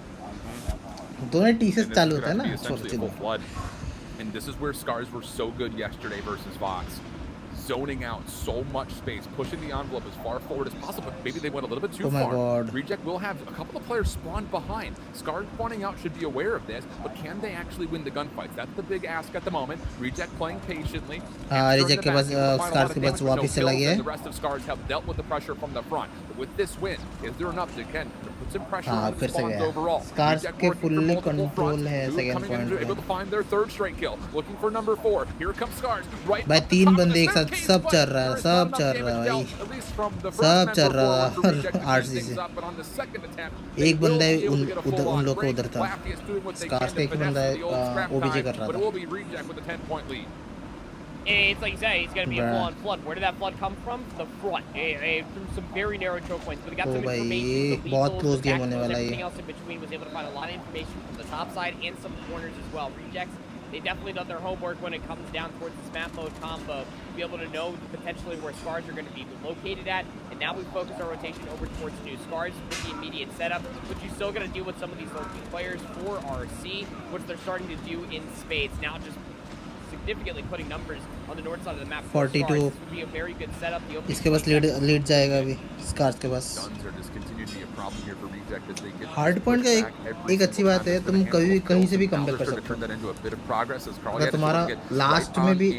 दोनों टी से And this चालू could होता है have to ना be छोड़ essentially a full flood. And this is where Scars were so good yesterday versus Vox. Zoning out so much space, pushing the envelope as far forward as possible. Maybe they went a little bit too Oh my far. God. Reject will have a couple of players spawned behind. Scars spawning out should be aware of this, but can they actually win the gunfights? That's the big ask at the moment. Reject playing patiently. Reject के पास Scars के पास वापस चला गया है. The rest of Scars have dealt with the pressure from the front. But with this win, is there enough to put some pressure on the फिर से spawns गया. overall? Scars Reject के working from fully multiple control fronts. है Blue second coming in, point able to find their third straight kill. Looking for number 4. Here comes Scars. Right भाई up 3 top of बंदे the एक साथ staircase, सब but चल रहा है there's सब not चल enough रहा है damage भाई dealt, at least from the first सब member चल रहा forward for Reject to है speed RC things से up, but on the second attempt, they एक will बंदा be able to उन get a उधर full-on उन लोग को break. उधर था Lafayette is doing what they Scars can का to एक finesse बंदा the old scrap OBG time, कर रहा but it था will be Reject with a 10-point lead. It's like you say, it's going to be a Bruh. full-on flood. Where did that flood come from? The front. Through some very narrow choke points. But they got Oh some भाई, information. The बहुत lethals, close the game होने tacticals, वाला है everything ये. else in between. Was able to find a lot of information from the top side and some corners as well. Rejects, they definitely done their homework when it comes down towards this map mode combo. To be able to know potentially where Scars are going to be located at. And now we focus our rotation over towards new Scars with the immediate setup. But you still got to deal with some of these lurking players for RC, which they're starting to do in spades. Now just significantly putting numbers on the north side of the map. 42. This would be a very good setup. The opening इसके पास lead जाएगा अभी Scars के पास. Guns are just continuing to be a problem here for Reject as they get hard point का एक अच्छी बात है तुम कभी कहीं से भी कंपेयर कर सकते हो. अगर तुम्हारा लास्ट में भी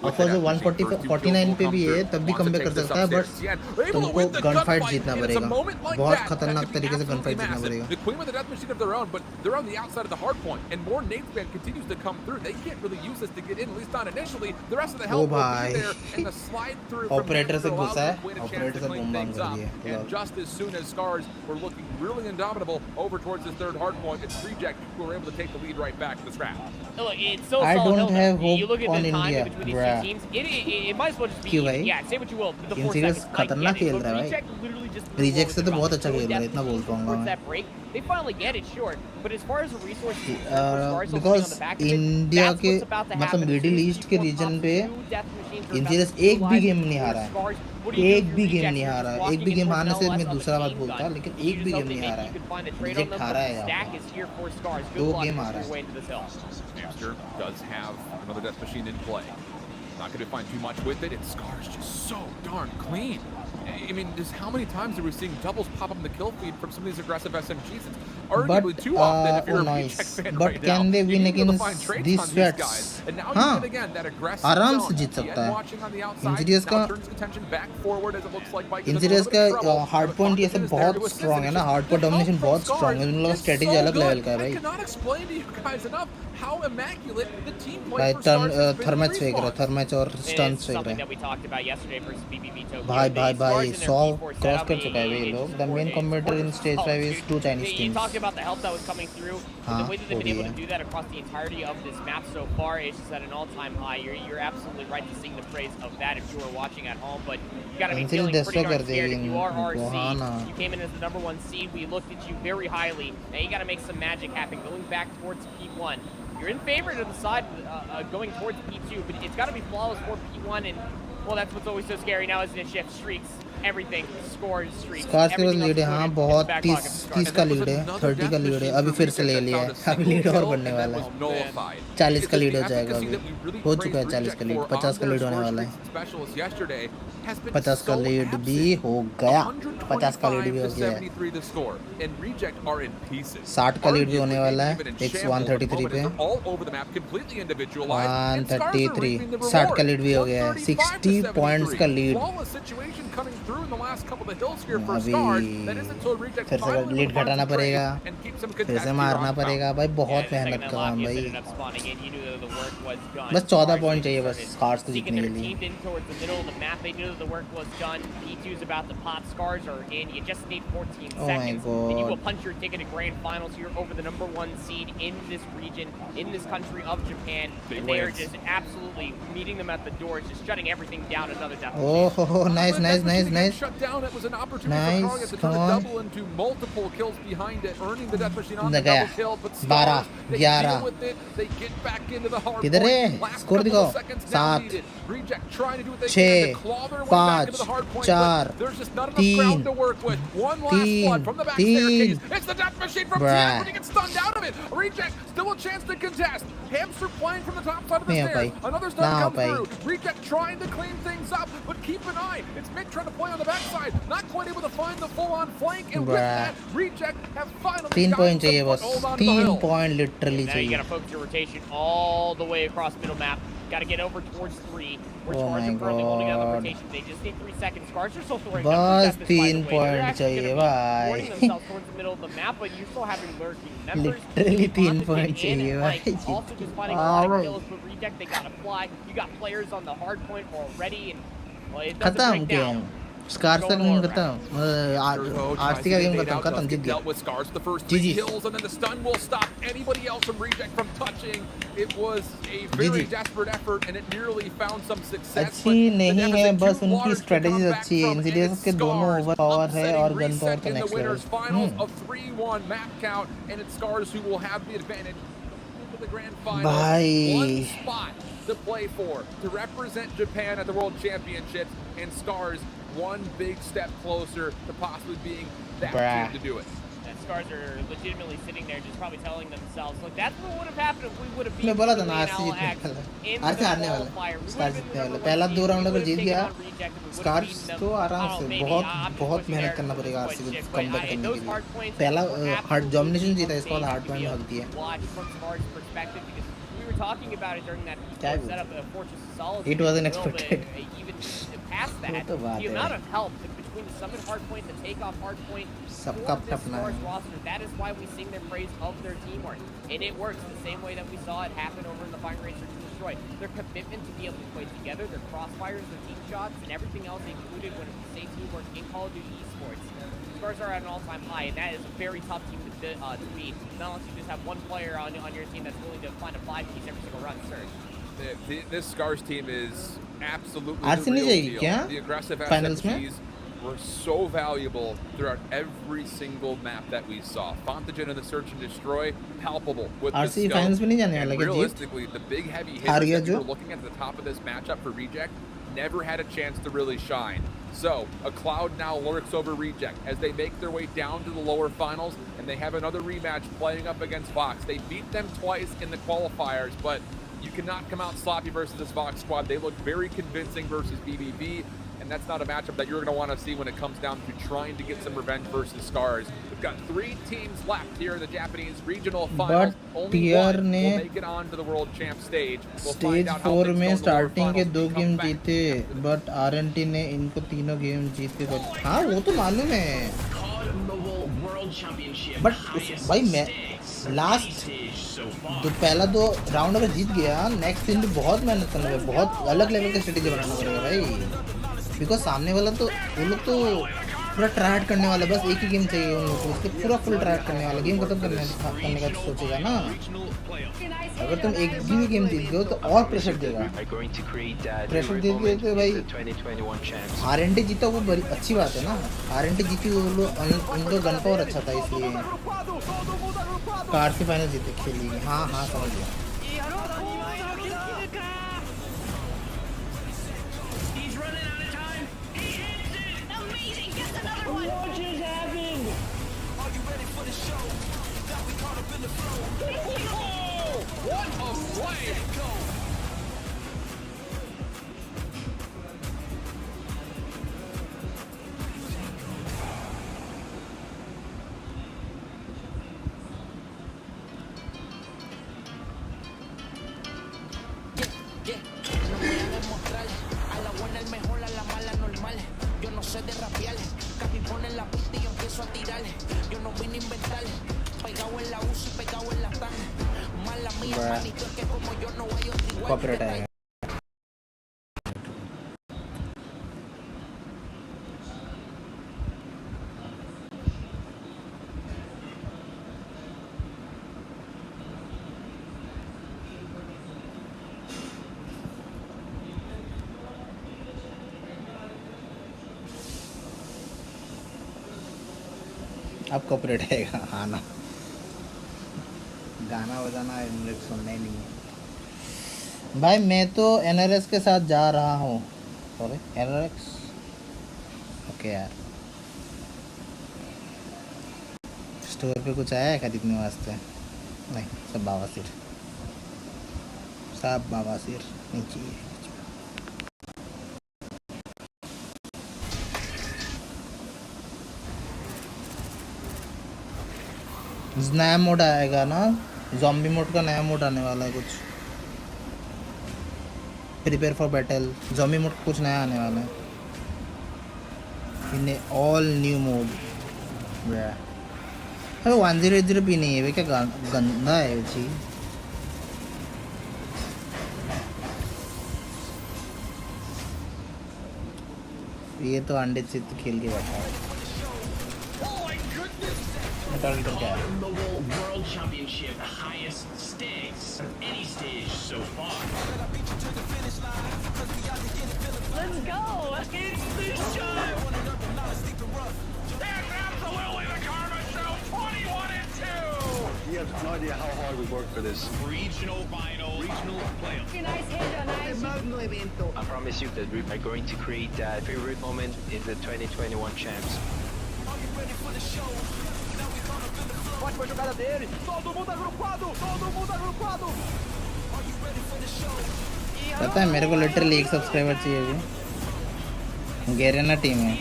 ऑफर जो 149 पे भी है तब भी कंपेयर कर सकता है बट तुमको गन फाइट जीतना पड़ेगा. बहुत खतरनाक तरीके से गन फाइट जीतना पड़ेगा. The Queen with a death machine of their own, but they're on the outside of the hard point, and more nade spam continues to come through. They can't really use this to get in, at least not initially. The rest of the help will bhai. be there, and the slide through from Operator Hamster se allowed ghusa hai. them a chance Operator to se clean boom bam things kar up. diya. And just as soon as Scars were looking really indomitable over towards the third hard point, it's Reject who were able to take the lead right back to the scrap. Look, it's so I solid don't hill have now. You hope look at on the time India, between these bruh. two teams. It might as well just be क्यों even. भाई? Yeah, say what you will. The 4 Insidious seconds. खतरनाक खेल रहा है भाई. Reject literally just Reject से तो बहुत अच्छा खेल रहा है, इतना बोल पाऊंगा towards मैं. that break. They finally get it short, but as far as the resources for Scars on Because the back of it, India that's के what's about to मतलब happen. मिडिल ईस्ट के रीजन पे engineers एक भी game नहीं हारा है. एक भी गेम नहीं हारा है. एक भी गेम हारने से मैं दूसरा बात बोलता, लेकिन एक भी गेम नहीं हारा है. रिजेक्ट हारा है यहाँ पर. 2 गेम हारा है. Hamster does have another Death Machine in play. Not going to find too much with it. And Scars just so darn clean. I mean, just how many times are we seeing doubles pop up in the kill feed from some of these aggressive SMGs? It's arguably too often if you're a Reject fan but right can now. they win You need to against find traits these on these threats? guys. And now हाँ, you get again that aggressive आराम zone. से जीत सकता है. Watching on the outside, Insidious now का turns attention back forward as it looks like Mike is in a engineers little bit of का trouble. Hard point ये सब बहुत strong है ना. हार्ड पॉइंट डोमिनेशन बहुत स्ट्रांग है. उन लोगों का स्ट्रेटजी अलग लेवल का है I भाई. cannot explain to you guys enough how immaculate the team play भाई for Scars has been in थर्मैच फेंक रहा है. respawn. थर्मैच और स्टंस फेंक something रहा that we talked about yesterday versus BBB Tokyo. भाई भाई भाई Scars in 100 their P4 cross setup, कर चुका है भाई ये लोग. The main competitor in stage 5 is 2 Chinese You teams. talked about the help that was coming through. हाँ, The way that they've वो been भी able है. to do that across the entirety of this map so far is just at an all-time high. You're absolutely right to sing the praise of that if you were watching at home, but you got to be Insidious feeling pretty destroy darn कर scared if देगी you are इनको. हाँ RC. ना. You came in as the #1 seed. We looked at you very highly. Now you got to make some magic happen. Going back towards P1. You're in favor to the side going towards P2, but it's got to be flawless for P1, and well, that's what's always so scary now, isn't it? Shift streaks, everything, scores, streaks. Scarz के पास everything lead है. else हाँ, included in बहुत the back pocket of 30 Scars. का lead है. 30 का lead है. अभी फिर से ले लिया है. अभी लीड और बढ़ने वाला है. 40 का लीड हो जाएगा अभी. हो चुका है 40 का लीड. 50 का लीड होने वाला है. 50 का लीड भी हो गया. 50 का लीड भी हो गया है. 60 का लीड भी होने वाला है. X 133 पे. 133. 60 का लीड भी हो गया है. 60 पॉइंट्स का लीड. अभी फिर से लीड घटाना पड़ेगा. फिर से मारना पड़ेगा भाई. बहुत मेहनत का काम भाई. बस 14 पॉइंट चाहिए बस स्कार्स को जीतने के लिए. The work was done. P2's about to pop. Scars are in. You just need 14 Oh my seconds, and you will God. punch your ticket to grand finals. You're over the #1 seed in this region, in this country of Japan, and they are just absolutely meeting them at the doors, just shutting everything down. Another death. Oh, nice, nice, nice, nice. Shut down. It was an opportunity Nice, for Target to come turn a on. double into multiple kills behind it, earning the Death Machine on the गया. double kill. But 12, Scars, they 11. deal with it. They get back into the hard किधर है? point. Last Score couple दिखाओ. of seconds now 7, needed. Reject trying to do what they 6, can to claw their way back into the hard point, 4, but there's just not enough ground to work with. One last blood from the back 3. staircase. It's the Death Machine from Bruh. TF, but he gets stunned out of it. Reject still a chance to contest. Hamster playing from the top side of the नहीं हो stairs. पाई. Another ना stun हो comes pi. through. Reject trying to clean things up, but keep an eye. It's Mick trying to play on the backside. Not quite able to find the full-on flank, and with Bruh. that, Reject have finally 3 gotten point चाहिए some बस. foothold onto the 3 hill. Point literally Now you चाहिए. got to focus your rotation all the way across middle map. Got to get over towards 3. Where Oh Scars my are currently holding down the God. rotation. They just need 3 seconds. Scars are still throwing बस numbers at this, by the 3 way. They're point actually चाहिए gonna be भाई. throwing themselves towards the middle of the map, but you're still having lurking members. Literally You 3 want to point get in चाहिए and, like, भाई. also just finding a lot of kills with Reject. They got to fly. You got players on the hard point already, and well, it doesn't खत्म break down. Game. Scars का game खत्म. RC का game खत्म. खत्म जीत गया. Dealt with Scars the first GG. 3 kills, and then the stun will stop anybody else from Reject from touching. It was a very GG. desperate effort, and it nearly found some success. अच्छी नहीं है बस उनकी strategies अच्छी है. Insidious के दोनों over power है और गन पावर का in the next winners level. finals of 3-1 map count, and it's Scars who will have the advantage to the grand final. Bye. One spot to play for to represent Japan at the World Championships, and Scars one big step closer to possibly being that team to do it. And Scars are legitimately sitting there just probably telling themselves, look, that's what would have happened if we would have मैं beaten बोला था ना Julian RC जीतने Alax वाला. in RC the हारने वाला. qualifier. We Scarz would have जीतने been वाला. the पहला #1 2 seed. राउंड We अगर would जीत have गया taken on Reject, we would have Scarz beaten them. तो आराम I don't से know, maybe बहुत optical बहुत push मेहनत there, करना पड़ेगा but आरसी को shit, कमबैक but, करने those के hard लिए. points पहला were हार्ड डोमिनेशन जीता absolutely इसके बाद हार्ड पॉइंट amazing भाग दिया. to watch from Scars' perspective, because we were talking about it during that क्या P4 बोलूं? setup of Fortress of Solitude. It wasn't as well, but expected. even past वो that, तो बात the है amount भाई. of help between between the Summit Hardpoint, the Takeoff Hardpoint, सबका for this अपना Scars है। roster. That is why we sing their praise of their teamwork. And it works the same way that we saw it happen over in the Fire Racer to Destroy. Their commitment to be able to play together, their crossfires, their team shots, and everything else included when we say teamwork in Call of Duty esports. Scars are at an all-time high, and that is a very tough team to beat. Not unless you just have one player on your team that's willing to find a 5-piece every single run. Surge. This Scars team is absolutely RC the नहीं real जाएगी deal. क्या? The aggressive Finals में? SMGs were so valuable throughout every single map that we saw. Fontagen and the Search and Destroy, palpable with the RC scope. finals में नहीं जाने And वाला क्या जीत? realistically, the big heavy हार hitters गया that we जो? were looking at the top of this matchup for Reject never had a chance to really shine. So, a cloud now lurks over Reject as they make their way down to the lower finals, and they have another rematch playing up against Fox. They beat them twice in the qualifiers, but you cannot come out sloppy versus this Fox squad. They look very convincing versus BBB, and that's not a matchup that you're going to want to see when it comes down to trying to get some revenge versus Scars. We've got 3 teams left here in the Japanese regional finals. Only TR one ने will make it on to the world champ stage. We'll stage find out how 4 things में go in the lower starting के finals 2 when we game come back. जीते, but RNT ने इनको तीनों game जीत के हाँ वो तो मालूम है, बट भाई मैं लास्ट पहला 2 राउंड अगर जीत गया, नेक्स्ट दिन भी बहुत मेहनत करना पड़ेगा, बहुत अलग लेवल का स्ट्रेटेजी बनाना पड़ेगा भाई, बिकॉज सामने वाला तो वो लोग तो पूरा ट्राइड करने वाला, बस एक ही गेम चाहिए उन लोग को, उसके पूरा फुल ट्राइड करने वाला, गेम खत्म करने का सोचेगा ना। अगर तुम एक भी गेम जीत गए तो और प्रेशर देगा, प्रेशर दे दिए तो भाई आरएनटी जीता वो बड़ी अच्छी बात है ना, आरएनटी जीती वो लोग, उनका गन पावर अच्छा था इसलिए कार से फाइनल जीते खेली। हाँ हाँ समझ गया। कॉपीराइट आएगा। अब कॉपीराइट आएगा। हाँ ना, गाना बजाना सुनना ही नहीं है भाई। मैं तो एनआरएस के साथ जा रहा हूँ, सॉरी एनआरएक्स, ओके यार। स्टोर पे कुछ आया है खरीदने वास्ते? नहीं, सब बावासीर, सब बावासीर नहीं चाहिए। नया मोड आएगा ना, ज़ॉम्बी मोड का नया मोड आने वाला है कुछ, prepare for battle zombie mode कुछ नया आने वाला है, इन ऑल न्यू मोड। अरे 1080 भी नहीं है वे, क्या गंदा है वो चीज़। ये तो अंडे से खेल के बैठा है। The World Championship, the highest stakes of any stage so far. Let's go! It's the show! There comes the Lily the Karma Show 21-2! You have no idea how hard we worked for this. Regional final, regional playoff. Qué nice head on ice. Magno evento. I promise you that we are going to create that favorite moment in the 2021 champs. Ótima jogada dele. Todo mundo agrupado. Todo mundo agrupado. पता है मेरे को literally 1 subscriber चाहिए अभी। Garena team है।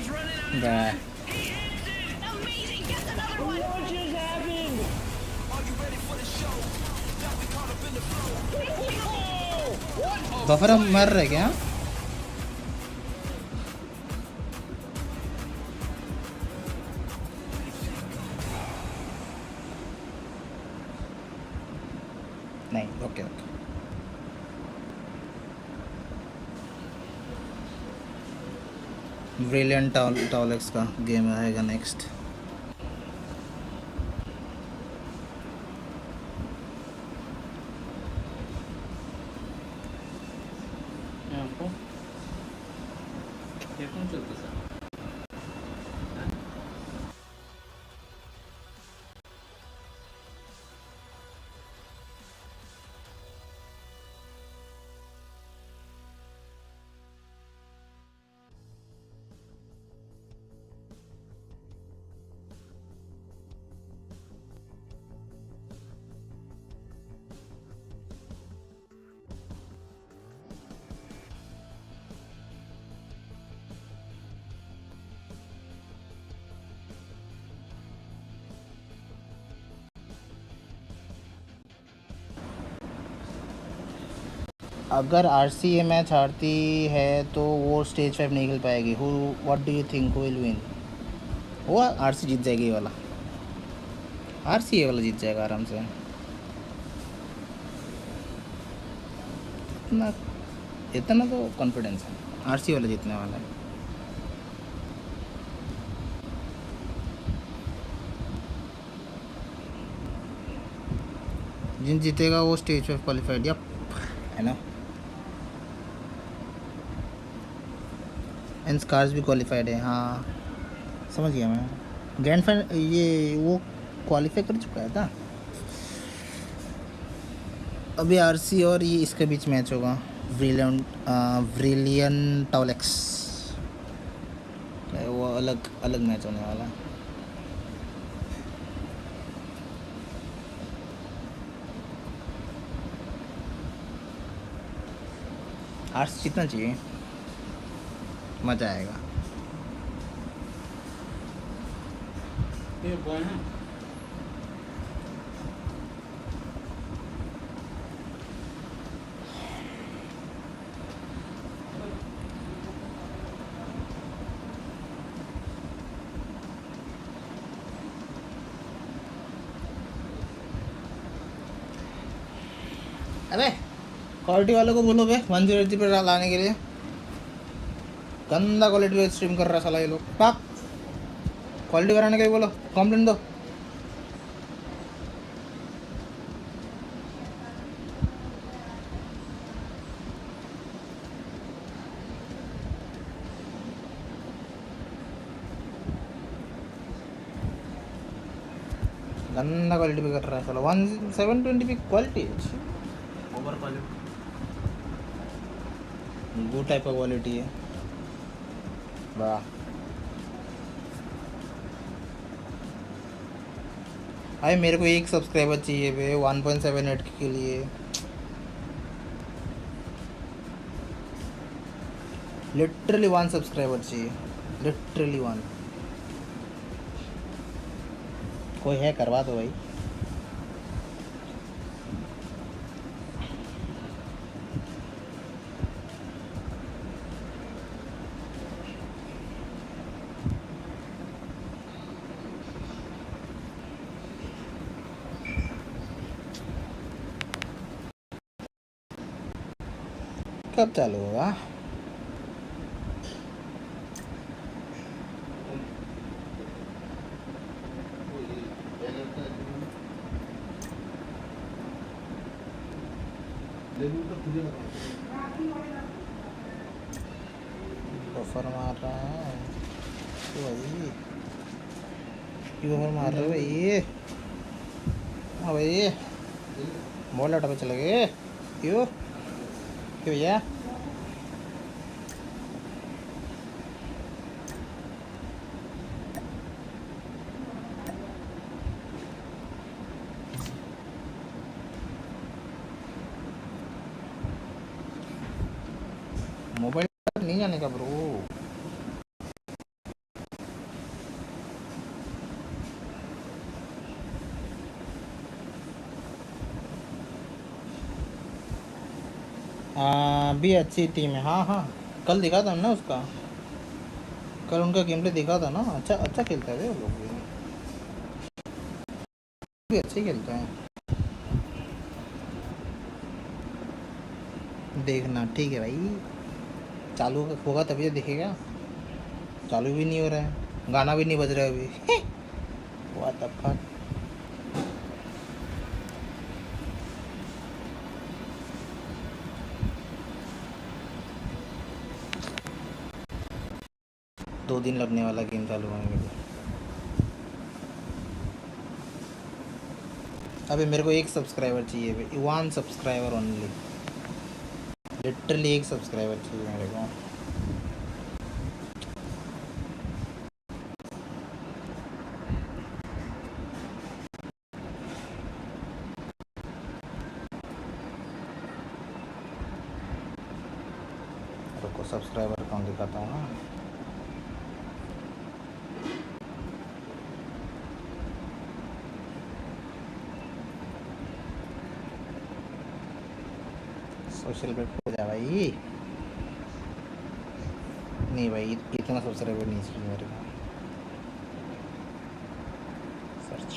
Buffer हम मर रहे क्या? नहीं, ओके ओके। ब्रिलियंट टॉलेक्स का गेम आएगा नेक्स्ट। अगर आरसीए मैच हारती है तो वो स्टेज 5 नहीं खेल पाएगी। Who what do you think who will win? वो आरसी जीत जाएगी, ये वाला आरसीए वाला जीत जाएगा आराम से। इतना इतना तो कॉन्फिडेंस है, आरसी वाला जीतने वाला है। जिन जीतेगा वो स्टेज 5 क्वालिफाइड, यप है ना। एंड स्कार्स भी क्वालिफाइड है, हाँ समझ गया मैं। ग्रैंड फाइनल ये वो क्वालिफाई कर चुका है था। अभी आरसी और ये इसके बीच मैच होगा, ब्रिलियन टॉलेक्स, वो अलग अलग मैच होने वाला है। आरसी जीतना चाहिए, मज़ा आएगा। अबे क्वालिटी वालों को बोलो बे 103 पे लाने के लिए। गंदा क्वालिटी पे स्ट्रीम कर रहा है साला ये लोग। पाक क्वालिटी कराने के लिए बोलो, कंप्लेंट दो। गंदा क्वालिटी पे कर रहा है साला। 1720 पे क्वालिटी ओवर क्वालिटी, वो टाइप का क्वालिटी है। वाह भाई, मेरे को एक सब्सक्राइबर चाहिए बे 1.78 के लिए। लिटरली 1 सब्सक्राइबर चाहिए, लिटरली 1। कोई है करवा दो भाई। कब चालू होगा? बफर मार रहा है तो भाई, क्यों बफर मार रहे हो भाई? हाँ भाई बहुत लाटा पे चले गए। क्यों क्यों भैया? मोबाइल नहीं जाने का ब्रो। भी अच्छी टीम है, हाँ हाँ कल दिखा था ना उसका, कल उनका गेम प्ले दिखा था ना। अच्छा अच्छा खेलता है वो लोग भी अच्छे खेलते हैं। देखना ठीक है भाई, चालू होगा तभी तो दिखेगा, चालू भी नहीं हो रहा है, गाना भी नहीं बज रहा है अभी। What the fuck. दो दिन लगने वाला गेम चालू होने के लिए। अबे मेरे को एक सब्सक्राइबर चाहिए भाई, 1 सब्सक्राइबर ओनली, लिटरली 1 सब्सक्राइबर चाहिए मेरे को। रुको सब्सक्राइबर अकाउंट दिखाता हूँ ना। सोशल पे हो जा भाई। नहीं भाई इतना सब्सक्राइबर नहीं चाहिए मेरे को। सर्च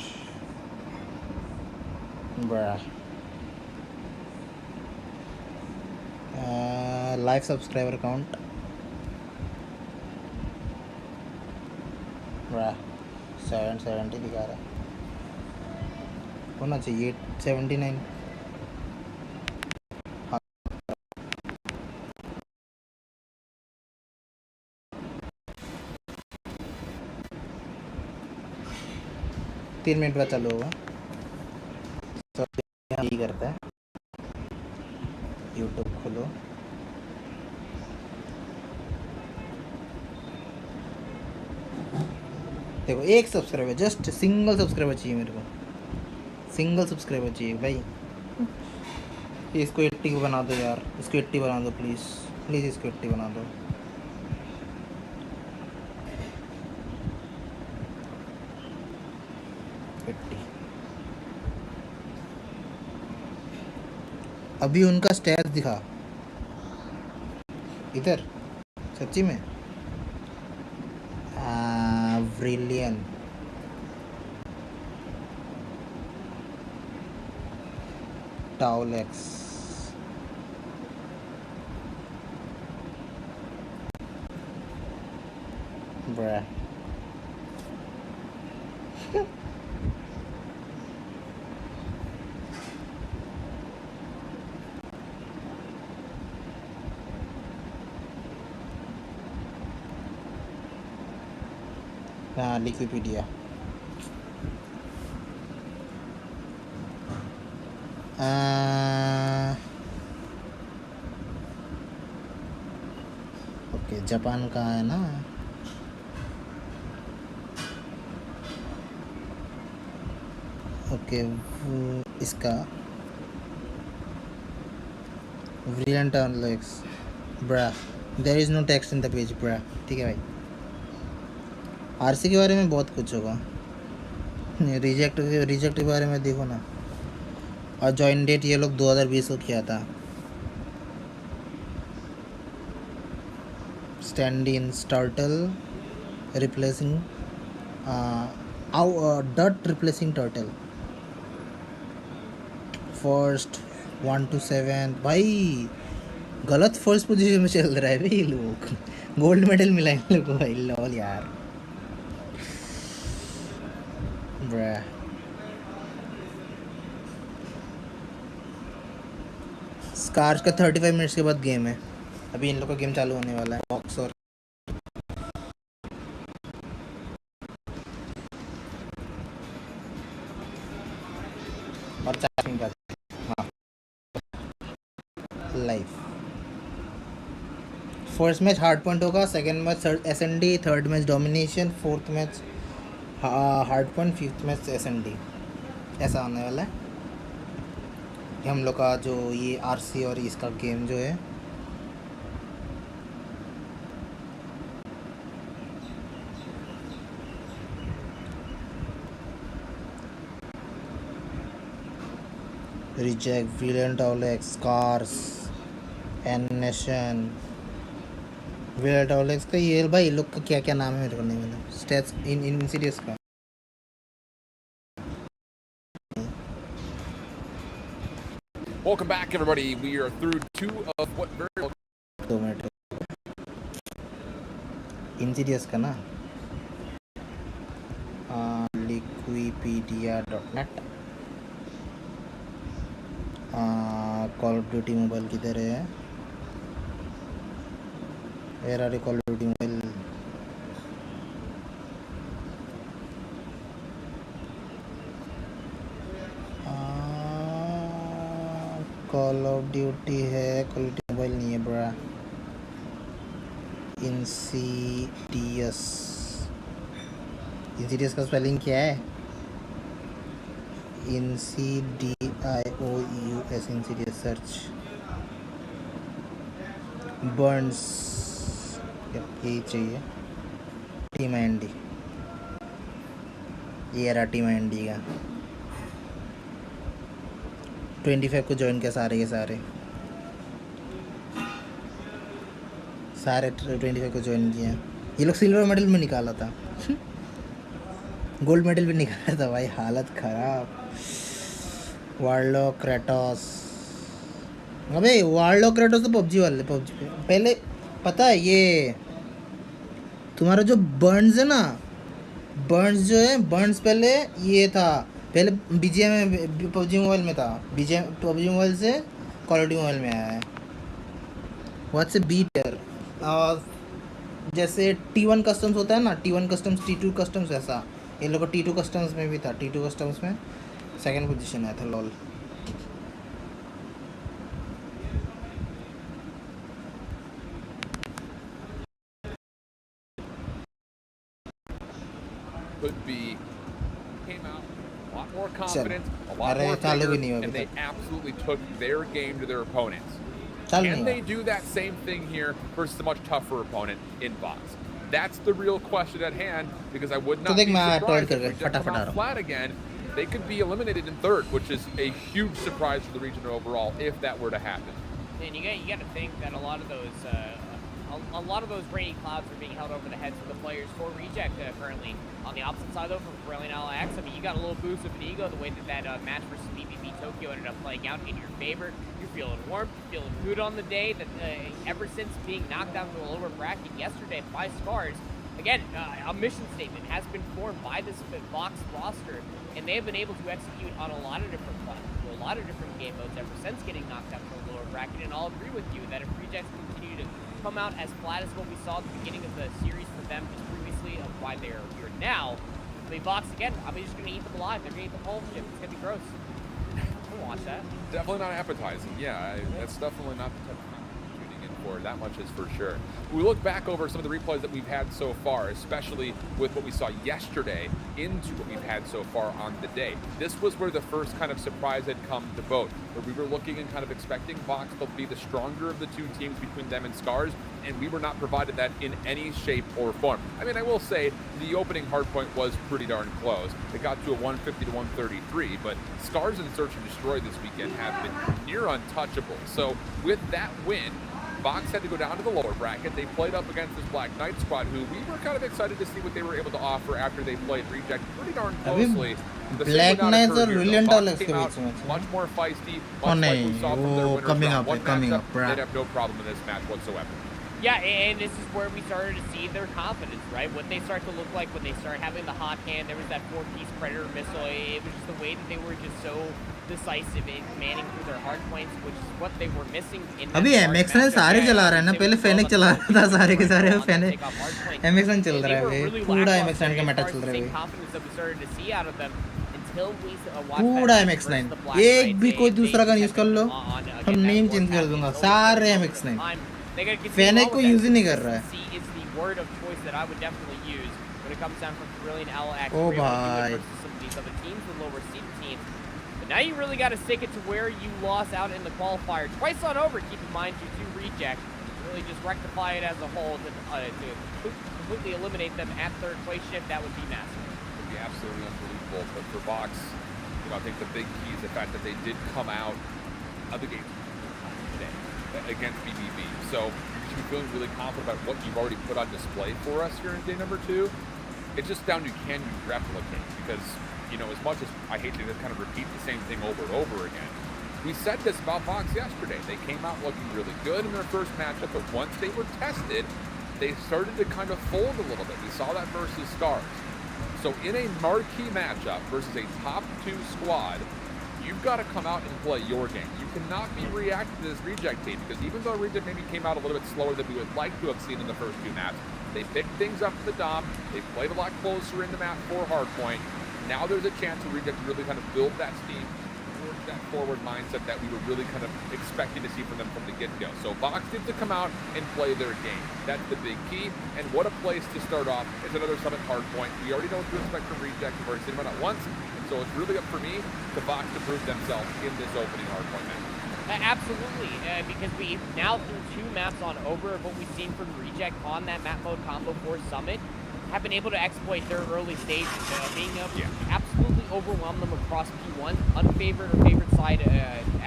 बड़ा लाइव सब्सक्राइबर काउंट बड़ा 770 दिखा रहा है, होना चाहिए 79। तीन मिनट बाद चालू होगा। तो यही करता है, यूट्यूब खोलो, देखो 1 सब्सक्राइबर, जस्ट सिंगल सब्सक्राइबर चाहिए मेरे को, सिंगल सब्सक्राइबर चाहिए भाई। इसको 80 बना दो यार, इसको 80 बना दो प्लीज़, प्लीज़ इसको 80 बना दो। अभी उनका स्टैट दिखा इधर, सच्ची में ब्रिलियन टाउलेक्स ब्रा हाँ लिक्विपीडिया। ओके जापान का है ना, ओके इसका ब्रिलियंट टाउलेक्स bro, there is no text in the page bro. ठीक है भाई, आरसी के बारे में बहुत कुछ होगा, रिजेक्ट के बारे में देखो ना। और जॉइन डेट ये लोग 2020 को किया था। Stand in turtle replacing dot replacing turtle first 1 to 7। भाई गलत फर्स्ट पोजीशन में चल रहा है भाई ये लोग, गोल्ड मेडल मिला इन लोगों को भाई, लॉल यार। स्कार्स का 35 मिनट्स के बाद गेम है, अभी इन लोग का गेम चालू होने वाला है। बॉक्स और 4 मिनट बाद हाँ live. First match hard point होगा, second match SND, third match domination, fourth match hard point, fifth match SND. ऐसा आने वाला है हम लोग का जो ये आरसी और इसका गेम जो है। रिजेक्ट, ब्रिलियंट टाउलेक्स, स्कार्स, एनिमेशन, ब्रिलियंट टाउलेक्स का ये भाई लोग का क्या क्या नाम है मेरे को नहीं मिला। स्टेट्स इन इंसिडियस का Welcome back, everybody. We are through 2 of what very 2 minute Insidious का ना liquipedia.net Call of Duty Mobile किधर है? Where are Call of Duty Mobile? Call of Duty है, Call of Duty Mobile नहीं है ब्रा. Insidious का spelling क्या है? INCDIOUS Insidious search. Burns यही चाहिए. Team IND ये रहा Team IND का. 25 को ज्वाइन किया सारे के सारे 25 को ज्वाइन किया. ये लोग सिल्वर मेडल में निकाला था. गोल्ड मेडल भी निकाला था भाई. हालत ख़राब. वार्लो क्रेटोस. अबे वार्लो क्रेटोस तो पबजी वाले. पबजी पहले पता है ये तुम्हारा जो बर्न्स है ना. बर्न्स जो है बर्न्स पहले ये था. पहले BGM में पबजी मोबाइल में था. BGM पबजी मोबाइल से कॉल ऑफ ड्यूटी मोबाइल में आया है. व्हाट्स ए बीटर. और जैसे T1 कस्टम्स होता है ना. T1 कस्टम्स T2 कस्टम्स ऐसा ये लोग को T2 कस्टम्स में भी था. T2 कस्टम्स में 2nd पोजीशन आया था. Lol. could be came out a lot more confident, a lot more bigger, and they absolutely took their game to their opponents. Can they do that same thing here versus a much tougher opponent in Box? That's the real question at hand, because I would not be surprised if they come out flat again. They could be eliminated in 3rd, which is a huge surprise for the region overall if that were to happen. And you got to think that a lot of those rainy clouds are being held over the heads of the players for Reject currently. On the opposite side, though, from Brilliant LAX, I mean, you got a little boost of an ego the way that match versus BBB Tokyo ended up playing out in your favor. You're feeling warm, you're feeling good on the day. That ever since being knocked down to the lower bracket yesterday by Scars, again, a mission statement has been formed by this Box roster, and they have been able to execute on a lot of different fronts, a lot of different game modes ever since getting knocked down to the lower bracket. And I'll agree with you that if Rejects continue to come out as flat as what we saw at the beginning of the series for them just previously of why they're here now, I mean, Box again, I mean, just going to eat them alive. They're going to eat the whole ship. It's going to be gross. I don't watch that. Definitely not appetizing. Yeah, that's definitely not the type of content I'm tuning in for. That much is for sure. We look back over some of the replays that we've had so far, especially with what we saw yesterday into what we've had so far on the day. This was where the first kind of surprise had come to both, where we were looking and kind of expecting Box to be the stronger of the two teams between them and Scars, and we were not provided that in any shape or form. I mean, I will say the opening hardpoint was pretty darn close. It got to a 150 to 133, but Scars and Search and Destroy this weekend have been near untouchable. So with that win, Box had to go down to the lower bracket. They played up against this Black Knight squad, who we were kind of excited to see what they were able to offer after they played Reject pretty darn closely. Black Knights are brilliant all much more feisty, much like we saw from their winners round one matchup. They'd have no problem in this match whatsoever. Yeah, and this is where we started to see their confidence, right? What they start to look like when they start having the hot hand. There was that 4-piece Predator missile. It was just the way that they were just so decisive in commanding through their hard points, which is what they were missing in that अभी MXN सारे चला रहा है ना. पहले fennec चला रहा था सारे के सारे. फेनिक MXN चल रहा है. पूरा MXN का मेटा चल रहा है. पूरा MX9. एक भी कोई दूसरा का यूज कर लो, हम नेम चेंज कर दूंगा. सारे MX9. फेनिक को यूज ही नहीं कर रहा है. ओ भाई. Now you really got to stick it to where you lost out in the qualifier twice on over. Keep in mind you do Reject. Really just rectify it as a whole to completely eliminate them at 3rd place shift. That would be massive. It would be absolutely unbelievable. But for Box, I think the big key is the fact that they did come out of the game today against BBB. So you should be feeling really confident about what you've already put on display for us here in day number 2. It's just down to can you replicate, because as much as I hate to kind of repeat the same thing over and over again, We said this about Vox yesterday. They came out looking really good in their first matchup, but once they were tested, they started to kind of fold a little bit. We saw that versus Stars. So in a marquee matchup versus a top 2 squad, you've got to come out and play your game. You cannot be reacting to this Reject team, because even though Reject maybe came out a little bit slower than we would like to have seen in the first 2 maps, they picked things up at the Dom. They played a lot closer in the map for Hardpoint. Now there's a chance for Reject to really kind of build that steam towards that forward mindset that we were really kind of expecting to see from them from the get-go. So Vox needs to come out and play their game. That's the big key. And what a place to start off. It's another Summit Hardpoint. We already know what to expect from Reject. We've already seen them out once. And so it's really up for me to Vox to prove themselves in this opening Hardpoint match. Absolutely, because we now through 2 maps on over of what we've seen from Reject on that map mode combo for Summit, have been able to exploit their early stages, being able to absolutely overwhelm them across P1, unfavored or favored side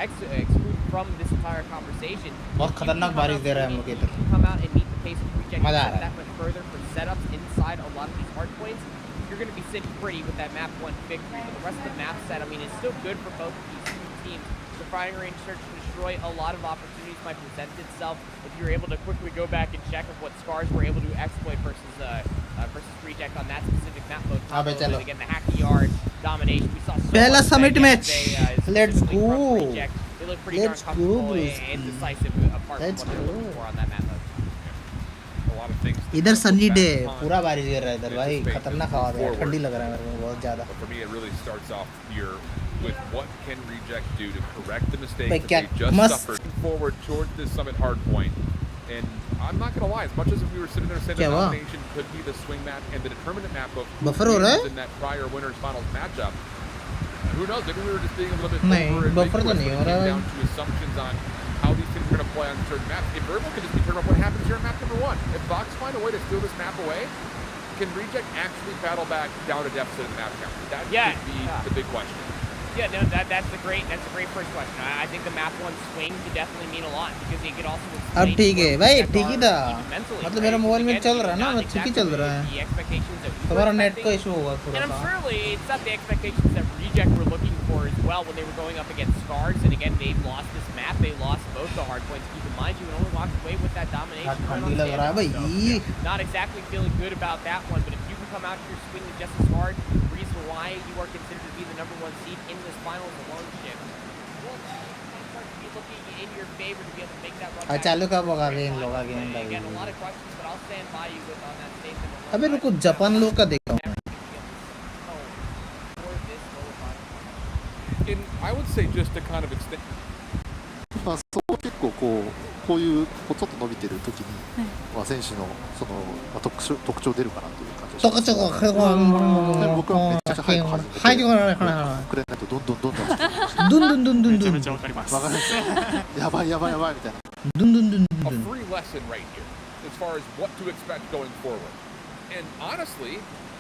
excluded from this entire conversation. बहुत खतरनाक बारिश दे रहा है हम लोग इधर. Come out and meet the pace of Reject मजा आ रहा है. that much further for setups inside a lot of these hard points. You're going to be sitting pretty with that map 1 victory, but the rest of the map set, I mean, it's still good for both of these 2 teams. The firing range search to destroy a lot of opportunities might present itself if you're able to quickly go back and check of what Scars were able to exploit versus Reject on that specific map mode. And again, the Hacky Yard domination. We saw so Pehla much Summit match. Let's specifically from go. Reject. They look pretty darn comfortable and decisive apart from what they're looking for on that map mode. A lot of things. इधर sunny day पूरा बारिश गिर रहा है इधर भाई खतरनाक हवा दे रहा है ठंडी लग रहा है मेरे को बहुत ज्यादा. But for me, it really starts off here with what can Reject do to correct the mistakes Like that they just suffered forward towards this Summit Hardpoint. And I'm not gonna lie, as much as we were sitting there saying the nomination could be the swing map and the determinant map of who wins in that prior winners finals matchup, who knows? Maybe we were just being a little bit over down to assumptions on how these teams are gonna play on certain maps. If Verbal could just be turned up, what happens here in map number 1? If Vox find a way to steal this map away, can Reject actually battle back down a deficit in the map count? That could be the big question. Yeah, no, that's a great first question. I think the map 1 swing could definitely mean a lot because it could also. अब ठीक है भाई ठीक ही था मतलब मेरा mobile में चल रहा है ना ठीक ही चल रहा है तुम्हारा नेट का इशू होगा थोड़ा सा. And surely it's not the expectations that Reject were looking for as well when they were going up against Scars, and again they lost this map, they lost both the hard points. Keep in mind you would only walk away with that domination. So, not exactly feeling good about that one, but if you can come out here swinging just as hard, the reason why you are considered to be the number 1 seed in this finals alone ship, well, it's start to be looking in your favor to be able to make that run. चालू कब होगा इन लोगों का game भाई. Again, a lot of questions, but I'll stand by you with on that statement. अबे रुको Japan लोग का देखा हूँ. And I would say just to kind of extend. まあそう結構こういうちょっと伸びてる時に、まあ選手のその特徴出るかなという感じです。特徴が僕はめちゃくちゃ早く始めてくれないとどんどんめちゃめちゃわかります。やばいみたいな。A free lesson right here as far as what to expect going forward. And honestly,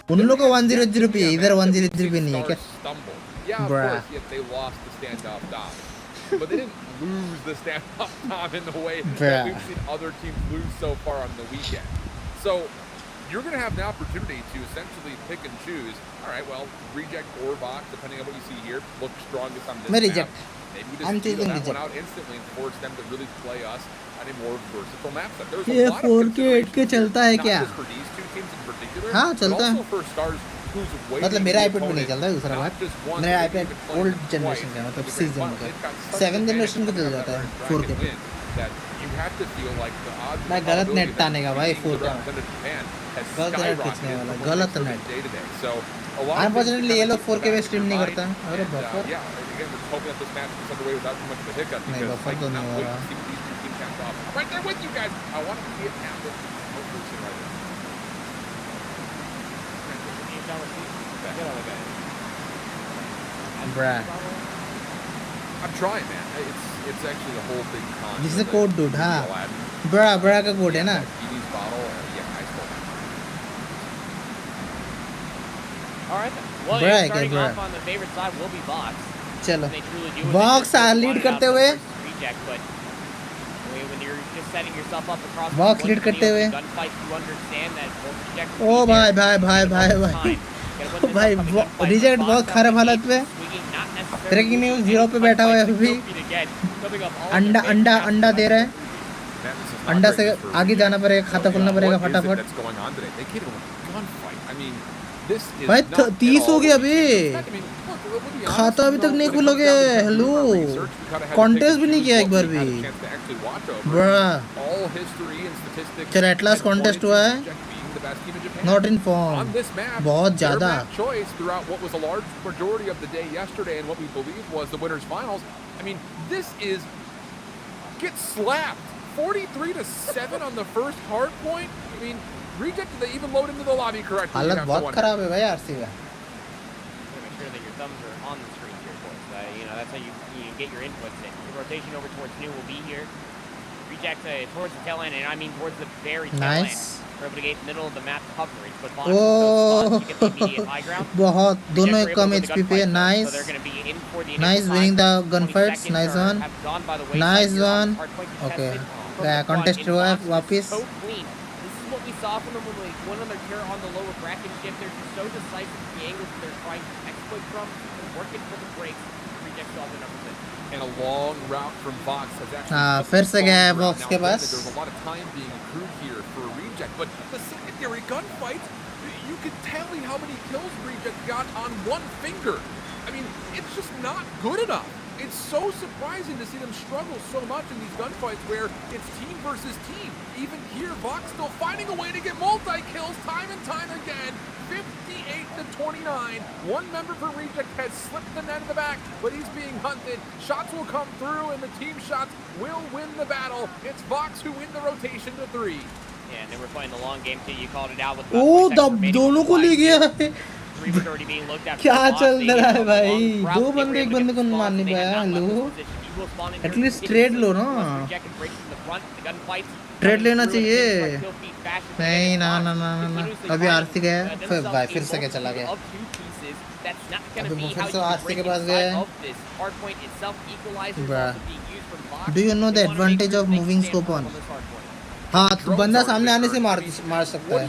उन लोगों को 100 पे इधर 100 पे नहीं है क्या? Yeah, of course, yes, they lost the standoff dom. But they didn't lose the standoff dom in the way that we've seen other teams lose so far on the weekend. So you're going to have the opportunity to essentially pick and choose. All right, well, Reject or Vox, depending on what you see here, look strongest on this map. Maybe we just steal that one out instantly and force them to really play us on a more versatile map set. There's a lot of considerations, not just for these 2 teams in particular, but also for Stars. मतलब मेरा iPad पे नहीं चलता है दूसरा बात. मेरा iPad old generation का मतलब season का 7th generation का चल जाता है 4K पे. मैं गलत नेट ताने का भाई 4K. गलत नेट खींचने वाला गलत नेट. Unfortunately ये लोग 4K पे स्ट्रीम नहीं करता. अरे बफर. नहीं बफर तो नहीं हो रहा. Right there with you guys. I want to see it happen. Bruh. I'm trying, man. It's actually a whole big con. This is a code, dude, हाँ. Bruh का code है ना. All right. Well, starting off on the favorite side will be Vox. चलो. Vox lead करते हुए. When you're just setting yourself up across Vox lead करते हुए. gunfight, you understand that. ओ भाई Reject बहुत खराब हालत में. ब्रेकिंग न्यूज़ 0 पे बैठा हुआ है अभी. again, coming up all अंडा अंडा अंडा दे रहा है अंडा से आगे जाना पड़ेगा खाता खोलना पड़ेगा फटाफट भाई 30 हो गया अभी खाता अभी तक नहीं खुलोगे हेलो कॉन्टेस्ट भी नहीं किया एक बार भी ब्रा चल एटलास कॉन्टेस्ट हुआ है नॉट इन फॉर्म बहुत ज्यादा Get slapped 43-7 on the first hard point. I mean, Reject, they even load into the lobby correctly. हालत बहुत खराब है भाई आरसी का Make sure that your thumbs are on the screen here, boys. You know, that's how you get your inputs in. The rotation over towards New will be here. Reject towards the tail end, and I mean towards the very tail end. We're able to get middle of the map coverage, but Fox with those spawns to get the immediate high ground. बहुत दोनों एक कम HP पे nice. So they're going to be in for the nice winning the gunfights. Nice one. Nice one. Okay. Contest हुआ है वापिस. So clean. This is what we saw from them when they went on their tear on the lower bracket shift. They're just so decisive in the angles that they're trying to exploit from. They're working for the breaks. Reject all the numbers in. And a long route from Vox has actually. फिर से गया है Vox के पास. There's a lot of time being accrued here for Reject, but the secondary gunfight, you can tally how many kills Reject got on one finger. I mean, it's just not good enough. It's so surprising to see them struggle so much in these gunfights where it's team versus team. Even here, Vox still finding a way to get multi-kills time and time again. 58-29. One member for Reject has slipped the net in the back, but he's being hunted. Shots will come through, and the team shots will win the battle. It's Vox who win the rotation to 3. Yeah, and they were playing the long game too. You called it out with. दोनों को ले गया है. क्या चल रहा है भाई दो बंदे एक बंदे को मार नहीं पाया लो एटलीस्ट ट्रेड लो ना ट्रेड लेना चाहिए नहीं ना ना ना ना ना अभी आरसी गया फिर भाई फिर से क्या चला गया अभी वो फिर से आरसी के पास गया do you know the advantage of moving scope on हाँ तो बंदा सामने आने से मार सकता है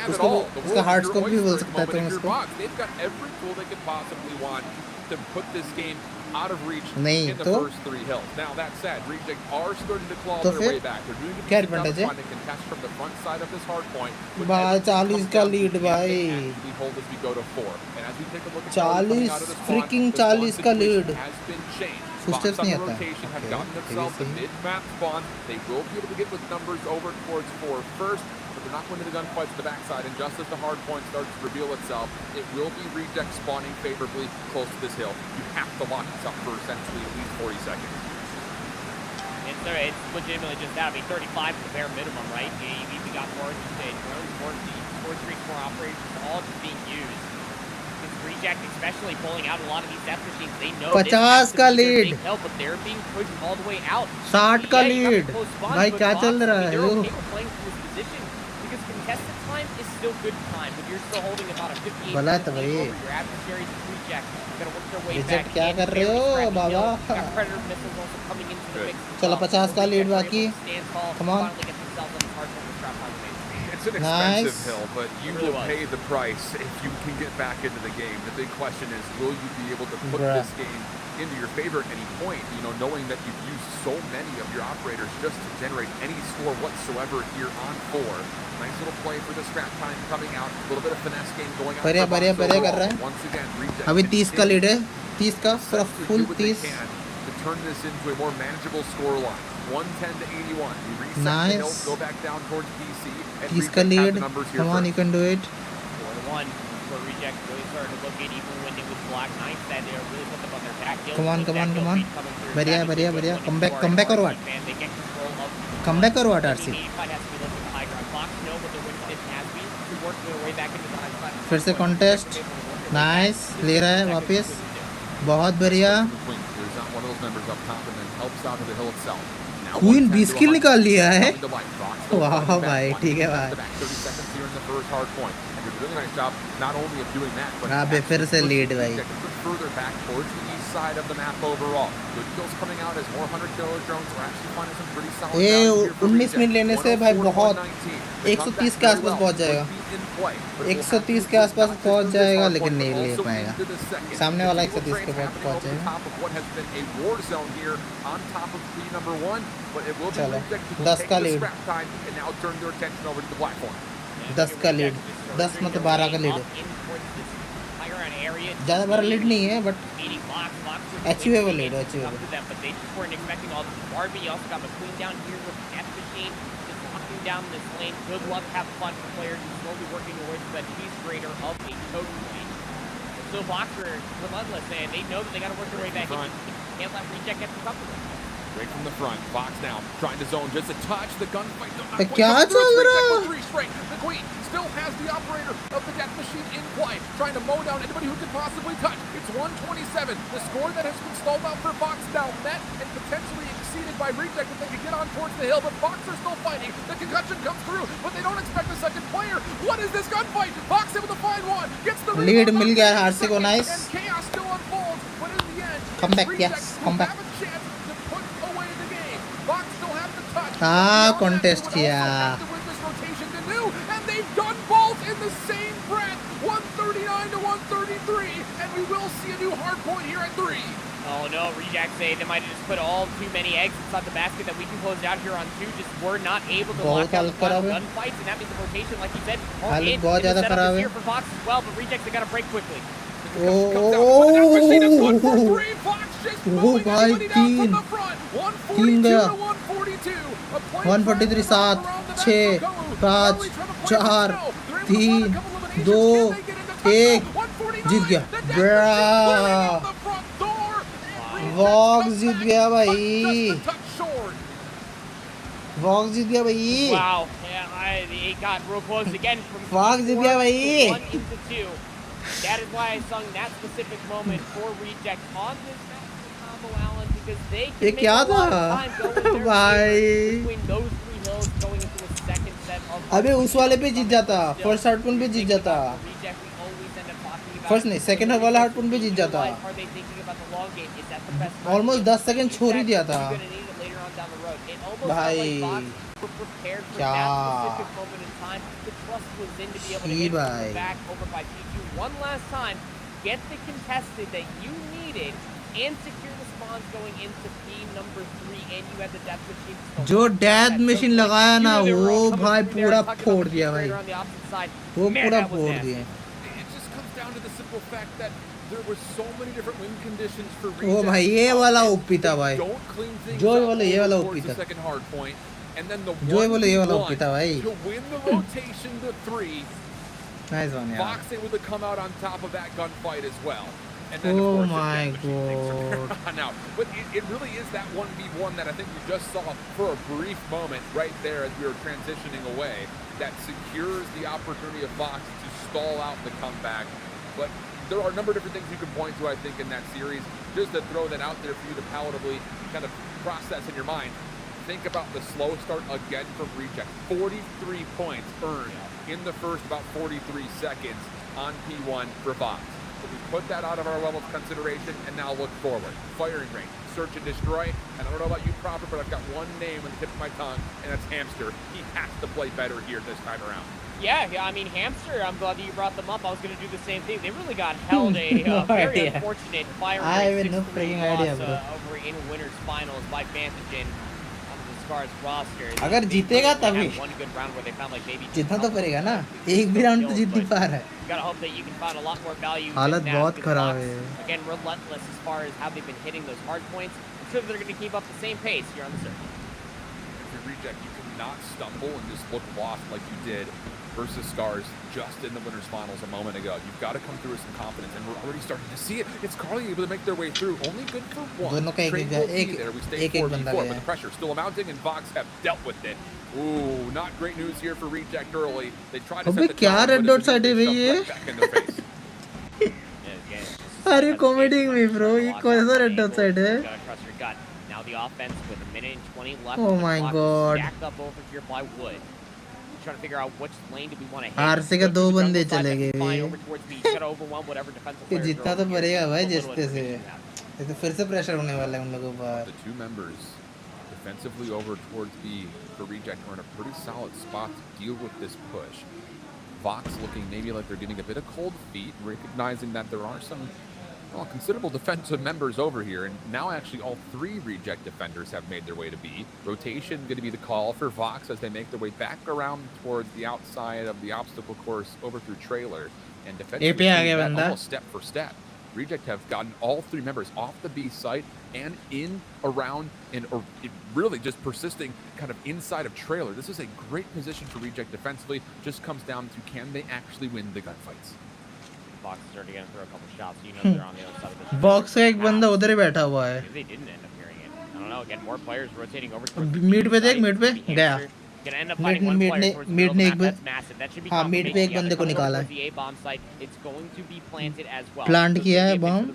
उसका हार्ड स्कोप भी बोल सकता है तुम उसको They've got every tool they could possibly want to put this game out of reach in the first 3 hills. Now that said, Reject are starting to claw their way back. They're doing a good job trying to contest from the front side of this hard point. भाई 40 का lead भाई we hold as we go to 4. And as we take a look at 40 freaking 40 का lead has been changed. Footsteps नहीं आता have gotten themselves a mid-map spawn. They will be able to get with numbers over towards 4 first. They're not winning the gunfights to the backside, and just as the hard point starts to reveal itself, it will be Reject spawning favorably close to this hill. You have to lock this up for essentially at least 40 seconds. It's legitimately just that. I mean, 35 is the bare minimum, right? You've even got more drones, more streaks, more operators, all just being used. Reject, especially pulling out a lot of these death machines, they know 50 का lead help, but they're being pushed all the way out. 60 का lead भाई क्या चल रहा है They're okay with playing from this position because contested time is still good time, but you're still holding about a 58 भला तो भाई your adversaries Reject gonna work their way back. Reject क्या कर रहे हो बाबा Predator missiles also coming into the mix. चलो 50 का lead बाकी come on It's an expensive hill, but you will pay the price if you can get back into the game. The big question is, will you be able to put this game into your favor at any point? You know, knowing that you've used so many of your operators just to generate any score whatsoever here on 4. Nice little play for the scrap time coming out. A little bit of finesse game going on. बढ़िया बढ़िया बढ़िया कर रहा है Once again, अभी 30 का lead है 30 का पूरा full 30 to turn this into a more manageable score line. 110-81. We reset the hill, go back down towards PC. 30 का lead come on you can do it 4-1 for Reject really starting to look at even when it was Black Knights that they really put them on their back heels. come on बढ़िया बढ़िया बढ़िया comeback or what comeback or what RC फिर से contest nice ले रहा है वापस बहुत बढ़िया क्वीन 20 किल निकाल लिया है वाह भाई ठीक है भाई अबे फिर से लीड भाई further back towards the east side of the map overall. Good kills coming out as more 100 killer drones. We're actually finding some pretty solid ये value here for 19 Reject. Minute लेने से भाई बहुत 104 to 119. 130 के आसपास पहुंच जाएगा 130 के आसपास पहुंच जाएगा लेकिन नहीं ले पाएगा सामने वाला 130 के पास पहुंच जाएगा चलो 10 का लीड 10 का लीड 10 मतलब 12 का लीड ज़्यादा बड़ा लीड नहीं है but achievable lead achievable down this lane. Good luck, have fun for players who slowly working their way to that cheese grater of a totem lane. So Boxer relentless, and they know that they got to work their way back in. Can't let Reject get the cup of it. Right from the front, Fox now trying to zone just a touch. The gunfight does not क्या quite चल come रहा through. Three straight. The Queen still has the operator of the death machine in play, trying to mow down anybody who could possibly touch. It's 127. The score that has been stalled out for Fox now met and potentially exceeded by Reject if they could get on towards the hill, but Fox are still fighting. The concussion comes through, but they don't expect a second player. What is this gunfight? Fox able to find one. Gets the lead मिल गया हार्सी को nice and chaos still unfolds, but in the end, come back yes come back Fox still have the touch. हाँ contest किया And they've done both in the same breath. 139 to 133, and we will see a new hard point here at 3. Oh no, Reject say they might have just put all too many eggs inside the basket that we can close out here on 2. Just were not able to lock out the final gunfights, and that means the rotation, like you said, all in the setup is here for Fox as well, but Reject they got to break quickly. भाई तीन गया 143 7 6 5 4 3 2 1 जीत गया वॉक्स जीत गया भाई वॉक्स जीत गया भाई Wow, yeah, it got real close again from वॉक्स जीत गया भाई 1 into 2. That is why I sung that specific moment for Reject on this match for Combo Allen, because they can make a lot of time going their between those 3 hills going into a second set of अबे उस वाले पे जीत जाता first hard point पे जीत जाता first नहीं second वाला hard point पे जीत जाता ऑलमोस्ट 10 सेकंड छोड़ ही दिया था भाई क्या ही भाई one last time, get the contested that you needed and secure the spawns going into P number 3, and you had the death machine. जो डेथ मशीन लगाया ना वो भाई पूरा फोड़ दिया भाई वो पूरा फोड़ दिया There were so many different win conditions for वो भाई ये वाला ओपी था भाई जो बोले ये वाला ओपी था जो बोले ये वाला ओपी था भाई Nice one, yeah. Fox able to come out on top of that gunfight as well. And then, oh of course, my god. Now, but it really is that 1v1 that I think we just saw for a brief moment right there as we were transitioning away that secures the opportunity of Fox to stall out the comeback. But there are a number of different things you can point to, I think, in that series. Just to throw that out there for you to palatably kind of process in your mind. Think about the slow start again from Reject. 43 points earned in the first about 43 seconds on P1 for Fox. So we put that out of our level of consideration and now look forward. Firing range, search and destroy. And I don't know about you, Prophet, but I've got one name on the tip of my tongue, and that's Hamster. He has to play better here this time around. Yeah, I mean, Hamster, I'm glad that you brought them up. I was going to do the same thing. They really got held a very unfortunate firing rate 6-3 loss over in Winners Finals by Fantagen. अगर जीतेगा तभी जीतना तो पड़ेगा ना एक भी round तो जीत नहीं पा रहा है हालत बहुत खराब है again relentless as far as how they've been hitting those hard points. I'm sure they're going to keep up the same pace here on the circuit. If you Reject, you cannot stumble and just look lost like you did versus Scars just in the Winners Finals a moment ago. You've got to come through with some confidence, and we're already starting to see it. It's Carly able to make their way through. Only good for one. Train will be there. We stay 4v4, but the pressure still mounting, and Vox have dealt with it. Ooh, not great news here for Reject early. They tried to set the tone, but it's back in their face. Are you comedy me, bro? ये कौन सा red dot side है? Now the offense with a minute and 20 left. Oh my god. Stacked up over here by Wood. trying to figure out which lane do we want to hit. RC के दो बंदे चले गए Fine over towards me. You gotta overwhelm whatever defensive कि players are जितना तो over here. पड़ेगा भाई What little जिसते से information you have. ये तो फिर से प्रेशर होने वाला है उन लोगों पर The two members defensively over towards B for Reject are in a pretty solid spot to deal with this push. Vox looking maybe like they're getting a bit of cold feet, recognizing that there are some considerable defensive members over here, and now actually all three Reject defenders have made their way to B. Rotation going to be the call for Vox as they make their way back around towards the outside of the obstacle course over through trailer, and defensively almost step for step. Reject have gotten all three members off the B site and in, around, and really just persisting kind of inside of trailer. This is a great position for Reject defensively. Just comes down to can they actually win the gunfights. Fox is already going to throw a couple shots. You know they're on the other side of the box का एक बंदा उधर ही बैठा हुआ है They didn't end up hearing it. I don't know. Again, more players rotating over. मीट पे देख मीट पे गया Gonna end up fighting one player towards the middle map. That's massive. That should be हाँ मीट पे एक बंदे को निकाला है the A bomb site. It's going to be planted as well. Plant किया है bomb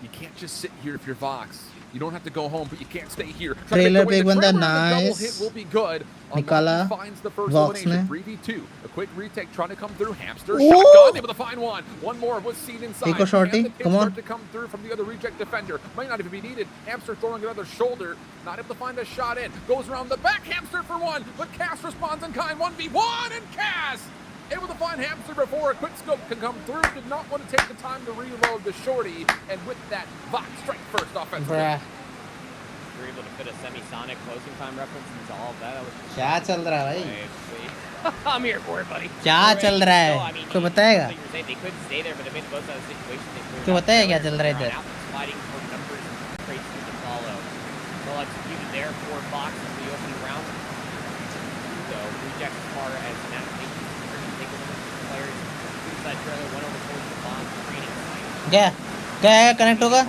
You can't just sit here if you're Vox. You don't have to go home, but you can't stay here. Trailer पे एक बंदा Double hit will be good. निकाला Finds the first Vox ने 3v2. A quick retake trying to come through. Hamster shotgun able to find one. One more was seen inside. Eco shorty, come on. Start to come through from the other Reject defender. Might not even be needed. Hamster throwing another shoulder. Not able to find a shot in. Goes around the back. Hamster for one, but Cass responds in kind. 1v1 and Cass able to find Hamster before a quick scope can come through. Did not want to take the time to reload the shorty, and with that, Vox strike first offensively. You're able to fit a semi-sonic closing time reference into all of that. That was क्या चल रहा है भाई I'm here for it, buddy. क्या चल रहा है कोई बताएगा They couldn't stay there, but they made the most out of the situation. कोई बताएगा क्या चल रहा है इधर Sliding for numbers and traits to follow. Well executed there for Fox in the opening round. So Reject as far as navigation is concerned, take a look at the players. Inside trailer went over towards the bomb training site. क्या connect होगा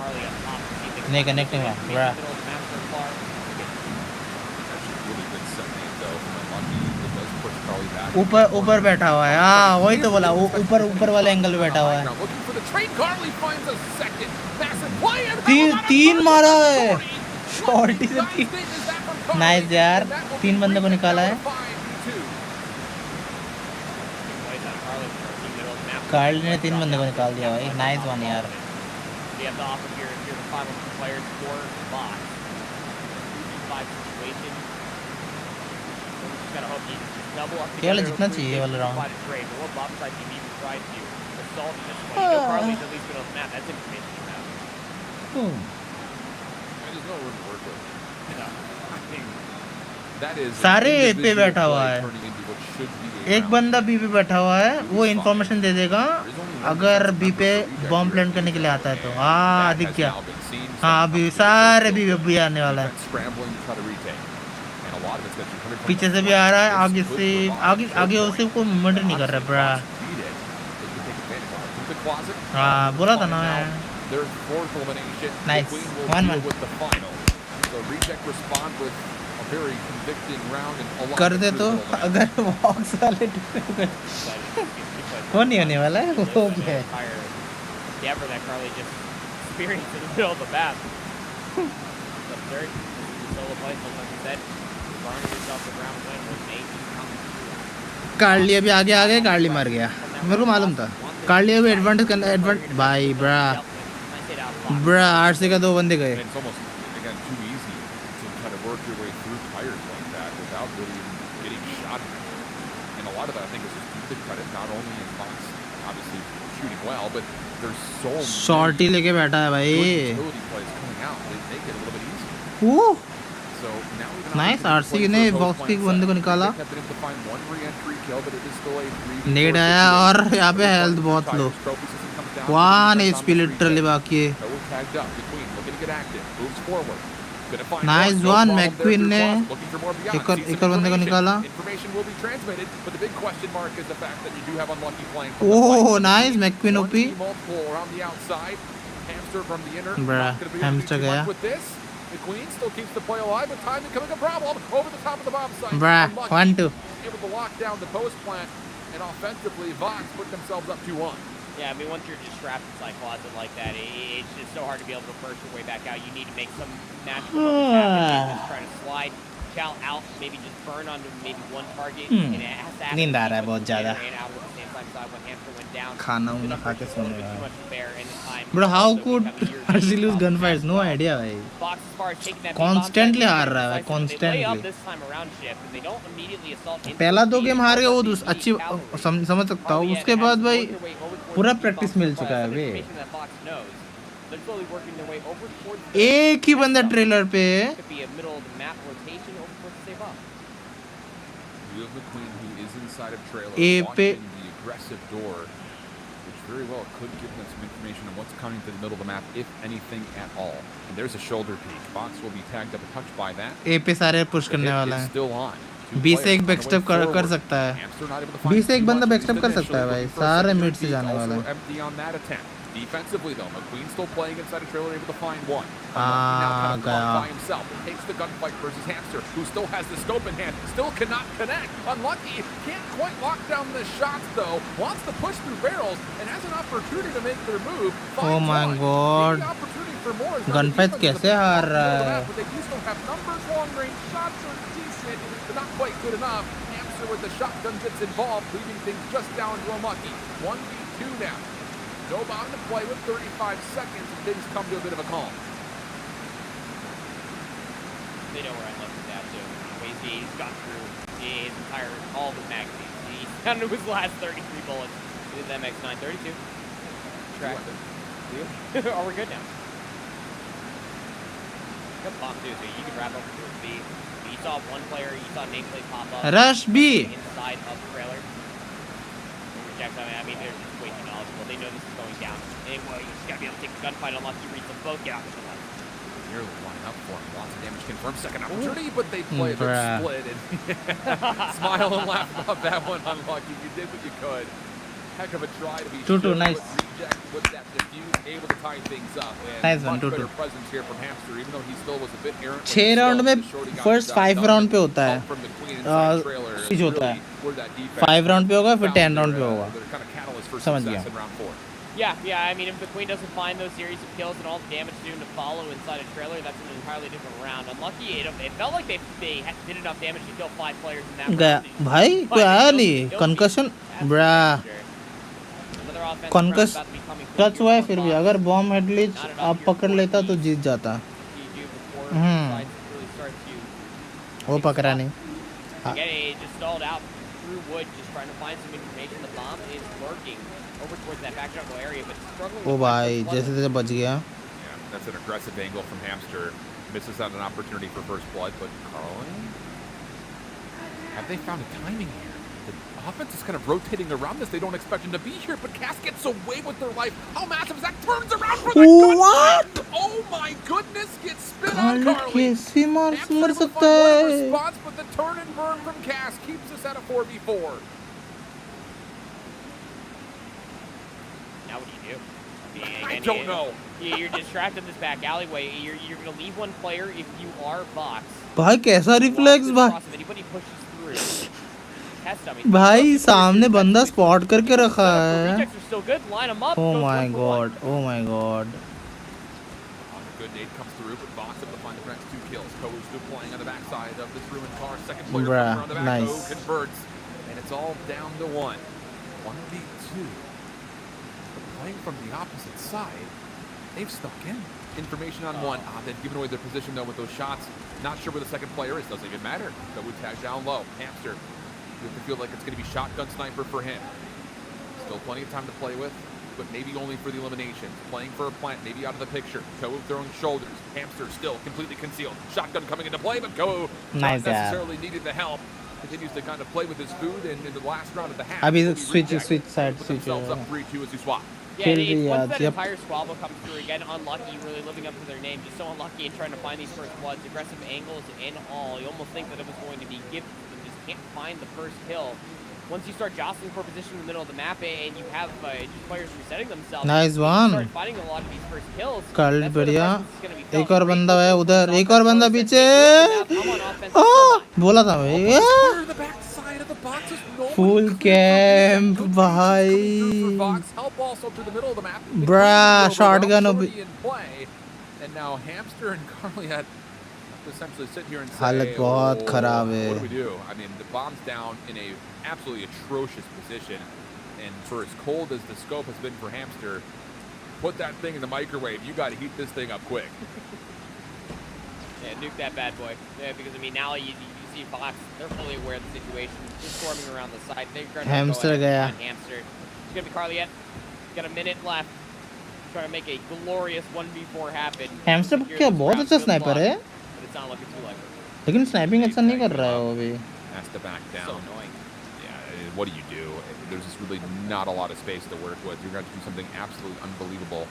नहीं connect नहीं हुआ ऊपर बैठा हुआ है हाँ वही तो बोला ऊपर वाले एंगल पे बैठा हुआ है तीन मारा है शॉर्टी से तीन नाइस यार तीन बंदे को निकाला है कार्ल ने तीन बंदे को निकाल दिया भाई नाइस वन यार केवल जितना चाहिए वाला राउंड सारे ए पे बैठा हुआ है एक बंदा बी पे बैठा हुआ है वो इन्फॉर्मेशन दे देगा अगर बी पे बॉम्ब प्लांट करने के लिए आता है तो हाँ दिख गया हाँ अभी सारे बी आने वाला है पीछे से भी आ रहा है आगे से आगे उसे कोई मूवमेंट नहीं कर रहा ब्रा हाँ बोला था ना नाइस 1-1 कर दे तो अगर बॉक्स वाले वो नहीं होने वाला है वो क्या है कार्ली अभी आगे आ गए कार्ली मर गया मेरे को मालूम था कार्ली अभी एडवांटेज भाई ब्रा आरसी का दो बंदे गए शॉर्टी लेके बैठा है भाई नाइस आरसी ने बॉक्स के बंदे को निकाला नेड आया और यहाँ पे हेल्थ बहुत लो 1 HP लिटरली बाकी है नाइस वन मैक्विन ने एक और बंदे को निकाला ओह नाइस मैक्विन ओपी बड़ा हैमस्टर गया The Queen still keeps the play alive, but time becoming a problem over the top of the bomb site. Bruh, 1-2. Able to lock down the post plant, and offensively, Vox put themselves up 2-1. Yeah, I mean, once you're just trapped inside closet like that, it's just so hard to be able to burst your way back out. You need to make some natural happen. Just trying to slide Chow out, maybe just burn onto maybe one target. Hmm. And it has to happen नींद आ रहा है बहुत ज़्यादा and out at the same time side when Hamster went down. खाना The उन्ना खा numbers के just a little सोने bit too वाला much to bear, and the time bro how also could becoming Hershey lose gunfights no idea भाई Fox, as far as taking that constantly हार रहा है भाई they lay up constantly this time around shift and they don't immediately assault into पहला the दो lead. Game हार गए वो अच्छी समझ सकता हूँ उसके बाद भाई पूरा प्रैक्टिस मिल चुका है बे Information that Fox knows. They're slowly working their way over towards एक ही बंदा ट्रेलर पे could be a middle of the map rotation over towards the save up. You have McQueen, who is inside of trailer, A पे watching the aggressive door, which very well could give them some information on what's coming to the middle of the map, if anything at all. And there's a shoulder peek. Fox will be tagged up a touch by that. ए पे सारे push The करने hit वाला is है still on. Two 20 से players एक on the backstep way कर forward. सकता है Hamster not able to find 20 से एक too बंदा much बैकस्टेप कर initially, सकता है भाई looking for a सारे secondary मिड से peek. जाने वाले Also हैं empty on that attempt. Defensively though, McQueen still playing inside a trailer, able to find one. Now kind of गया by himself. It takes the gunfight versus Hamster, who still has the scope in hand, still cannot connect. Unlucky, can't quite lock down the shots though. Wants to push through barrels and has an opportunity to make their move. oh my god गनफाइट कैसे हार रहा है But they do still have numbers, long range shots are decent, but not quite good enough. Hamster with the shotgun gets involved, leaving things just down to Unlucky. 1v2 now. No bomb to play with 35 seconds, and things come to a bit of a calm. They know where Unlucky's at too. He's got through his entire, all of his magazines. He's down to his last 33 bullets with his MX-9 32. Track. Are we good now? Good bomb too, so you can wrap up with B. You saw one player, you saw nameplate pop up. Rush B. Inside of the trailer. Rejects, I mean, they're just way too knowledgeable. They know this is going down. Anyway, you just gotta be able to take the gunfight. Unlucky reads them both get out to the left. Nearly line up for him. Lots of damage confirmed. Second opportunity, but they play it Bruh. split. And smile and laugh about that one. Unlucky. You did what you could. Heck of a try to be 2-2, sure, nice. but Reject with that defuse, able to tie things up. And Nice one, much 2-2. better presence here from Hamster, even though he still was a bit errant. 6 round में first 5 round पे होता है switch होता है 5 round पे होगा फिर 10 round पे होगा समझ गया Yeah, I mean, if McQueen doesn't find those series of kills and all the damage doing to follow inside a trailer, that's an entirely different round. Unlucky, it felt like they did enough damage to kill 5 players in that गया round. भाई कोई आया नहीं concussion ब्रा कंकस touch हुआ है फिर भी अगर बॉम्ब हेडलिच आप पकड़ लेता तो जीत जाता वो पकड़ा नहीं Again, it just stalled out through wood, just trying to find some information. The bomb is lurking over towards that back jungle area, but struggling. ओ भाई जैसे तैसे बच गया Yeah, that's an aggressive angle from Hamster. Misses out an opportunity for first blood, but Carlin? Have they found a timing here? The offense is kind of rotating around this. They don't expect him to be here, but Cass gets away with their life. How massive is that? Turns around for the What? Oh my goodness! Gets spit on Carly. कैसे मर Hamster सकता doesn't find one है response, but the turn and burn from Cass keeps us at a 4v4. Now what do you do? I don't know. You're distracted in this back alleyway. You're going to leave one player if you are Vox. भाई कैसा reflex भाई If anybody pushes through, test dummy. भाई सामने बंदा spot करके रखा है Rejects are still good. Line them up. Oh go my 1 for 1. God oh my god Good nade comes through, but Vox able to find the next 2 kills. Kohu still playing on the backside of this ruined car. Second player Bruh, coming around the back. nice. Kohu converts, and it's all down to 1. 1v2. But playing from the opposite side, they've stuck in. Information on one. They've given away their position though with those shots. Not sure where the second player is. Doesn't even matter. Kohu tagged down low. Hamster. You have to feel like it's going to be shotgun sniper for him. Still plenty of time to play with, but maybe only for the elimination. Playing for a plant, maybe out of the picture. Kohu throwing shoulders. Hamster still completely concealed. Shotgun coming into play, but Kohu not Nice, necessarily needed the help. Continues to kind of play with his food, and in the last round of the half, अभी will be switch rejected. side Put switch themselves up 3-2 as we swap. Yeah, Kill it's the once odds, that yep. entire squabble comes through again, Unlucky really living up to their name, just so unlucky and trying to find these first bloods, aggressive angles and all. You almost think that it was going to be gifted, but just can't find the first kill. Once you start jostling for position in the middle of the map and you have just players resetting themselves, Nice you one. start finding a lot of these first kills. कर That's where the बढ़िया presence is gonna be felt. एक और बंदा है उधर एक और बंदा पीछे बोला था भाई फुल कैंप भाई ब्रा shotgun And now Hamster and Carly had to essentially sit here and say, हालत बहुत खराब है. what do we do? I mean, the bomb's down in a absolutely atrocious position, and for as cold as the scope has been for Hamster, put that thing in the microwave. You got to heat this thing up quick. Yeah, nuke that bad boy. Yeah, because I mean now you see Fox, they're fully aware of the situation. Just swarming around the side. They're going to Hamster go gaya. ahead and Hamster. It's gonna be Carliet. Got a minute left. Trying to make a glorious 1v4 happen. Hamster क्या बहुत अच्छा sniper है. But it's not looking too likely. लेकिन sniping अच्छा नहीं कर रहा है वो भी. Has to back down. So annoying. Yeah, what do you do? There's just really not a lot of space to work with. You're going to have to do something absolutely unbelievable.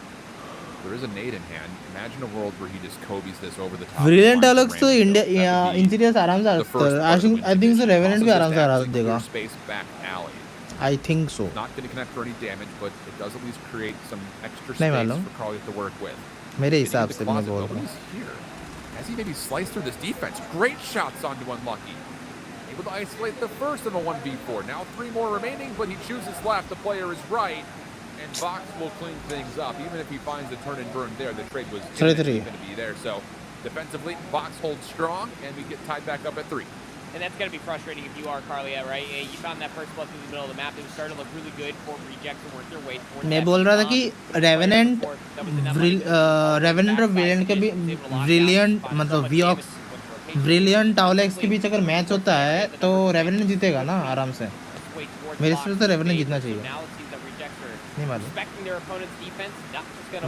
There is a nade in hand. Imagine a world where he just Kobe's this over the top. Brilliant dialogues तो India engineers आराम से आ सकते हैं. I think so revenant भी आराम से आ सकता है. Space back alley. I think so. Not going to connect for any damage, but it does at least create some extra नहीं space मालूम. for Carly to work with. मेरे हिसाब से मैं बोल रहा हूँ. Here, has he maybe sliced through this defense? Great shots onto Unlucky. Able to isolate the first in a 1v4. Now 3 more remaining, but he chooses left. The player is right, and Vox will clean things up. Even if he finds the turn and burn there, the trade was going to be there. So defensively, Vox holds strong, and we get tied back up at 3. And that's going to be frustrating if you are Carliet, right? You found that first blood through the middle of the map. It was starting to look really good for Reject to work their way towards मैं बोल रहा था कि revenant और brilliant के भी brilliant मतलब वीऑक्स brilliant टाउलेक्स के बीच अगर मैच होता है तो रेवेनेंट जीतेगा ना आराम से. मेरे हिसाब से तो रेवेनेंट जीतना चाहिए. नहीं मालूम.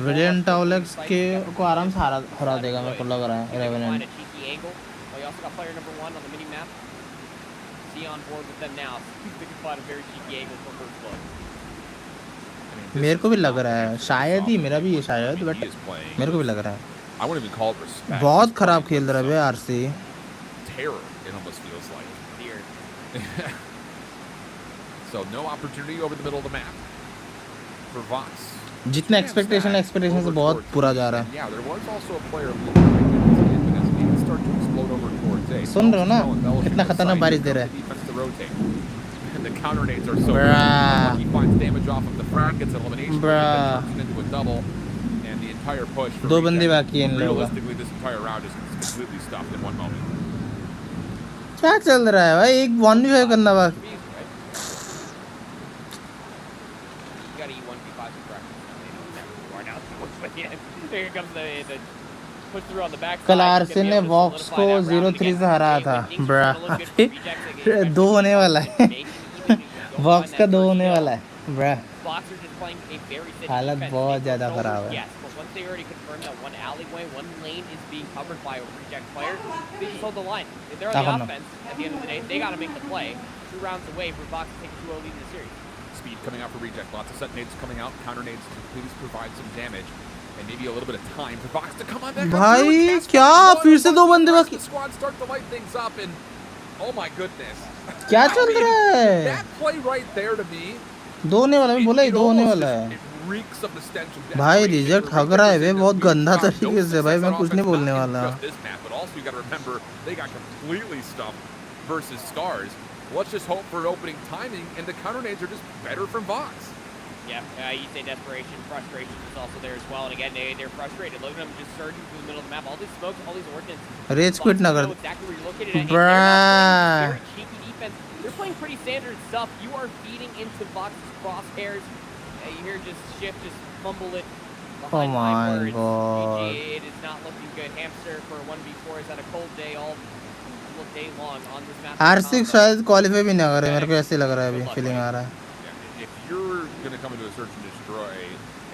ब्रिलियंट टाउलेक्स के को आराम से हरा देगा मेरे को लग रहा है revenant. We also got player number 1 on the mini map. See on board with them now. They can find a very cheeky angle for first blood. मेरे को भी लग रहा है शायद ही मेरा भी ये शायद बट मेरे को भी लग रहा है. I wouldn't even call it respect. बहुत खराब खेल रहा है RC. Terror, it almost feels like. Fear. So no opportunity over the middle of the map for Vox. जितने एक्सपेक्टेशन से बहुत पूरा जा रहा है. Yeah, there was also a player who start to explode over towards A. सुन रहे हो ना कितना खतरनाक बारिश दे रहा है. And the counter nades are so good. He finds damage off of the frag, gets an elimination, turns into a double, and the entire push. 2 बंदे बाकी हैं इन लोगों का. Realistically, this entire round is completely stopped in one moment. क्या चल रहा है भाई. एक 1v5 करना बाकी. Here comes the push through on the back. कल आरसी ने वॉक्स को 0-3 से हराया था. ब्रा 2 होने वाला है. वॉक्स का 2 होने वाला है. ब्रा हालत बहुत ज़्यादा खराब है. Once they already confirmed that one alleyway, one lane is being covered by a Reject player, they just hold the line. If they're on the offense, at the end of the day, they got to make the play. 2 rounds away for Vox to take a 2-0 lead in the series. Speed coming out for Reject. Lots of set nades coming out. Counter nades to please provide some damage. And maybe a little bit of time for Vox to come on back. भाई क्या फिर से 2 बंदे बाकी. The squad start to light things up, and oh my goodness. क्या चल रहा है? That play right there to me. 2 होने वाला मैं बोला ही 2 होने वाला है. भाई रिजेक्ट हग रहा है वे बहुत गंदा तरीके से. भाई मैं कुछ नहीं बोलने वाला. But also you got to remember they got completely stuffed versus Scars. Let's just hope for opening timing, and the counter nades are just better from Vox. Yeah, you say desperation, frustration is also there as well. And again, they're frustrated. Look at them just surging through the middle of the map. All these smokes, all these ordnance. Rage quit na kar. Exactly where you're located at. Bruh. Very cheeky defense. They're playing pretty standard stuff. You are feeding into Vox's crosshairs. You hear just Shift just fumble it. Oh my god. It is not looking good. Hamster for 1v4 is had a cold day all day long on this map. R6 शायद qualify भी ना करे. मेरे को ऐसे लग रहा है अभी फीलिंग आ रहा है. If you're going to come into a search and destroy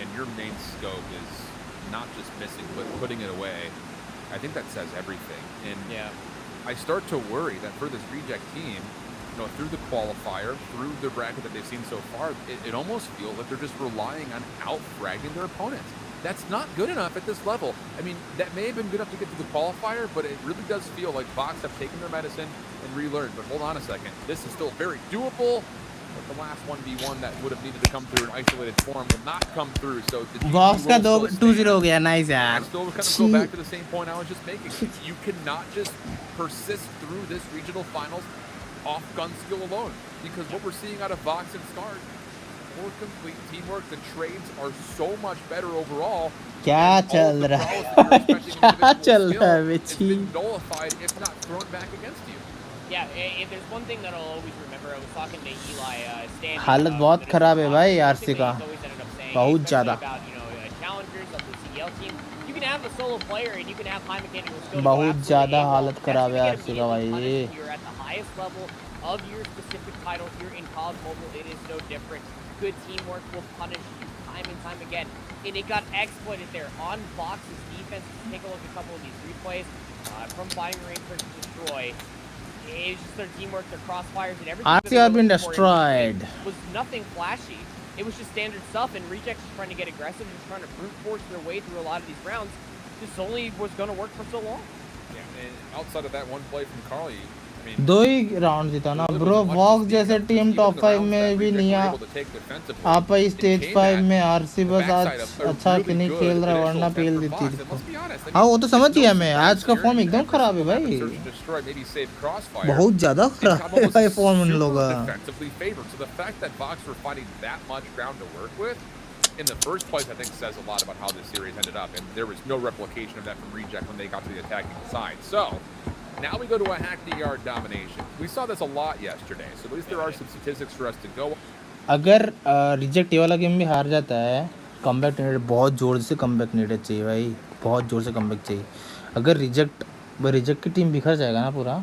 and your main scope is not just missing but putting it away, I think that says everything. And I start to worry that for this Reject team, through the qualifier, through the bracket that they've seen so far, it almost feels like they're just relying on out-fragging their opponents. That's not good enough at this level. I mean, that may have been good enough to get to the qualifier, but it really does feel like Vox have taken their medicine and relearned. But hold on a second. This is still very doable. But the last 1v1 that would have needed to come through in isolated form will not come through. So the Vox का 2-0 हो गया. Nice यार. I still kind of go back to the same point I was just making. You cannot just persist through this regional finals off gun skill alone, because what we're seeing out of Vox and Scars, more complete teamwork. The trades are so much better overall. क्या चल रहा है क्या चल रहा है बेची Nullified, if not thrown back against you. Yeah, if there's one thing that I'll always remember, I was talking to Eli Stanley. हालत बहुत खराब है भाई आरसी का बहुत ज़्यादा Challengers of the CL team. You can have a solo player and you can have high mechanical skill. बहुत ज़्यादा हालत खराब है आरसी का भाई You're at the highest level of your specific title here in COD Mobile. It is no different. Good teamwork will punish you time and time again. And it got exploited there on Vox's defense. Take a look at a couple of these replays from Finding Range to Destroy. It's just their teamwork, their crossfires, and everything. RC have been destroyed. Was nothing flashy. It was just standard stuff, and Rejects was trying to get aggressive, just trying to brute force their way through a lot of these rounds. This only was going to work for so long. Yeah, and outside of that one play from Carly, I mean, दो ही round जीता ना bro walk जैसे team top 5 में भी नहीं आप stage 5 में RC बस आज अच्छा कि नहीं खेल रहा वरना पेल देती थी हाँ वो तो समझ गया मैं आज का फॉर्म एकदम खराब है भाई बहुत ज्यादा खराब है भाई फॉर्म उन लोगों का in the first place, I think says a lot about how this series ended up, and there was no replication of that from Reject when they got to the attacking side. So, now we go to a hack the yard domination. We saw this a lot yesterday, so at least there are some statistics for us to go. अगर reject ये वाला game भी हार जाता है comeback need बहुत ज़ोर से कमबैक नीड चाहिए भाई बहुत ज़ोर से कमबैक चाहिए अगर रिजेक्ट की टीम बिखर जाएगा ना पूरा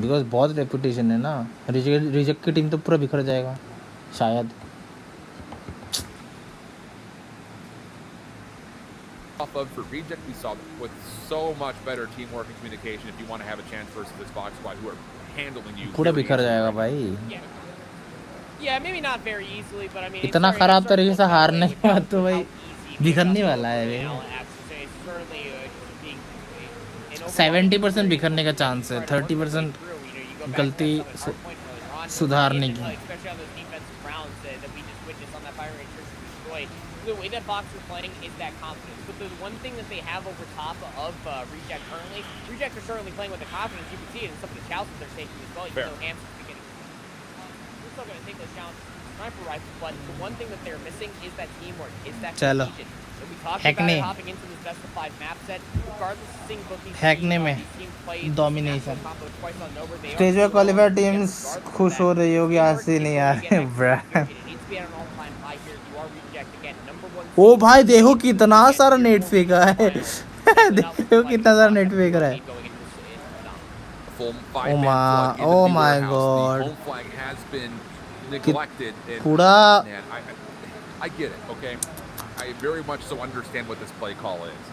बिकॉज बहुत रेपुटेशन है ना रिजेक्ट की टीम तो पूरा बिखर जाएगा शायद Off of for Reject, we saw with so much better teamwork and communication. If you want to have a chance versus this Vox squad who are handling you, पूरा बिखर जाएगा भाई Yeah, maybe not very easily, but I mean इतना खराब तरीके से हारने के बाद तो भाई बिखरने वाला है 70% बिखरने का चांस है 30% गलती सुधारने की The way that Vox is playing is that confidence. But the one thing that they have over top of Reject currently, Reject are certainly playing with the confidence. You can see it in some of the challenges they're taking as well. Even though Hamster's beginning. We're still going to take those challenges with the sniper rifle, but the one thing that they're missing is that teamwork, is that cohesion. So we talked about it hopping into this best of 5 map set, regardless of seeing both these teams play domination. twice on over. Stage में qualifier teams खुश हो रही होगी आज से नहीं आ रहे ब्रा ओ भाई देखो कितना सारा नेट फेंका है देखो कितना सारा नेट फेंक रहा है ओ माय गॉड पूरा I get it, okay? I very much so understand what this play call is.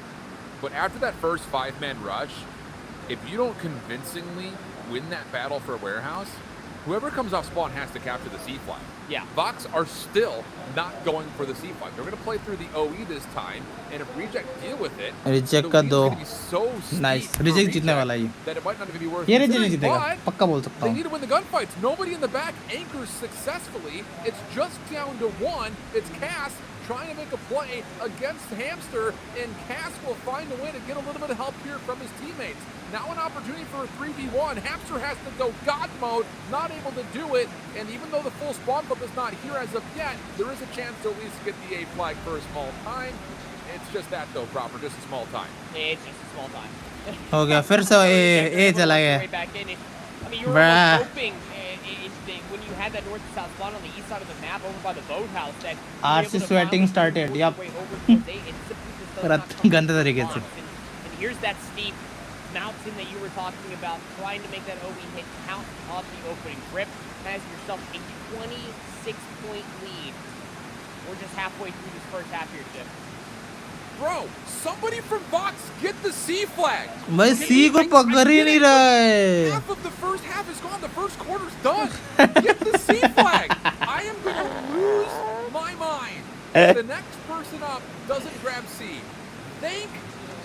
But after that first 5-man rush, if you don't convincingly win that battle for a warehouse, whoever comes off spawn has to capture the C flag. Yeah. Vox are still not going for the C flag. They're going to play through the OE this time, and if Reject deal with it, Reject का दो nice Reject जीतने वाला ये that it might not even be worth ये Reject जीतेगा पक्का बोल सकता they हूँ need to win the gunfights. Nobody in the back anchors successfully. It's just down to one. It's Cass trying to make a play against Hamster, and Cass will find a way to get a little bit of help here from his teammates. Now an opportunity for a 3v1. Hamster has to go God mode, not able to do it, and even though the full spawn clip is not here as of yet, there is a chance to at least get the A flag for a small time. It's just that though, Proper, just a small time. It's just a small time. हो गया फिर से ए चला गया I mean, you were almost hoping when you had that north to south spawn on the east side of the map over by the boathouse that RC sweating started yep गंदे तरीके से and here's that steep mountain that you were talking about, trying to make that OE hit count off the opening grip, has yourself a 26-point lead. We're just halfway through this first half here, Chip. Bro, somebody from Vox get the C flag. भाई C को पकड़ ही नहीं रहा है. Half of the first half is gone. The first quarter's done. Get the C flag. I am going to lose my mind if the next person up doesn't grab C. Thank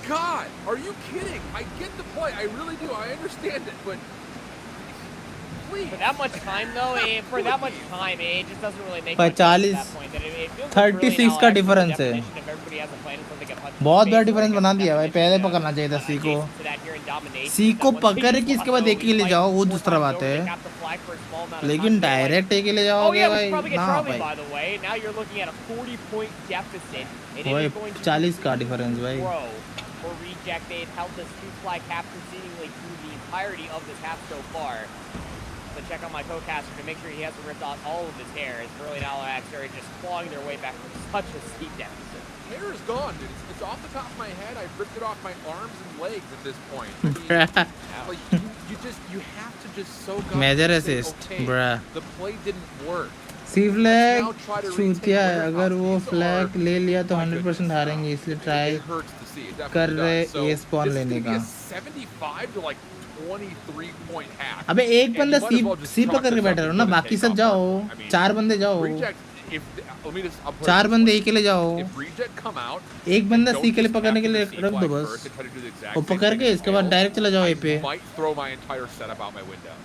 God. Are you kidding? I get the play. I really do. I understand it, but please. For that much time, though, for that much time, it just doesn't really make much sense at that point. It feels 36 का difference है. बहुत बड़ा difference बना दिया भाई. पहले पकड़ना चाहिए था C को. C को पकड़ के इसके बाद एक ही ले जाओ, वो दूसरा बात है. small amount of लेकिन time. डायरेक्ट एक ले Oh जाओगे yeah, we भाई should probably get ना Charlie भाई by the way. Now you're looking at a 40-point deficit. It भाई is going to 40 का डिफरेंस भाई grow for Reject. They've held this 2-flag capture seemingly through the entirety of this half so far. So check on my co-caster to make sure he hasn't ripped out all of his hair. As Burley and Alax are just clawing their way back from such a steep deficit. Hair is gone, dude. It's off the top of my head. I've ripped it off my arms and legs at this point. I mean, like, you have to just soak up. Major and say, assist, okay, bruh. The play didn't work. C flag Now try to छूतिया है retake अगर वो warehouse. Flag ले लिया तो 100% हारेंगे इसलिए try It hurts to see. It definitely कर रहे does. So ये स्पॉन this is लेने gonna का be a 75 to like 23-point hack. अबे एक And बंदा you might as well just C chalk पकड़ के this up बैठे रहो as ना gonna बाकी take सब off. जाओ I mean, 4 बंदे जाओ Reject, let me just, I'll put it 4 this बंदे way. एक के लिए जाओ If Reject come out, एक बंदा don't सी के लिए just पकड़ने के लिए capture the रख दो C flag बस first and try to do the exact वो same पकड़ thing के as इसके बाद Tails. डायरेक्ट चला जाओ ए पे I might throw my entire setup out my window.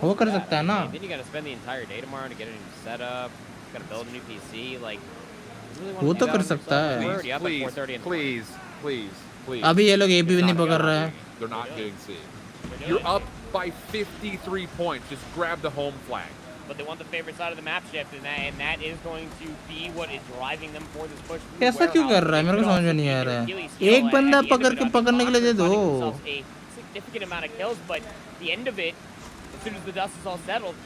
वो कर सकता है ना Then you gotta spend the entire day tomorrow to get a new setup. Gotta build a new PC. Like, you really वो want to तो कर सकता है We're already up at Please, 4:30 in the please, please, please. अभी ये लोग ए भी It's नहीं not पकड़ gonna रहा है happen. They're not doing C. You're up by 53 points. Just grab the home flag. But they want the favorite side of the map shift, and that is going to be what is driving them for this push. ऐसा क्यों कर रहा है मेरे को समझ में नहीं आ रहा है एक बंदा पकड़ के पकड़ने के लिए दे दो A significant amount of kills, but the end of it, as soon as the dust is all settled,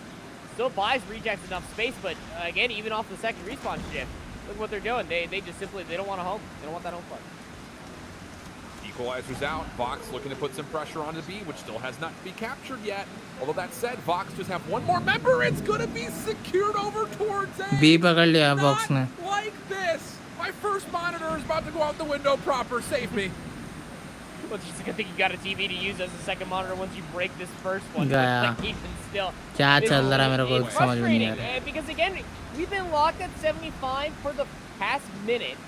still buys Rejects enough space. But again, even off the second respawn shift, look what they're doing. They just simply they don't want a home. They don't want that home flag. Equalizer's out. Vox looking to put some pressure onto B, which still has not been captured yet. Although that said, Vox just have one more member. It's gonna be secured over towards A. B पकड़ लिया box ने Like this. My first monitor is about to go out the window proper. Save me. Well, it's just a good thing you got a TV to use as a second monitor once you break this first one. गया Like, even still, क्या चल रहा है मेरे को it's समझ में नहीं आ frustrating रहा because again, we've been locked at 75 for the past minute,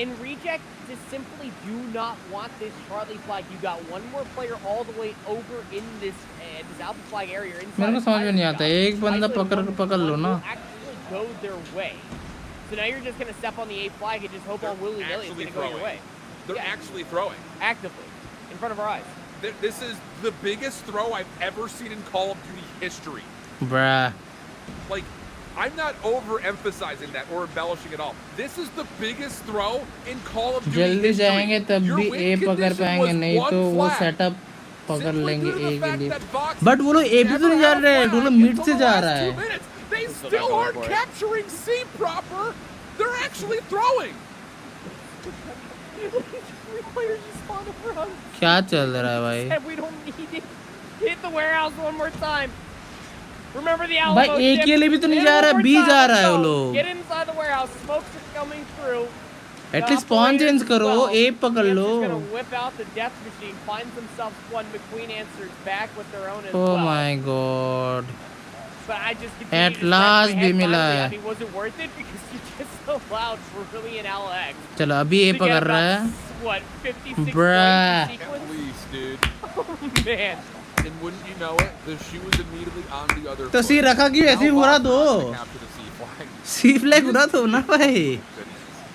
and Reject just simply do not want this Charlie flag. You got one more player all the way over in this Alpha flag area. मेरे को समझ में नहीं आता एक बंदा पकड़ लो ना Actually go their way. So now you're just gonna step on the A flag and just hope all willy-nilly is gonna go your way. They're actually throwing. Actively, in front of our eyes. This is the biggest throw I've ever seen in Call of Duty history. bruh Like, I'm not overemphasizing that or embellishing at all. This is the biggest throw in Call of Duty जल्दी history. जाएंगे तब Your भी win ए पकड़ condition पाएंगे was नहीं one तो वो flag. Setup पकड़ Simply लेंगे due to the ए के fact लिए that Vox बट वो लोग ए भी तो नहीं जा रहे वो लोग मिड से जा रहा है 2 minutes. They still aren't capturing C proper. They're actually throwing. 3 players just spawned over us. क्या चल रहा है भाई And we don't need it. Hit the warehouse one more time. Remember the Alamo भाई ए के लिए भी तो नहीं जा रहा है बी जा रहा है वो लोग Get inside the warehouse. Smokes are coming through. At least spawn change करो ए पकड़ लो Just gonna whip out the death machine. Finds themselves one. McQueen answers back with their own as oh well. my god But I just continue At to scratch last my head भी मिला finally. है। I mean, was it worth it? Because you just allowed Burley and Alex चलो अभी ए to get पकड़ रहा about, है what, 56 Bruh. points in sequence? Please, dude. Oh, man. And wouldn't you know it, the shoe was immediately on the other तो foot. सी रखा क्यों ऐसे ही Now उड़ा Vox दो has to capture the C flag. C flag उड़ा दो ना भाई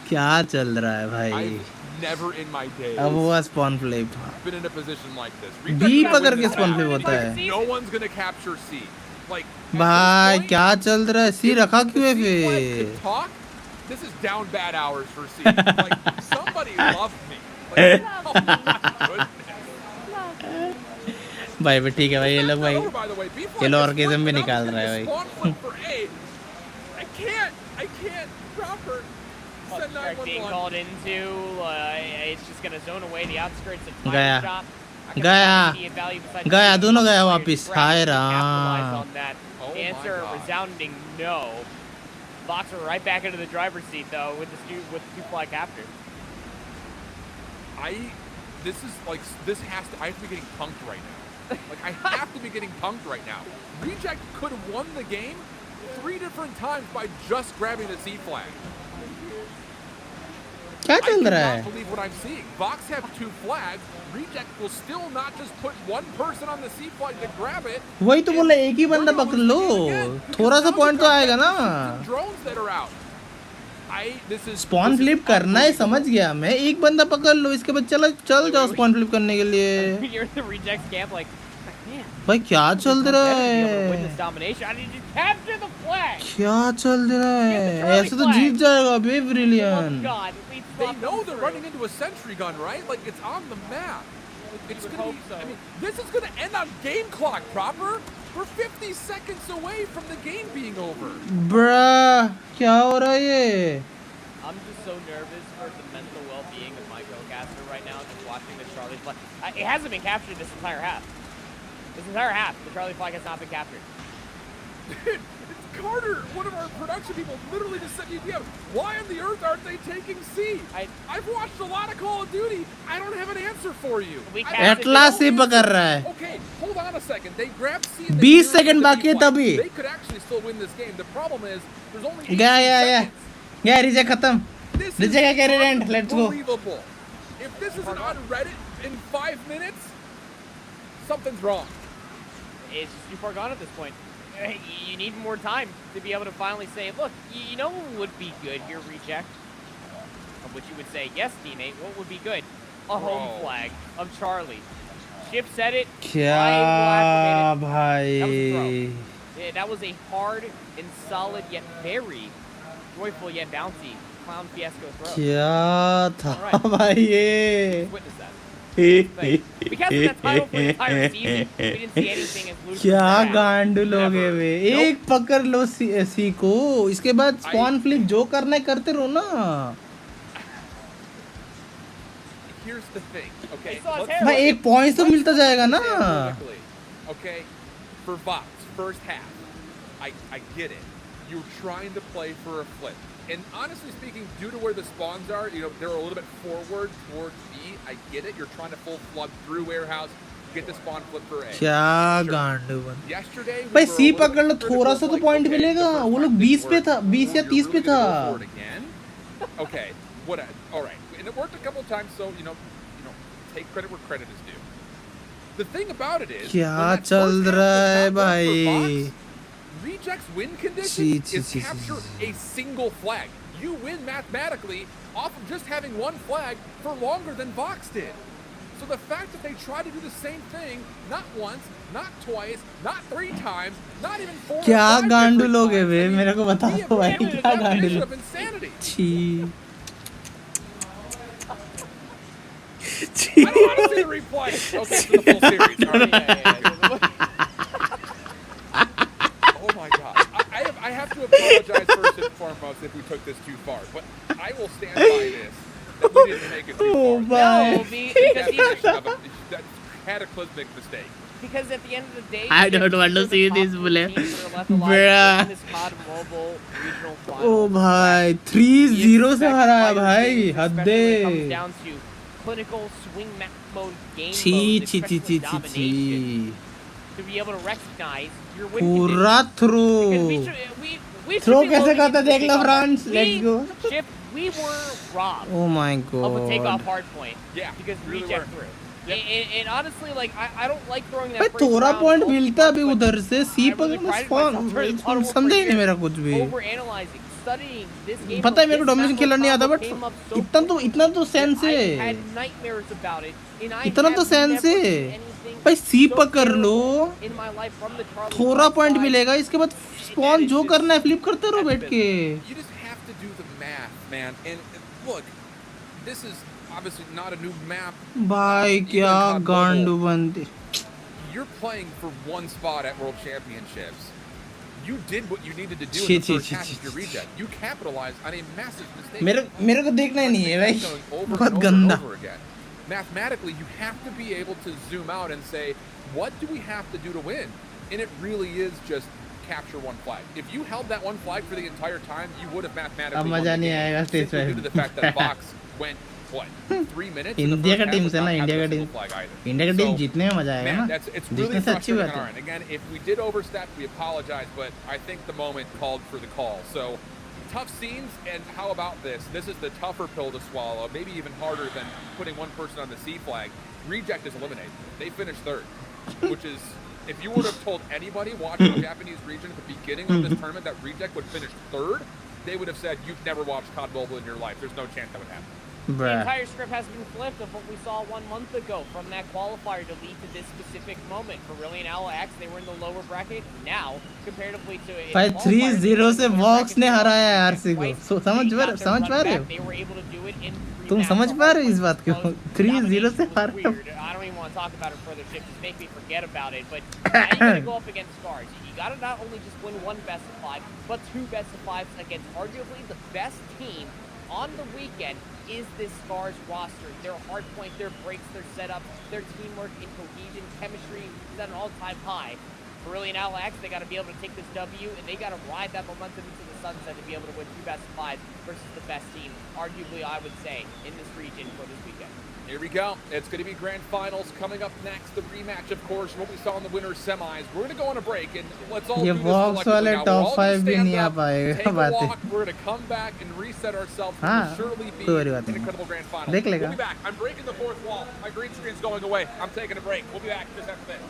क्या चल रहा है भाई I've never in my days अब हुआ spawn flip been in a position like this. B Reject पकड़ win के this स्पॉन map. फ्लिप होता है No one's gonna capture C. Like, at भाई this point, क्या चल रहा है सी रखा क्यों है C flag फिर could talk. This is down bad hours for C. Like, somebody love me. Like, oh my goodness. भाई भी ठीक है भाई ये लोग भाई By the way, B flag ये लोग is ऑर्गेजम भी flipped निकाल up, रहा है it's भाई spawn flip for A. I can't. Robert, send Strike being 911. called into. It's just gonna zone away the outskirts of गया Tiger Shop. गया गया दोनों गया वापिस हाय Ram On that. Oh my Answer a God. resounding no. Vox are right back into the driver's seat though with the two fly capture. This has to. I have to be getting punked right now. Like, I have to be getting punked right now. Reject could have won the game 3 different times by just grabbing the C flag. क्या I चल रहा cannot है believe what I'm seeing. Vox have 2 flags. Reject will still not just put one person on the C flag to grab it. वही तो बोला एक ही बंदा पकड़ लो थोड़ा सा पॉइंट तो आएगा ना Drones that are out. This is spawn flip करना है समझ गया मैं एक बंदा पकड़ लो इसके बाद चल जाओ स्पॉन फ्लिप करने के लिए You're in the Reject camp like, भाई क्या चल रहा Win this है? domination. I need to capture the flag. क्या चल रहा है? ऐसे तो जीत जाएगा बे brilliant. God, we They know they're running into a sentry gun, right? Like, it's on the map. It's gonna be, I mean, this is gonna end on game clock, proper? We're 50 seconds away from the game being over. Bruh, क्या हो रहा है ये? I'm just so nervous for the mental well-being of my co-caster right now, just watching the Charlie flag. It hasn't been captured this entire half. This entire half, the Charlie flag has not been captured. It's Carter, one of our production people, literally just said, "Yeah, why on the earth aren't they taking C?" I've watched a lot of Call of Duty. I don't have an answer for you. Atlas से पकड़ रहा है. Okay, hold on a second. They grabbed C. and 20 second बाकी है तभी. They could actually still win this game. The problem is there's only 8 seconds. Yeah, Reject खत्म. Reject का career end. Let's go. Unbelievable. If this isn't on Reddit in 5 minutes, something's wrong. It's just too far gone at this point. You need more time to be able to finally say, look, you know what would be good here, Reject? Of which you would say, yes, teammate, what would be good? A home flag of Charlie. Chip said it. क्या भाई? That was a hard and solid yet very joyful yet bouncy Clown Fiasco throw. क्या था भाई ये? Witness that. We casted that title for the entire season. We didn't see anything as loose. क्या गांड लोगे वे? एक पकड़ लो सी को, इसके बाद स्पॉन फ्लिप जो करना है करते रहो ना. Here's the thing, okay? भाई एक पॉइंट तो मिलता जाएगा ना. Okay, for Vox, first half, I get it. You're trying to play for a flip. And honestly speaking, due to where the spawns are, you know, they're a little bit forward towards B. I get it. You're trying to full flood through warehouse, get the spawn flip for A. क्या गांड बन. Yesterday, भाई सी पकड़ लो, थोड़ा सा तो point मिलेगा. वो लोग 20 पे था, 20 या 30 पे था. Okay, what? All right, and it worked a couple times. So you know, take credit where credit is due. The thing about it is, क्या चल रहा है भाई? Reject's win condition is capture a single flag. You win mathematically off of just having one flag for longer than Vox did. So the fact that they try to do the same thing, not once, not twice, not 3 times, not even 4 क्या गांडू लोग हैं वे? मेरे को बता दो भाई, क्या गांडू लोग? छी. I don't want to see the replay. Okay, for the full series. All right. Oh my God. I have to apologize first and foremost if we took this too far, but I will stand by this. That we didn't make it too far. No, because that's cataclysmic mistake. Because at the end of the day, I don't want to see this bullet. Bruh. Oh भाई 3-0 से हरा है भाई. हद है. Clinical swing map mode game छी. to be able to recognize your win पूरा throw. Throw कैसे करता देख लो France. Let's go. We were robbed. Oh my God. Of a takeoff hard point. Yeah. Because Reject threw. And honestly, like I don't like throwing that. भाई थोड़ा point मिलता भी उधर से सी पर स्पॉन. समझे ही नहीं मेरा कुछ भी. Overanalyzing, studying this game. पता है मेरे को डोमिनेशन खेलना नहीं आता, बट इतना तो सेंस है. इतना तो सेंस है भाई. सी पकड़ लो, थोड़ा पॉइंट मिलेगा, इसके बाद स्पॉन जो करना है फ्लिप करते रहो बैठ के. You just have to do the math, man. And look, this is obviously not a new map. भाई क्या गांडू बनते. You're playing for one spot at World Championships. You did what you needed to do in the first half of your reject. You capitalized on a massive mistake. मेरे को देखना ही नहीं है भाई. बहुत गंदा. Mathematically, you have to be able to zoom out and say, what do we have to do to win? And it really is just capture one flag. If you held that one flag for the entire time, you would have mathematically won the game. Simply due to the fact that Vox went, what, 3 minutes? India का team से ना, India का team जीतने में मजा आएगा ना. It's really frustrating on our end. Again, if we did overstep, we apologize, but I think the moment called for the call. So tough scenes, and how about this? This is the tougher pill to swallow, maybe even harder than putting one person on the C flag. Reject is eliminated. They finished 3rd, which is, if you would have told anybody watching the Japanese region at the beginning of this tournament that Reject would finish 3rd, they would have said, you've never watched COD Mobile in your life. There's no chance that would happen. The entire script has been flipped of what we saw 1 month ago from that qualifier to lead to this specific moment. Brilliant Alex, they were in the lower bracket. Now, comparatively to भाई 3-0 से box ने हराया है RC को. समझ पा रहे हो? they were able to do it in तुम समझ पा रहे हो इस बात को? 3-0 से हार. I don't even want to talk about it further. Shit, just make me forget about it. But now you gotta go up against Scars. You gotta not only just win 1 best of 5, but 2 best of 5s against arguably the best team on the weekend. Is this Scars roster? Their hard point, their breaks, their setup, their teamwork and cohesion, chemistry is at an all-time high. Brilliant Alex, they got to be able to take this W, and they got to ride that momentum into the sunset to be able to win 2 best of 5 versus the best team, arguably, I would say, in this region for this weekend. Here we go. It's going to be grand finals coming up next. The rematch, of course, what we saw in the winners semis. We're going to go on a break, and let's all do this collectively now. We're all going to stand up, take a walk. We're going to come back and reset ourselves. We'll surely be an incredible grand final. We'll be back. I'm breaking the 4th wall. My green screen's going away. I'm taking a break. We'll be back just after this.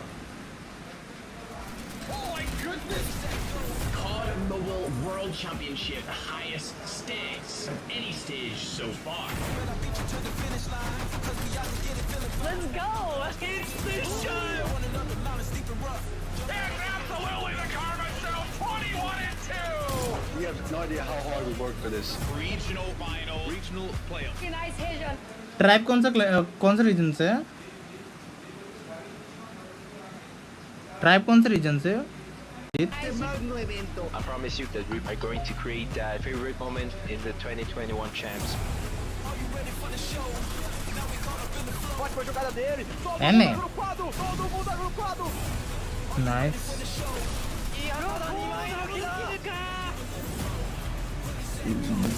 Oh my goodness! COD Mobile World Championship, the highest stakes of any stage so far. Let's go! It's the show! It's absolutely the Karma Show 21-2! We have no idea how hard we worked for this. Regional final, regional playoff. Nice vision. Tribe कौन सा reason से है? Tribe कौन से reason से? I promise you that we are going to create that favorite moment in the 2021 champs. Ótima jogada dele. Todo É, mundo né? agrupado. Todo mundo agrupado. Nice.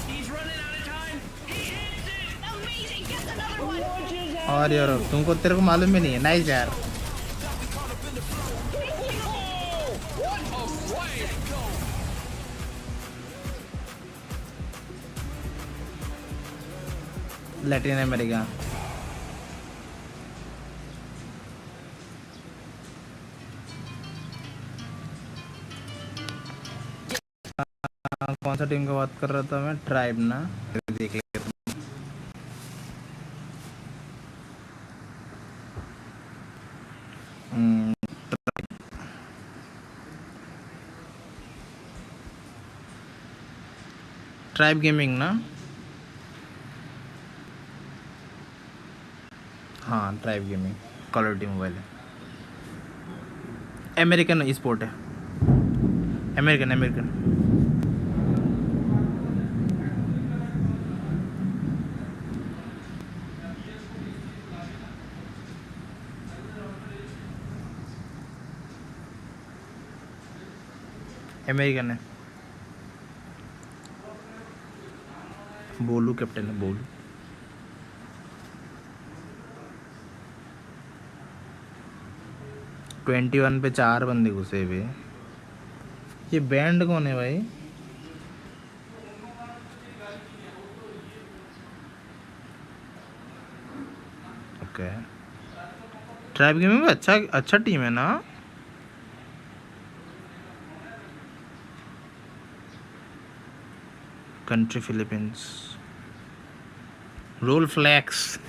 He's running out of time. He hits it. Amazing! Gets another one! और यार तेरे को मालूम भी नहीं है. Nice यार. Latin America. कौन सा टीम का बात कर रहा था मैं? ट्राइब ना. देख लेते हैं. ट्राइब गेमिंग ना. हाँ tribe gaming call of duty mobile है. अमेरिकन स्पोर्ट है. American American. अमेरिकन है. बोलू कैप्टन है. बोलू. ट्वेंटी 21 पे 4 बंदे घुसे हुए. ये बैंड कौन है भाई? ओके. ट्राइब गेमिंग में अच्छा टीम है ना. Country Philippines. Rule flex.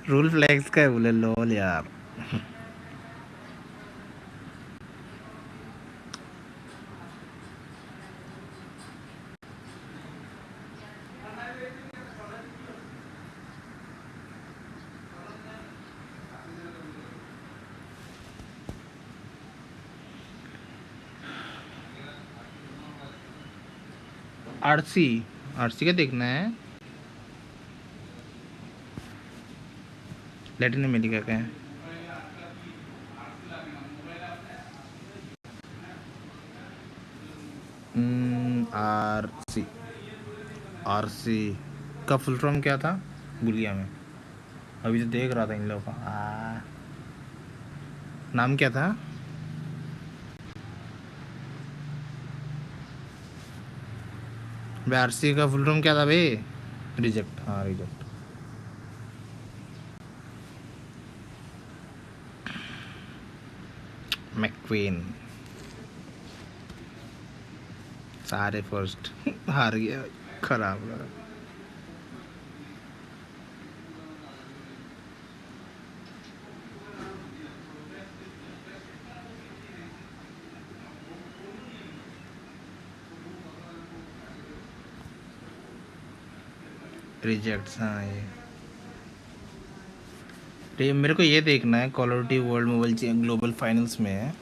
Rule flex का है बोले. लोल यार. आरसी का देखना है. लैटिन अमेरिका का है. आरसी का फुल फॉर्म क्या था? भूल गया मैं. अभी तो देख रहा था इन लोगों का. नाम क्या था? आरसी का फुल फॉर्म क्या था भाई? रिजेक्ट. हाँ रिजेक्ट. मैक्वीन. सारे फर्स्ट हार गया. खराब लगा. रिजेक्ट्स, हाँ ये मेरे को ये देखना है call of duty world mobile global finals में है।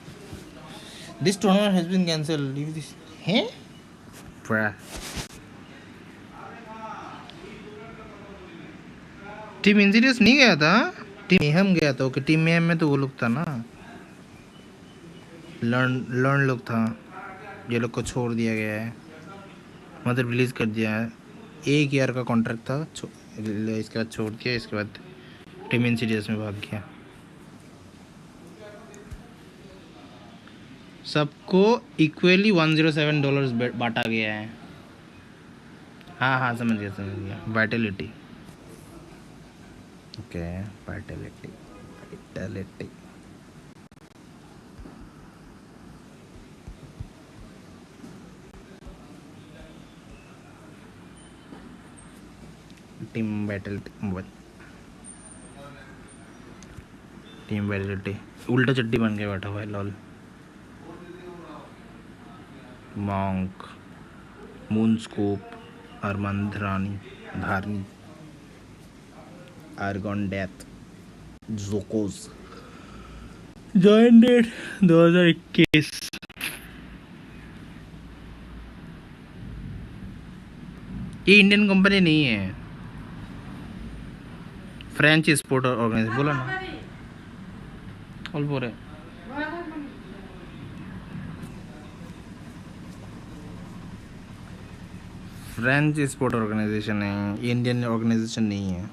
This tournament has been cancelled, leave this हैं पूरा। टीम इंजीनियर्स नहीं गया था, टीम मेहम गया था। ओके, टीम मेहम में तो वो लोग था ना, लर्न लोग था। ये लोग को छोड़ दिया गया है, मतलब रिलीज कर दिया है। 1 ईयर का कॉन्ट्रैक्ट था, इसके बाद छोड़ दिया। इसके बाद टीम इंजीनियर्स में भाग गया। सबको इक्वली $107 बांटा गया है। हाँ समझ गया। Vitality, okay vitality. Team vitality उल्टा चड्डी बन के बैठा हुआ है lol. Monk, moonscope, Arman Dharani, argon death, जोकोस। Join date 2021। ये इंडियन कंपनी नहीं है, फ्रेंच स्पोर्ट ऑर्गेनाइजेशन बोला ना ऑल बोल रहे। फ्रेंच स्पोर्ट ऑर्गेनाइजेशन है, इंडियन ऑर्गेनाइजेशन नहीं है।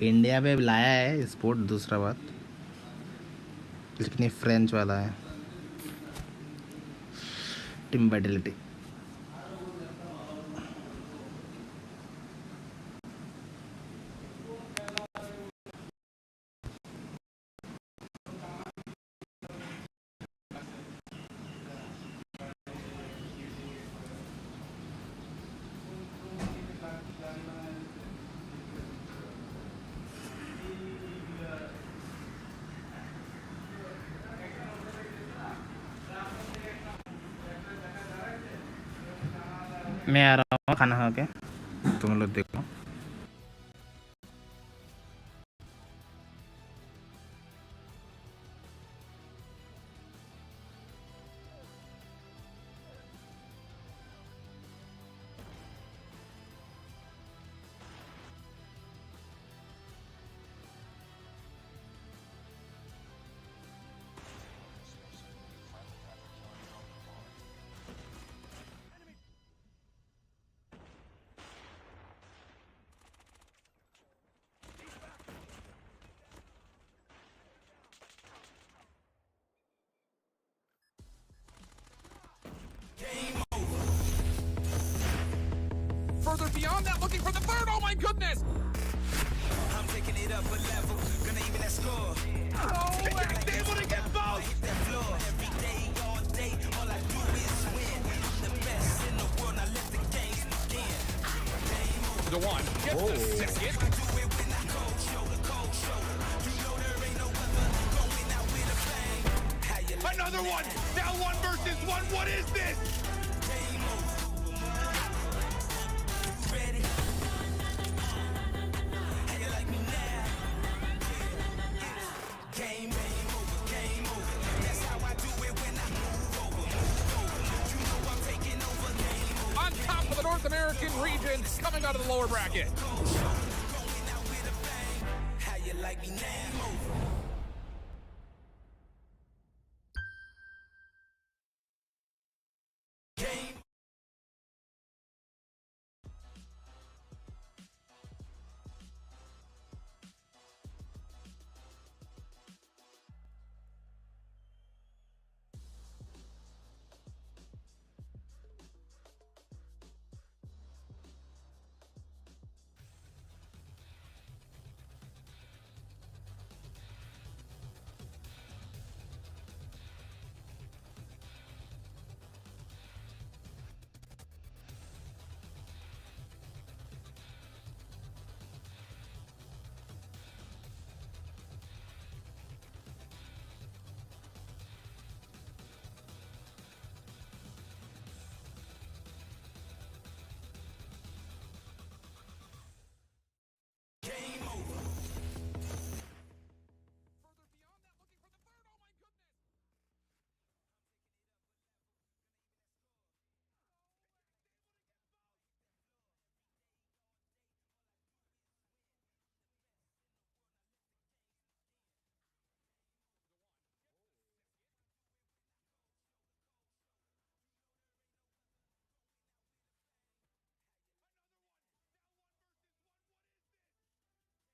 इंडिया पे लाया है स्पोर्ट, दूसरा बात, लेकिन ये फ्रेंच वाला है। Team Vitality. मैं आ रहा हूँ खाना खा के, तुम लोग देखो। Further beyond that, looking for the third. Oh my goodness! I'm taking it up a level, gonna even that score. Oh, and he's able to get both! That floor every day, all day, all I do is win. I'm the best in the world, now let the games begin. The one gets the second. Another one! Now 1 versus 1. What is this? On top of the North American region, coming out of the lower bracket. How you like me now? game over. Further beyond that, looking for the third. Oh my goodness! Another one! Now 1 versus 1. What is this?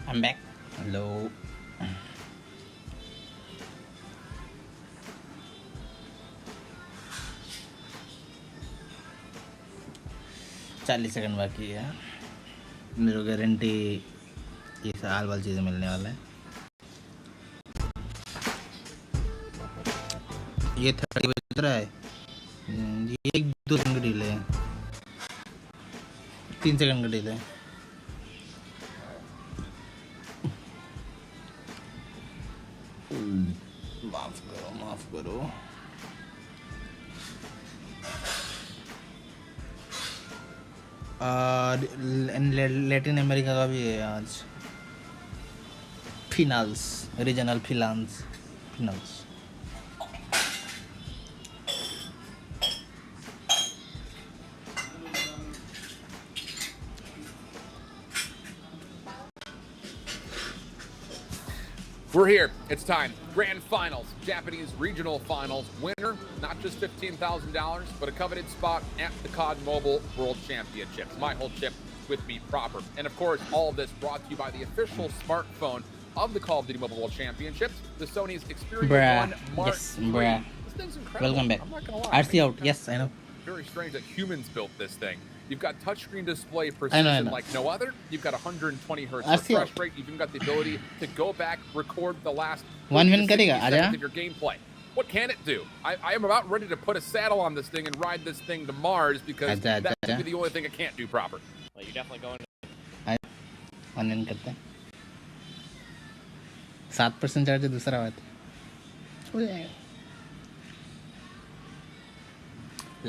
I'm back. Hello. 40 second बाकी है. मेरे को guarantee ये साल वाली चीज़ें मिलने वाला है. ये 30 बज रहा है. ये 1-2 सेकंड का डिले है. 3 सेकंड का डिले है. माफ करो. लैटिन अमेरिका का भी है आज. फिनाल्स, regional फिनाल्स. We're here. It's time. Grand Finals, Japanese Regional Finals. Winner, not just $15,000, but a coveted spot at the COD Mobile World Championships. My whole chip with me proper. And of course, all of this brought to you by the official smartphone of the Call of Duty Mobile World Championships, the Sony's Xperia 1 Mark III. This thing's incredible. Welcome back. I'm not gonna lie. RC out. Yes, I know. Very strange that humans built this thing. You've got touchscreen display precision like no other. You've got 120 hertz refresh rate. You've even got the ability to go back, record the last 1 win करेगा आजा. of your gameplay. What can it do? I am about ready to put a saddle on this thing and ride this thing to Mars because that could be the only thing it can't do proper. Well, you're definitely going to... 1 win करते हैं. 7% charge दूसरा बात हो जाएगा.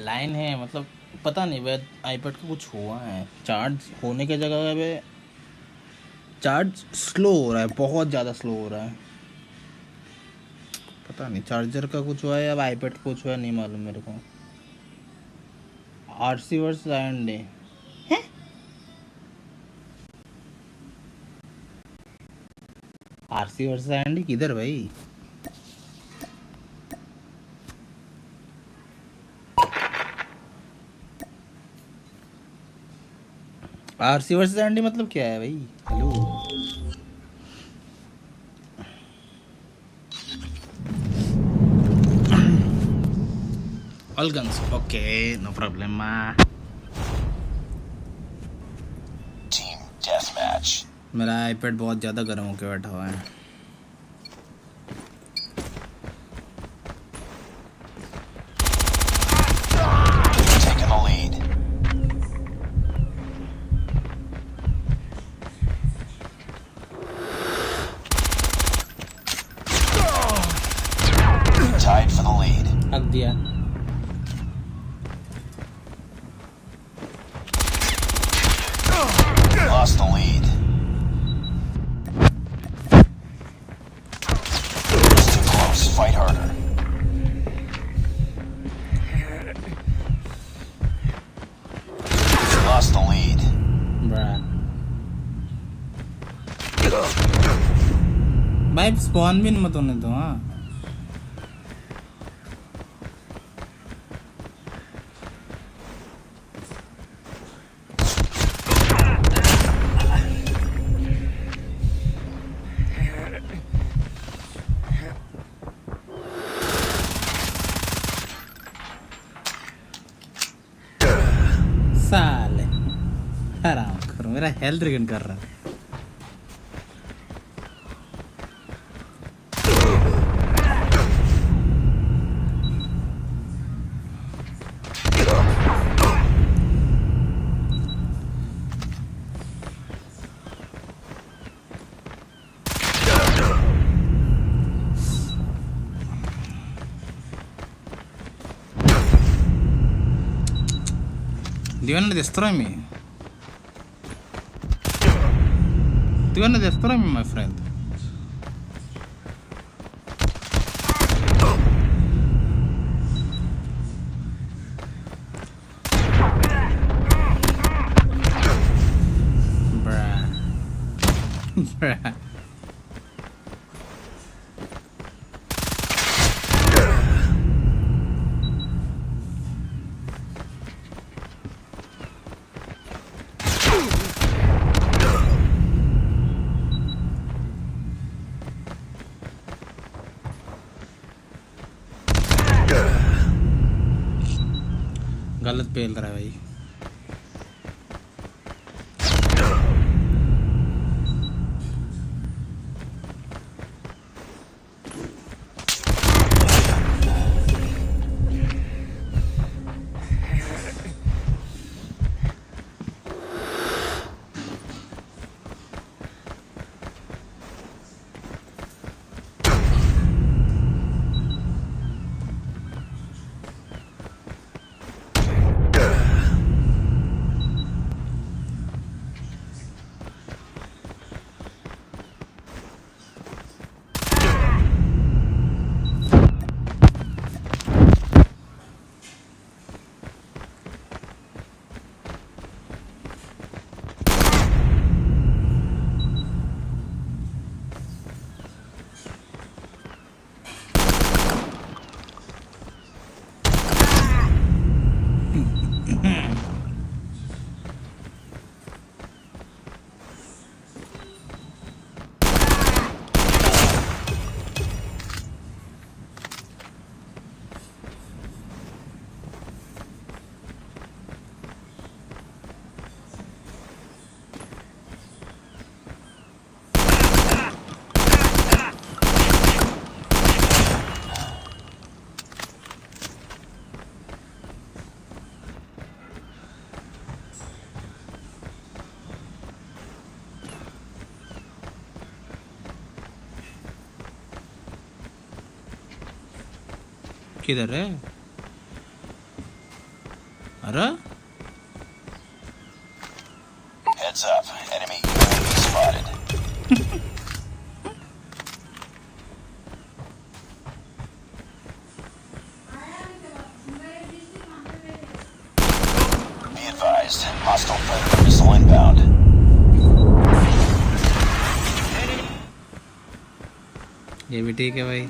Line है मतलब पता नहीं वह आईपैड का कुछ हुआ है. चार्ज होने की जगह पे चार्ज स्लो हो रहा है. बहुत ज़्यादा स्लो हो रहा है. पता नहीं चार्जर का कुछ हुआ है या आईपैड का कुछ हुआ है, नहीं मालूम मेरे को. RC versus iron RC versus iron किधर भाई? आरसी वर्सेस आयरन मतलब क्या है भाई? Hello. All guns. Okay, no problem. Team deathmatch. मेरा आईपैड बहुत ज़्यादा गर्म होकर बैठा हुआ है. Taking the lead. Tied for the lead. हक दिया. Lost the lead. It's too close. Fight harder. Lost the lead. Bruh. भाई स्पॉन भी मत होने दो. हाँ साले आराम करो. मेरा हेल्थ रिगन कर रहा है. Do you want to destroy me? Do you want to destroy me, my friend? Bruh. Bruh. गलत पेल रहा है भाई। किधर है? अरे Heads up, enemy UAV spotted. Be advised, hostile predator missile inbound. ये भी ठीक है भाई।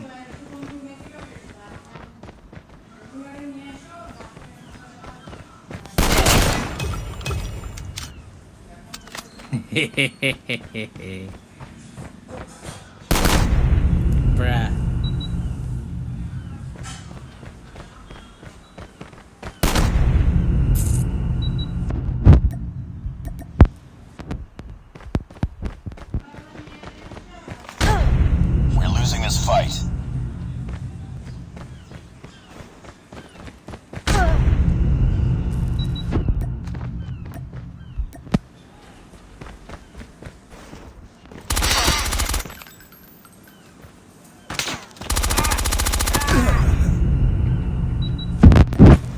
Bruh. We're losing this fight.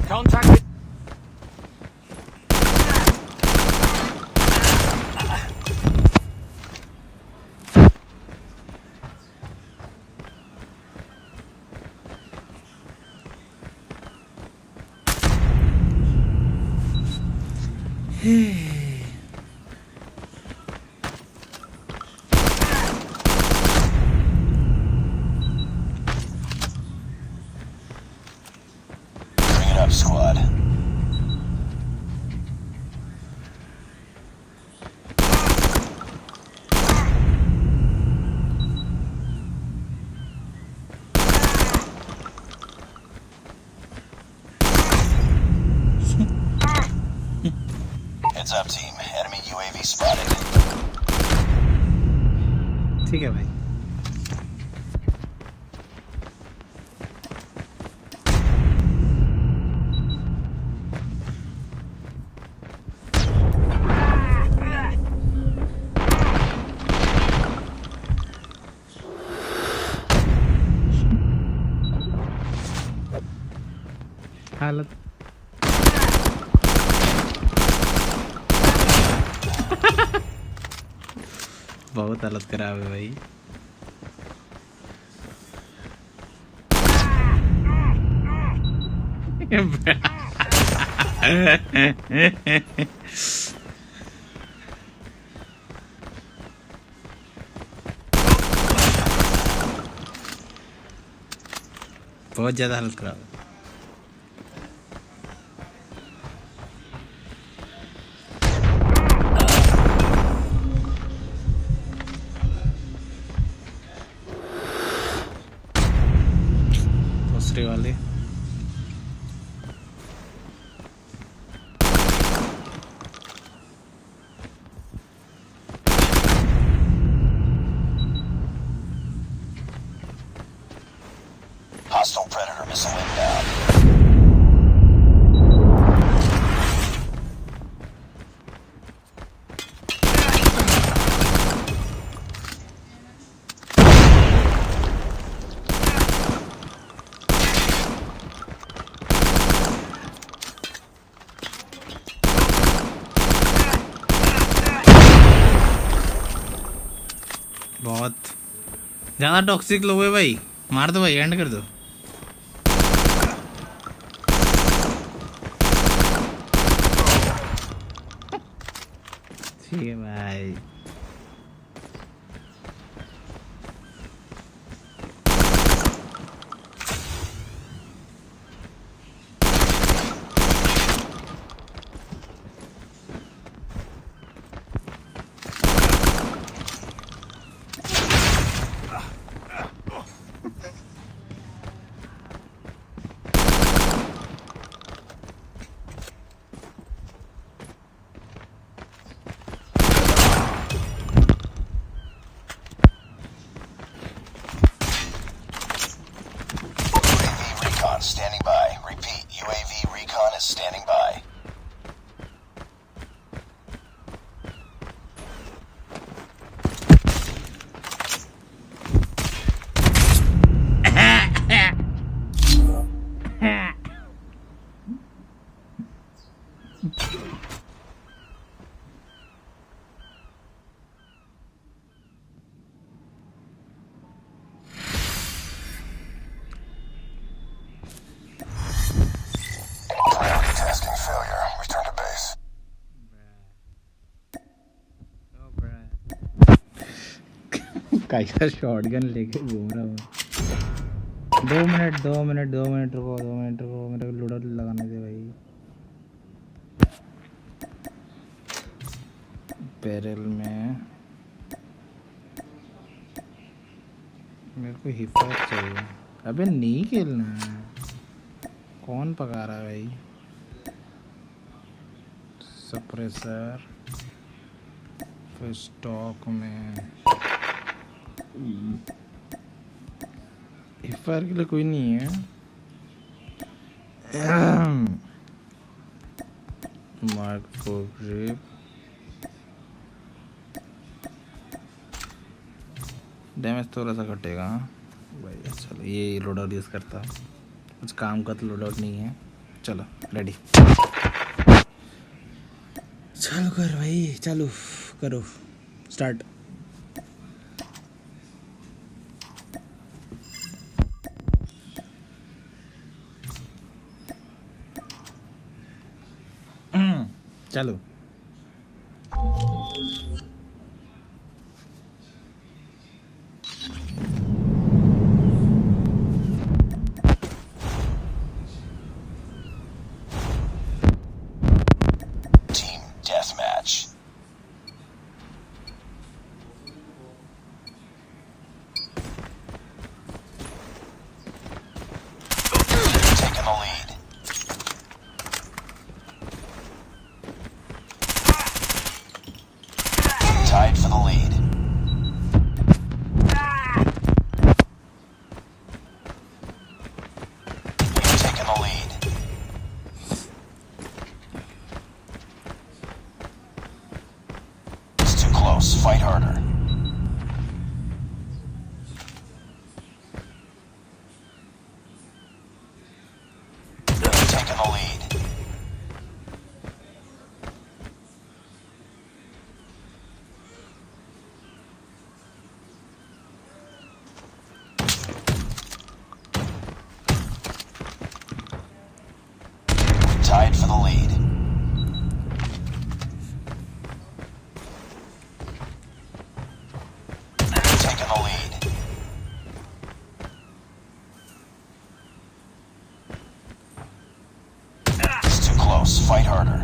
Contact. Bring it up, squad. Heads up, team. Enemy UAV spotted. ठीक है भाई। हालत बहुत हालत खराब है भाई। बहुत ज्यादा हालत खराब है। दूसरे वाले Missile inbound. बहुत ज़्यादा टॉक्सिक लोग है भाई, मार दो भाई, एंड कर दो। ठीक है भाई। Recon standing by. Repeat, UAV recon is standing by. Priority testing failure. Return to base. कैसा शॉटगन लेके घूम रहा हूँ। 2 मिनट रुको, 2 मिनट रुको, मेरे को लूडो लगाने दे भाई। बैरल में मेरे को हिफाजत चाहिए। अबे नहीं खेलना है, कौन पका रहा है भाई? सप्रेसर फिर स्टॉक में हिफायर के लिए कोई नहीं है। मार्क 4 ग्रिप, डैमेज थोड़ा सा घटेगा भाई। चलो ये लोड आउट यूज़ करता, कुछ काम का तो लोड आउट नहीं है। चलो रेडी, चालू कर भाई, चालू करो, स्टार्ट। चालू। Team deathmatch. Taking the lead. Tied for the lead. We've taken the lead. It's too close. Fight harder. We've taken the lead. Tied for the lead. Taking the lead. It's too close. Fight harder.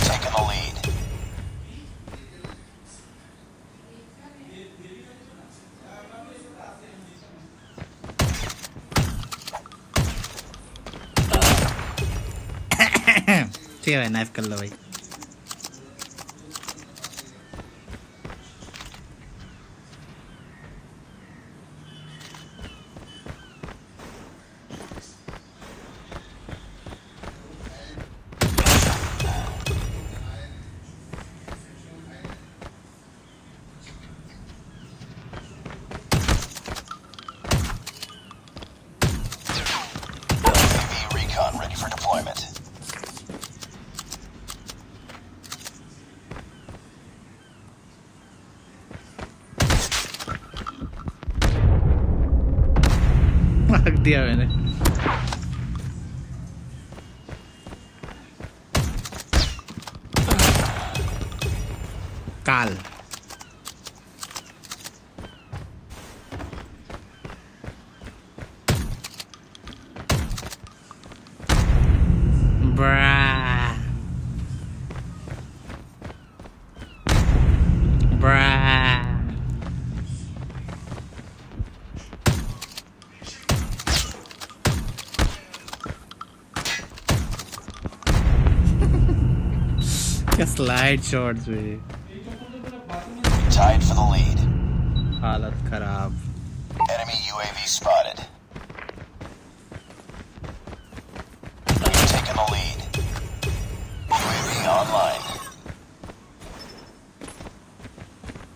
Taking the lead. ठीक है भाई, knife कर लो भाई। रख दिया मैंने। काल Bruh. Bruh. क्या slide shots में Tied for the lead. हालत खराब। Enemy UAV spotted. You've taken the lead. UAV online.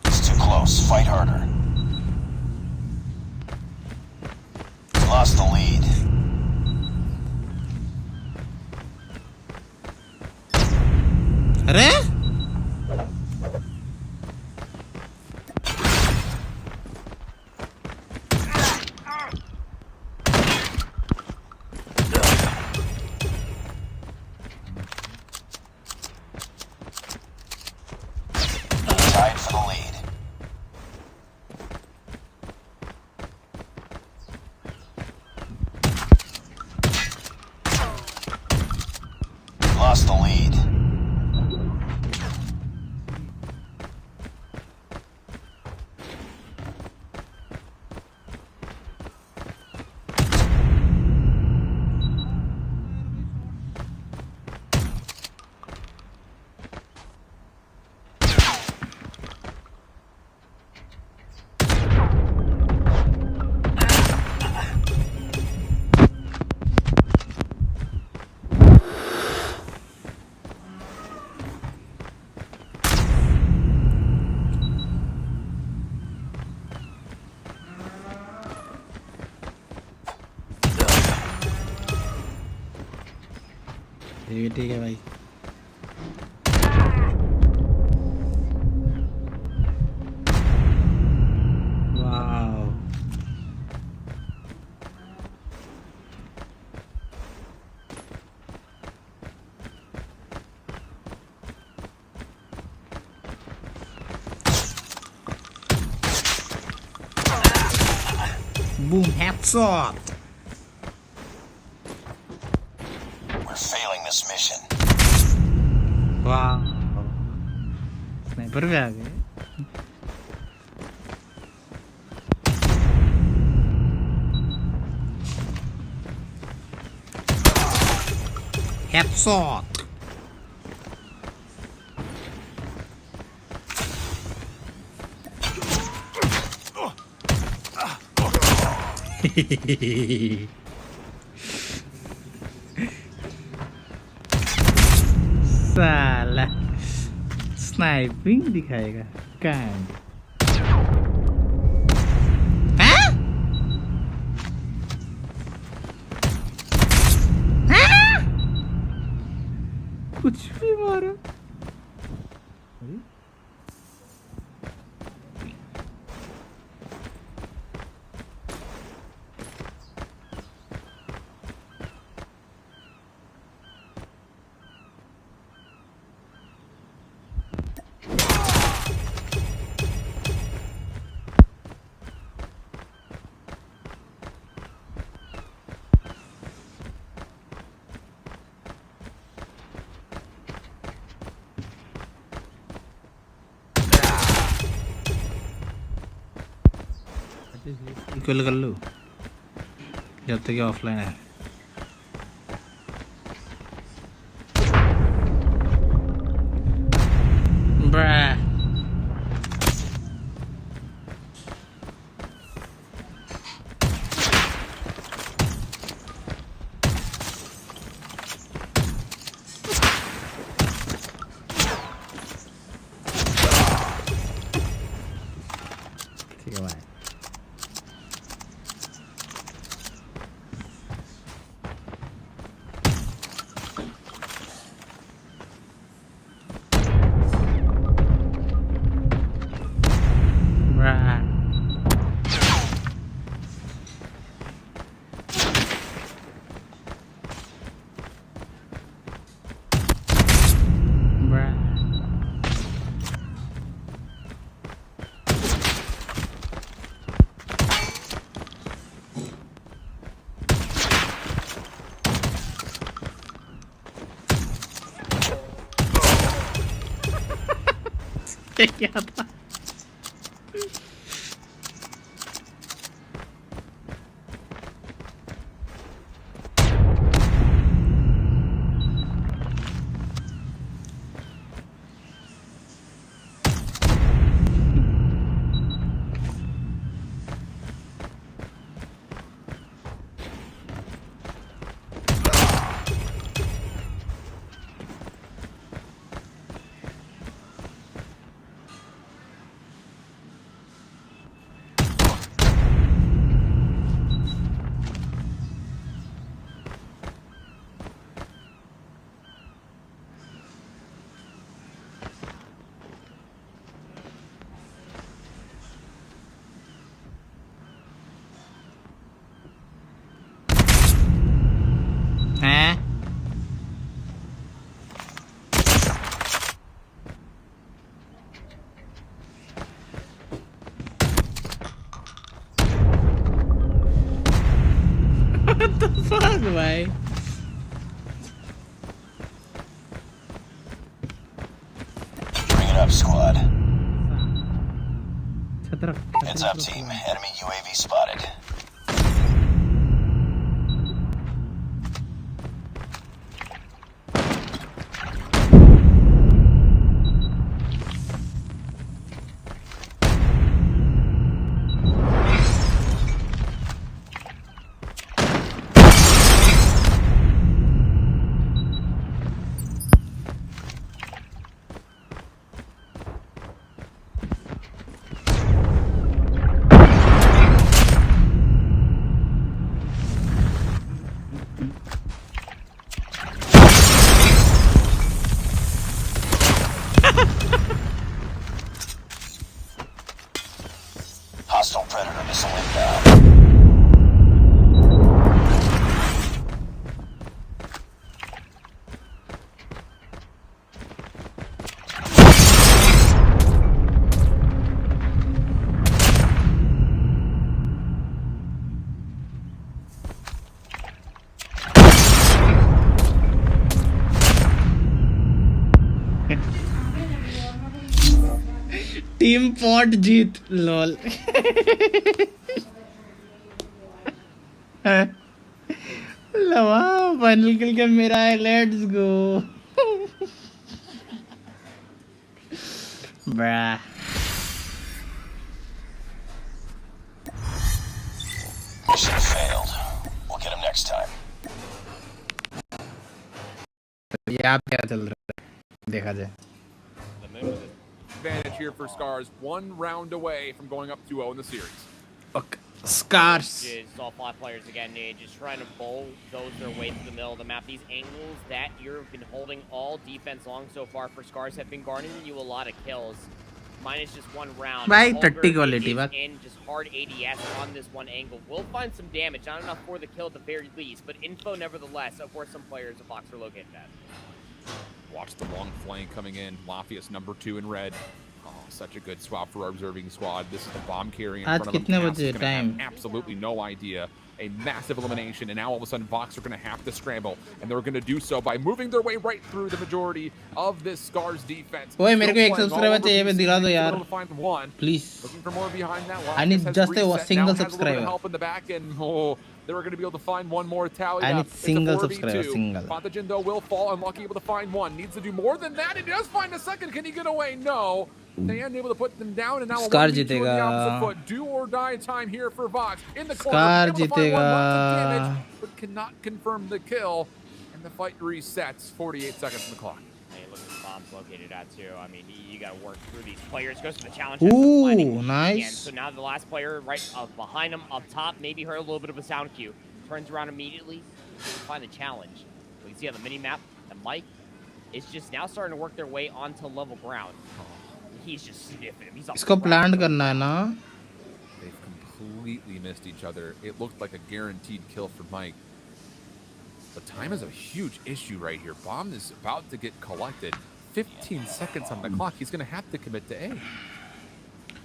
It's too close. Fight harder. You lost the lead. अरे Tied for the lead. You lost the lead. ये ठीक है भाई। वाव Boom headshot. We're failing this mission. वाह sniper भी आ गए। Headshot साला sniping दिखाएगा कांड। हाँ? हाँ? कुछ भी मारा। किल कर लो जब तक ये ऑफलाइन है। ब्रा ठीक है भाई। पीछे क्या था? हैं? What the fuck, भाई? Bring it up, squad. Chatra Heads up, team. Enemy UAV spotted. Hostile Predator missile inbound. Team पॉट जीत लॉल लवा फाइनल किल के मेरा है let's go bro Mission failed. We'll get him next time. ये आप क्या चल रहा है देखा जाए Advantage here for Scars, 1 round away from going up 2-0 in the series. Okay. Scars. All 5 players again, just trying to bulldoze their way through the middle of the map. These angles that you've been holding all defense long so far for Scars have been garnering you a lot of kills. Minus just 1 round. Bhai, 30 quality back. In just hard ADS on this one angle. Will find some damage, not enough for the kill at the very least, but info nevertheless of where some players of Fox are located at. Watch the long flank coming in. Lafius number 2 in red. Oh, such a good swap for our observing squad. This is the bomb carry in front of them. Cass is gonna have absolutely no idea. A massive elimination, and now all of a sudden Vox are going to have to scramble, and they're going to do so by moving their way right through the majority of this Scars defense. ओए मेरे को एक subscriber चाहिए मैं दिला दो यार please. Looking for more behind that line. I need just a single subscriber. Help in the back, and they were going to be able to find one more tally. I need single subscriber, single. Pathogen though will fall, Unlucky able to find one. Needs to do more than that. He does find a second. Can he get away? No. They are able to put them down, and now Scar a जीतेगा. Do or die time here for Vox in the corner. Scar Able to find one, lots of जीतेगा. damage, but cannot confirm the kill, and the fight resets. 48 seconds on the clock. Hey, look at the bombs located at too. I mean, you got to work through these players. Goes for the challenge. Ooh, nice. And so now the last player right behind him up top maybe heard a little bit of a sound cue. Turns around immediately to find the challenge. We can see on the mini map that Mike is just now starting to work their way onto level ground. He's just sniffing him. He's इसको plant करना है ना They've completely missed each other. It looked like a guaranteed kill for Mike. But time is a huge issue right here. Bomb is about to get collected. 15 seconds on the clock. He's going to have to commit to A.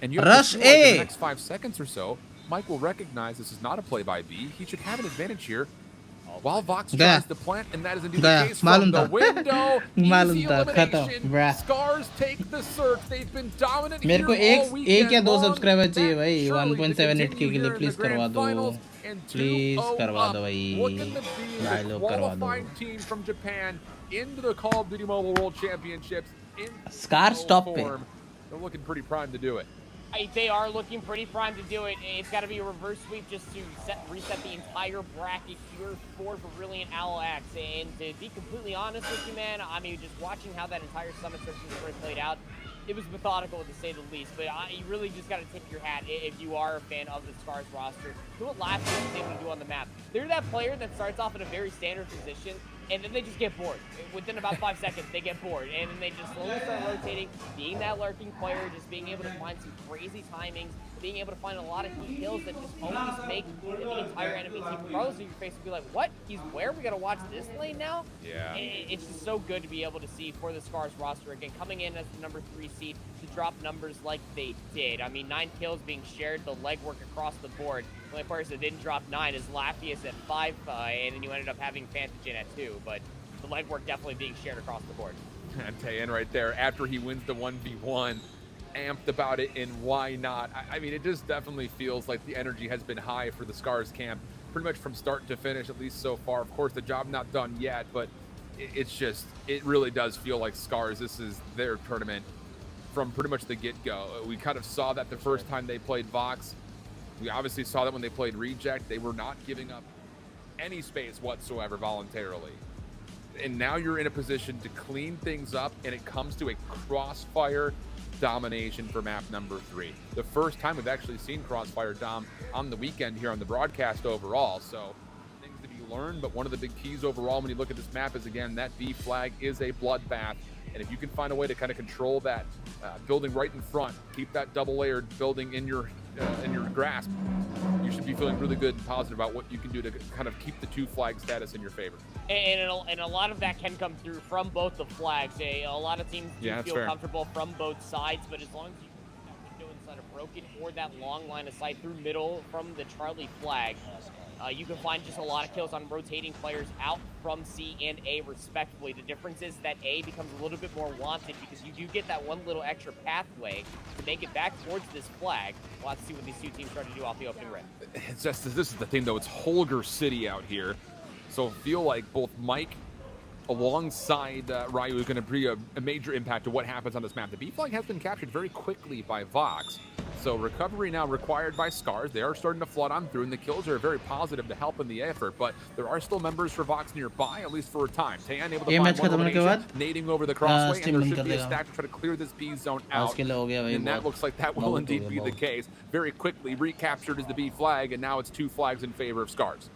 And you have Rush to feel like A. in the next 5 seconds or so, Mike will recognize this is not a play by B. He should have an advantage here. Oh, while Vox Gaya. tries to plant, and that is indeed Gaya. the case from Malum the tha. window. Malum Easy tha. Khatam. elimination. Bruh. Scars take the search. They've been dominant मेरे को here all एक weekend या दो long. Subscriber चाहिए भाई Surely to 1.7 8 continue के लिए here in please the grand करवा दो finals and प्लीज 2-0 करवा up. दो भाई Looking to be भाई the लोग करवा दो qualifying team from Japan into the Call of Duty Mobile World Championships in Scar stop पे form. They're looking pretty primed to do it. They are looking pretty primed to do it. It's got to be a reverse sweep just to reset the entire bracket here for Brilliant Alex. And to be completely honest with you, man, I mean, just watching how that entire Summit Search played out, it was methodical to say the least. But you really just got to tip your hat if you are a fan of the Scars roster to what last year was able to do on the map. They're that player that starts off in a very standard position, and then they just get bored. Within about 5 seconds, they get bored, and then they just slowly start rotating, being that lurking player, just being able to find some crazy timings, being able to find a lot of key kills that just always make the entire enemy team, regardless of your face, be like, what? He's where? We gotta watch this lane now? Yeah. It's just so good to be able to see for the Scars roster, again, coming in as the number 3 seed to drop numbers like they did. I mean, 9 kills being shared, the legwork across the board. The only person that didn't drop 9 is Laphius at 5, and then you ended up having Fantagen at 2, but the legwork definitely being shared across the board. And Tayan right there, after he wins the 1v1, amped about it, and why not? I mean, it just definitely feels like the energy has been high for the Scars camp, pretty much from start to finish, at least so far. Of course, the job not done yet, but it's just, it really does feel like Scars, this is their tournament from pretty much the get-go. We kind of saw that the first time they played Vox. We obviously saw that when they played Reject. They were not giving up any space whatsoever voluntarily. And now you're in a position to clean things up, and it comes to a crossfire domination for map number 3. The first time we've actually seen crossfire dom on the weekend here on the broadcast overall, so things to be learned, but one of the big keys overall when you look at this map is, again, that B flag is a bloodbath, and if you can find a way to kind of control that building right in front, keep that double-layered building in your grasp, you should be feeling really good and positive about what you can do to kind of keep the 2 flag status in your favor. And a lot of that can come through from both the flags. A lot of teams do feel comfortable from both sides, but as long as you keep that window inside of Broken or that long line of sight through middle from the Charlie flag, you can find just a lot of kills on rotating players out from C and A respectively. The difference is that A becomes a little bit more wanted because you do get that one little extra pathway to make it back towards this flag. We'll have to see what these 2 teams try to do off the opening rim. It's just, this is the thing though, it's Holger City out here. So I feel like both Mike alongside Ryu is going to be a major impact to what happens on this map. The B flag has been captured very quickly by Vox. So recovery now required by Scars. They are starting to flood on through, and the kills are very positive to help in the effort. But there are still members for Vox nearby, at least for a time. Tayan able to find one elimination, nading over the crossway, and there should be a stack to try to clear this B zone out. And that looks like that will indeed be the case. Very quickly recaptured is the B flag, and now it's 2 flags in favor of Scars.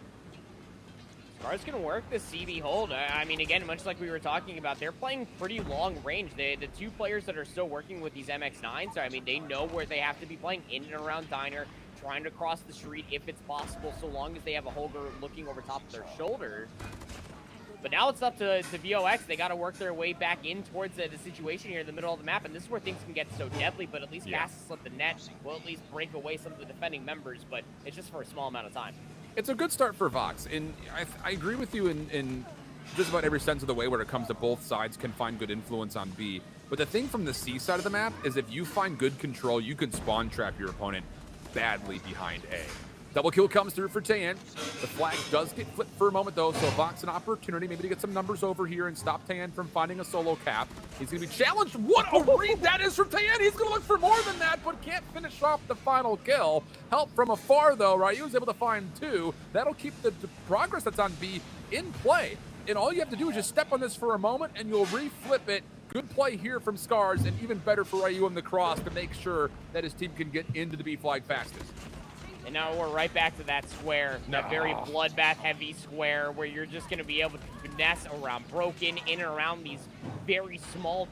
Scars can work the CB hold. I mean, again, much like we were talking about, they're playing pretty long range. The 2 players that are still working with these MX-9s, I mean, they know where they have to be playing in and around Diner, trying to cross the street if it's possible, so long as they have a Holger looking over top of their shoulder. But now it's up to VOX. They got to work their way back in towards the situation here in the middle of the map, and this is where things can get so deadly, but at least Cass slip the net will at least break away some of the defending members, but it's just for a small amount of time. It's a good start for Vox, and I agree with you in just about every sense of the way where it comes to both sides can find good influence on B. But the thing from the C side of the map is if you find good control, you can spawn trap your opponent badly behind A. Double kill comes through for Tayan. The flag does get flipped for a moment, though, so Vox an opportunity maybe to get some numbers over here and stop Tayan from finding a solo cap. He's going to be challenged. What a read that is from Tayan. He's going to look for more than that, but can't finish off the final kill. Help from afar, though. Ryu was able to find 2. That'll keep the progress that's on B in play. And all you have to do is just step on this for a moment, and you'll re-flip it. Good play here from Scars, and even better for Ryu in the cross to make sure that his team can get into the B flag fastest. And now we're right back to that square, that very bloodbath-heavy square where you're just going to be able to finesse around Broken, in and around these very small,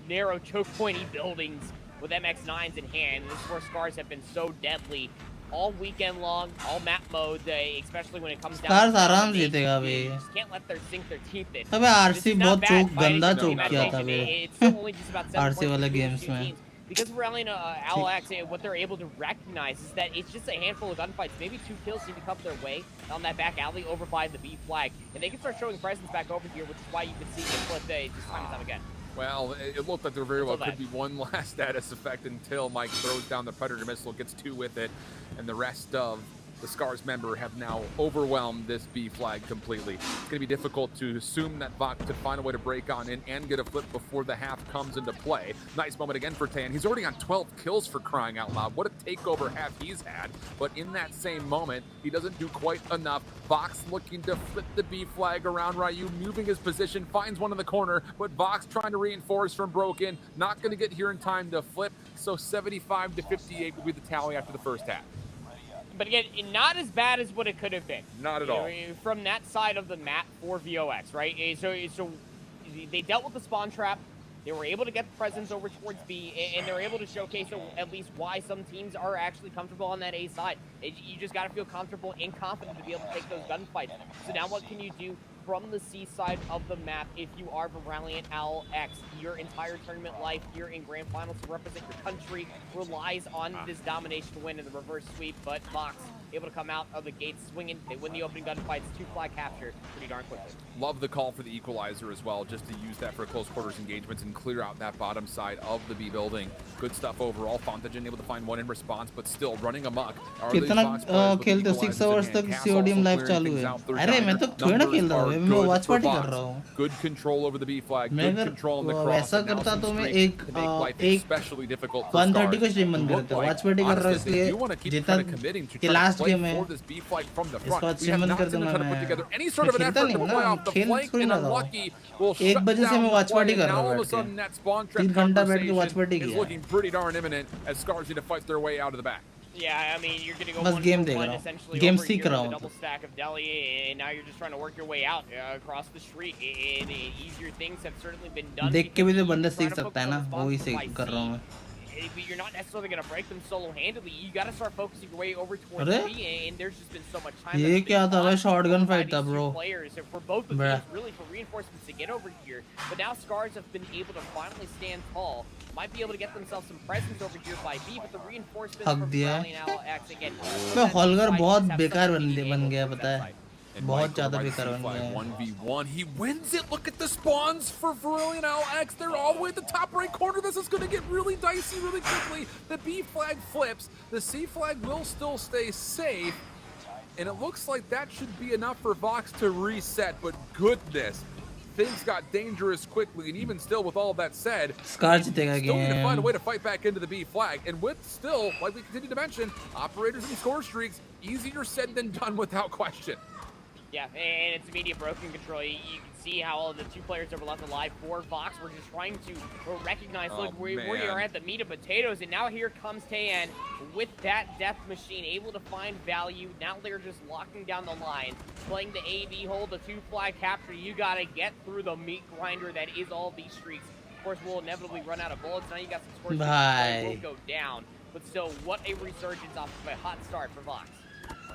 narrow, choke-pointy buildings with MX-9s in hand. And this is where Scars have been so deadly all weekend long, all map mode, especially when it comes down to आराम जीतेगा बे. just can't let them sink their teeth in. अबे RC बहुत चोक गंदा चोक किया था बे. It's still only just about 7 RC वाले points games between में. teams. because Valiant Alex, what they're able to recognize is that it's just a handful of gunfights. Maybe 2 kills need to come their way on that back alley over by the B flag, and they can start showing presence back over here, which is why you've been seeing it flip just time and time again. Well, it looked like there very well could be one last status effect until Mike throws down the Predator missile, gets 2 with it, and the rest of the Scars member have now overwhelmed this B flag completely. It's going to be difficult to assume that Vox to find a way to break on in and get a flip before the half comes into play. Nice moment again for Tan. He's already on 12 kills for crying out loud. What a takeover half he's had. But in that same moment, he doesn't do quite enough. Vox looking to flip the B flag around Ryu, moving his position, finds one in the corner, but Vox trying to reinforce from Broken. Not going to get here in time to flip. So 75-58 will be the tally after the first half. But again, not as bad as what it could have been. Not at all. From that side of the map for VOX, right? So they dealt with the spawn trap. They were able to get the presence over towards B, and they're able to showcase at least why some teams are actually comfortable on that A side. You just got to feel comfortable and confident to be able to take those gunfights. So now what can you do from the C side of the map if you are Valiant LX? Your entire tournament life here in Grand Finals to represent your country relies on this domination win in the reverse sweep, but Vox able to come out of the gates swinging. They win the opening gunfights, 2 flag capture pretty darn quickly. Love the call for the equalizer as well, just to use that for close quarters engagements and clear out that bottom side of the B building. Good stuff overall. Fontagen able to find 1 in response, but still running amok. कितना खेलते हो 6 hours तक COD में live चालू है. अरे मैं तो थोड़ा ना खेल रहा हूँ, मैं वॉच पार्टी कर रहा हूँ. Good control over the B flag. Good control on the cross. वैसा करता तो मैं एक 130 को स्ट्रीम बंद करता. वॉच पार्टी कर रहा हूँ इसलिए जितना कि लास्ट गेम है इसका स्ट्रीम बंद कर दूंगा मैं. खेलता नहीं हूँ ना, खेल थोड़ी ना था. 1 बजे से मैं वॉच पार्टी कर रहा हूँ बैठ के. 3 घंटा बैठ के वॉच पार्टी किया. Looking pretty darn imminent as Scars need to fight their way out of the back. Yeah, I mean, you're going to go बस गेम देख 1-1 रहा essentially हूँ. गेम over सीख here रहा with a हूँ. double stack of Deli, and now you're just trying to work your way out across the street. And easier things have certainly been done. देख के भी तो बंदा सीख सकता है ना, वो ही सीख कर रहा हूँ मैं. You're not necessarily going to break them solo-handedly. You got to start focusing your way over towards अरे? B, and there's just been so much time. ये क्या था भाई, शॉटगन फाइट था bro. Players for both of these, really for reinforcements to get over here. But now Scars have been able to finally stand tall. Might be able to get themselves some presence over here by B, but the reinforcements from Valiant LX again. मैं हॉलगर बहुत बेकार बन गया पता है. बहुत ज़्यादा बेकार बन गया. 1v1, he wins it. Look at the spawns for Valiant LX. They're all the way at the top right corner. This is going to get really dicey really quickly. The B flag flips. The C flag will still stay safe. And it looks like that should be enough for Vox to reset. But goodness, things got dangerous quickly. And even still, with all that said, Scars still need to find a way to fight back into the B flag. And with still, like we continue to mention, operators and score streaks, easier said than done without question. Yeah, and it's immediate broken control. You can see how all the 2 players that were left alive for Vox were just trying to recognize, look, we are at the meat of potatoes, and now here comes Tayan with that death machine, able to find value. Now they're just locking down the line, playing the AV hold, the 2 flag capture. You got to get through the meat grinder that is all these streaks. Of course, we'll inevitably run out of bullets. Now you got some scores that will go down. But still, what a resurgence off of a hot start for Vox.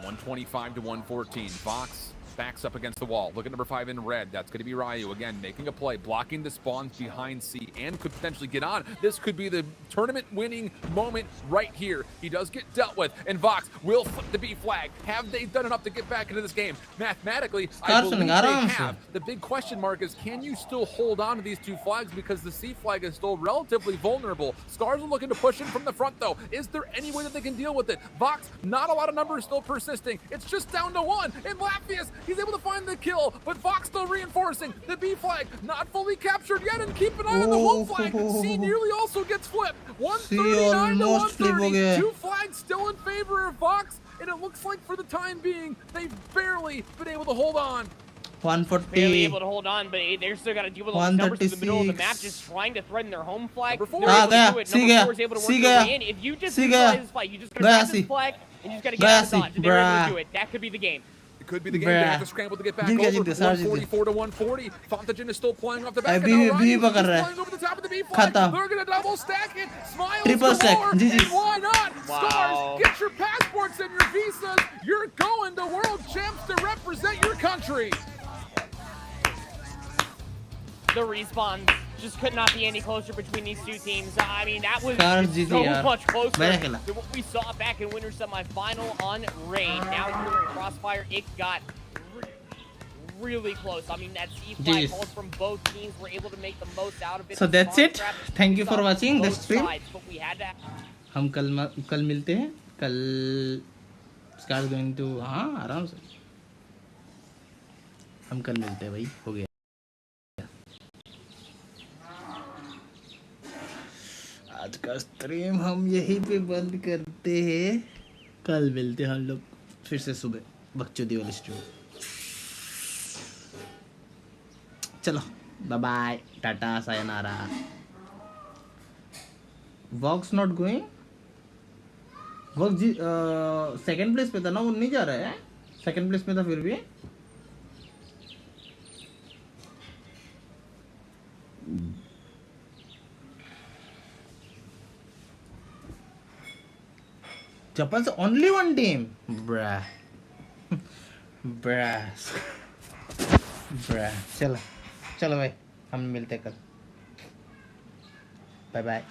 125-114. Vox backs up against the wall. Look at number 5 in red. That's going to be Ryu again, making a play, blocking the spawns behind C, and could potentially get on. This could be the tournament-winning moment right here. He does get dealt with, and Vox will flip the B flag. Have they done enough to get back into this game? Mathematically, I believe they have. The big question mark is, can you still hold on to these 2 flags, because the C flag is still relatively vulnerable. Scars are looking to push in from the front, though. Is there any way that they can deal with it? Vox, not a lot of numbers still persisting. It's just down to 1, and Lapvius, he's able to find the kill, but Vox still reinforcing. The B flag not fully captured yet, and keep an eye on the home flag. C nearly also gets flipped. 139 to 130. 2 flags still in favor of Vox, and it looks like for the time being, they've barely been able to hold on. 140. Barely able to hold on, but they're still got to deal with all the numbers in the middle of the map, just trying to threaten their home flag. If you just utilize this flag, you just gotta grab this flag, and you just gotta get out of dodge. And they're able to do it. That could be the game. It could be the game. They have to scramble to get back over. 144 to 140. Fontagen is still playing off the back. Playing over the top of the B flag. They're gonna double stack it. Smiles triple stack. And why not? Scars, get your passports and your visas. You're going to World Champs to represent your country. The respawn just could not be any closer between these two teams. I mean, that was Cars so GG यार. much closer बढ़िया खेला. than what we saw back in Winter Semi-Final on Rain. Now here in Crossfire, it got really close. I mean, that C5 calls from both teams were able to make the most out of it. So that's it. Thank you for watching the stream. But we had to... हम कल मिलते हैं. कल Scar going to हाँ आराम से. हम कल मिलते हैं भाई. हो गया. आज का स्ट्रीम हम यहीं पे बंद करते हैं. कल मिलते हैं हम लोग फिर से सुबह बकचोदी वाली स्ट्रीम. चलो बाय बाय टाटा सायनारा. Vox not going. Vox ji second place पे था ना. वो नहीं जा रहा है. सेकंड प्लेस पे था फिर भी. Japan's only one team. Bruh. चलो भाई हम मिलते कल. Bye bye.